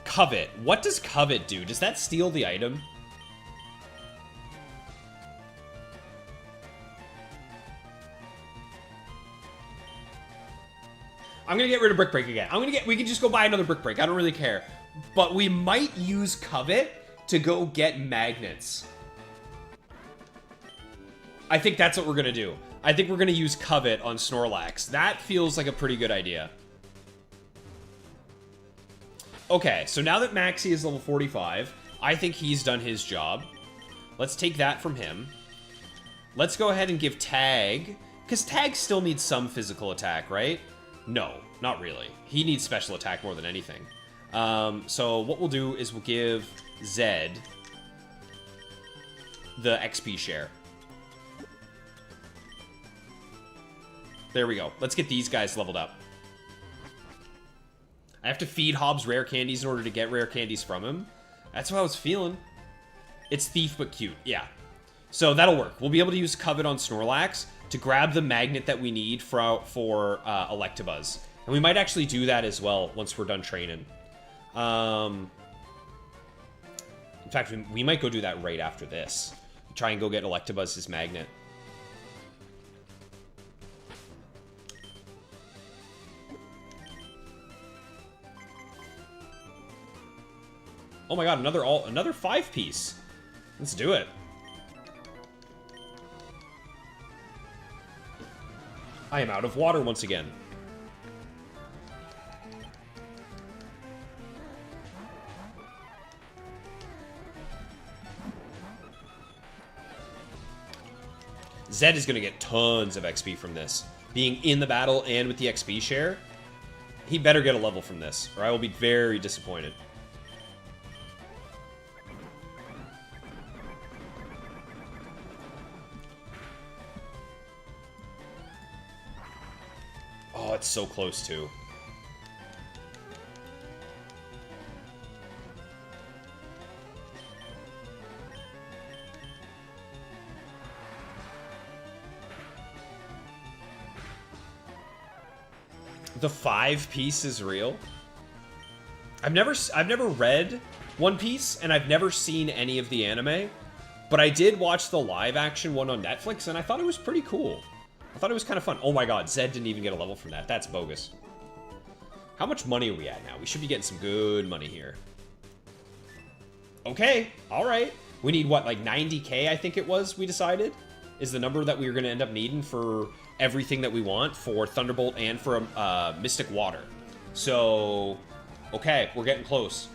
Covet. What does Covet do? Does that steal the item? I'm gonna get rid of Brick Break again. We can just go buy another Brick Break. I don't really care. But we might use Covet to go get magnets. I think that's what we're gonna do. I think we're gonna use Covet on Snorlax. That feels like a pretty good idea. Okay, so now that Maxie is level 45, I think he's done his job. Let's take that from him. Let's go ahead and give Tag, because Tag still needs some physical attack, right? No, not really. He needs special attack more than anything. So what we'll do is we'll give Zed the XP share. There we go. Let's get these guys leveled up. I have to feed Hobbs rare candies in order to get rare candies from him. That's what I was feeling. It's thief but cute, yeah. So that'll work. We'll be able to use Covet on Snorlax to grab the magnet that we need for Electabuzz. And we might actually do that as well once we're done training. In fact, we might go do that right after this. Try and go get Electabuzz's magnet. Oh my god, another 5-piece. Let's do it. I am out of water once again. Zed is going to get tons of XP from this. Being in the battle and with the XP share, he better get a level from this, or I will be very disappointed. Oh, it's so close, too. The 5-piece is real? I've never read One Piece, and I've never seen any of the anime, but I did watch the live-action one on Netflix, and I thought it was pretty cool. I thought it was kind of fun. Oh my god, Zed didn't even get a level from that. That's bogus. How much money are we at now? We should be getting some good money here. Okay, alright. We need, what, like 90k, I think it was, we decided? Is the number that we were going to end up needing for everything that we want for Thunderbolt and for Mystic Water. So, okay, we're getting close.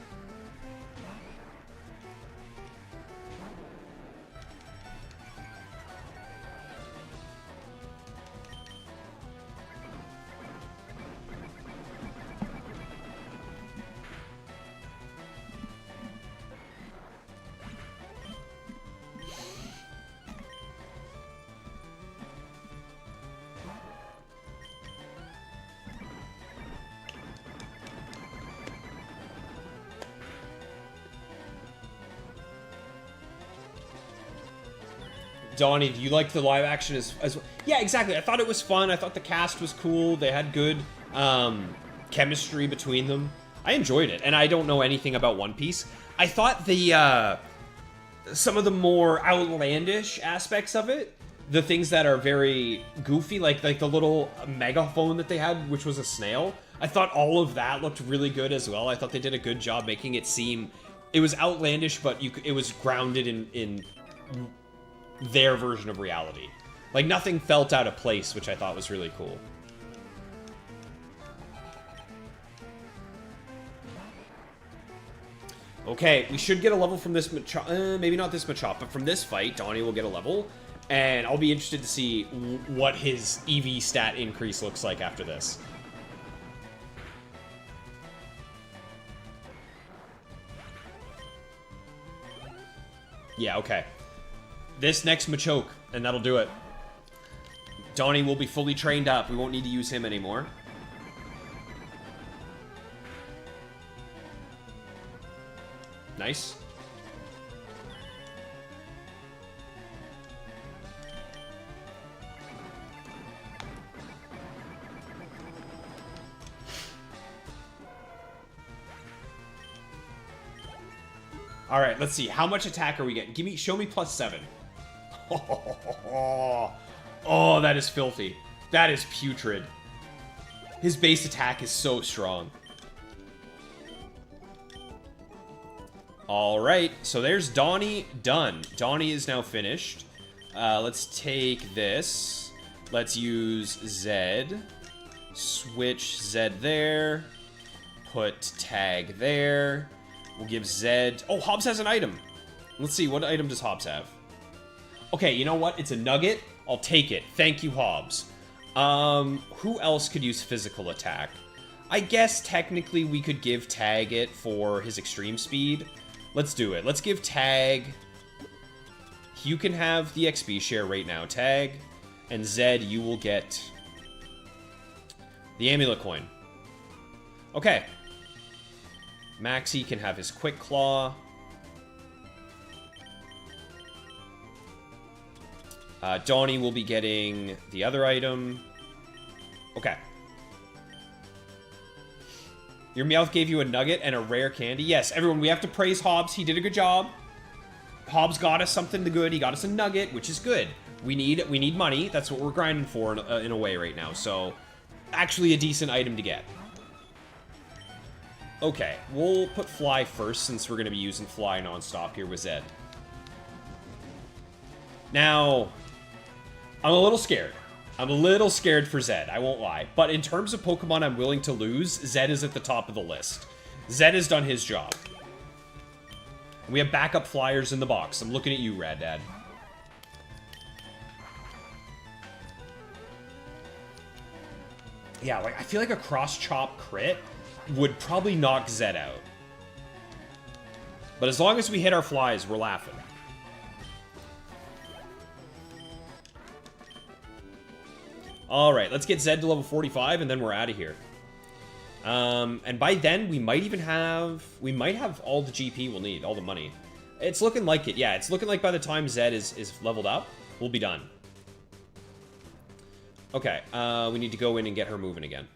Donnie, do you like the live action as well? Yeah, exactly. I thought it was fun. I thought the cast was cool. They had good chemistry between them. I enjoyed it, and I don't know anything about One Piece. I thought the some of the more outlandish aspects of it, the things that are very goofy, like the little megaphone that they had, which was a snail, I thought all of that looked really good as well. I thought they did a good job making it seem... It was outlandish, but it was grounded in their version of reality. Like, nothing felt out of place, which I thought was really cool. Okay, we should get a level from this Machop. Maybe not this Machop, but from this fight, Donnie will get a level. And I'll be interested to see what his EV stat increase looks like after this. Yeah, okay. This next Machoke, and that'll do it. Donnie will be fully trained up. We won't need to use him anymore. Nice. All right, let's see. How much attack are we getting? Show me +7. Oh, that is filthy. That is putrid. His base attack is so strong. Alright, so there's Donnie done. Donnie is now finished. Let's take this. Let's use Zed. Switch Zed there. Put tag there. We'll give Zed... Oh, Hobbs has an item. Let's see, what item does Hobbs have? Okay, you know what? It's a nugget. I'll take it. Thank you, Hobbs. Who else could use physical attack? I guess technically we could give Tag it for his extreme speed. Let's do it. Let's give Tag... You can have the XP share right now, Tag. And Zed, you will get... the amulet coin. Okay. Maxie can have his quick claw. Donnie will be getting the other item. Okay. Your Meowth gave you a nugget and a rare candy. Yes, everyone, we have to praise Hobbs. He did a good job. Hobbs got us something good. He got us a nugget, which is good. We need money. That's what we're grinding for in a way right now. So, actually a decent item to get. Okay, we'll put Fly first since we're going to be using Fly nonstop here with Zed. Now, I'm a little scared. I'm a little scared for Zed, I won't lie. But in terms of Pokemon I'm willing to lose, Zed is at the top of the list. Zed has done his job. And we have backup flyers in the box. I'm looking at you, Rad Dad. Yeah, like, I feel like a cross-chop crit would probably knock Zed out. But as long as we hit our flies, we're laughing. Alright, let's get Zed to level 45, and then we're out of here. And by then, we might even have... We might have all the GP we'll need, all the money. It's looking like it, yeah. It's looking like by the time Zed is leveled up, we'll be done. Okay, we need to go in and get her moving again.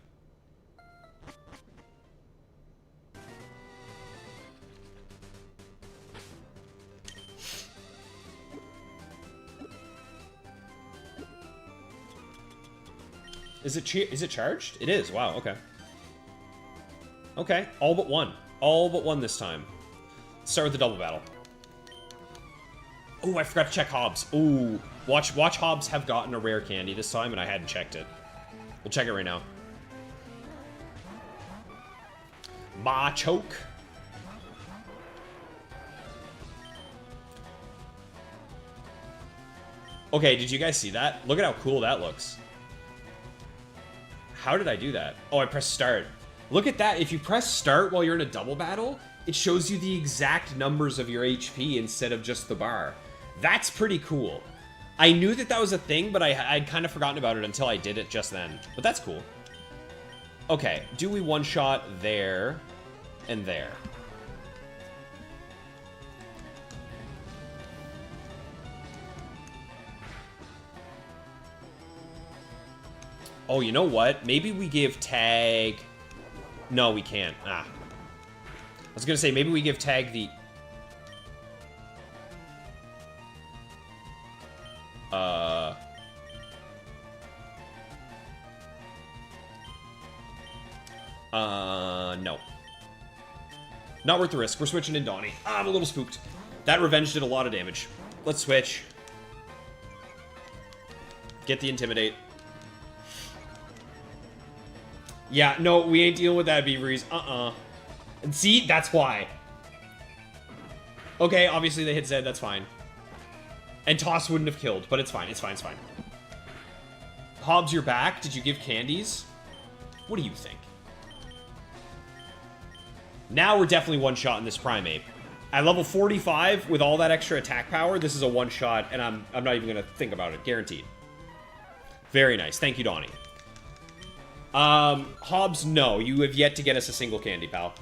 Is it charged? It is. Wow, okay. Okay, all but one. All but one this time. Let's start with the double battle. Oh, I forgot to check Hobbs. Ooh, watch Hobbs have gotten a rare candy this time, and I hadn't checked it. We'll check it right now. Machoke. Okay, did you guys see that? Look at how cool that looks. How did I do that? Oh, I pressed start. Look at that. If you press start while you're in a double battle, it shows you the exact numbers of your HP instead of just the bar. That's pretty cool. I knew that was a thing, but I'd kind of forgotten about it until I did it just then. But that's cool. Okay, do we one-shot there and there? Oh, you know what? Maybe we give Tag... No, we can't. Ah. I was gonna say, maybe we give Tag the... No. Not worth the risk. We're switching in Donnie. Ah, I'm a little spooked. That revenge did a lot of damage. Let's switch. Get the Intimidate. Yeah, no, we ain't dealing with that, Beaveries. And see, that's why. Okay, obviously they hit Zed, that's fine. And Toss wouldn't have killed, but it's fine, it's fine, it's fine. Hobbs, you're back. Did you give candies? What do you think? Now we're definitely one-shot in this Primeape. At level 45, with all that extra attack power, this is a one-shot, and I'm not even gonna think about it. Guaranteed. Very nice. Thank you, Donnie. Hobbs, no. You have yet to get us a single candy, pal.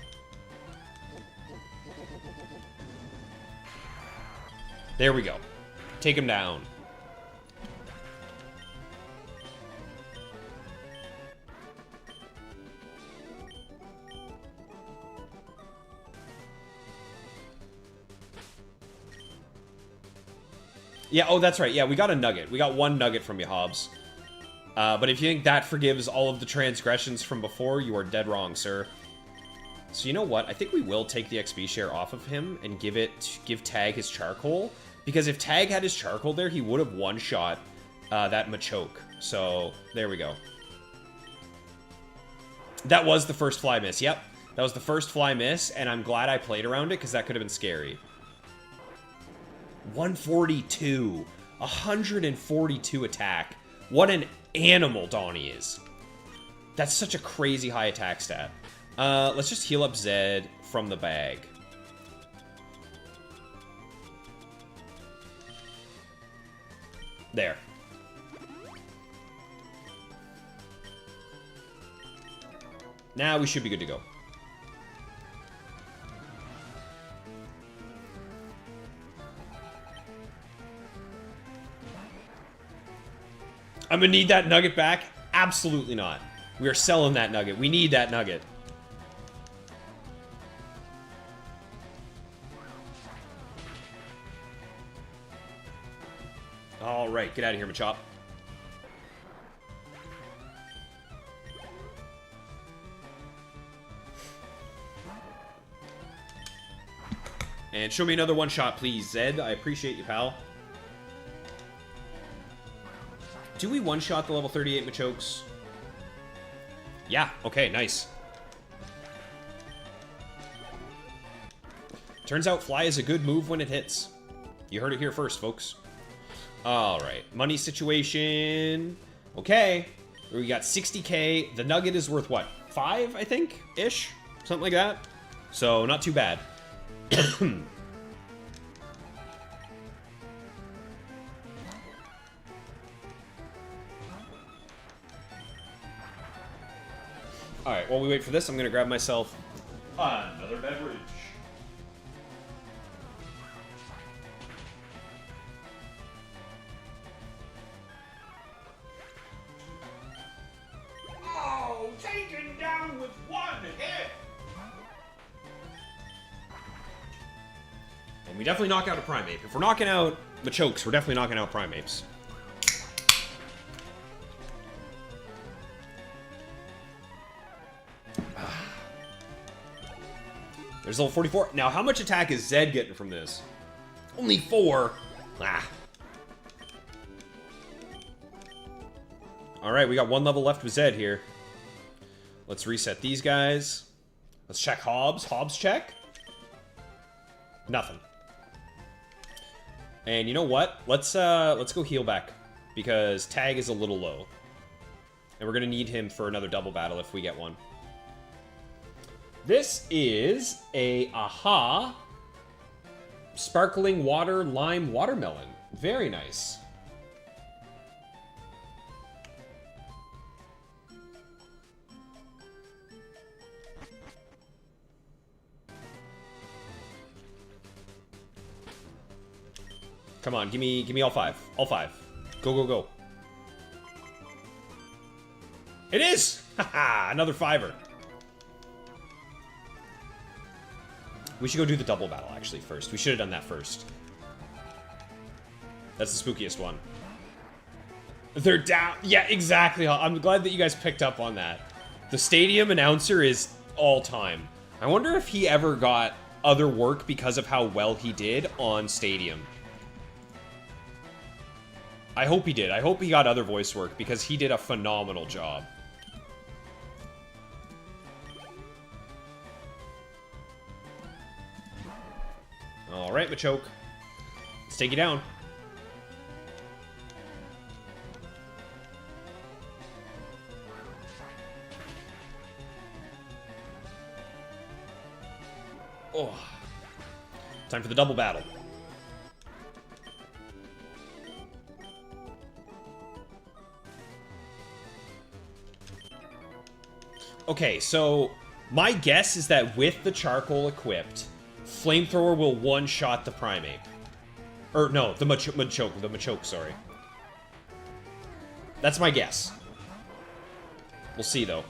There we go. Take him down. Yeah, oh, that's right. Yeah, we got a nugget. We got one nugget from you, Hobbs. But if you think that forgives all of the transgressions from before, you are dead wrong, sir. So you know what? I think we will take the XP share off of him and give Tag his charcoal. Because if Tag had his charcoal there, he would have one-shot that Machoke. So there we go. That was the first fly miss. Yep. That was the first fly miss, and I'm glad I played around it because that could have been scary. 142. 142 attack. What an animal Donnie is. That's such a crazy high attack stat. Let's just heal up Zed from the bag. There. Now we should be good to go. I'm gonna need that nugget back? Absolutely not. We are selling that nugget. We need that nugget. Alright, get out of here, Machop. And show me another one-shot, please, Zed. I appreciate you, pal. Do we one-shot the level 38 Machokes? Yeah, okay, nice. Turns out Fly is a good move when it hits. You heard it here first, folks. Alright, money situation. Okay, we got 60k. The nugget is worth, what, 5, I think? Ish? Something like that. So, not too bad. Alright, while we wait for this, I'm gonna grab myself another beverage. Oh, taken down with one hit! And we definitely knock out a Primeape. If we're knocking out Machokes, we're definitely knocking out Primeapes. There's level 44. Now, how much attack is Zed getting from this? Only 4. Ah. Alright, we got 1 level left with Zed here. Let's reset these guys. Let's check Hobbs. Hobbs check. Nothing. And you know what? Let's go heal back. Because Tag is a little low. And we're gonna need him for another double battle if we get one. This is a Aha Sparkling Water Lime Watermelon. Very nice. Come on, give me all 5. All 5. Go, go, go. It is! Haha, another 5er. We should go do the double battle, actually, first. We should have done that first. That's the spookiest one. They're down. Yeah, exactly. I'm glad that you guys picked up on that. The stadium announcer is all time. I wonder if he ever got other work because of how well he did on Stadium. I hope he did. I hope he got other voice work because he did a phenomenal job. Alright, Machoke. Let's take you down. Oh. Time for the double battle. Okay, so my guess is that with the charcoal equipped, Flamethrower will one-shot the Primeape. Or, no, the Machoke, sorry. That's my guess. We'll see, though.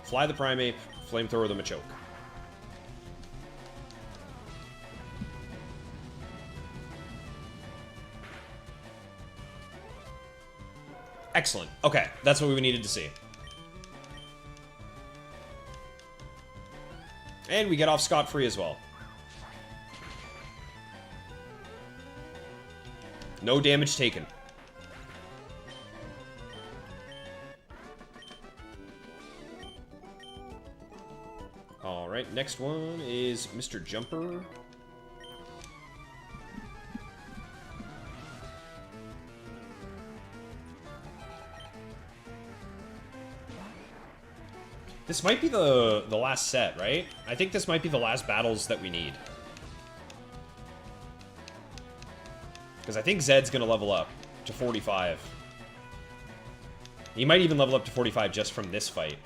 Fly the Primeape, Flamethrower the Machoke. Excellent. Okay, that's what we needed to see. And we get off scot-free as well. No damage taken. Alright, next one is Mr. Jumper. This might be the last set, right? I think this might be the last battles that we need. Because I think Zed's going to level up to 45. He might even level up to 45 just from this fight.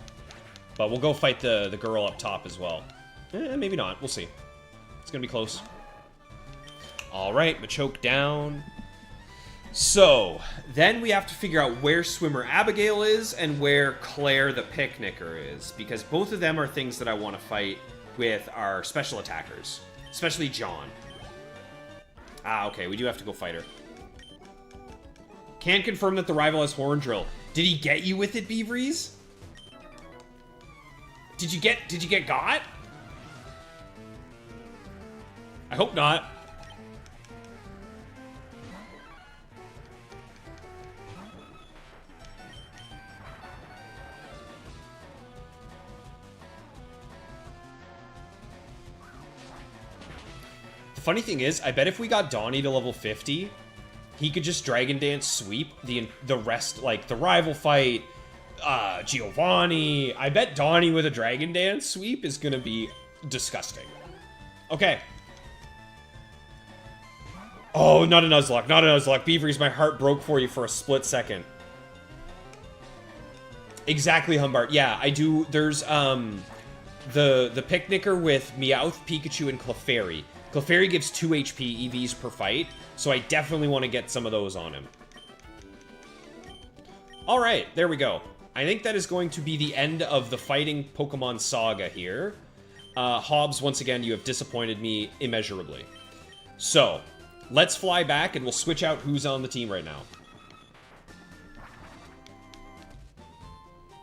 But we'll go fight the girl up top as well. Maybe not. We'll see. It's going to be close. Alright, Machoke down. So, then we have to figure out where Swimmer Abigail is and where Claire the Picnicker is. Because both of them are things that I want to fight with our special attackers. Especially John. Ah, okay, we do have to go fight her. Can confirm that the rival has Horn Drill. Did he get you with it, Beaveries? Did you get got? I hope not. The funny thing is, I bet if we got Donnie to level 50, he could just Dragon Dance sweep the rest, like the rival fight, Giovanni. I bet Donnie with a Dragon Dance sweep is gonna be disgusting. Okay. Oh, not a Nuzlocke, not a Nuzlocke. Beaveries, my heart broke for you for a split second. Exactly, Humbart. Yeah, I do. There's, the Picnicker with Meowth, Pikachu, and Clefairy. Clefairy gives 2 HP EVs per fight, so I definitely want to get some of those on him. Alright, there we go. I think that is going to be the end of the fighting Pokemon saga here. Hobbs, once again, you have disappointed me immeasurably. So, let's fly back and we'll switch out who's on the team right now.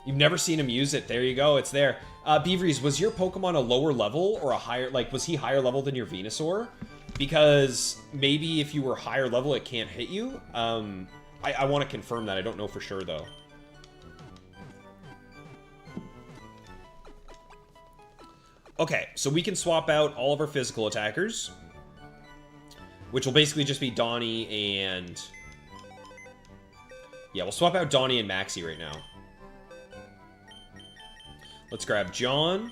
You've never seen him use it. There you go, it's there. Beaveries, was your Pokemon a lower level or a higher, like, was he higher level than your Venusaur? Because maybe if you were higher level, it can't hit you. I want to confirm that. I don't know for sure, though. Okay, so we can swap out all of our physical attackers, which will basically just be Donnie and... Yeah, we'll swap out Donnie and Maxie right now. Let's grab John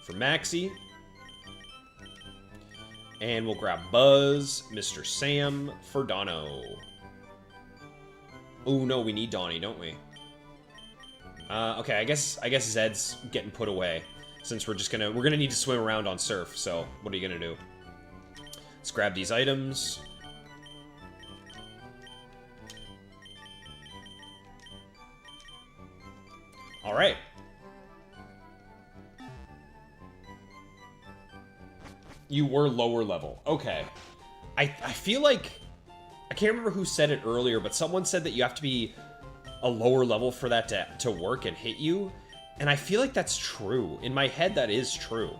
for Maxie. And we'll grab Buzz, Mr. Sam for Dono. Oh no, we need Donnie, don't we? Okay, I guess Zed's getting put away since we're gonna need to swim around on Surf. So what are you gonna do? Let's grab these items. All right. You were lower level. Okay. I feel like... I can't remember who said it earlier, but someone said that you have to be a lower level for that to work and hit you. And I feel like that's true. In my head, that is true.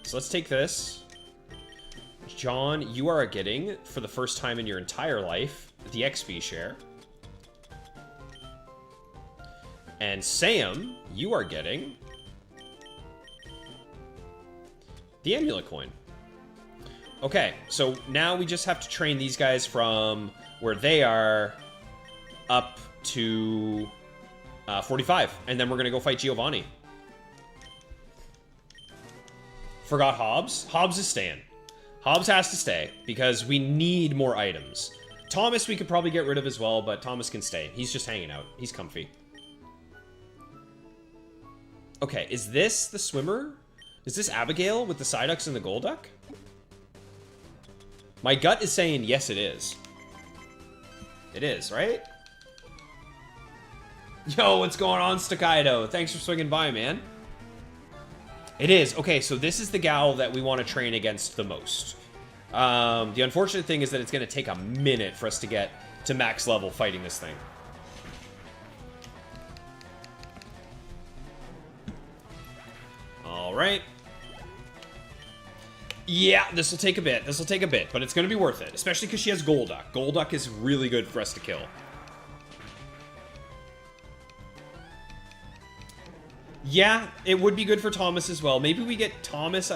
So let's take this. John, you are getting, for the first time in your entire life, the XP share. And Sam, you are getting the amulet coin. Okay, so now we just have to train these guys from where they are up to 45. And then we're going to go fight Giovanni. Forgot Hobbs. Hobbs is staying. Hobbs has to stay because we need more items. Thomas we could probably get rid of as well, but Thomas can stay. He's just hanging out. He's comfy. Okay, is this the swimmer? Is this Abigail with the Psyducks and the Golduck? My gut is saying yes, it is. It is, right? Yo, what's going on, Staccato? Thanks for swinging by, man. It is. Okay, so this is the gal that we want to train against the most. The unfortunate thing is that it's going to take a minute for us to get to max level fighting this thing. All right. Yeah, this will take a bit. This will take a bit, but it's going to be worth it, especially because she has Golduck. Golduck is really good for us to kill. Yeah, it would be good for Thomas as well. Maybe we get Thomas.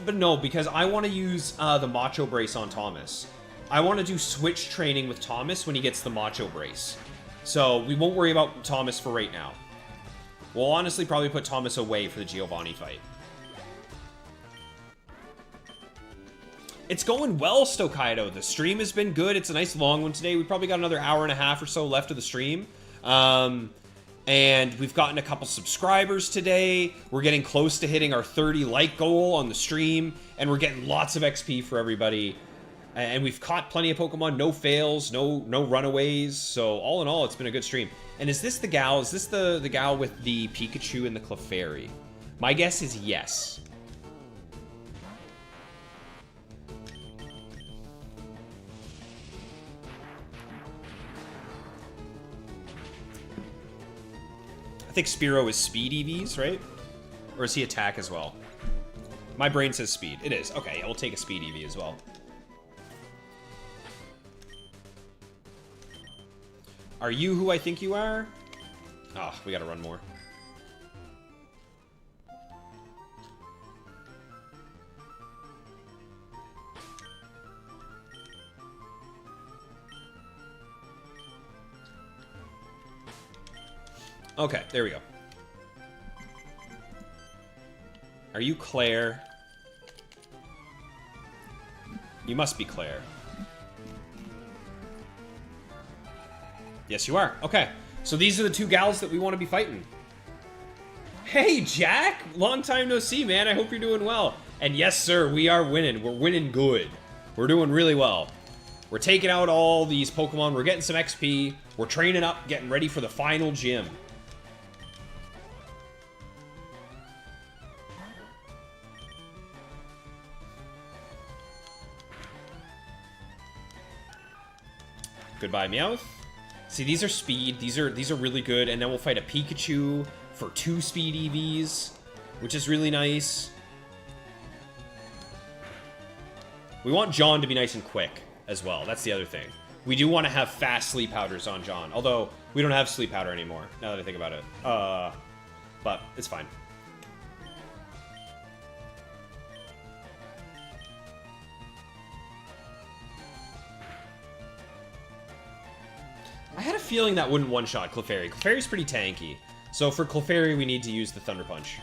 But no, because I want to use the Macho Brace on Thomas. I want to do switch training with Thomas when he gets the Macho Brace. So we won't worry about Thomas for right now. We'll honestly probably put Thomas away for the Giovanni fight. It's going well, Stokaido. The stream has been good. It's a nice long one today. We probably got another hour and a half or so left of the stream. And we've gotten a couple subscribers today. We're getting close to hitting our 30 like goal on the stream. And we're getting lots of XP for everybody. And we've caught plenty of Pokemon. No fails, no runaways. So all in all, it's been a good stream. And is this the gal? Is this the gal with the Pikachu and the Clefairy? My guess is yes. I think Spearow is speed EVs, right? Or is he attack as well? My brain says speed. It is. Okay, yeah, we'll take a speed EV as well. Are you who I think you are? Oh, we gotta run more. Okay, there we go. Are you Claire? You must be Claire. Yes, you are. Okay, so these are the two gals that we want to be fighting. Hey, Jack! Long time no see, man. I hope you're doing well. And yes, sir, we are winning. We're winning good. We're doing really well. We're taking out all these Pokemon. We're getting some XP. We're training up, getting ready for the final gym. Goodbye, Meowth. See, these are speed. These are really good. And then we'll fight a Pikachu for 2 speed EVs, which is really nice. We want John to be nice and quick as well. That's the other thing. We do want to have fast sleep powders on John, although we don't have sleep powder anymore, now that I think about it. But it's fine. I had a feeling that wouldn't one-shot Clefairy. Clefairy's pretty tanky. So for Clefairy, we need to use the Thunder Punch.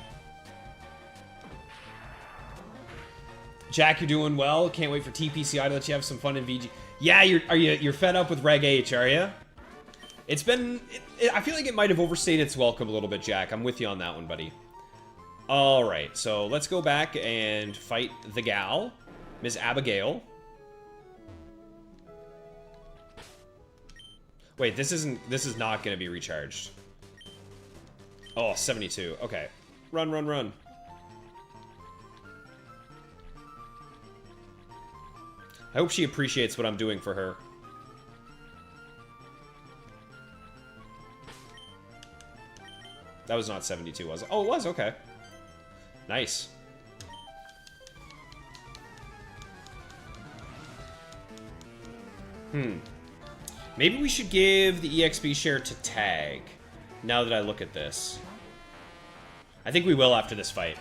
Jack, you're doing well. Can't wait for TPCI to let you have some fun in VG. Yeah, you're fed up with Reg H, are you? It's been... I feel like it might have overstayed its welcome a little bit, Jack. I'm with you on that one, buddy. Alright, so let's go back and fight the gal. Ms. Abigail. Wait, this is not going to be recharged. Oh, 72. Okay. Run, run, run. I hope she appreciates what I'm doing for her. That was not 72, was it? Oh, it was? Okay. Nice. Maybe we should give the EXP share to Tag, now that I look at this. I think we will after this fight.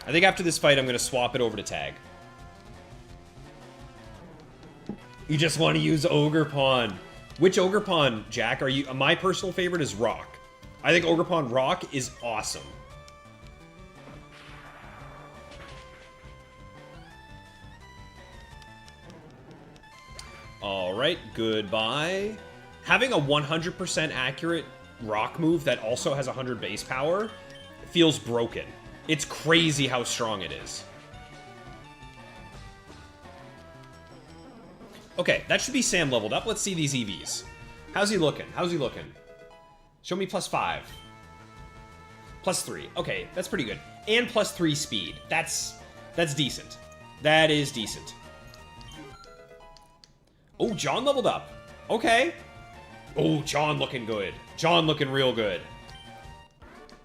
I think after this fight, I'm going to swap it over to Tag. You just want to use Ogerpon. Which Ogerpon, Jack? Are you? My personal favorite is Rock. I think Ogerpon Rock is awesome. Alright, goodbye. Having a 100% accurate rock move that also has 100 base power feels broken. It's crazy how strong it is. Okay, that should be Sam leveled up. Let's see these EVs. How's he looking? How's he looking? Show me +5. +3. Okay, that's pretty good. And +3 speed. That's decent. That is decent. Oh, John leveled up. Okay. Oh, John looking good. John looking real good.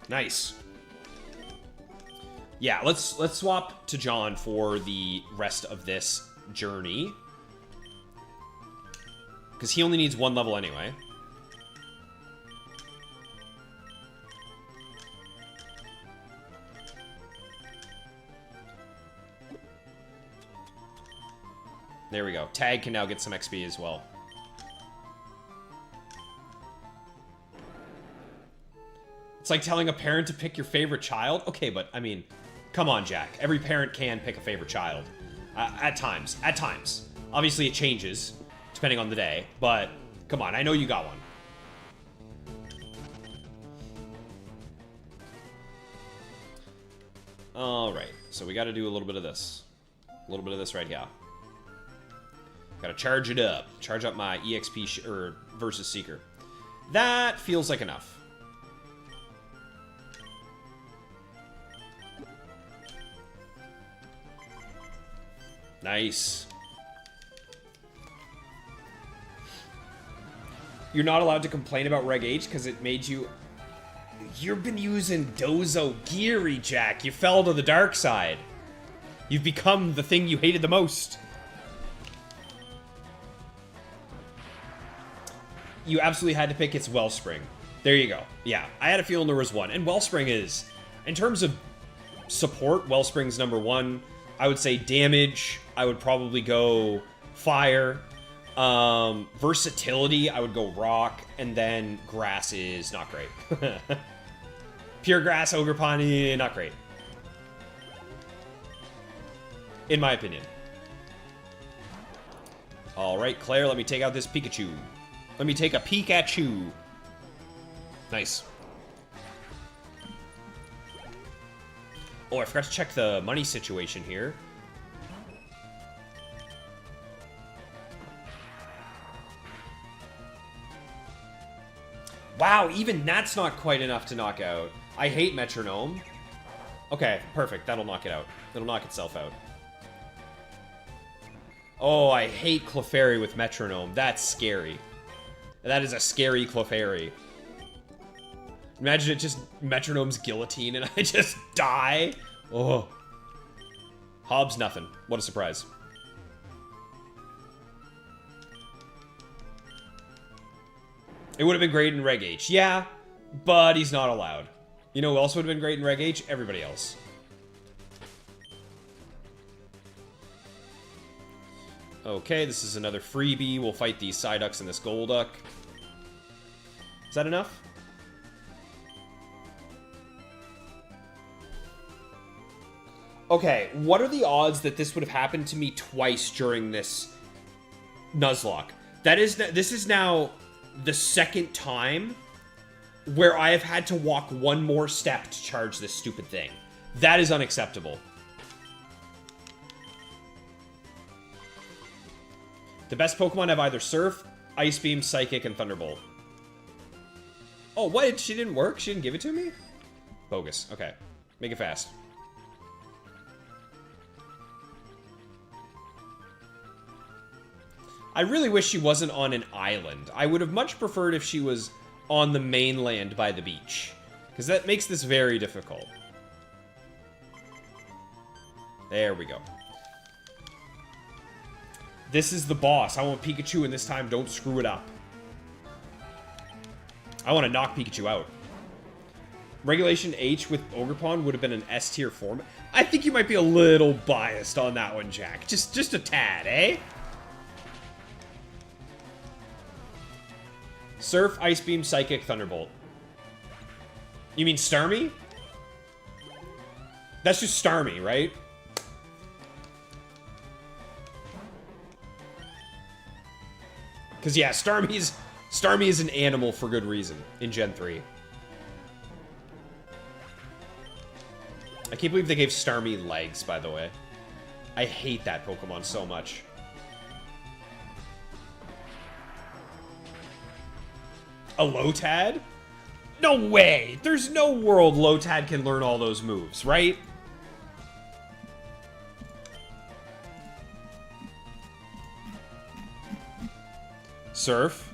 Nice. Yeah, let's swap to John for the rest of this journey. Because he only needs 1 level anyway. There we go. Tag can now get some XP as well. It's like telling a parent to pick your favorite child. Okay, but, I mean, come on, Jack. Every parent can pick a favorite child. At times. At times. Obviously, it changes, depending on the day. But, come on, I know you got one. Alright, so we gotta do a little bit of this. A little bit of this right here. Gotta charge it up. Charge up my EXP or versus Seeker. That feels like enough. Nice. You're not allowed to complain about Reg H because it made you... You've been using Dozo Geary, Jack. You fell to the dark side. You've become the thing you hated the most. You absolutely had to pick its Wellspring. There you go. Yeah, I had a feeling there was one. And Wellspring is, in terms of support, Wellspring's #1. I would say damage, I would probably go Fire. Versatility, I would go Rock. And then Grass is not great. Pure Grass, Ogre Pawnee, not great. In my opinion. Alright, Claire, let me take out this Pikachu. Let me take a peek at you. Nice. Oh, I forgot to check the money situation here. Wow, even that's not quite enough to knock out. I hate Metronome. Okay, perfect. That'll knock it out. It'll knock itself out. Oh, I hate Clefairy with Metronome. That's scary. That is a scary Clefairy. Imagine it just Metronome's guillotine and I just die. Oh. Hobbs, nothing. What a surprise. It would have been great in Reg H. Yeah, but he's not allowed. You know who else would have been great in Reg H? Everybody else. Okay, this is another freebie. We'll fight these Psyducks and this Golduck. Is that enough? Okay, what are the odds that this would have happened to me twice during this Nuzlocke? This is now the second time where I have had to walk one more step to charge this stupid thing. That is unacceptable. The best Pokemon have either Surf, Ice Beam, Psychic, and Thunderbolt. Oh, what? She didn't work? She didn't give it to me? Bogus. Okay. Make it fast. I really wish she wasn't on an island. I would have much preferred if she was on the mainland by the beach. Because that makes this very difficult. There we go. This is the boss. I want Pikachu, and this time don't screw it up. I want to knock Pikachu out. Regulation H with Ogerpon would have been an S tier form. I think you might be a little biased on that one, Jack. Just a tad, eh? Surf, Ice Beam, Psychic, Thunderbolt. You mean Starmie? That's just Starmie, right? Because, yeah, Starmie is an animal for good reason in Gen 3. I can't believe they gave Starmie legs, by the way. I hate that Pokemon so much. A Lotad? No way! There's no world Lotad can learn all those moves, right? Surf.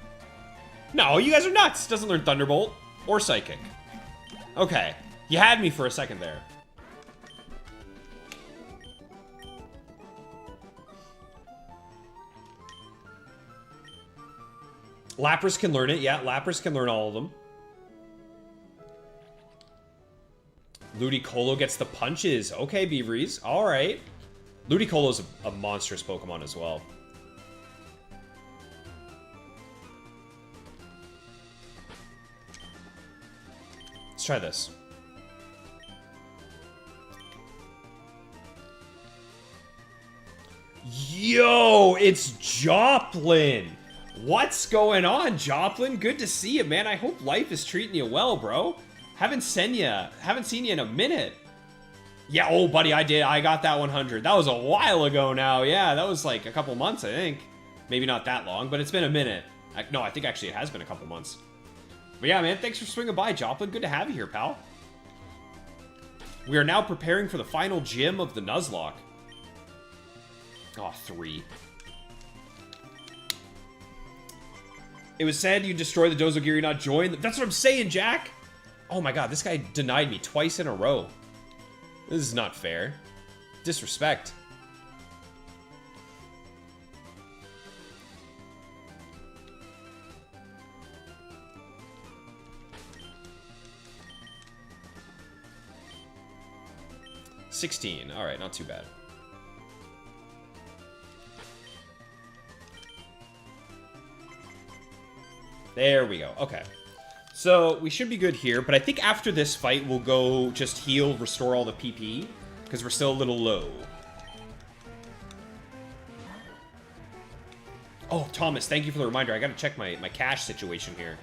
No, you guys are nuts. Doesn't learn Thunderbolt or Psychic. Okay. You had me for a second there. Lapras can learn it. Yeah, Lapras can learn all of them. Ludicolo gets the punches. Okay, Beaveries. All right. Ludicolo's a monstrous Pokemon as well. Let's try this. Yo, it's Joplin. What's going on, Joplin? Good to see you, man. I hope life is treating you well, bro. Haven't seen you in a minute. Yeah, oh, buddy, I did. I got that 100. That was a while ago now. Yeah, that was like a couple months, I think. Maybe not that long, but it's been a minute. No, I think actually it has been a couple months. But yeah, man, thanks for swinging by, Joplin. Good to have you here, pal. We are now preparing for the final gym of the Nuzlocke. Oh, 3. It was said you destroy the Dozogiri, not join. That's what I'm saying, Jack. Oh my god, this guy denied me twice in a row. This is not fair. Disrespect. $16. All right, not too bad. There we go. Okay. So, we should be good here, but I think after this fight, we'll go just heal, restore all the PP, because we're still a little low. Oh, Thomas, thank you for the reminder. I gotta check my cash situation here.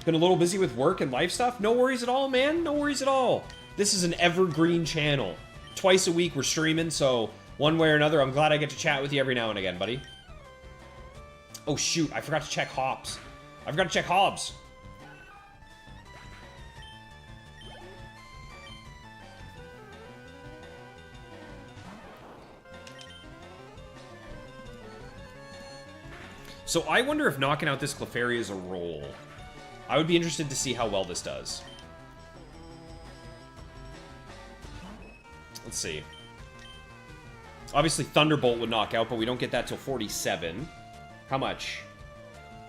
Been a little busy with work and life stuff. No worries at all, man. No worries at all. This is an evergreen channel. Twice a week we're streaming, so one way or another, I'm glad I get to chat with you every now and again, buddy. Oh, shoot. I forgot to check Hobbs. I forgot to check Hobbs. So I wonder if knocking out this Clefairy is a roll. I would be interested to see how well this does. Let's see. Obviously, Thunderbolt would knock out, but we don't get that till 47. How much?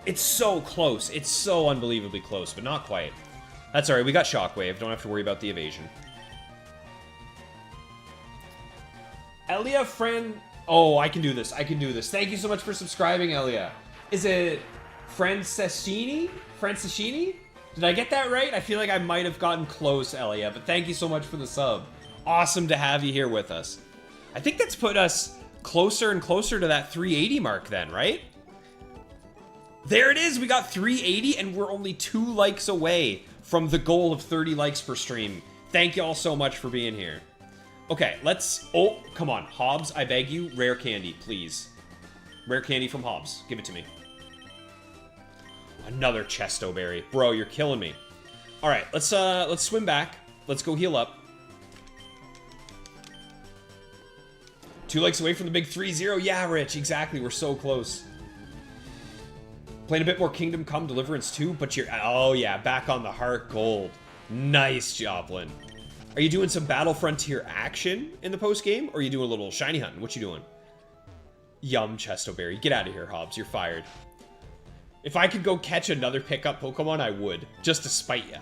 It's so close. It's so unbelievably close, but not quite. That's alright. We got Shockwave. Don't have to worry about the evasion. Elia, friend... Oh, I can do this. I can do this. Thank you so much for subscribing, Elia. Is it Franceschini? Franceschini? Did I get that right? I feel like I might have gotten close, Elia, but thank you so much for the sub. Awesome to have you here with us. I think that's put us closer and closer to that 380 mark then, right? There it is. We got 380 and we're only 2 likes away from the goal of 30 likes per stream. Thank you all so much for being here. Okay, let's... Oh, come on. Hobbs, I beg you. Rare candy, please. Rare candy from Hobbs. Give it to me. Another Chesto Berry. Bro, you're killing me. All right, let's swim back. Let's go heal up. 2 likes away from the big 3-0. Yeah, Rich, exactly. We're so close. Playing a bit more Kingdom Come Deliverance 2, but you're... Oh, yeah, back on the Heart Gold. Nice, Joplin. Are you doing some Battle Frontier action in the post-game? Or are you doing a little shiny hunting? What you doing? Yum, Chesto Berry. Get out of here, Hobbs. You're fired. If I could go catch another pickup Pokemon, I would. Just to spite you.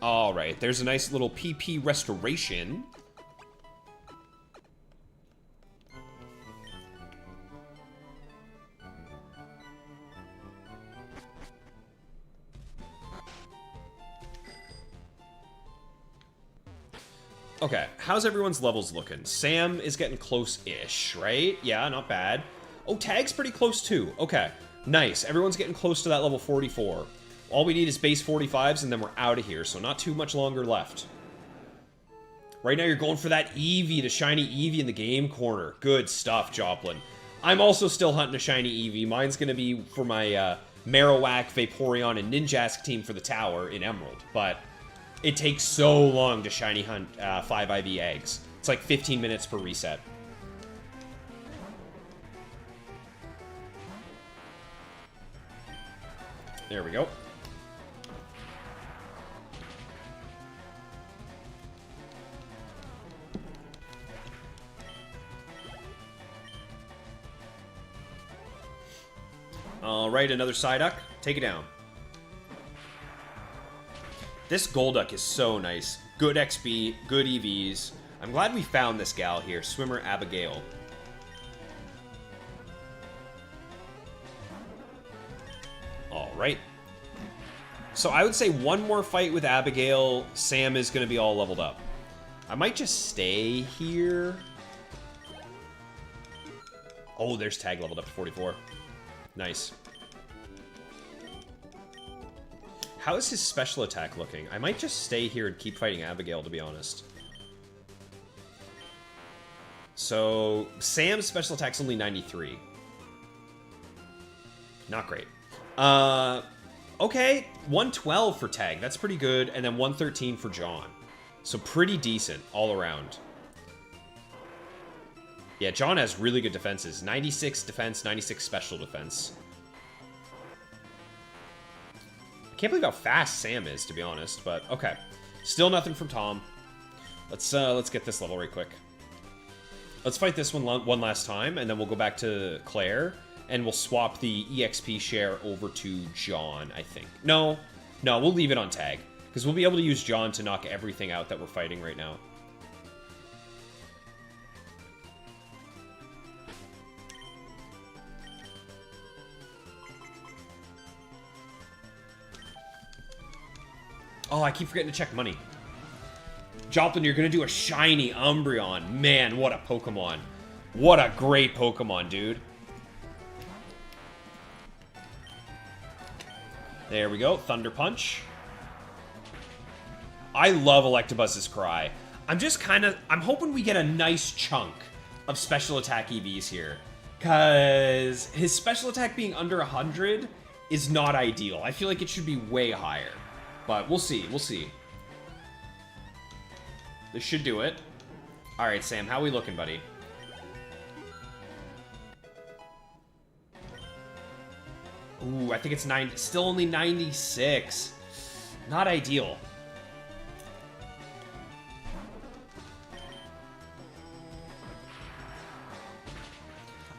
Alright, there's a nice little PP restoration. Okay, how's everyone's levels looking? Sam is getting close-ish, right? Yeah, not bad. Oh, Tag's pretty close too. Okay, nice. Everyone's getting close to that level 44. All we need is base 45s and then we're out of here, so not too much longer left. Right now you're going for that Eevee, the shiny Eevee in the game corner. Good stuff, Joplin. I'm also still hunting a shiny Eevee. Mine's going to be for my Marowak, Vaporeon, and Ninjask team for the tower in Emerald, but... It takes so long to shiny hunt 5 IV eggs. It's like 15 minutes per reset. There we go. All right, another Psyduck. Take it down. This Golduck is so nice. Good XP, good EVs. I'm glad we found this gal here, Swimmer Abigail. All right. So I would say one more fight with Abigail, Sam is going to be all leveled up. I might just stay here. Oh, there's Tag leveled up to 44. Nice. How is his special attack looking? I might just stay here and keep fighting Abigail, to be honest. So, Sam's special attack's only 93. Not great. Okay, 112 for Tag. That's pretty good. And then 113 for John. So pretty decent all around. Yeah, John has really good defenses. 96 defense, 96 special defense. I can't believe how fast Sam is, to be honest, but okay. Still nothing from Tom. Let's get this level right quick. Let's fight this one last time, and then we'll go back to Claire, and we'll swap the EXP share over to John, I think. No, we'll leave it on Tag, because we'll be able to use John to knock everything out that we're fighting right now. Oh, I keep forgetting to check money. Joplin, you're going to do a shiny Umbreon. Man, what a Pokemon. What a great Pokemon, dude. There we go. Thunder Punch. I love Electabuzz's Cry. I'm hoping we get a nice chunk of special attack EVs here. Because his special attack being under 100 is not ideal. I feel like it should be way higher. But we'll see. We'll see. This should do it. All right, Sam, how we looking, buddy? Ooh, I think it's still only 96. Not ideal.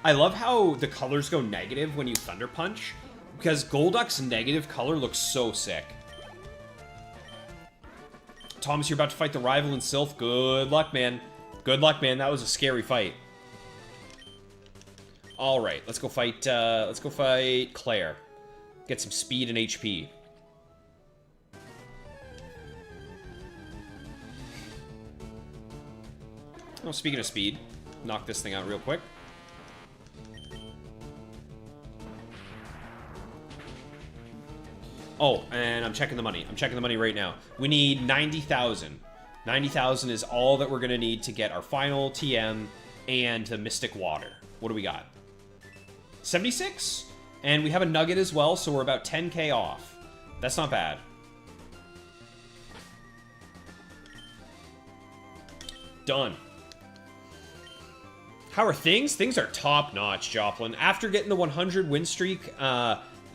I love how the colors go negative when you Thunder Punch, because Golduck's negative color looks so sick. Thomas, you're about to fight the rival in Sylph. Good luck, man. Good luck, man. That was a scary fight. All right, let's go fight Claire. Get some speed and HP. Oh, speaking of speed, knock this thing out real quick. Oh, and I'm checking the money. I'm checking the money right now. We need 90,000. 90,000 is all that we're going to need to get our final TM and the Mystic Water. What do we got? 76? And we have a Nugget as well, so we're about 10k off. That's not bad. Done. How are things? Things are top-notch, Joplin. After getting the 100 win streak,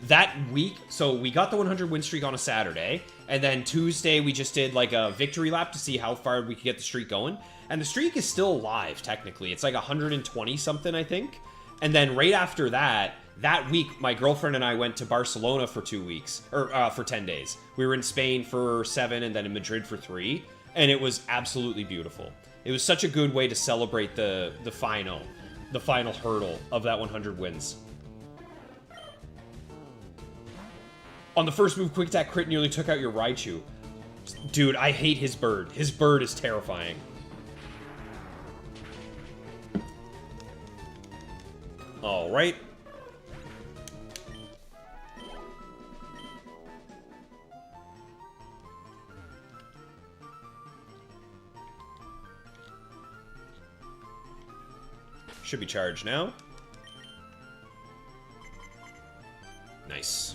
that week, so we got the 100 win streak on a Saturday, and then Tuesday we just did like a victory lap to see how far we could get the streak going, and the streak is still alive technically. It's like 120 something, I think. And then right after that week, my girlfriend and I went to Barcelona for 2 weeks, or for 10 days. We were in Spain for 7 and then in Madrid for 3, and it was absolutely beautiful. It was such a good way to celebrate the final hurdle of that 100 wins. On the first move, Quick Attack crit nearly took out your Raichu. Dude, I hate his bird. His bird is terrifying. All right. Should be charged now. Nice.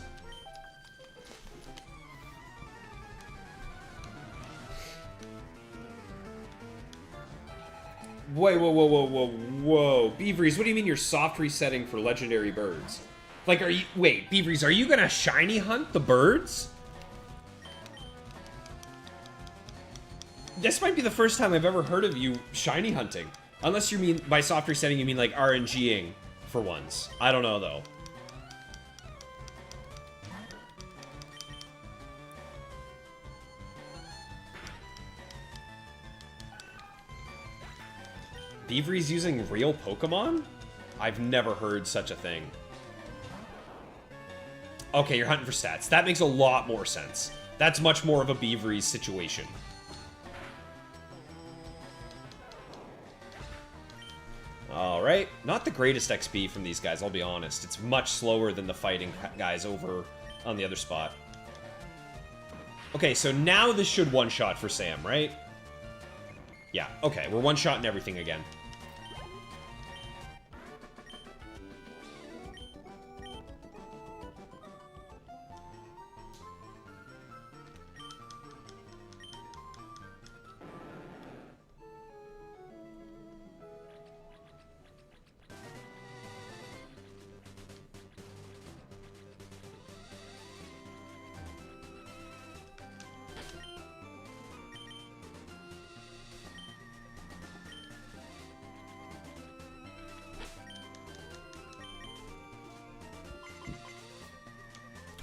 Wait, whoa, whoa, whoa, whoa, whoa. Beavries, what do you mean you're soft resetting for legendary birds? Like, are you... Wait, Beavries, are you gonna shiny hunt the birds? This might be the first time I've ever heard of you shiny hunting. Unless you mean, by soft resetting, you mean like RNGing for once. I don't know, though. Beavries using real Pokemon? I've never heard such a thing. Okay, you're hunting for stats. That makes a lot more sense. That's much more of a Beavries situation. Alright. Not the greatest XP from these guys, I'll be honest. It's much slower than the fighting guys over on the other spot. Okay, so now this should one-shot for Sam, right? Yeah, okay. We're one-shotting everything again.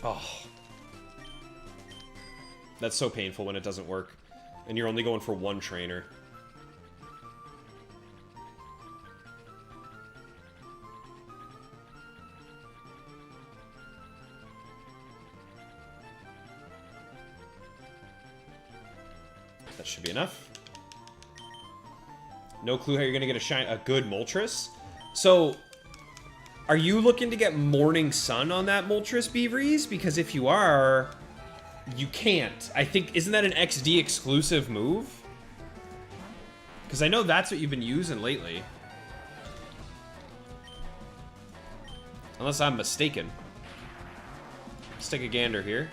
Oh. That's so painful when it doesn't work. And you're only going for one trainer. That should be enough. No clue how you're going to get a good Moltres. So, are you looking to get Morning Sun on that Moltres, Beavries? Because if you are, you can't. I think, isn't that an XD exclusive move? Because I know that's what you've been using lately. Unless I'm mistaken. Let's take a gander here.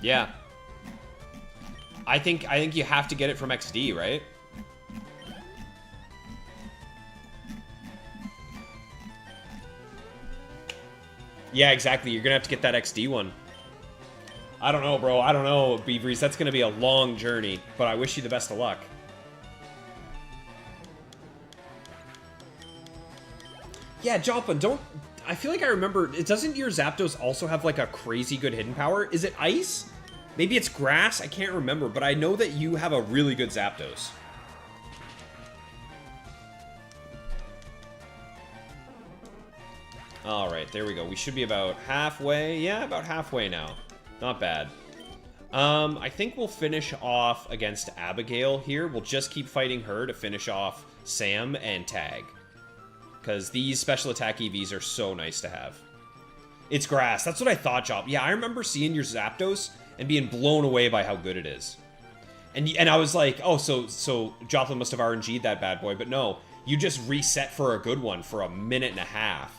Yeah. I think you have to get it from XD, right? Yeah, exactly. You're gonna have to get that XD one. I don't know, bro. I don't know, Beavries. That's gonna be a long journey, but I wish you the best of luck. Yeah, Joplin, don't... I feel like I remember... Doesn't your Zapdos also have, like, a crazy good hidden power? Is it Ice? Maybe it's Grass? I can't remember, but I know that you have a really good Zapdos. Alright, there we go. We should be about halfway. Yeah, about halfway now. Not bad. I think we'll finish off against Abigail here. We'll just keep fighting her to finish off Sam and Tag. Because these special attack EVs are so nice to have. It's Grass. That's what I thought, Jop. Yeah, I remember seeing your Zapdos and being blown away by how good it is. And I was like, oh, so Joplin must have RNG'd that bad boy. But no, you just reset for a good one for a minute and a half.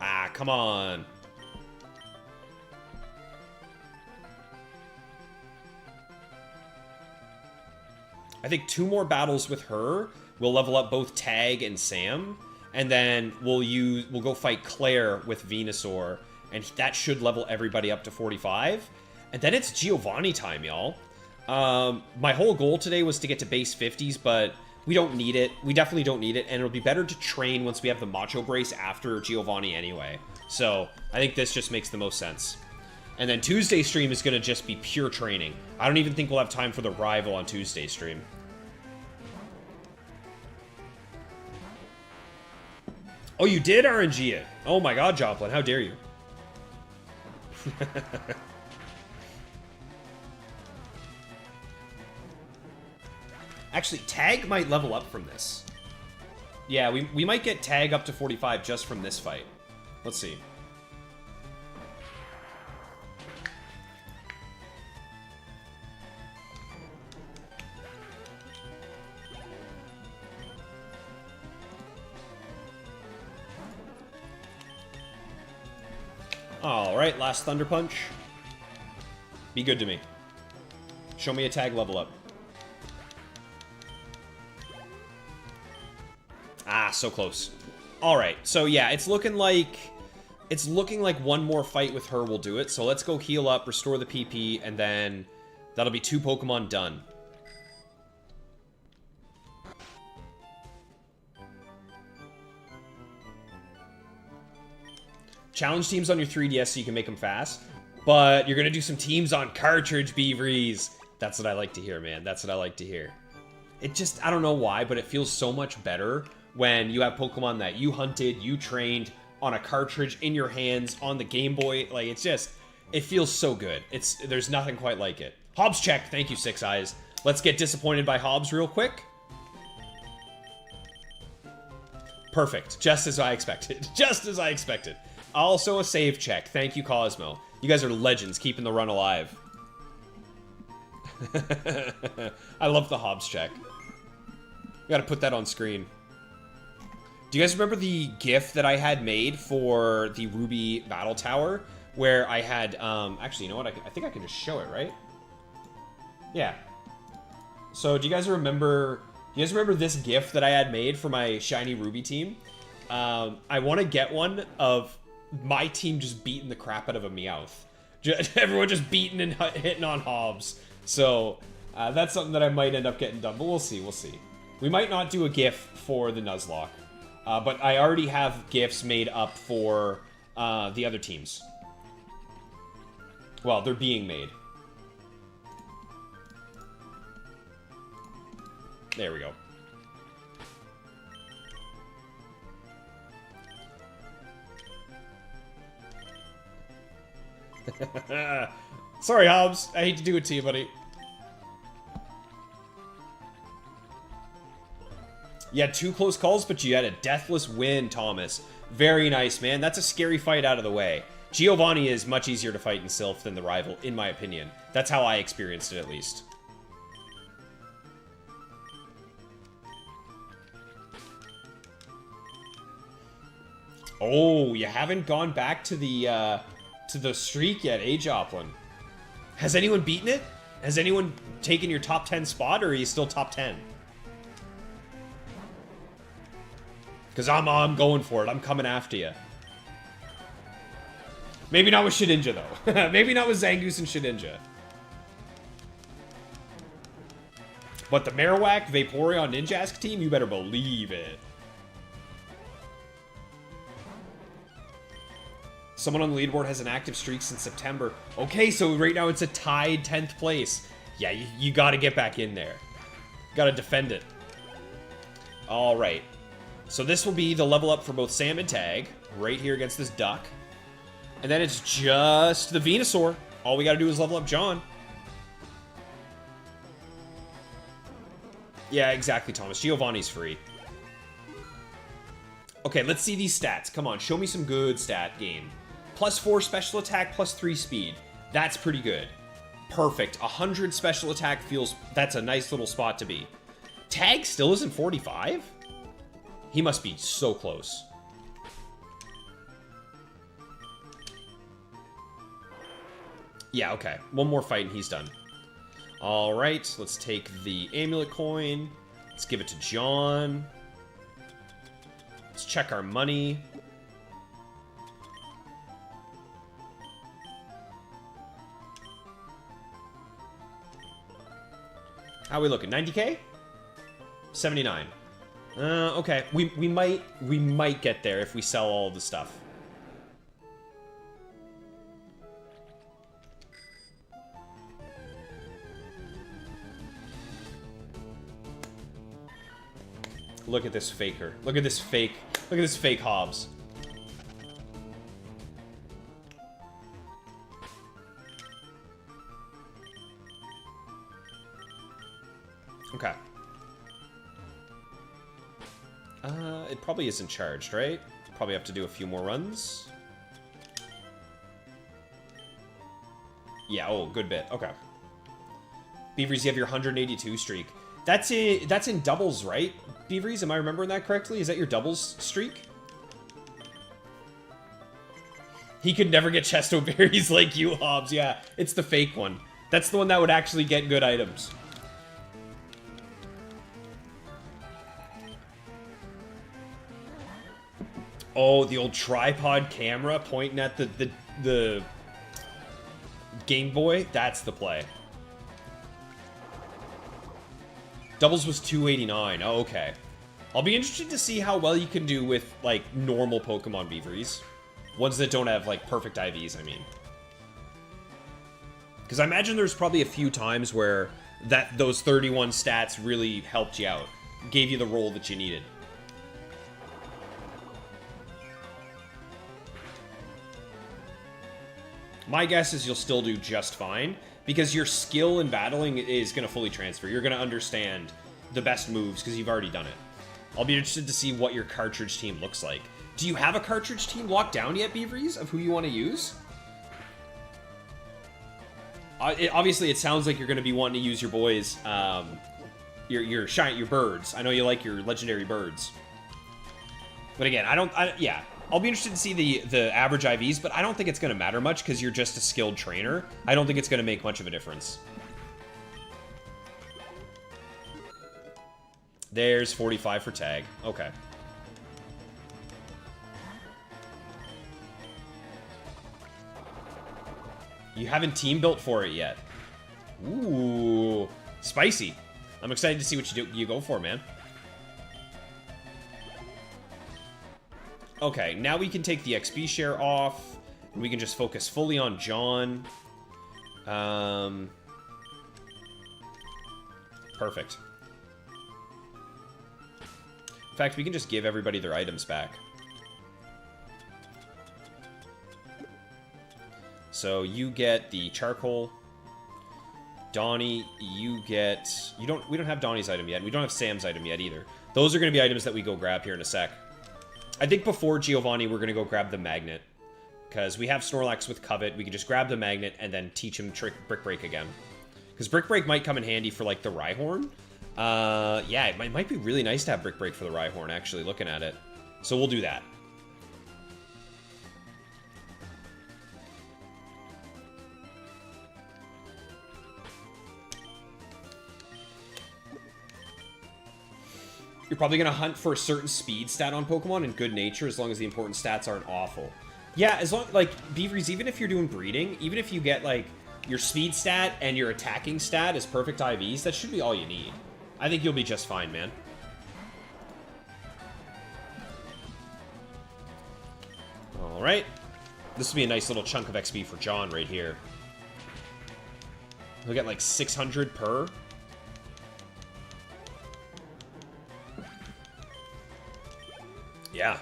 Ah, come on. I think 2 more battles with her will level up both Tag and Sam, and then we'll go fight Claire with Venusaur, and that should level everybody up to 45. And then it's Giovanni time, y'all. My whole goal today was to get to base 50s, but we don't need it. We definitely don't need it, and it'll be better to train once we have the Macho Brace after Giovanni anyway. So I think this just makes the most sense. And then Tuesday stream is going to just be pure training. I don't even think we'll have time for the rival on Tuesday stream. Oh, you did RNG it. Oh my god, Joplin, how dare you? Actually, Tag might level up from this. Yeah, we might get Tag up to 45 just from this fight. Let's see. Alright, last Thunder Punch. Be good to me. Show me a tag level up. Ah, so close. Alright, so yeah, it's looking like one more fight with her will do it. So let's go heal up, restore the PP, and then that'll be 2 Pokemon done. Challenge teams on your 3DS so you can make them fast. But you're going to do some teams on cartridge, Beavries. That's what I like to hear, man. That's what I like to hear. It just, I don't know why, but it feels so much better when you have Pokemon that you hunted, you trained on a cartridge in your hands on the Game Boy. Like, it's just, it feels so good. There's nothing quite like it. Hobbs check. Thank you, Six Eyes. Let's get disappointed by Hobbs real quick. Perfect. Just as I expected. Just as I expected. Also a save check. Thank you, Cosmo. You guys are legends, keeping the run alive. I love the Hobbs check. Gotta put that on screen. Do you guys remember the GIF that I had made for the Ruby Battle Tower? Where I had, actually, you know what? I think I can just show it, right? Yeah. So, do you guys remember this GIF that I had made for my Shiny Ruby team? I want to get one of my team just beating the crap out of a Meowth. Everyone just beating and hitting on Hobbs. So, that's something that I might end up getting done, but we'll see, we'll see. We might not do a GIF for the Nuzlocke, but I already have GIFs made up for the other teams. Well, they're being made. There we go. Sorry, Hobbs. I hate to do it to you, buddy. You had 2 close calls, but you had a deathless win, Thomas. Very nice, man. That's a scary fight out of the way. Giovanni is much easier to fight in Sylph than the rival, in my opinion. That's how I experienced it, at least. Oh, you haven't gone back to the streak yet, eh, Joplin? Has anyone beaten it? Has anyone taken your top 10 spot, or are you still top 10? Because I'm going for it. I'm coming after you. Maybe not with Shedinja, though. Maybe not with Zangoose and Shedinja. But the Marowak Vaporeon Ninjask team, you better believe it. Someone on the leaderboard has an active streak since September. Okay, so right now it's a tied 10th place. Yeah, you gotta get back in there. Gotta defend it. Alright. So this will be the level up for both Sam and Tag. Right here against this duck. And then it's just the Venusaur. All we gotta do is level up John. Yeah, exactly, Thomas. Giovanni's free. Okay, let's see these stats. Come on, show me some good stat gain. +4 special attack, +3 speed. That's pretty good. Perfect. 100 special attack feels... That's a nice little spot to be. Tag still isn't 45? He must be so close. Yeah, okay. One more fight and he's done. Alright, let's take the amulet coin. Let's give it to John. Let's check our money. How are we looking? 90k? 79. Okay. We might get there if we sell all the stuff. Look at this faker. Look at this fake. Look at this fake Hobbs. Okay. It probably isn't charged, right? Probably have to do a few more runs. Yeah, oh, good bit. Okay. Beavers, you have your 182 streak. That's in doubles, right? Beavers, am I remembering that correctly? Is that your doubles streak? He could never get chesto berries like you, Hobbs. Yeah, it's the fake one. That's the one that would actually get good items. Oh, the old tripod camera pointing at the Game Boy. That's the play. Doubles was 289. Oh, okay. I'll be interested to see how well you can do with, like, normal Pokemon Beaveries. Ones that don't have, like, perfect IVs, I mean. Because I imagine there's probably a few times where those 31 stats really helped you out. Gave you the roll that you needed. My guess is you'll still do just fine, because your skill in battling is going to fully transfer. You're going to understand the best moves, because you've already done it. I'll be interested to see what your cartridge team looks like. Do you have a cartridge team locked down yet, Beaveries, of who you want to use? Obviously, it sounds like you're going to be wanting to use your boys, your birds. I know you like your legendary birds. But again, yeah. I'll be interested to see the average IVs, but I don't think it's going to matter much because you're just a skilled trainer. I don't think it's going to make much of a difference. There's 45 for tag. Okay. You haven't team built for it yet. Ooh, spicy. I'm excited to see what you go for, man. Okay, now we can take the XP share off, and we can just focus fully on John. Perfect. In fact, we can just give everybody their items back. So you get the charcoal. Donnie, you get... We don't have Donnie's item yet, and we don't have Sam's item yet either. Those are going to be items that we go grab here in a sec. I think before Giovanni, we're going to go grab the magnet. Because we have Snorlax with Covet. We can just grab the magnet and then teach him Brick Break again. Because Brick Break might come in handy for, like, the Rhyhorn. Yeah, it might be really nice to have Brick Break for the Rhyhorn, actually, looking at it. So we'll do that. You're probably going to hunt for a certain speed stat on Pokemon and good nature as long as the important stats aren't awful. Yeah, as long, like, Beaveries, even if you're doing breeding, even if you get, like, your speed stat and your attacking stat as perfect IVs, that should be all you need. I think you'll be just fine, man. Alright. This will be a nice little chunk of XP for John right here. He'll get, like, 600 per. Yeah.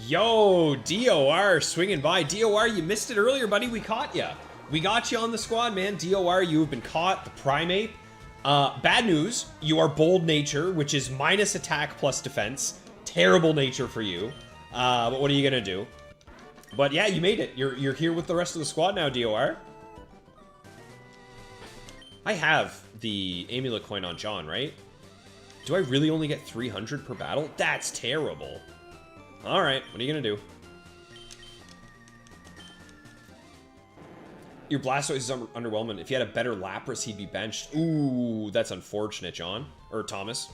Yo, DOR swinging by. DOR, you missed it earlier, buddy. We caught you. We got you on the squad, man. DOR, you have been caught. The Primeape. Bad news, you are bold nature, which is minus attack plus defense. Terrible nature for you. But what are you gonna do? But yeah, you made it. You're here with the rest of the squad now, DOR. I have the amulet coin on John, right? Do I really only get 300 per battle? That's terrible. Alright, what are you gonna do? Your Blastoise is underwhelming. If you had a better Lapras, he'd be benched. Ooh, that's unfortunate, John. Or Thomas.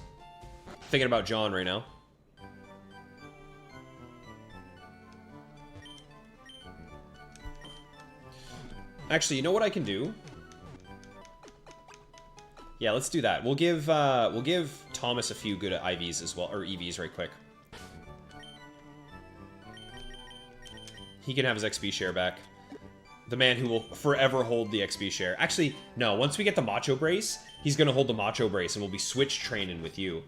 Thinking about John right now. Actually, you know what I can do? Yeah, let's do that. We'll give Thomas a few good IVs as well, or EVs right quick. He can have his XP share back. The man who will forever hold the XP share. Actually, no. Once we get the Macho Brace, he's going to hold the Macho Brace, and we'll be switch training with you.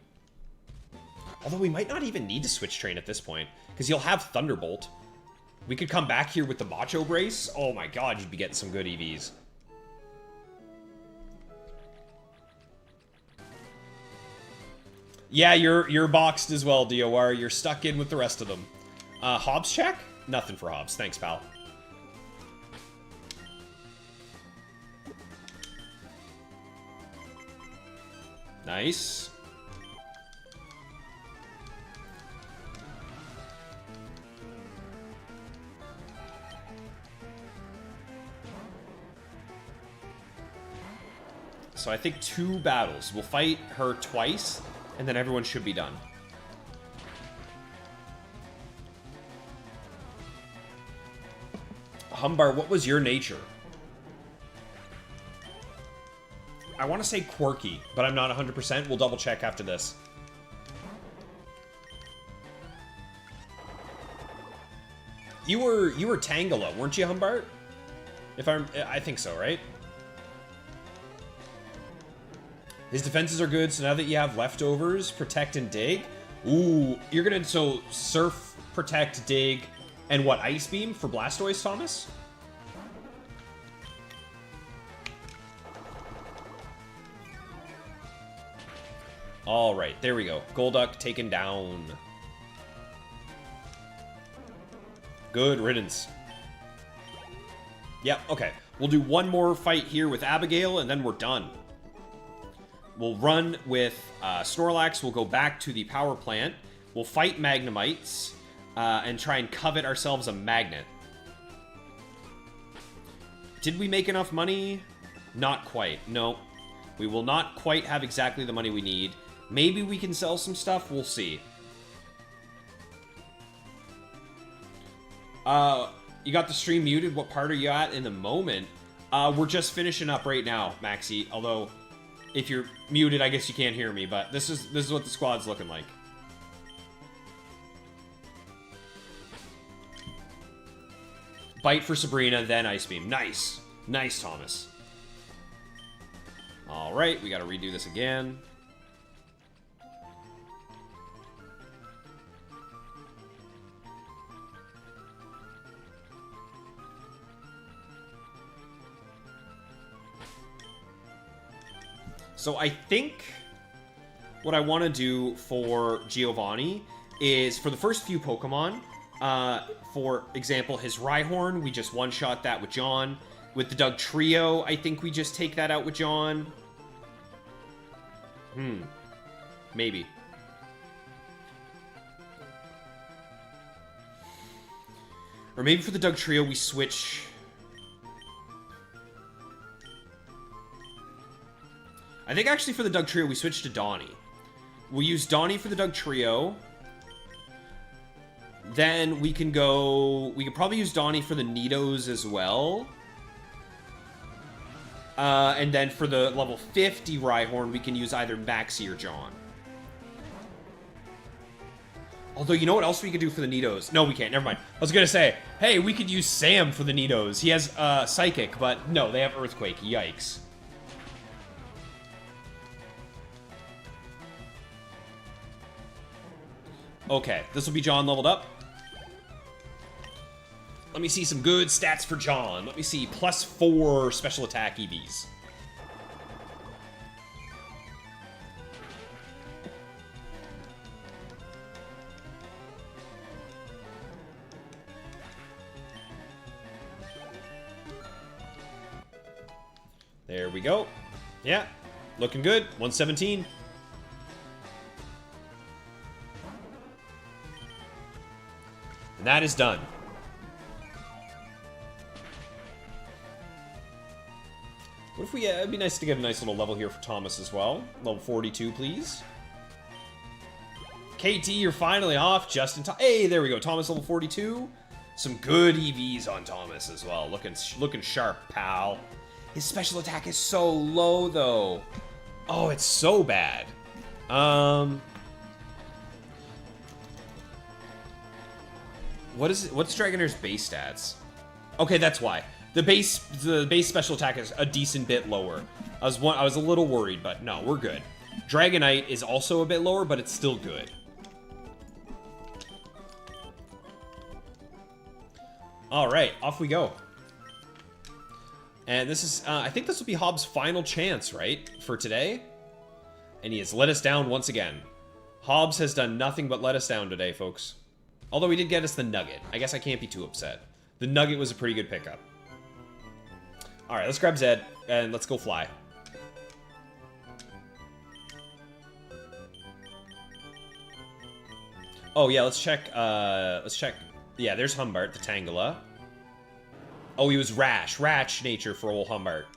Although we might not even need to switch train at this point, because you'll have Thunderbolt. We could come back here with the Macho Brace. Oh my god, you'd be getting some good EVs. Yeah, you're boxed as well, DOR. You're stuck in with the rest of them. Hobbs check? Nothing for Hobbs. Thanks, pal. Nice. So I think 2 battles. We'll fight her twice, and then everyone should be done. Humbar, what was your nature? I want to say quirky, but I'm not 100%. We'll double check after this. You were Tangela, weren't you, Humbart? I think so, right? His defenses are good, so now that you have leftovers, protect and dig. Ooh, you're gonna surf, protect, dig, and what, Ice Beam for Blastoise, Thomas? All right, there we go. Golduck taken down. Good riddance. Yep, okay. We'll do one more fight here with Abigail, and then we're done. We'll run with Snorlax. We'll go back to the power plant. We'll fight Magnemites and try and covet ourselves a magnet. Did we make enough money? Not quite. No. We will not quite have exactly the money we need. Maybe we can sell some stuff. We'll see. You got the stream muted. What part are you at in the moment? We're just finishing up right now, Maxie. Although, if you're muted, I guess you can't hear me. But this is what the squad's looking like. Bite for Sabrina, then Ice Beam. Nice. Nice, Thomas. All right, we got to redo this again. So I think what I want to do for Giovanni is, for the first few Pokemon, for example, his Rhyhorn, we just one-shot that with John. With the Doug Trio, I think we just take that out with John. Maybe. Or maybe for the Doug Trio, we switch... I think actually for the Doug Trio, we switch to Donnie. We'll use Donnie for the Doug Trio. Then we can go... We could probably use Donnie for the Nidos as well. And then for the level 50 Rhyhorn, we can use either Maxie or John. Although, you know what else we could do for the Nidos? No, we can't. Never mind. I was going to say, hey, we could use Sam for the Nidos. He has Psychic, but no, they have Earthquake. Yikes. Okay, this will be John leveled up. Let me see some good stats for John. Let me see, +4 special attack EVs. There we go. Yeah, looking good. 117. And that is done. What if we... it'd be nice to get a nice little level here for Thomas as well. Level 42, please. KT, you're finally off just in time. Hey, there we go. Thomas, level 42. Some good EVs on Thomas as well. Looking sharp, pal. His special attack is so low, though. Oh, it's so bad. What's Dragonair's base stats? Okay, that's why. The base special attack is a decent bit lower. I was a little worried, but no, we're good. Dragonite is also a bit lower, but it's still good. All right, off we go. And this is, I think this will be Hobbs' final chance, right, for today? And he has let us down once again. Hobbs has done nothing but let us down today, folks. Although he did get us the Nugget. I guess I can't be too upset. The Nugget was a pretty good pickup. Alright, let's grab Zed, and let's go fly. Oh, yeah, let's check, Yeah, there's Humbart, the Tangela. Oh, he was Rash. Rash nature for old Humbart.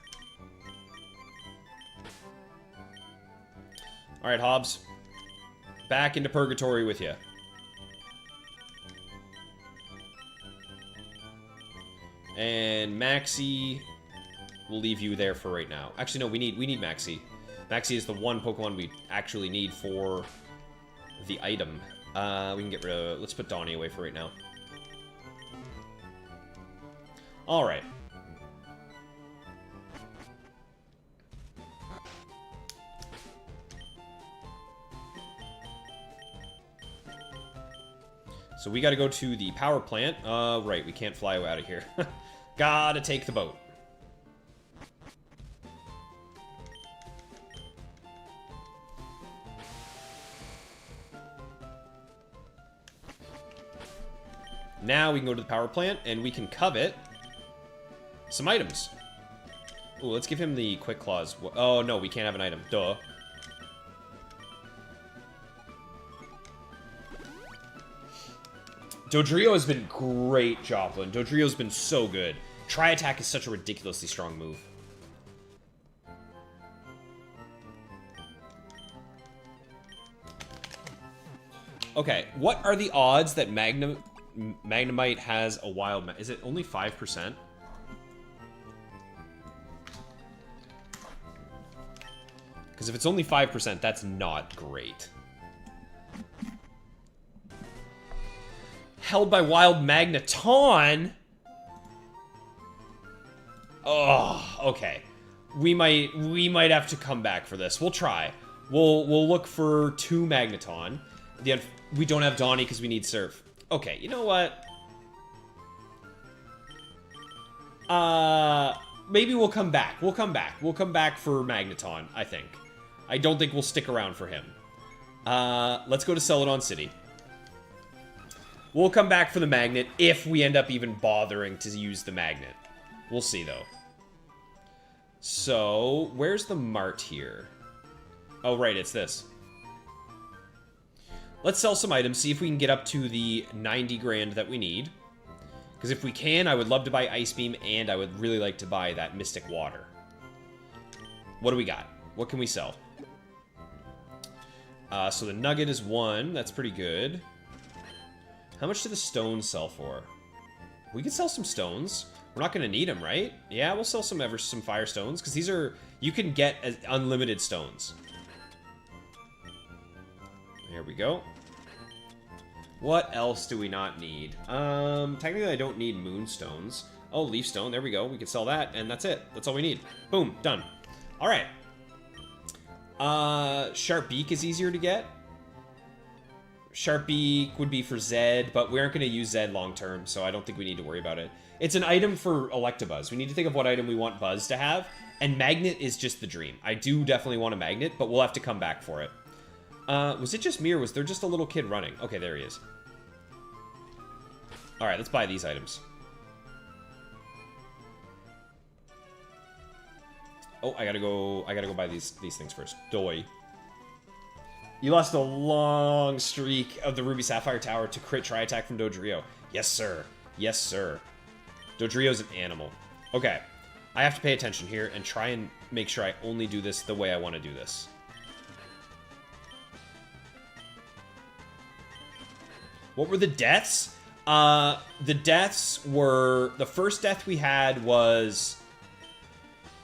Alright, Hobbs. Back into Purgatory with you. And Maxie, we'll leave you there for right now. Actually, no, we need Maxie. Maxie is the one Pokemon we actually need for the item. We can get rid of... Let's put Donnie away for right now. Alright. So we gotta go to the power plant. Right, we can't fly out of here. Gotta take the boat. Now we can go to the power plant, and we can covet some items. Ooh, let's give him the Quick Claws. Oh, no, we can't have an item. Duh. Dodrio has been great, Joplin. Dodrio's been so good. Tri-Attack is such a ridiculously strong move. Okay, what are the odds that Magnemite has a wild... Is it only 5%? Because if it's only 5%, that's not great. Held by Wild Magneton? Oh, okay. We might have to come back for this. We'll try. We'll look for 2 Magneton. We don't have Donnie because we need Surf. Okay, you know what? Maybe we'll come back. We'll come back. We'll come back for Magneton, I think. I don't think we'll stick around for him. Let's go to Celadon City. We'll come back for the magnet if we end up even bothering to use the magnet. We'll see, though. So, where's the mart here? Oh, right, it's this. Let's sell some items, see if we can get up to the 90 grand that we need. Because if we can, I would love to buy Ice Beam, and I would really like to buy that Mystic Water. What do we got? What can we sell? So the Nugget is 1. That's pretty good. How much do the stones sell for? We can sell some stones. We're not going to need them, right? Yeah, we'll sell some fire stones, because these are... You can get unlimited stones. There we go. What else do we not need? Technically I don't need moonstones. Oh, leaf stone, there we go. We can sell that, and that's it. That's all we need. Boom, done. Alright. Sharp Beak is easier to get. Sharp Beak would be for Zed, but we aren't going to use Zed long term, so I don't think we need to worry about it. It's an item for Electabuzz. We need to think of what item we want Buzz to have, and Magnet is just the dream. I do definitely want a Magnet, but we'll have to come back for it. Was it just me, or was there just a little kid running? Okay, there he is. Alright, let's buy these items. Oh, I gotta go buy these things first. Doi. You lost a long streak of the Ruby Sapphire Tower to crit Tri-Attack from Dodrio. Yes, sir. Yes, sir. Dodrio's an animal. Okay. I have to pay attention here and try and make sure I only do this the way I want to do this. What were the deaths? The deaths were... The first death we had was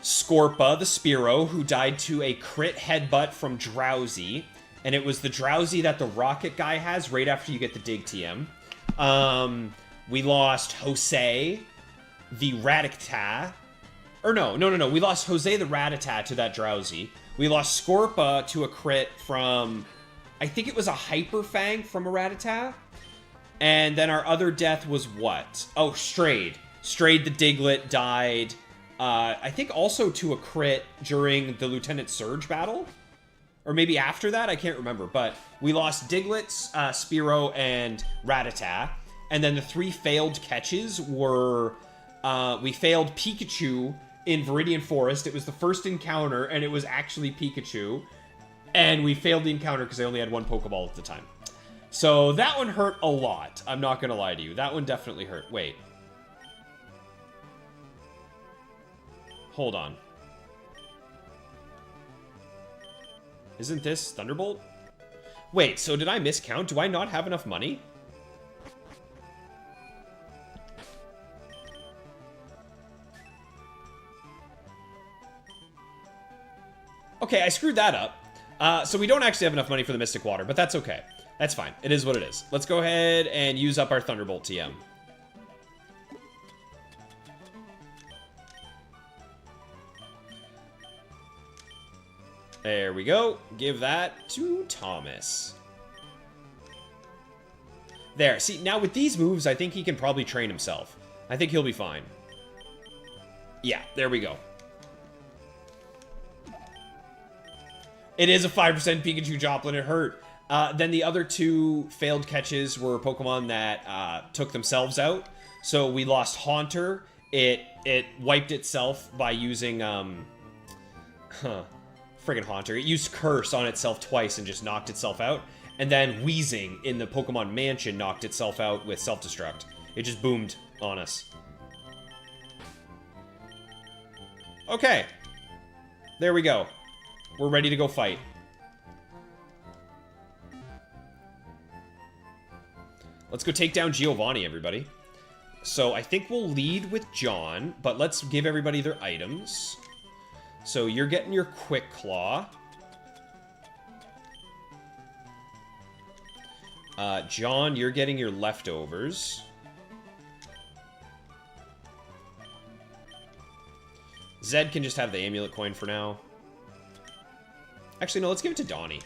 Scorpa, the Spearow, who died to a crit headbutt from Drowsy. And it was the Drowsy that the Rocket guy has right after you get the Dig TM. We lost Jose, the Rattata. Or no. We lost Jose the Rattata to that Drowsy. We lost Scorpa to a crit from... I think it was a Hyper Fang from a Rattata. And then our other death was what? Oh, Strayed. Strayed the Diglett died. I think also to a crit during the Lieutenant Surge battle. Or maybe after that? I can't remember. But we lost Diglett, Spearow, and Rattata. And then the 3 failed catches were... we failed Pikachu in Viridian Forest. It was the first encounter, and it was actually Pikachu. And we failed the encounter because I only had 1 Pokeball at the time. So that one hurt a lot. I'm not going to lie to you. That one definitely hurt. Wait. Hold on. Isn't this Thunderbolt? Wait, so did I miscount? Do I not have enough money? Okay, I screwed that up. So we don't actually have enough money for the Mystic Water, but that's okay. That's fine. It is what it is. Let's go ahead and use up our Thunderbolt TM. There we go. Give that to Thomas. There. See, now with these moves, I think he can probably train himself. I think he'll be fine. Yeah, there we go. It is a 5% Pikachu Joplin. It hurt. Then the other 2 failed catches were Pokemon that took themselves out. So we lost Haunter. It wiped itself by using... friggin' Haunter. It used Curse on itself twice and just knocked itself out. And then Wheezing in the Pokemon Mansion knocked itself out with Self-Destruct. It just boomed on us. Okay. There we go. We're ready to go fight. Let's go take down Giovanni, everybody. So I think we'll lead with John, but let's give everybody their items. So you're getting your Quick Claw. John, you're getting your Leftovers. Zed can just have the Amulet Coin for now. Actually, no, let's give it to Donnie.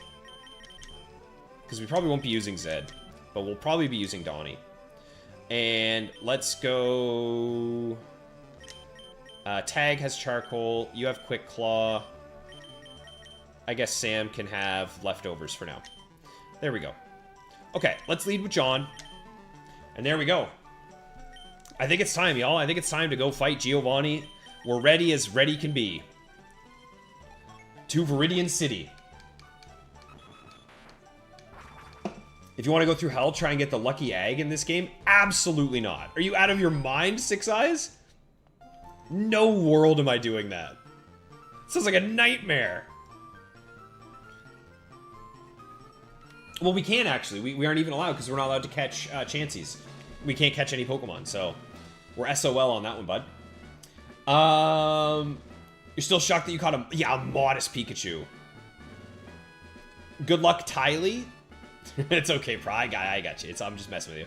Because we probably won't be using Zed. But we'll probably be using Donnie. And let's go... Tag has Charcoal. You have Quick Claw. I guess Sam can have Leftovers for now. There we go. Okay, let's lead with John. And there we go. I think it's time, y'all. I think it's time to go fight Giovanni. We're ready as ready can be. To Viridian City. If you want to go through hell, try and get the Lucky Egg in this game? Absolutely not. Are you out of your mind, Six Eyes? No world am I doing that. Sounds like a nightmare. Well, we can't actually. We aren't even allowed because we're not allowed to catch Chanseys. We can't catch any Pokemon, so we're SOL on that one, bud. You're still shocked that you caught a modest Pikachu. Good luck, Tylee. It's okay, bro. I got you. I'm just messing with you.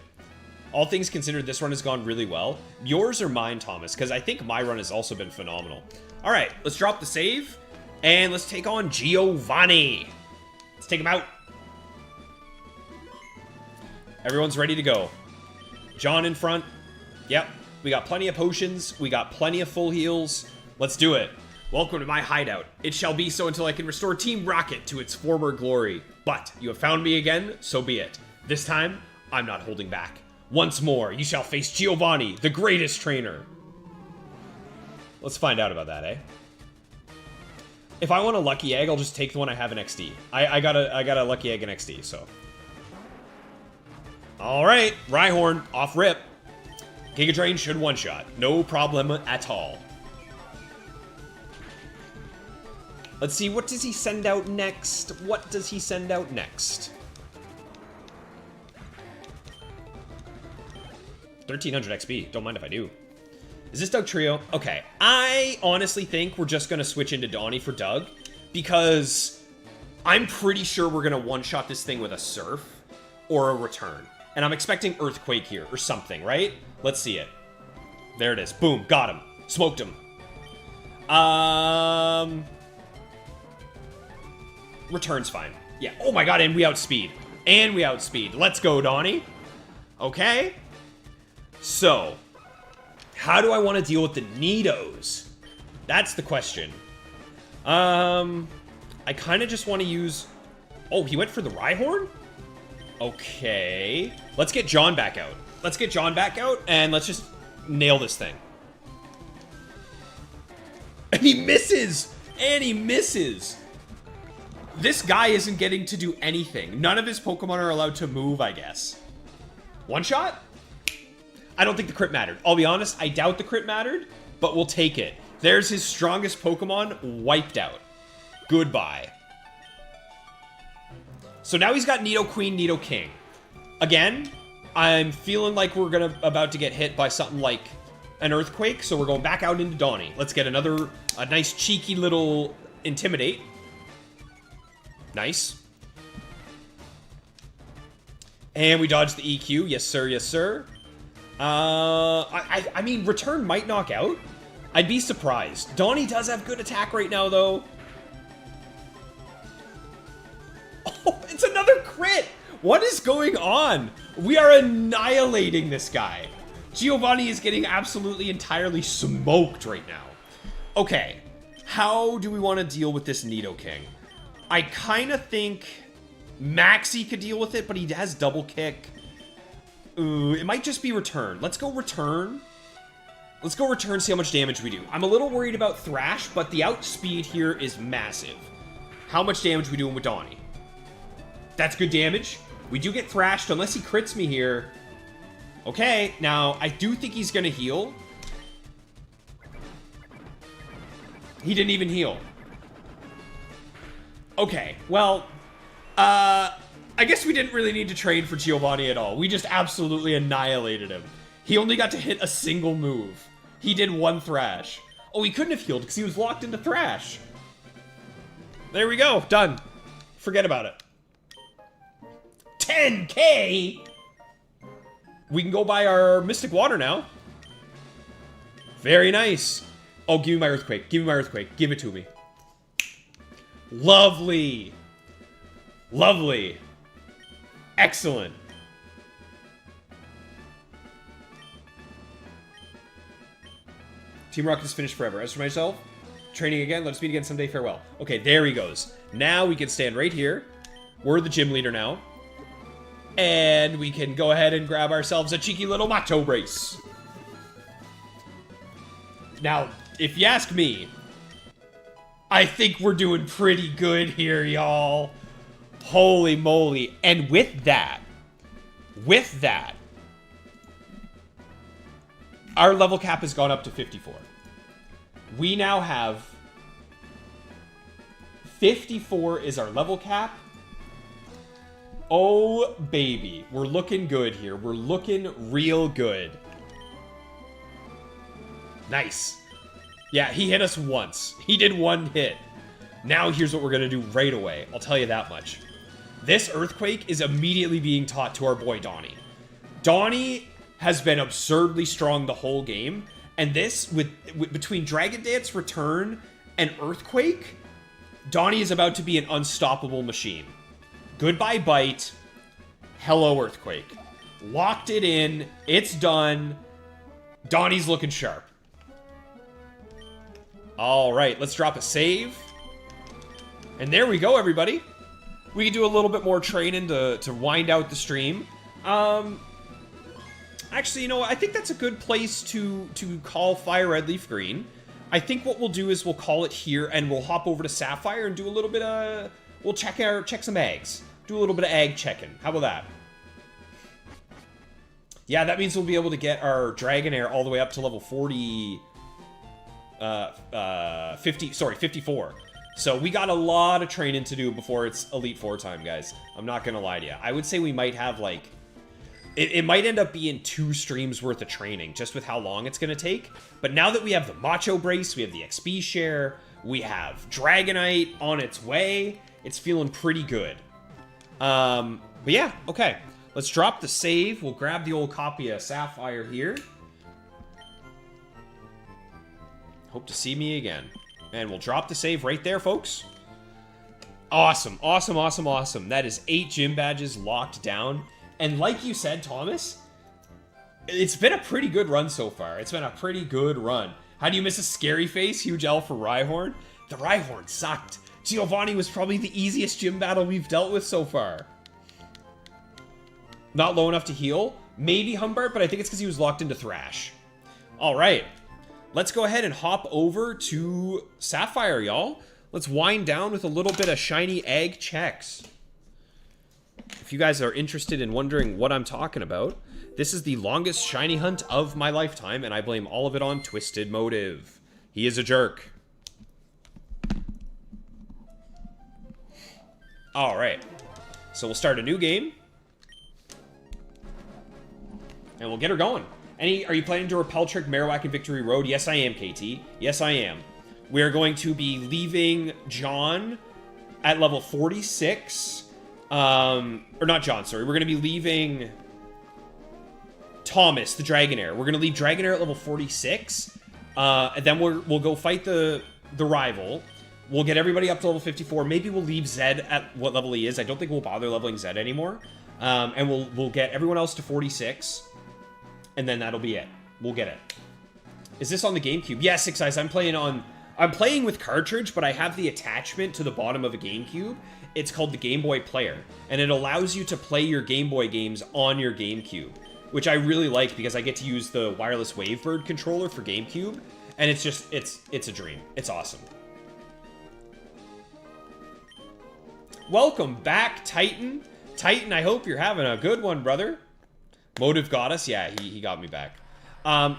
All things considered, this run has gone really well. Yours or mine, Thomas? Because I think my run has also been phenomenal. All right, let's drop the save, and let's take on Giovanni. Let's take him out. Everyone's ready to go. John in front. Yep, we got plenty of potions. We got plenty of full heals. Let's do it. Welcome to my hideout. It shall be so until I can restore Team Rocket to its former glory. But you have found me again, so be it. This time, I'm not holding back. Once more, you shall face Giovanni, the greatest trainer. Let's find out about that, eh? If I want a Lucky Egg, I'll just take the one I have in XD. I got a Lucky Egg in XD, so. Alright, Rhyhorn, off rip. Giga Drain should one-shot. No problem at all. Let's see, what does he send out next? What does he send out next? 1300 XP. Don't mind if I do. Is this Doug Trio? Okay. I honestly think we're just going to switch into Donnie for Doug. Because I'm pretty sure we're going to one-shot this thing with a Surf or a Return. And I'm expecting Earthquake here or something, right? Let's see it. There it is. Boom. Got him. Smoked him. Return's fine. Yeah. Oh my god, and we outspeed. And we outspeed. Let's go, Donnie. Okay. So, how do I want to deal with the Nidos? That's the question. I kind of just want to use... Oh, he went for the Rhyhorn? Okay. Let's get John back out. Let's get John back out, and let's just nail this thing. And he misses! And he misses! This guy isn't getting to do anything. None of his Pokemon are allowed to move, I guess. One shot? I don't think the crit mattered. I'll be honest, I doubt the crit mattered, but we'll take it. There's his strongest Pokemon wiped out. Goodbye. So now he's got Nidoqueen, Nidoking. Again, I'm feeling like we're about to get hit by something like an Earthquake, so we're going back out into Donnie. Let's get a nice cheeky little Intimidate. Nice. And we dodged the EQ. Yes, sir. Yes, sir. I mean, Return might knock out. I'd be surprised. Donnie does have good attack right now, though. Oh, it's another crit! What is going on? We are annihilating this guy. Giovanni is getting absolutely entirely smoked right now. Okay, how do we want to deal with this Nidoking? I kind of think Maxie could deal with it, but he has Double Kick. Ooh, it might just be Return. Let's go Return. Let's go Return, see how much damage we do. I'm a little worried about Thrash, but the outspeed here is massive. How much damage we doing with Donnie? That's good damage. We do get thrashed unless he crits me here. Okay, now I do think he's gonna heal. He didn't even heal. Okay, well, I guess we didn't really need to trade for Giovanni at all. We just absolutely annihilated him. He only got to hit a single move. He did one Thrash. Oh, he couldn't have healed because he was locked into Thrash. There we go, done. Forget about it. 10K? We can go buy our Mystic Water now. Very nice. Oh, give me my Earthquake. Give me my Earthquake. Give it to me. Lovely. Lovely. Excellent. Team Rocket is finished forever. As for myself, training again. Let's meet again someday. Farewell. Okay, there he goes. Now we can stand right here. We're the gym leader now. And we can go ahead and grab ourselves a cheeky little Macho Brace. Now, if you ask me, I think we're doing pretty good here, y'all. Holy moly. And with that, our level cap has gone up to 54. We now have 54 is our level cap. Oh, baby. We're looking good here. We're looking real good. Nice. Yeah, he hit us once. He did one hit. Now here's what we're going to do right away. I'll tell you that much. This Earthquake is immediately being taught to our boy Donnie. Donnie has been absurdly strong the whole game. And this, between Dragon Dance, Return, and Earthquake, Donnie is about to be an unstoppable machine. Goodbye Bite. Hello Earthquake. Locked it in. It's done. Donnie's looking sharp. Alright, let's drop a save. And there we go, everybody. We can do a little bit more training to wind out the stream. Actually, you know what? I think that's a good place to call Fire Red Leaf Green. I think what we'll do is we'll call it here, and we'll hop over to Sapphire and do a little bit of... We'll check some eggs. Do a little bit of egg checking. How about that? Yeah, that means we'll be able to get our Dragonair all the way up to level 54. So we got a lot of training to do before it's Elite Four time, guys. I'm not gonna lie to you. I would say we might have, like... It might end up being 2 streams worth of training, just with how long it's gonna take. But now that we have the Macho Brace, we have the XP share, we have Dragonite on its way, it's feeling pretty good. But yeah, okay. Let's drop the save. We'll grab the old copy of Sapphire here. Hope to see me again. And we'll drop the save right there, folks. Awesome, awesome, awesome, awesome. That is 8 gym badges locked down. And like you said, Thomas, it's been a pretty good run so far. It's been a pretty good run. How do you miss a Scary Face? Huge L for Rhyhorn. The Rhyhorn sucked. Giovanni was probably the easiest gym battle we've dealt with so far. Not low enough to heal. Maybe Humbart, but I think it's because he was locked into Thrash. All right. Let's go ahead and hop over to Sapphire, y'all. Let's wind down with a little bit of shiny egg checks. If you guys are interested in wondering what I'm talking about, this is the longest shiny hunt of my lifetime, and I blame all of it on Twisted Motive. He is a jerk. All right. So we'll start a new game. And we'll get her going. Are you planning to repel trick Marowak and Victory Road? Yes, I am, KT. Yes, I am. We're going to be leaving John at level 46. Or not John, sorry. We're going to be leaving Thomas, the Dragonair. We're going to leave Dragonair at level 46. And then we'll go fight the rival. We'll get everybody up to level 54. Maybe we'll leave Zed at what level he is. I don't think we'll bother leveling Zed anymore. And we'll get everyone else to 46. And then that'll be it. We'll get it. Is this on the GameCube? Yeah, Six Eyes. I'm playing with cartridge, but I have the attachment to the bottom of a GameCube. It's called the Game Boy Player, and it allows you to play your Game Boy games on your GameCube, which I really like because I get to use the wireless Wavebird controller for GameCube, and it's a dream. It's awesome. Welcome back, Titan. Titan, I hope you're having a good one, brother. Motive got us. Yeah, he got me back.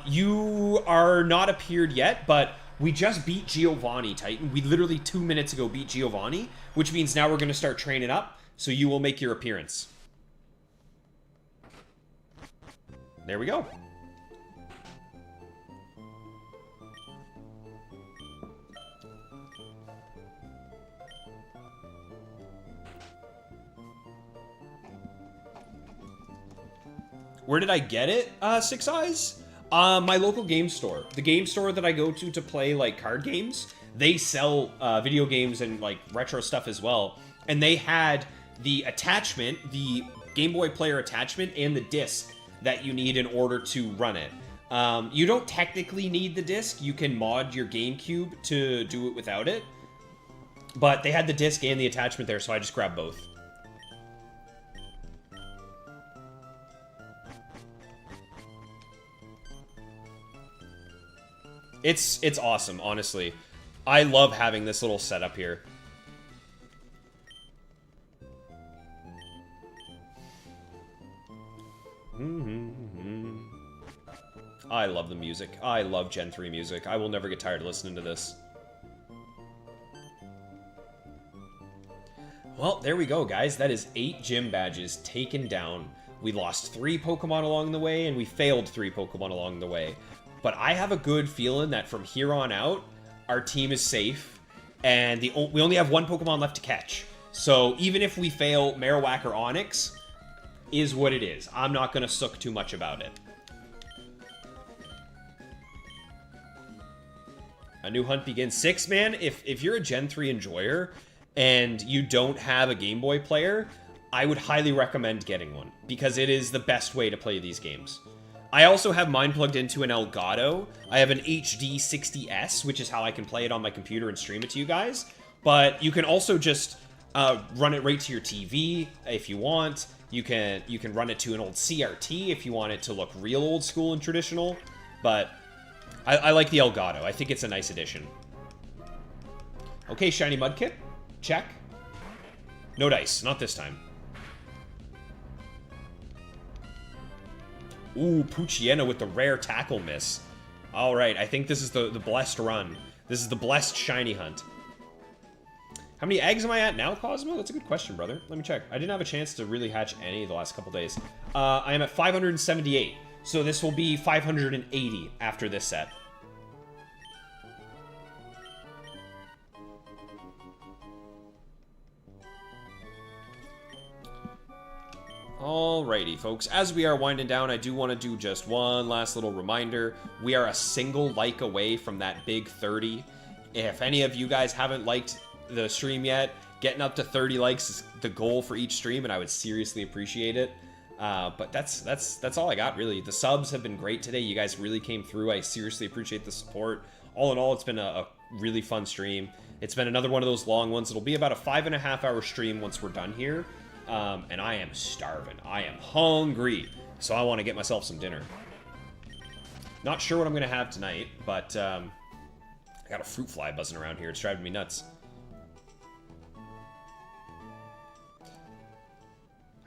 You are not appeared yet, but we just beat Giovanni, Titan. We literally 2 minutes ago beat Giovanni, which means now we're going to start training up, so you will make your appearance. There we go. Where did I get it, Six Eyes? My local game store. The game store that I go to play, like, card games, they sell video games and, like, retro stuff as well. And they had the attachment, the Game Boy Player attachment, and the disc that you need in order to run it. You don't technically need the disc. You can mod your GameCube to do it without it. But they had the disc and the attachment there, so I just grabbed both. It's awesome, honestly. I love having this little setup here. I love the music. I love Gen 3 music. I will never get tired of listening to this. Well, there we go, guys. That is 8 gym badges taken down. We lost 3 Pokemon along the way, and we failed 3 Pokemon along the way. But I have a good feeling that from here on out, our team is safe, and we only have 1 Pokemon left to catch. So even if we fail Marowak or Onix, is what it is. I'm not going to sook too much about it. A new hunt begins. 6, man, if you're a Gen 3 enjoyer and you don't have a Game Boy player, I would highly recommend getting one, because it is the best way to play these games. I also have mine plugged into an Elgato. I have an HD 60S, which is how I can play it on my computer and stream it to you guys. But you can also just run it right to your TV if you want. You can run it to an old CRT if you want it to look real old school and traditional. But I like the Elgato. I think it's a nice addition. Okay, shiny Mudkip. Check. No dice. Not this time. Ooh, Poochyena with the rare tackle miss. Alright, I think this is the blessed run. This is the blessed shiny hunt. How many eggs am I at now, Cosmo? That's a good question, brother. Let me check. I didn't have a chance to really hatch any the last couple days. I am at 578. So this will be 580 after this set. Alrighty, folks. As we are winding down, I do want to do just one last little reminder. We are a single like away from that big 30. If any of you guys haven't liked the stream yet, getting up to 30 likes is the goal for each stream, and I would seriously appreciate it. But that's all I got, really. The subs have been great today. You guys really came through. I seriously appreciate the support. All in all, it's been a really fun stream. It's been another one of those long ones. It'll be about a 5.5-hour stream once we're done here. And I am starving. I am hungry. So I want to get myself some dinner. Not sure what I'm going to have tonight, but I got a fruit fly buzzing around here. It's driving me nuts.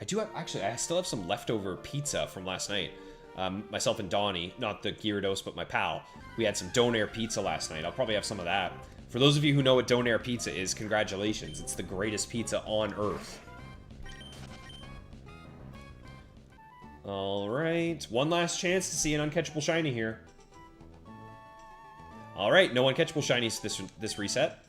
Actually, I still have some leftover pizza from last night. Myself and Donnie, not the Gyarados, but my pal. We had some Donair pizza last night. I'll probably have some of that. For those of you who know what Donair pizza is, congratulations. It's the greatest pizza on Earth. Alright, one last chance to see an uncatchable shiny here. Alright, no uncatchable shinies this reset.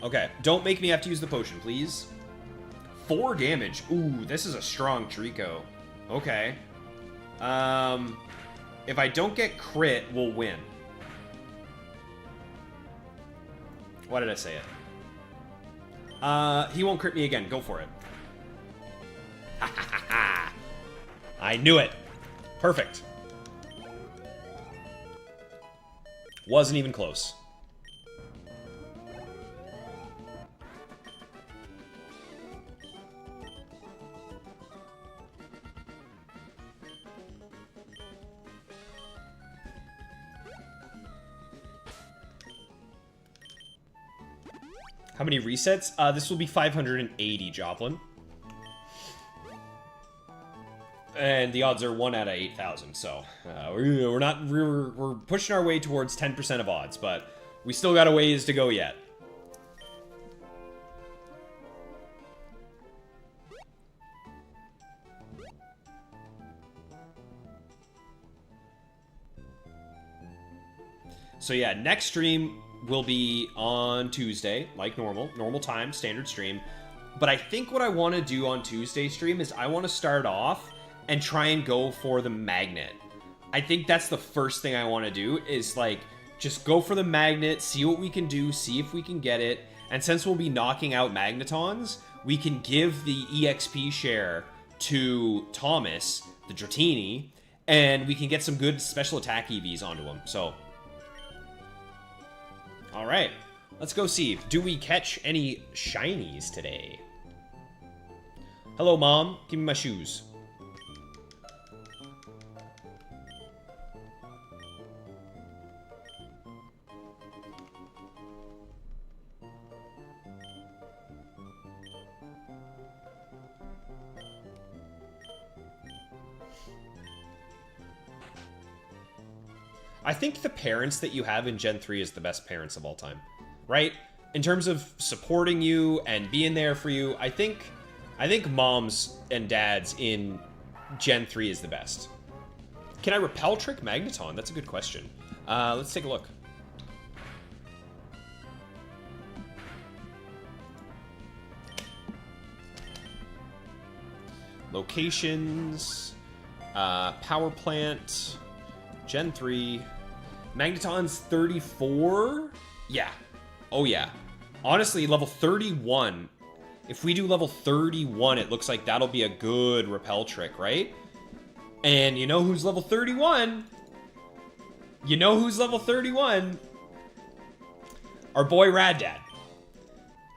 Okay, don't make me have to use the potion, please. 4 damage. Ooh, this is a strong Trico. Okay. If I don't get crit, we'll win. Why did I say it? He won't crit me again. Go for it. I knew it. Perfect. Wasn't even close. How many resets? This will be 580, Joplin. And the odds are 1 out of 8,000, so we're pushing our way towards 10% of odds, but we still got a ways to go yet. So yeah, next stream will be on Tuesday, like normal time, standard stream. But I think what I want to do on Tuesday stream is I want to start off and try and go for the magnet. I think that's the first thing I want to do is like just go for the magnet, see what we can do, see if we can get it. And since we'll be knocking out Magnetons, we can give the EXP share to Thomas, the Dratini, and we can get some good special attack EVs onto him. So all right, let's go see. Do we catch any shinies today? Hello, Mom. Give me my shoes. I think the parents that you have in Gen 3 is the best parents of all time, right? In terms of supporting you and being there for you, I think moms and dads in Gen 3 is the best. Can I repel trick Magneton? That's a good question. Let's take a look. Locations, power plant, Gen 3. Magneton's 34? Yeah. Oh, yeah. Honestly, level 31. If we do level 31, it looks like that'll be a good repel trick, right? And you know who's level 31? You know who's level 31? Our boy Rad Dad.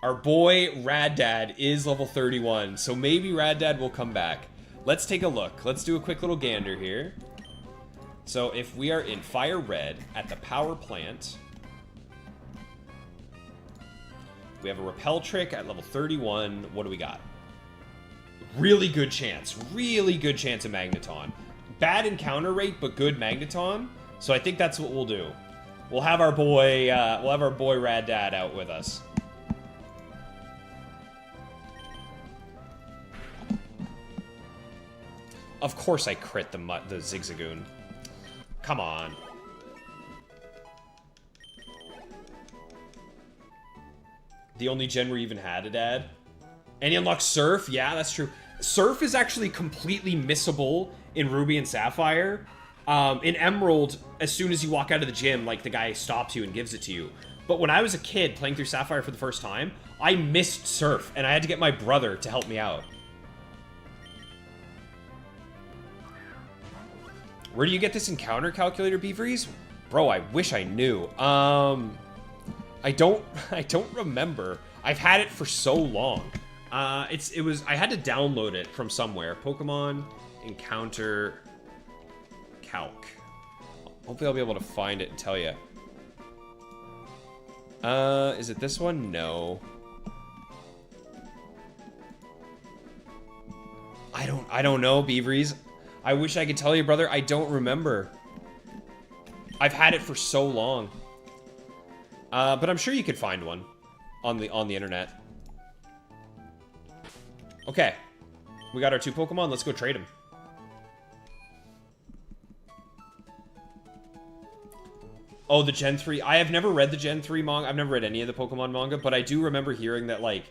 Our boy Rad Dad is level 31, so maybe Rad Dad will come back. Let's take a look. Let's do a quick little gander here. So if we are in Fire Red at the power plant, we have a repel trick at level 31. What do we got? Really good chance of Magneton. Bad encounter rate, but good Magneton. So I think that's what we'll do. We'll have our boy Rad Dad out with us. Of course I crit the Zigzagoon. Come on. The only gen where you even had a dad. And you unlock Surf? Yeah, that's true. Surf is actually completely missable in Ruby and Sapphire. In Emerald, as soon as you walk out of the gym, like, the guy stops you and gives it to you. But when I was a kid playing through Sapphire for the first time, I missed Surf, and I had to get my brother to help me out. Where do you get this encounter calculator, Beaveries? Bro, I wish I knew. I don't remember. I've had it for so long. I had to download it from somewhere. Pokemon encounter calc. Hopefully I'll be able to find it and tell you. Is it this one? No. I don't know, Beaveries. I wish I could tell you, brother. I don't remember. I've had it for so long. But I'm sure you could find one on the internet. Okay. We got our 2 Pokemon. Let's go trade them. Oh, the Gen 3. I have never read the Gen 3 manga. I've never read any of the Pokemon manga, but I do remember hearing that, like,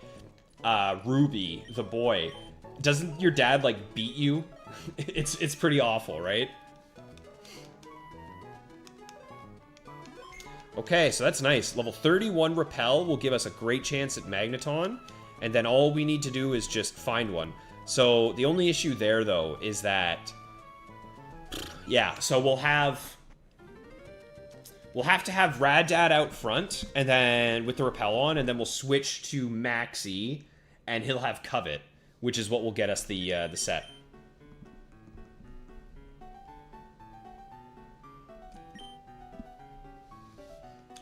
Ruby, the boy, doesn't your dad, like, beat you? It's pretty awful, right? Okay, so that's nice. Level 31 Repel will give us a great chance at Magneton, and then all we need to do is just find one. So the only issue there, though, is that... Yeah, so we'll have to have Rad Dad out front, and then with the Repel on, and then we'll switch to Maxie, and he'll have Covet, which is what will get us the set.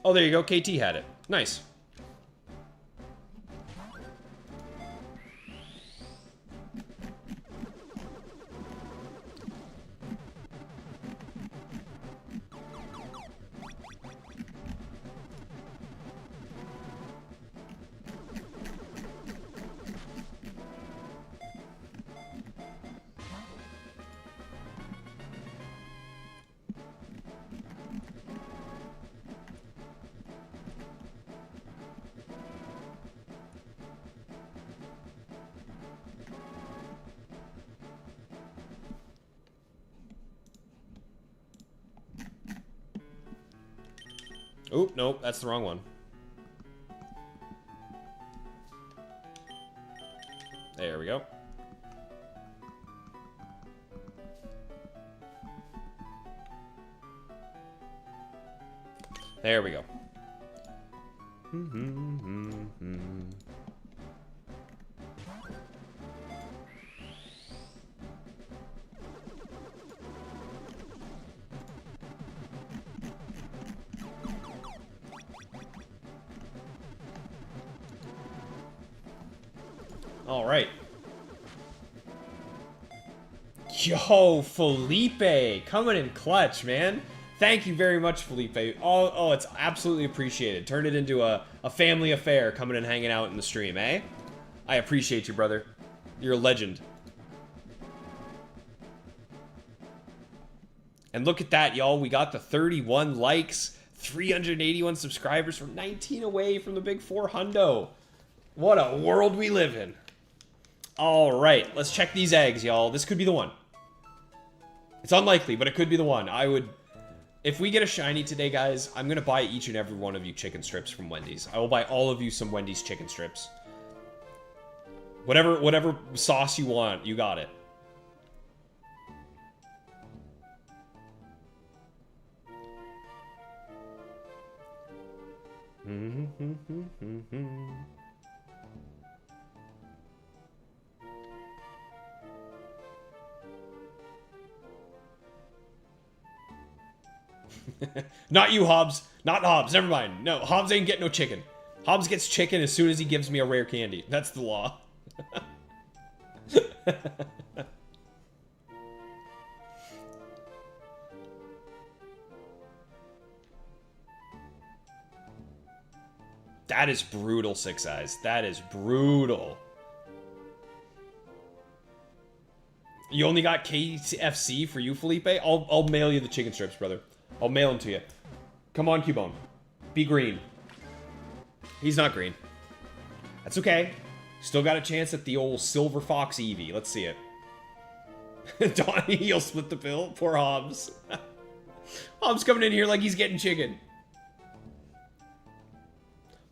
Oh, there you go. KT had it. Nice. Oop, nope, that's the wrong one. There we go. There we go. All right. Yo, Felipe, coming in clutch, man. Thank you very much, Felipe. Oh, it's absolutely appreciated. Turned it into a family affair coming and hanging out in the stream, eh? I appreciate you, brother. You're a legend. And look at that, y'all. We got the 31 likes, 381 subscribers. From 19 away from the big 400. What a world we live in. All right, let's check these eggs, y'all. This could be the one. It's unlikely, but it could be the one. If we get a shiny today, guys, I'm going to buy each and every one of you chicken strips from Wendy's. I will buy all of you some Wendy's chicken strips. Whatever sauce you want, you got it. Not you, Hobbs. Not Hobbs. Never mind. No, Hobbs ain't getting no chicken. Hobbs gets chicken as soon as he gives me a rare candy. That's the law. That is brutal, Six Eyes. That is brutal. You only got KFC for you, Felipe? I'll mail you the chicken strips, brother. I'll mail them to you. Come on, Cubone. Be green. He's not green. That's okay. Still got a chance at the old Silver Fox Eevee. Let's see it. Donnie, you'll split the bill? Poor Hobbs. Hobbs coming in here like he's getting chicken.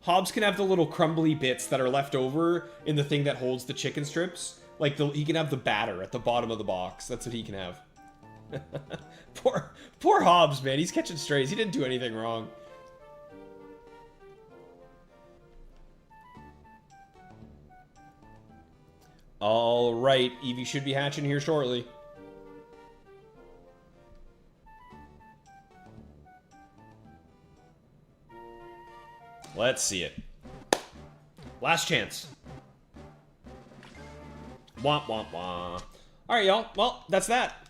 Hobbs can have the little crumbly bits that are left over in the thing that holds the chicken strips. Like, he can have the batter at the bottom of the box. That's what he can have. Poor Hobbs, man. He's catching strays. He didn't do anything wrong. All right. Eevee should be hatching here shortly. Let's see it. Last chance. Womp, womp, womp. Alright, y'all. Well, that's that.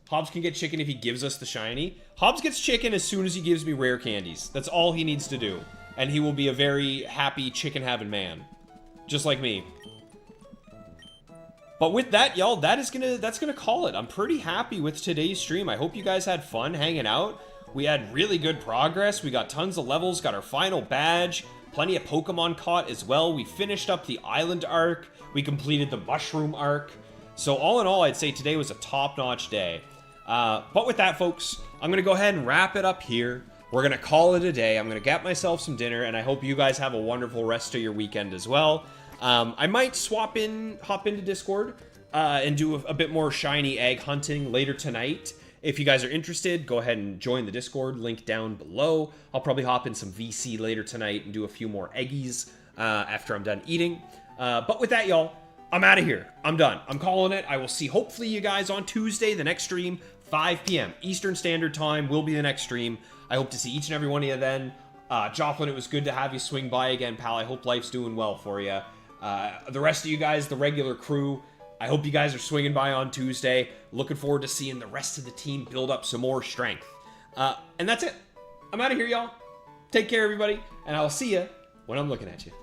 Hobbs can get chicken if he gives us the shiny. Hobbs gets chicken as soon as he gives me rare candies. That's all he needs to do. And he will be a very happy chicken-having man. Just like me. But with that, y'all, that's gonna call it. I'm pretty happy with today's stream. I hope you guys had fun hanging out. We had really good progress. We got tons of levels, got our final badge, plenty of Pokemon caught as well. We finished up the island arc. We completed the mushroom arc. So all in all, I'd say today was a top-notch day. But with that, folks, I'm going to go ahead and wrap it up here. We're going to call it a day. I'm going to get myself some dinner, and I hope you guys have a wonderful rest of your weekend as well. I might hop into Discord, and do a bit more shiny egg hunting later tonight. If you guys are interested, go ahead and join the Discord, link down below. I'll probably hop in some VC later tonight and do a few more eggies after I'm done eating. But with that, y'all, I'm out of here. I'm done. I'm calling it. I will see, hopefully, you guys on Tuesday, the next stream, 5 p.m. Eastern Standard Time will be the next stream. I hope to see each and every one of you then. Joplin, it was good to have you swing by again, pal. I hope life's doing well for you. The rest of you guys, the regular crew, I hope you guys are swinging by on Tuesday. Looking forward to seeing the rest of the team build up some more strength. And that's it. I'm out of here, y'all. Take care, everybody. And I'll see you when I'm looking at you.